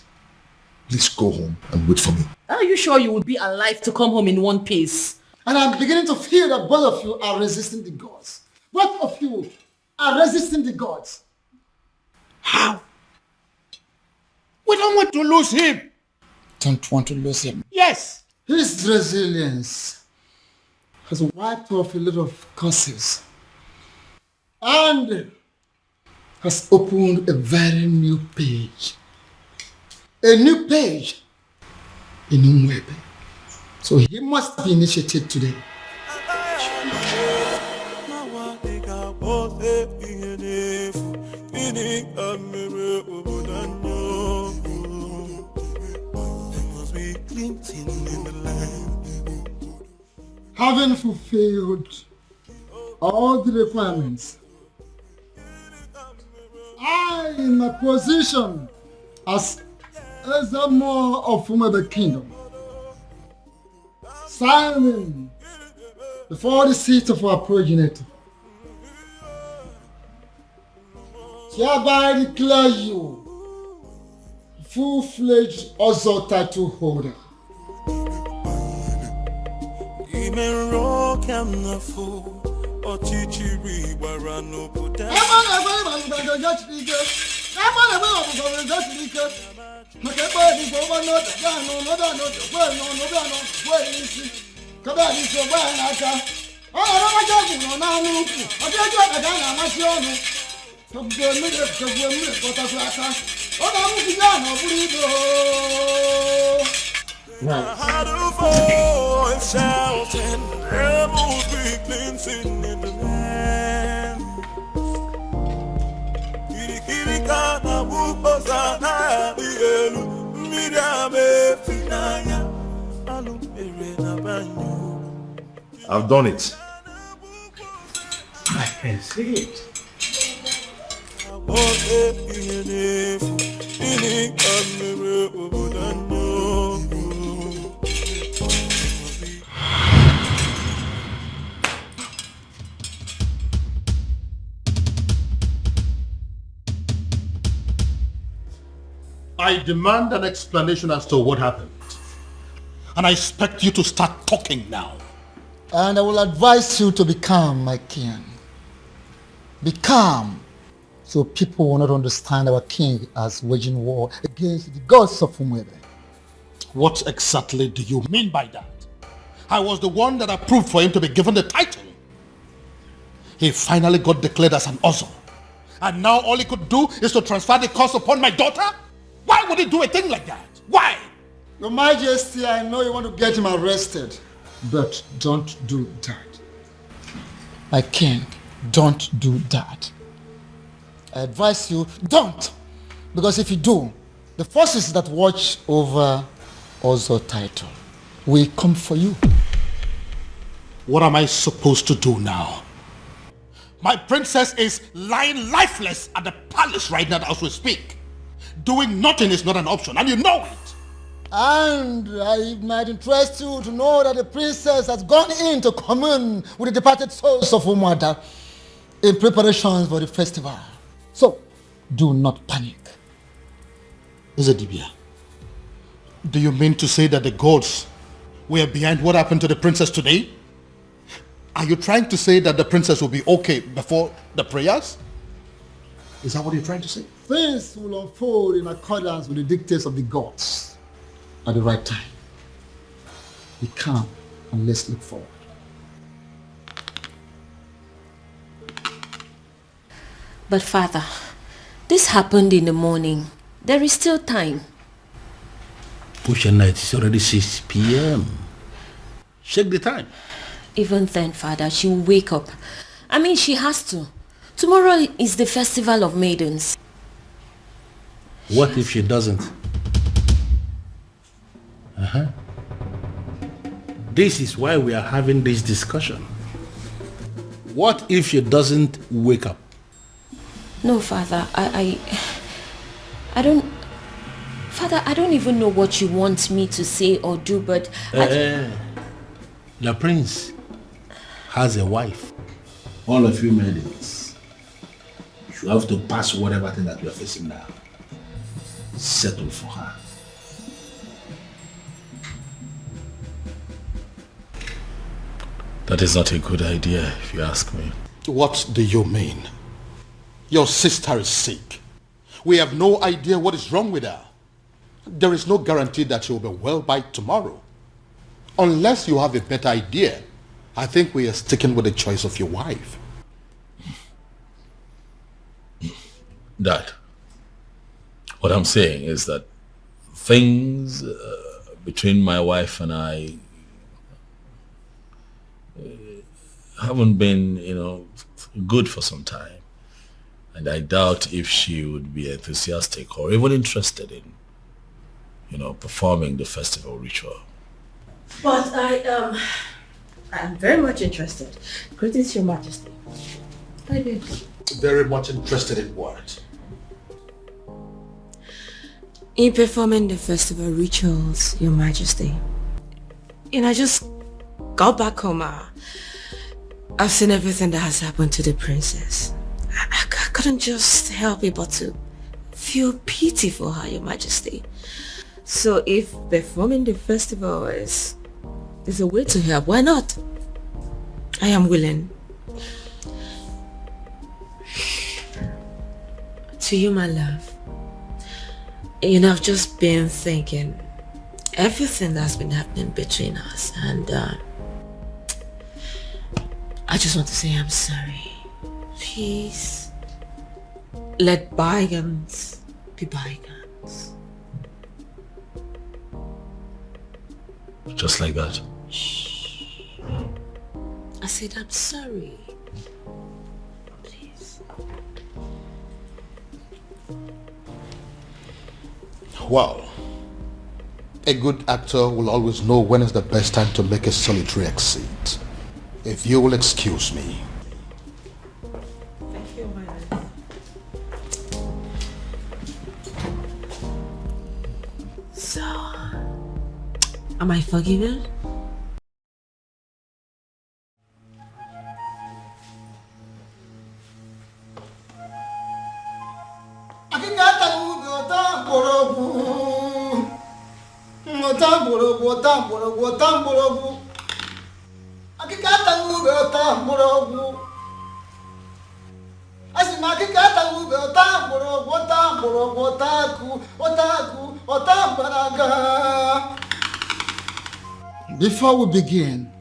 please go home and wait for me. Are you sure you will be alive to come home in one piece? And I'm beginning to feel that both of you are resisting the gods. Both of you are resisting the gods. How? We don't want to lose him. Don't want to lose him. Yes. His resilience has wiped off a lot of curses and has opened a very new page. A new page in Umwebe. So he must be initiated today. Having fulfilled all the requirements, I, in my position as Ezemo of Umwebe Kingdom, signing before the seat of our progenitor, hereby declare you full-fledged Ozo title holder. I've done it. I can see it. I demand an explanation as to what happened. And I expect you to start talking now. And I will advise you to be calm, my king. Be calm, so people will not understand our king as waging war against the gods of Umwebe. What exactly do you mean by that? I was the one that approved for him to be given the title. He finally got declared as an Ozo. And now all he could do is to transfer the curse upon my daughter? Why would he do a thing like that? Why? Your Majesty, I know you want to get him arrested, but don't do that. My king, don't do that. I advise you, don't! Because if you do, the forces that watch over Ozo title will come for you. What am I supposed to do now? My princess is lying lifeless at the palace right now as we speak. Doing nothing is not an option, and you know it. And it might interest you to know that the princess has gone in to commune with the departed souls of Umwada in preparations for the festival. So, do not panic. Zedibia, do you mean to say that the gods were behind what happened to the princess today? Are you trying to say that the princess will be okay before the prayers? Is that what you're trying to say? Things will unfold in accordance with the dictates of the gods at the right time. Be calm and let's look forward. But Father, this happened in the morning. There is still time. Pusha night, it's already 6 p.m. Check the time. Even then, Father, she will wake up. I mean, she has to. Tomorrow is the festival of maidens. What if she doesn't? This is why we are having this discussion. What if she doesn't wake up? No, Father, I don't... Father, I don't even know what you want me to say or do, but... The prince has a wife. All of you maidens, you have to pass whatever thing that you are facing now. Settle for her. That is not a good idea, if you ask me. What do you mean? Your sister is sick. We have no idea what is wrong with her. There is no guarantee that she will be well by tomorrow. Unless you have a better idea I think we are sticking with the choice of your wife. Dad, what I'm saying is that things between my wife and I haven't been, good for some time. And I doubt if she would be enthusiastic or even interested in, performing the festival ritual. But I'm very much interested. Greetings, Your Majesty. Hi, babe. Very much interested in what? In performing the festival rituals, Your Majesty. I just got back home. I've seen everything that has happened to the princess. I couldn't just help it but to feel pity for her, Your Majesty. So if performing the festival is a way to help, why not? I am willing. To you, my love. I've just been thinking everything that's been happening between us, and I just want to say I'm sorry. Please, let bygones be bygones. Just like that. I said I'm sorry. Please. Well, a good actor will always know when is the best time to make a solitary exit. If you will excuse me. Thank you, my love. So, am I forgiven? Before we begin,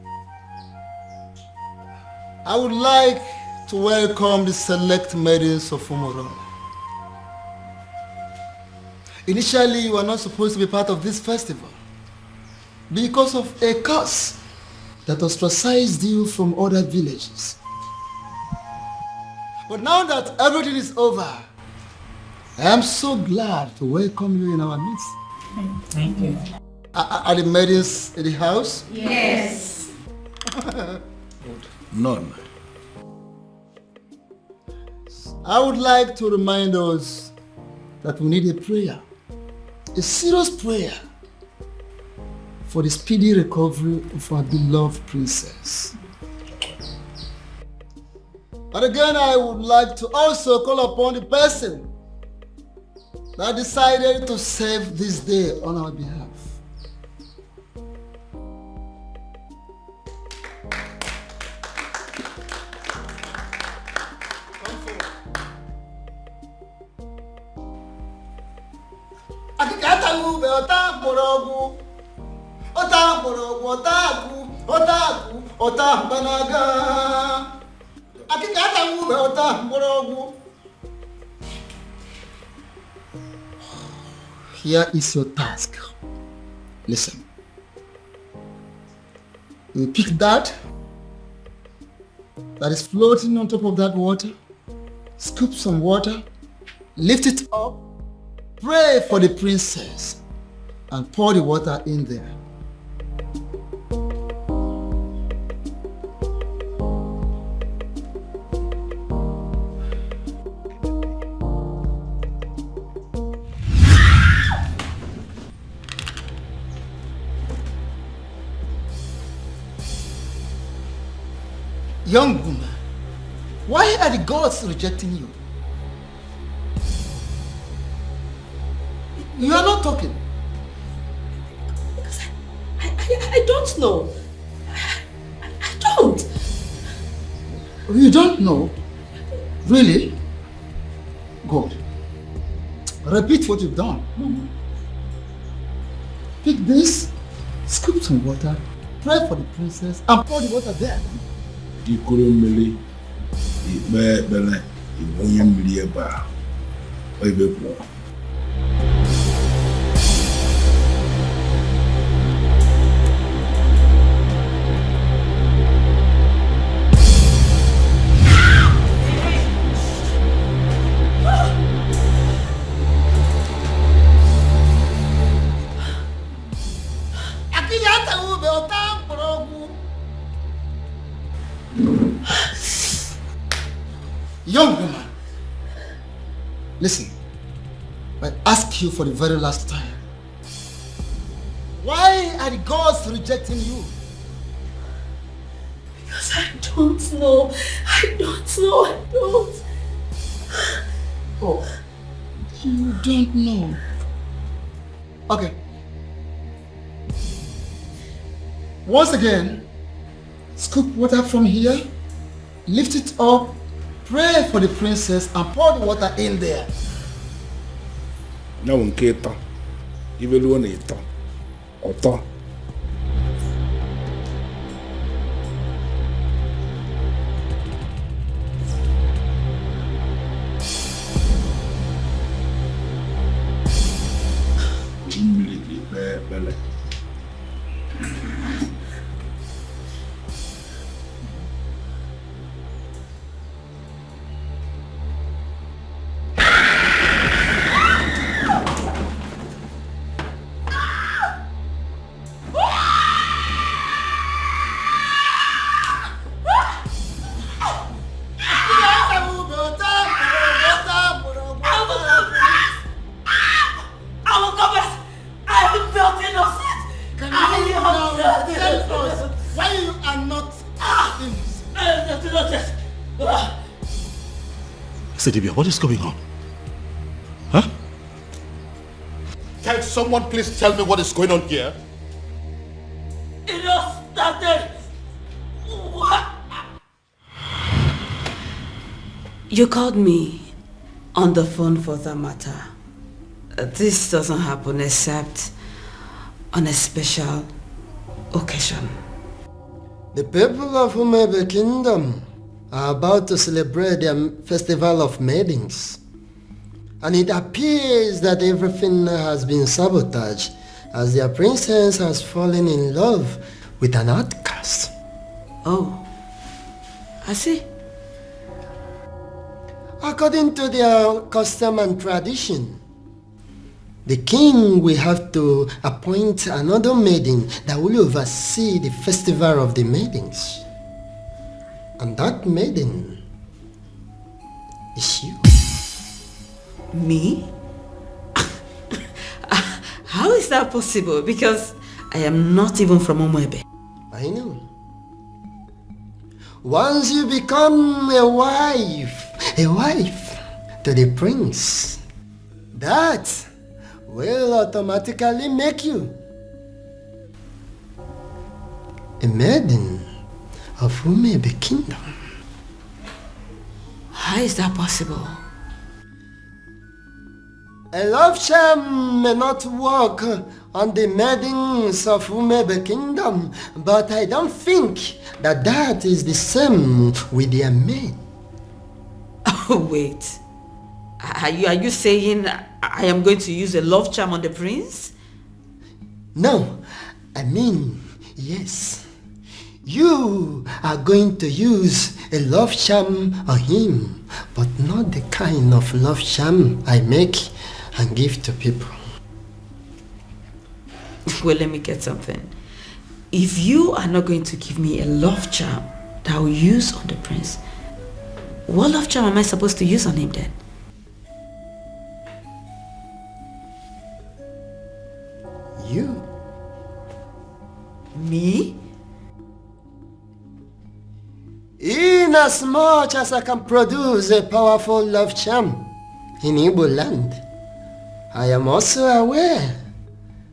I would like to welcome the select maidens of Umoro. Initially, you were not supposed to be part of this festival because of a curse that ostracized you from other villages. But now that everything is over, I am so glad to welcome you in our midst. Thank you. Are the maidens in the house? Yes. None. I would like to remind us that we need a prayer, a serious prayer for the speedy recovery of our beloved princess. And again, I would like to also call upon the person that decided to save this day on our behalf. Here is your task. Listen. You pick that is floating on top of that water, scoop some water, lift it up, pray for the princess, and pour the water in there. Young woman, why are the gods rejecting you? You are not talking. Because I don't know. I don't. You don't know? Really? Good. Repeat what you've done. Pick this, scoop some water, pray for the princess and pour the water there. Ikurumili, Ibele, Iwoyim Lieba, Oibepo. Young woman, listen, I ask you for the very last time. Why are the gods rejecting you? Because I don't know. I don't. Oh, you don't know. Okay. Once again, scoop water from here, lift it up, pray for the princess and pour the water in there. No one cares. Even one eater. Oto. Bele. Sedibia, what is going on? Huh? Can someone please tell me what is going on here? It all started. What? You called me on the phone for that matter. This doesn't happen except on a special occasion. The people of Umebe Kingdom are about to celebrate their festival of maidens. And it appears that everything has been sabotaged as their princess has fallen in love with an outcast. Oh, I see. According to their custom and tradition, the king will have to appoint another maiden that will oversee the festival of the maidens. And that maiden is you. Me? How is that possible? Because I am not even from Umwebe. I know. Once you become a wife to the prince, that will automatically make you a maiden of Umebe Kingdom. How is that possible? A love charm may not work on the maidens of Umebe Kingdom, but I don't think that is the same with their men. Oh, wait. Are you saying I am going to use a love charm on the prince? No, I mean, yes. You are going to use a love charm on him, but not the kind of love charm I make and give to people. Well, let me get something. If you are not going to give me a love charm that I will use on the prince, what love charm am I supposed to use on him then? You. Me? Inasmuch as I can produce a powerful love charm in Igbo land, I am also aware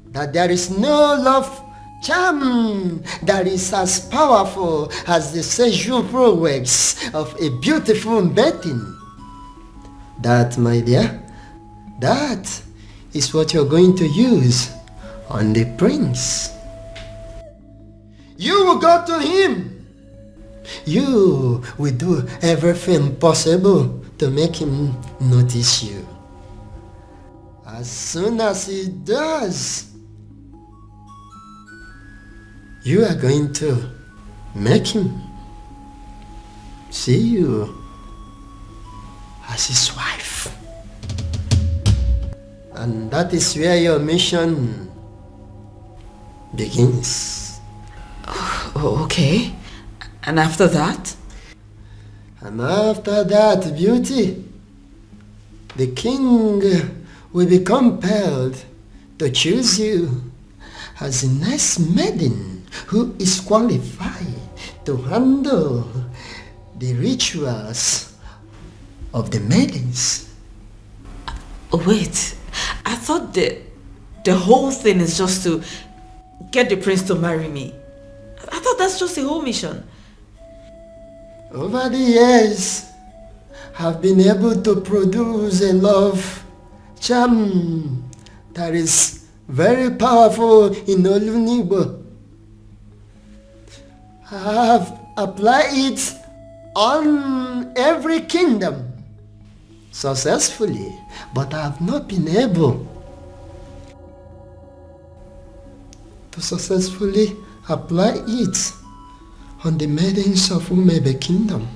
that there is no love charm that is as powerful as the sexual prowess of a beautiful maiden. That, my dear, that is what you're going to use on the prince. You will go to him. You will do everything possible to make him notice you. As soon as he does, you are going to make him see you as his wife. And that is where your mission begins. Oh, okay. And after that? And after that, beauty, the king will be compelled to choose you as the next maiden who is qualified to handle the rituals of the maidens. Wait, I thought the whole thing is just to get the prince to marry me. I thought that's just the whole mission. Over the years, I've been able to produce a love charm that is very powerful in Nollywood. I have applied it on every kingdom successfully, but I have not been able to successfully apply it on the maidens of Umebe Kingdom.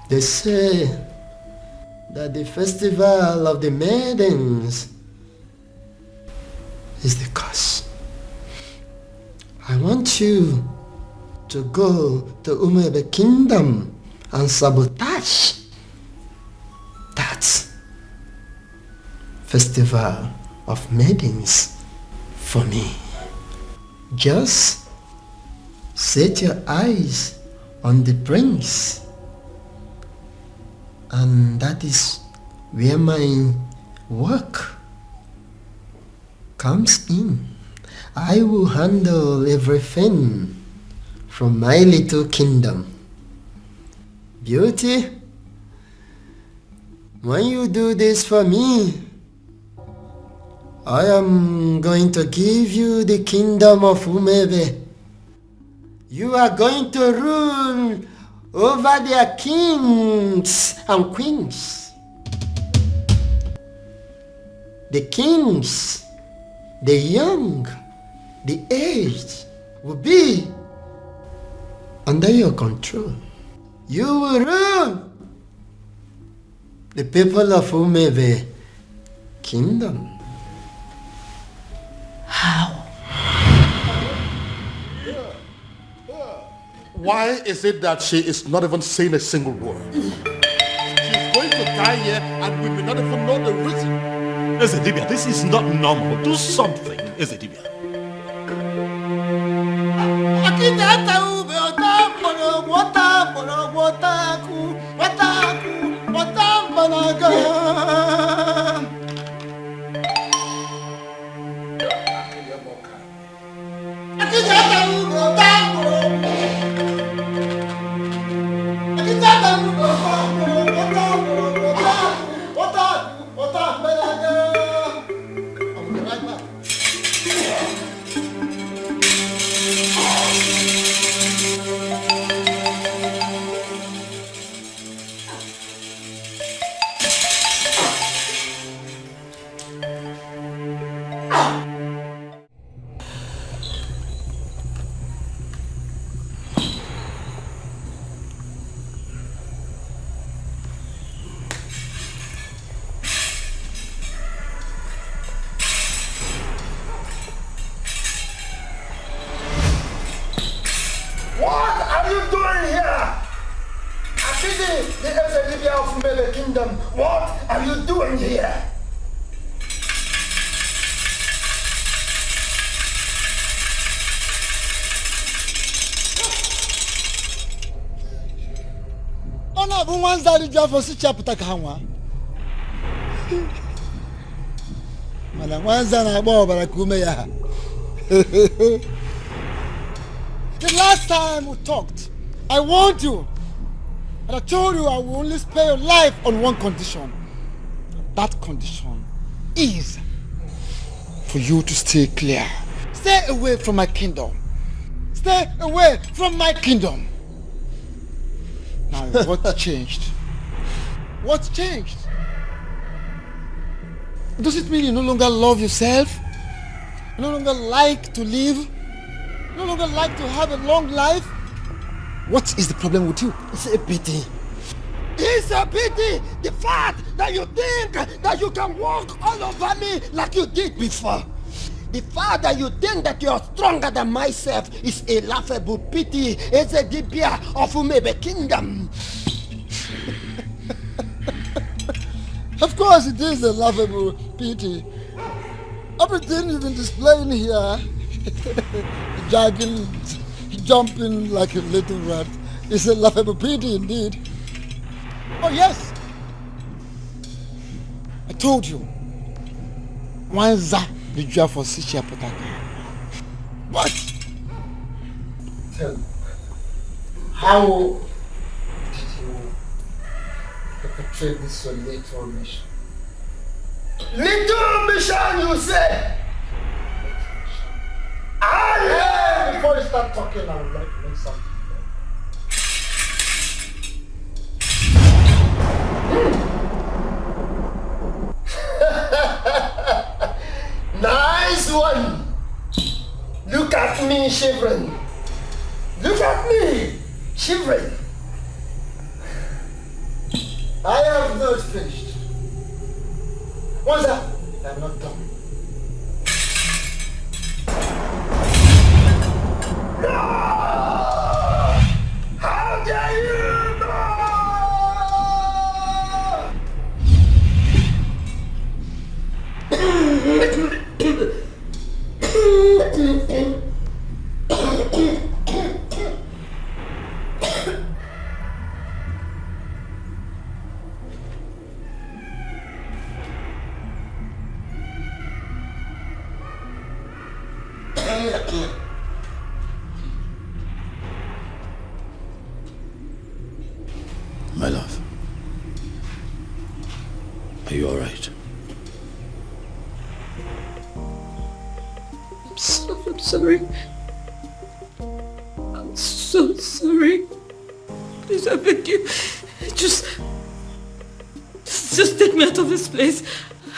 They say that the festival of the maidens is the curse. I want you to go to Umebe Kingdom and sabotage that festival of maidens for me. Just set your eyes on the prince, and that is where my work comes in. I will handle everything from my little kingdom. Beauty, when you do this for me, I am going to give you the kingdom of Umebe. You are going to rule over their kings and queens. The kings, the young, the aged will be under your control. You will rule the people of Umebe Kingdom. How? Why is it that she is not even saying a single word? She's going to die here and we may not even know the reason. Ezedibia, this is not normal. Do something, Ezedibia. What are you doing here? Ona bu wanzari jwa for si chapter ka nwa. Mana wanza na agba obara kume ya. The last time we talked, I warned you. And I told you I will only spare your life on one condition. That condition is for you to stay clear. Stay Stay away from my kingdom. Stay away from my kingdom. Now, what changed? What changed? Does it mean you no longer love yourself? You no longer like to live? You no longer like to have a long life? What is the problem with you? It's a pity. It's a pity! The fact that you think that you can walk all over me like you did before. The fact that you think that you're stronger than myself is a laughable pity. It's a dibia of Umebe kingdom. Of course it is a laughable pity. Everything you've been displaying here, jogging, jumping like a little rat, is a laughable pity indeed. Oh yes! I told you. Wanza the job for Sicha Potaka. What? Tell me, how did you perpetrate this your little mission? Little mission, you say? Before you start talking, I would like to make something. Nice one! Look at me shivering. Look at me shivering. I have not finished. What's that? I'm not done. No! How dare you! No! My love, are you all right? I'm sorry. I'm so sorry. Please, I beg you. Just take me out of this place.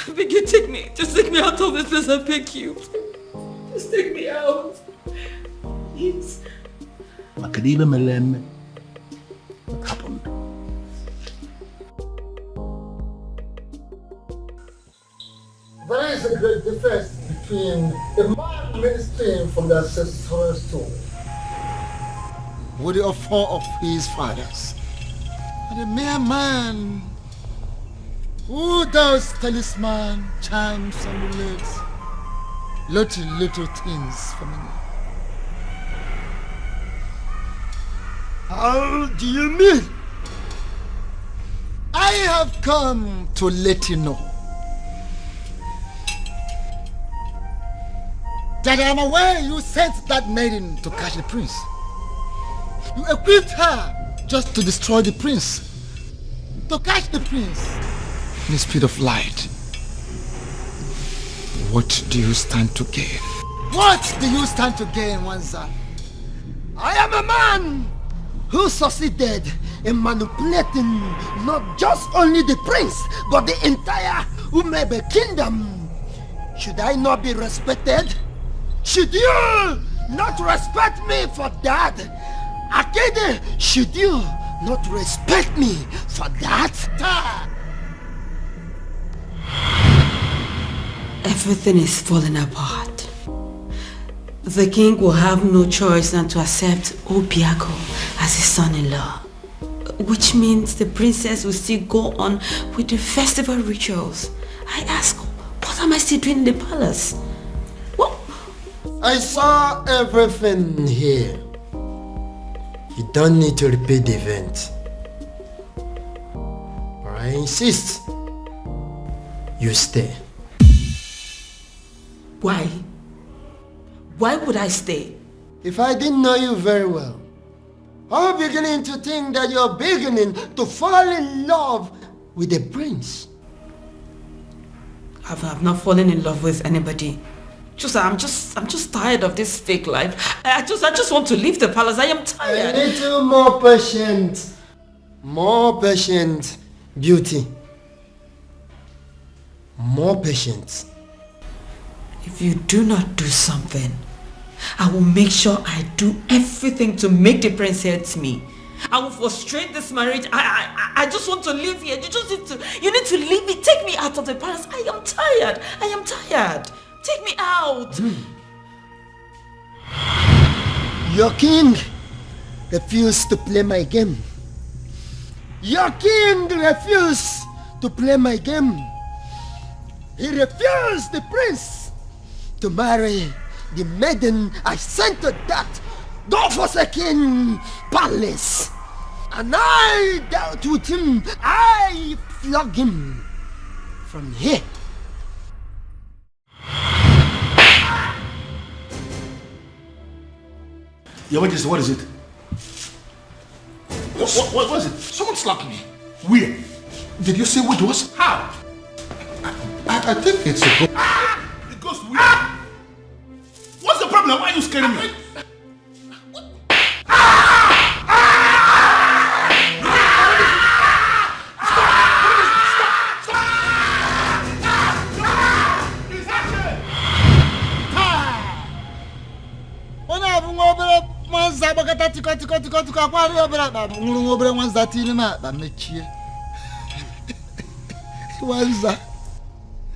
I beg you, take me. Just take me out of this place, I beg you. Just take me out. Please. What happened? There is a great difference between a man ministering from the ancestral stone with the offer of his fathers and a mere man who does talisman, charms, amulets, little things for me. How do you mean? I have come to let you know that I am aware you sent that maiden to catch the prince. You equipped her just to destroy the prince, to catch the prince in the speed of light. What do you stand to gain? What do you stand to gain, Wanza? I am a man who succeeded in manipulating not just only the prince, but the entire Umebe kingdom. Should I not be respected? Should you not respect me for that? Akede, should you not respect me for that? Everything is falling apart. The king will have no choice than to accept Obiago as his son-in-law, which means the princess will still go on with the festival rituals. I ask, what am I still doing in the palace? I saw everything here. You don't need to repeat the event. But I insist you stay. Why? Why would I stay? If I didn't know you very well, I'm beginning to think that you're beginning to fall in love with the prince. I've not fallen in love with anybody. I'm just tired of this fake life. I just want to leave the palace. I am tired. A little more patient. More patient, Beauty. More patient. If you do not do something, I will make sure I do everything to make the prince hate me. I will frustrate this marriage. I just want to live here. You need to leave me. Take me out of the palace. I am tired. Take me out. Your king refused to play my game. Your king refused to play my game. He refused the prince to marry the maiden I sent to that God-forsaken palace. And I dealt with him. I flogged him from here. Your Majesty, what is it? What was it? Someone slapped me. Where? Did you see who it was? How? I think it's a ghost. It goes where? What's the problem? Why are you scaring me?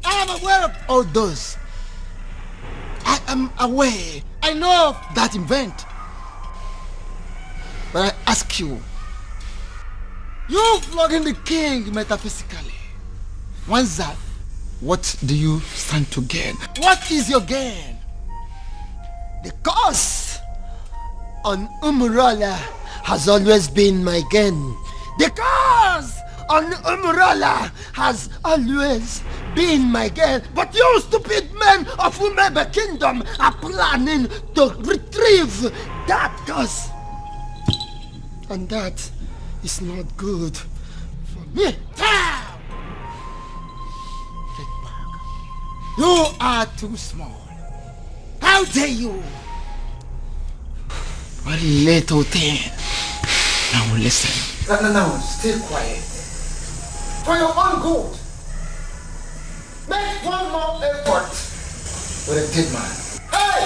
I am aware of all those. I am aware. I know of that event. But I ask you, you flogging the king metaphysically. Wanza, what do you stand to gain? What is your gain? The curse on Umurola has always been my gain. The curse on Umurola has always been my gain. But you stupid men of Umebe Kingdom are planning to retrieve that curse. And that is not good for me. Get back. You are too small. How dare you? What little thing. Now listen. No, stay quiet. For your own good. Make one more effort with a dead man. Hey!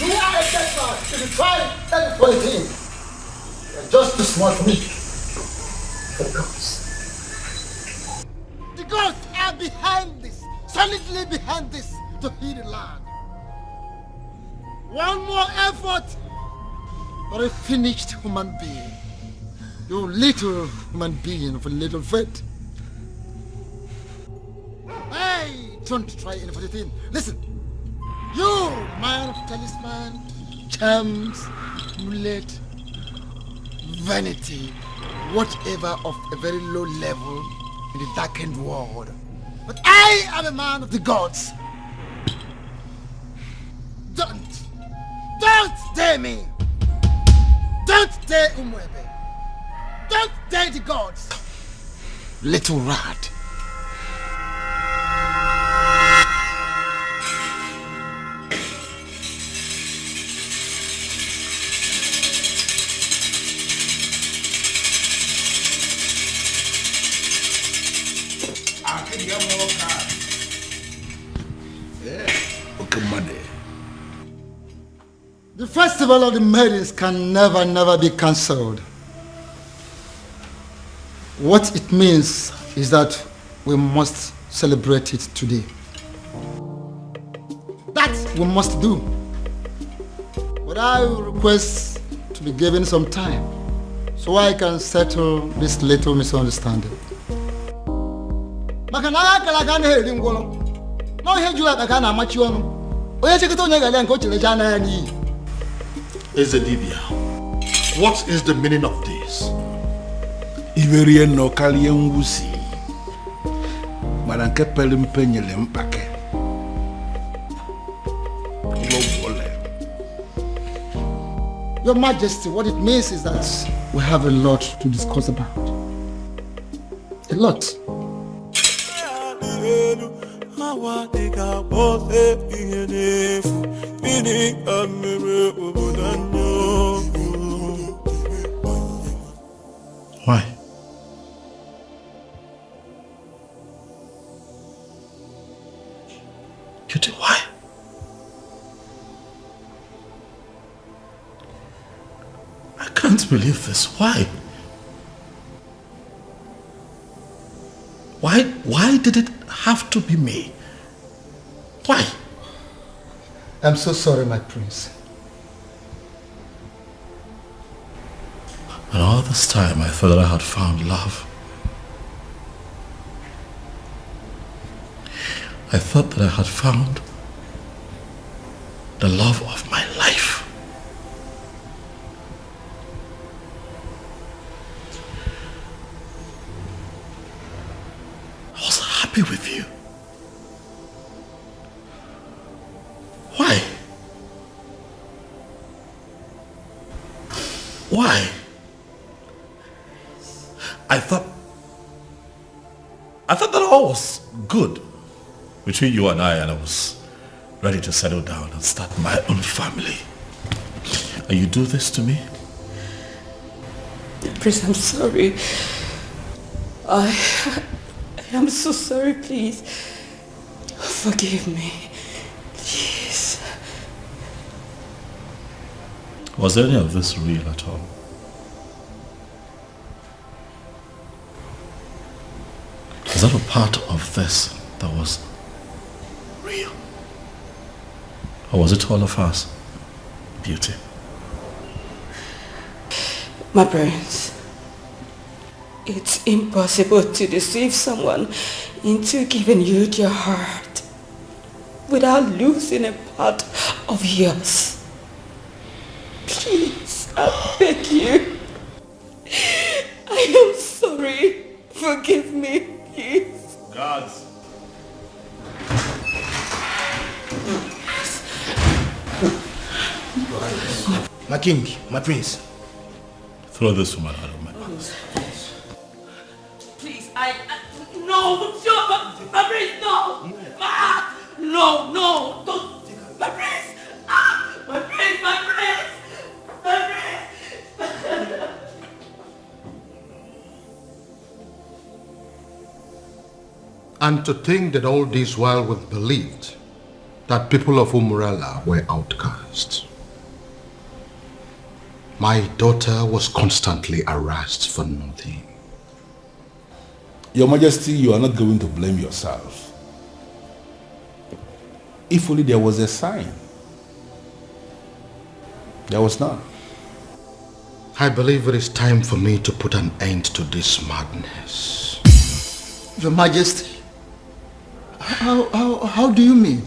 You are a dead man. If you try anything, you're just too small for me. For the gods. The gods are behind this. Solidly behind this to heal the land. One more effort for a finished human being. You little human being of a little faith. Hey, don't try anything. Listen, you man of talisman, charms, amulet, vanity, whatever of a very low level in the darkened world. But I am a man of the gods. Don't dare me. Don't dare Umwebe. Don't dare the gods. Little rat. I can get more cards. Yeah. Okay, money. The festival of the maidens can never be cancelled. What it means is that we must celebrate it today. That we must do. But I will request to be given some time so I can settle this little misunderstanding. Ezedibia, what is the meaning of this? Iverie no kalien wusi. Maranke pelim penyele mpake. Your Majesty, what it means is that we have a lot to discuss about. A lot. Why? Cutie, why? I can't believe this. Why? Why did it have to be me? Why? I'm so sorry, my prince. And all this time I thought that I had found love. I thought that I had found the love of my life. I was happy with you. Why? Why? I thought that all was good between you and I was ready to settle down and start my own family. And you do this to me? Prince, I'm sorry. I am so sorry, please. Forgive me. Please. Was any of this real at all? Is that a part of this that was real? Or was it all of us? Beauty. My prince, it's impossible to deceive someone into giving you their heart without losing a part of yours. Please, I beg you. I am sorry. Forgive me, please. Guards. My king, my prince. Throw this woman out of my house. Please, no, my prince, no. No, don't. My prince, my prince. And to think that all this while we've believed that people of Umbrella were outcasts. My daughter was constantly harassed for nothing. Your Majesty, you are not going to blame yourself. If only there was a sign. There was none. I believe it is time for me to put an end to this madness. Your Majesty, how do you mean?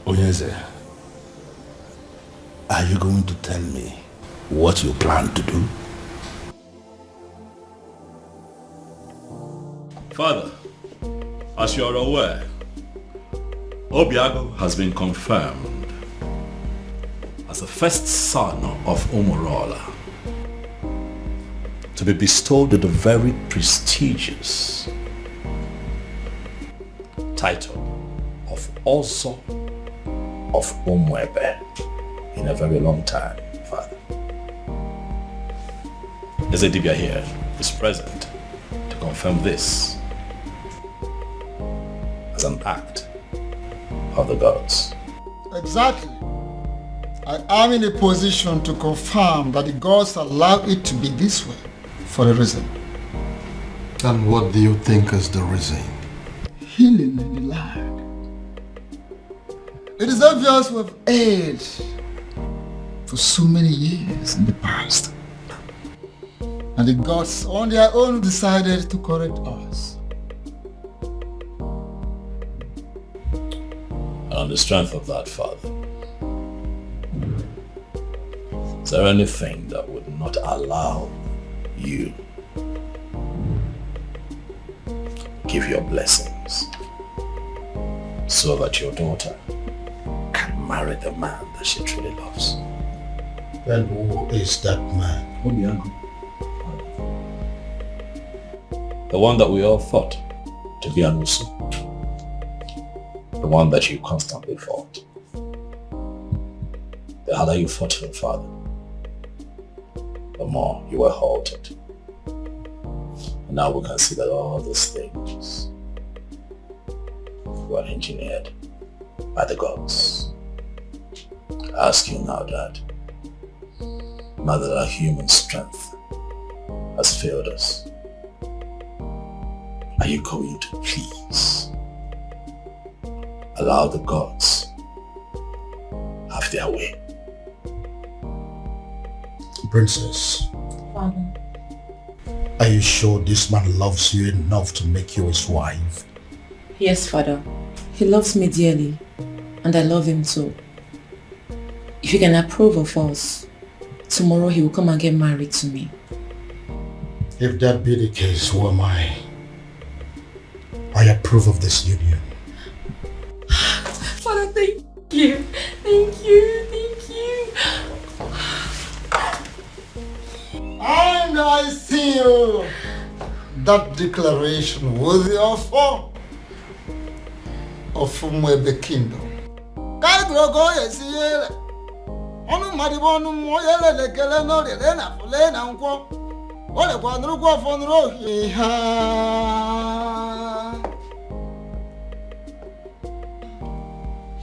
Onyeze, are you going to tell me what you plan to do? Father, as you are aware, Obiago has been confirmed as the first son of Umurola to be bestowed with the very prestigious title of Ozo of Umwebe in a very long time, Father. Ezedibia here is present to confirm this as an act of the gods. Exactly. I am in a position to confirm that the gods allow it to be this way for a reason. And what do you think is the reason? Healing in the land. It is obvious we have erred for so many years in the past. And the gods on their own decided to correct us. And on the strength of that, Father, is there anything that would not allow you give your blessings so that your daughter can marry the man that she truly loves? And who is that man? Obiago. The one that we all thought to be an Usu. the one that you constantly fought. The harder you fought your father, the more you were halted. And now we can see that all these things were engineered by the gods. I ask you now, Dad, now that our human strength has failed us, are you going to please allow the gods have their way? Princess, Father. Are you sure this man loves you enough to make you his wife? Yes, Father. He loves me dearly, and I love him too. If you can approve of us, tomorrow he will come and get married to me. If that be the case, who am I? I approve of this union. Father, thank you. Thank you. Thank you. And I seal that declaration with the offer of the kingdom.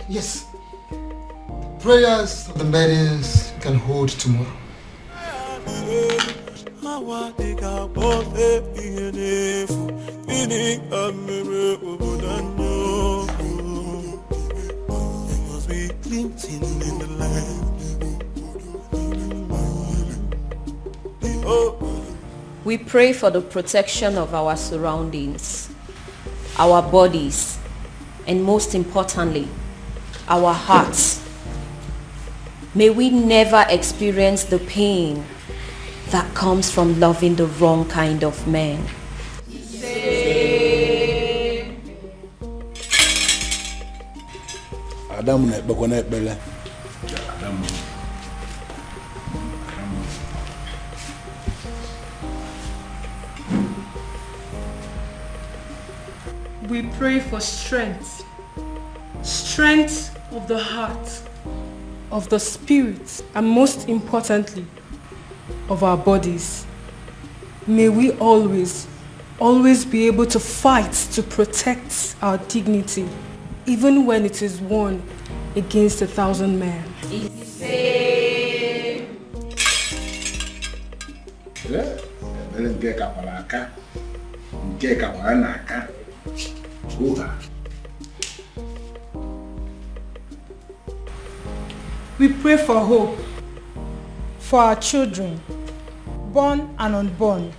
Yes, prayers of the maidens can hold tomorrow. We pray for the protection of our surroundings, our bodies, and most importantly, our hearts. May we never experience the pain that comes from loving the wrong kind of man. We pray for strength of the heart, of the spirit, and most importantly, of our bodies. May we always be able to fight to protect our dignity, even when it is won against 1,000 men. We pray for hope for our children, born and unborn.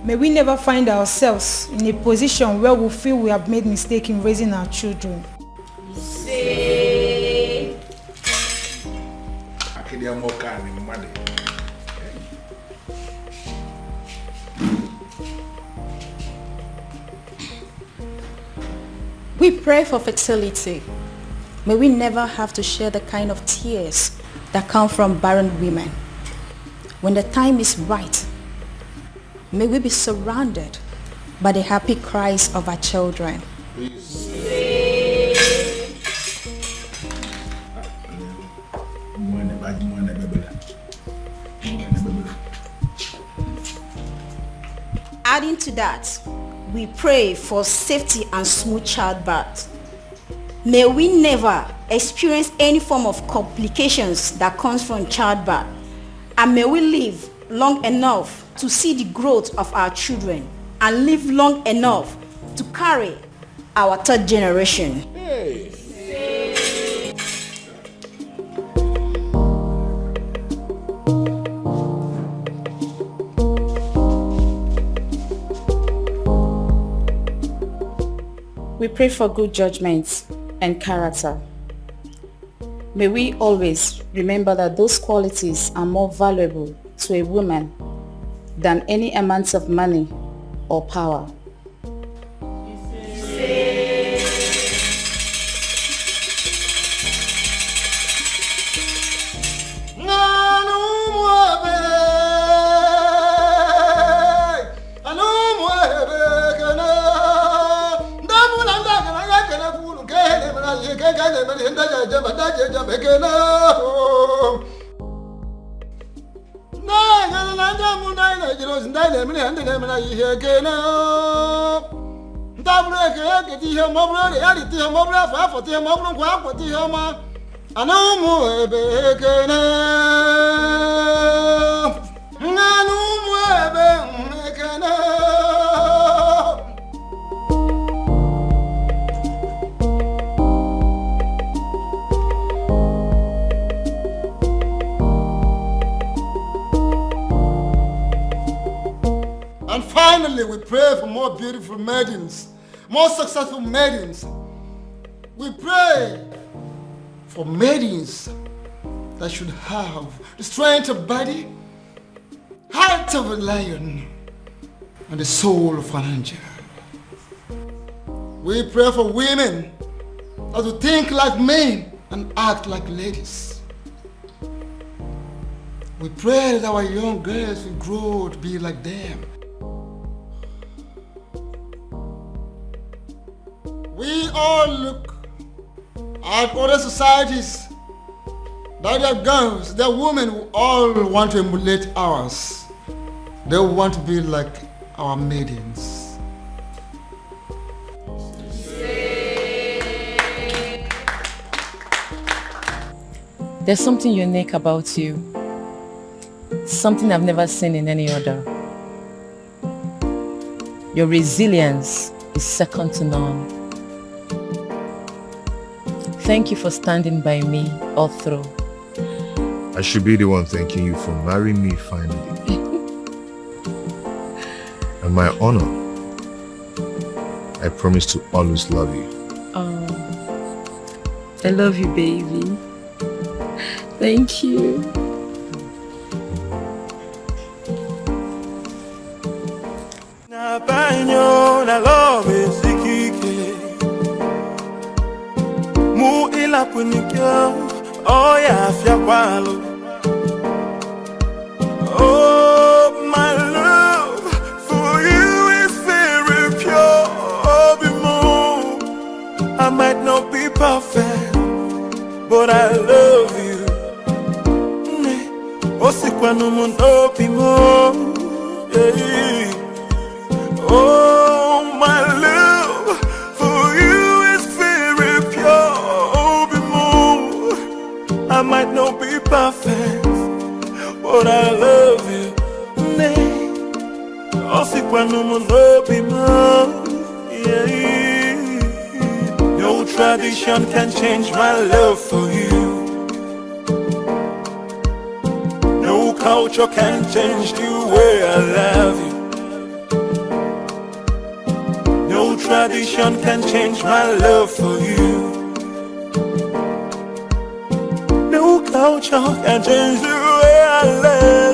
May we never find ourselves in a position where we feel we have made mistake in raising our children. We pray for fertility. May we never have to share the kind of tears that come from barren women. When the time is right, may we be surrounded by the happy cries of our children. Adding to that, we pray for safety and smooth childbirth. May we never experience any form of complications that comes from childbirth, and may we live long enough to see the growth of our children and live long enough to carry our third generation. We pray for good judgments and character. May we always remember that those qualities are more valuable to a woman than any amount of money or power. And finally, we pray for more beautiful maidens, more successful maidens. We pray for maidens that should have the strength of body, heart of a lion, and the soul of an angel. We pray for women that will think like men and act like ladies. We pray that our young girls will grow to be like them. We all look at other societies that their girls, their women who all want to emulate ours. They want to be like our maidens. There's something unique about you. Something I've never seen in any other. Your resilience is second to none. Thank you for standing by me all through. I should be the one thanking you for marrying me finally. And my honor, I promise to always love you. Oh, I love you, baby. Thank you. Na banyo na love sikike mu ila punikyo oya afya kwalo. Oh, my love for you is very pure. I might not be perfect, but I love you. Osikwa mundo pimo. Oh, my love for you is very pure. I might not be perfect, but I love you. Osikwa mundo pimo. No tradition can change my love for you. No culture can change the way I love you. No tradition can change my love for you. No culture can change the way I love you.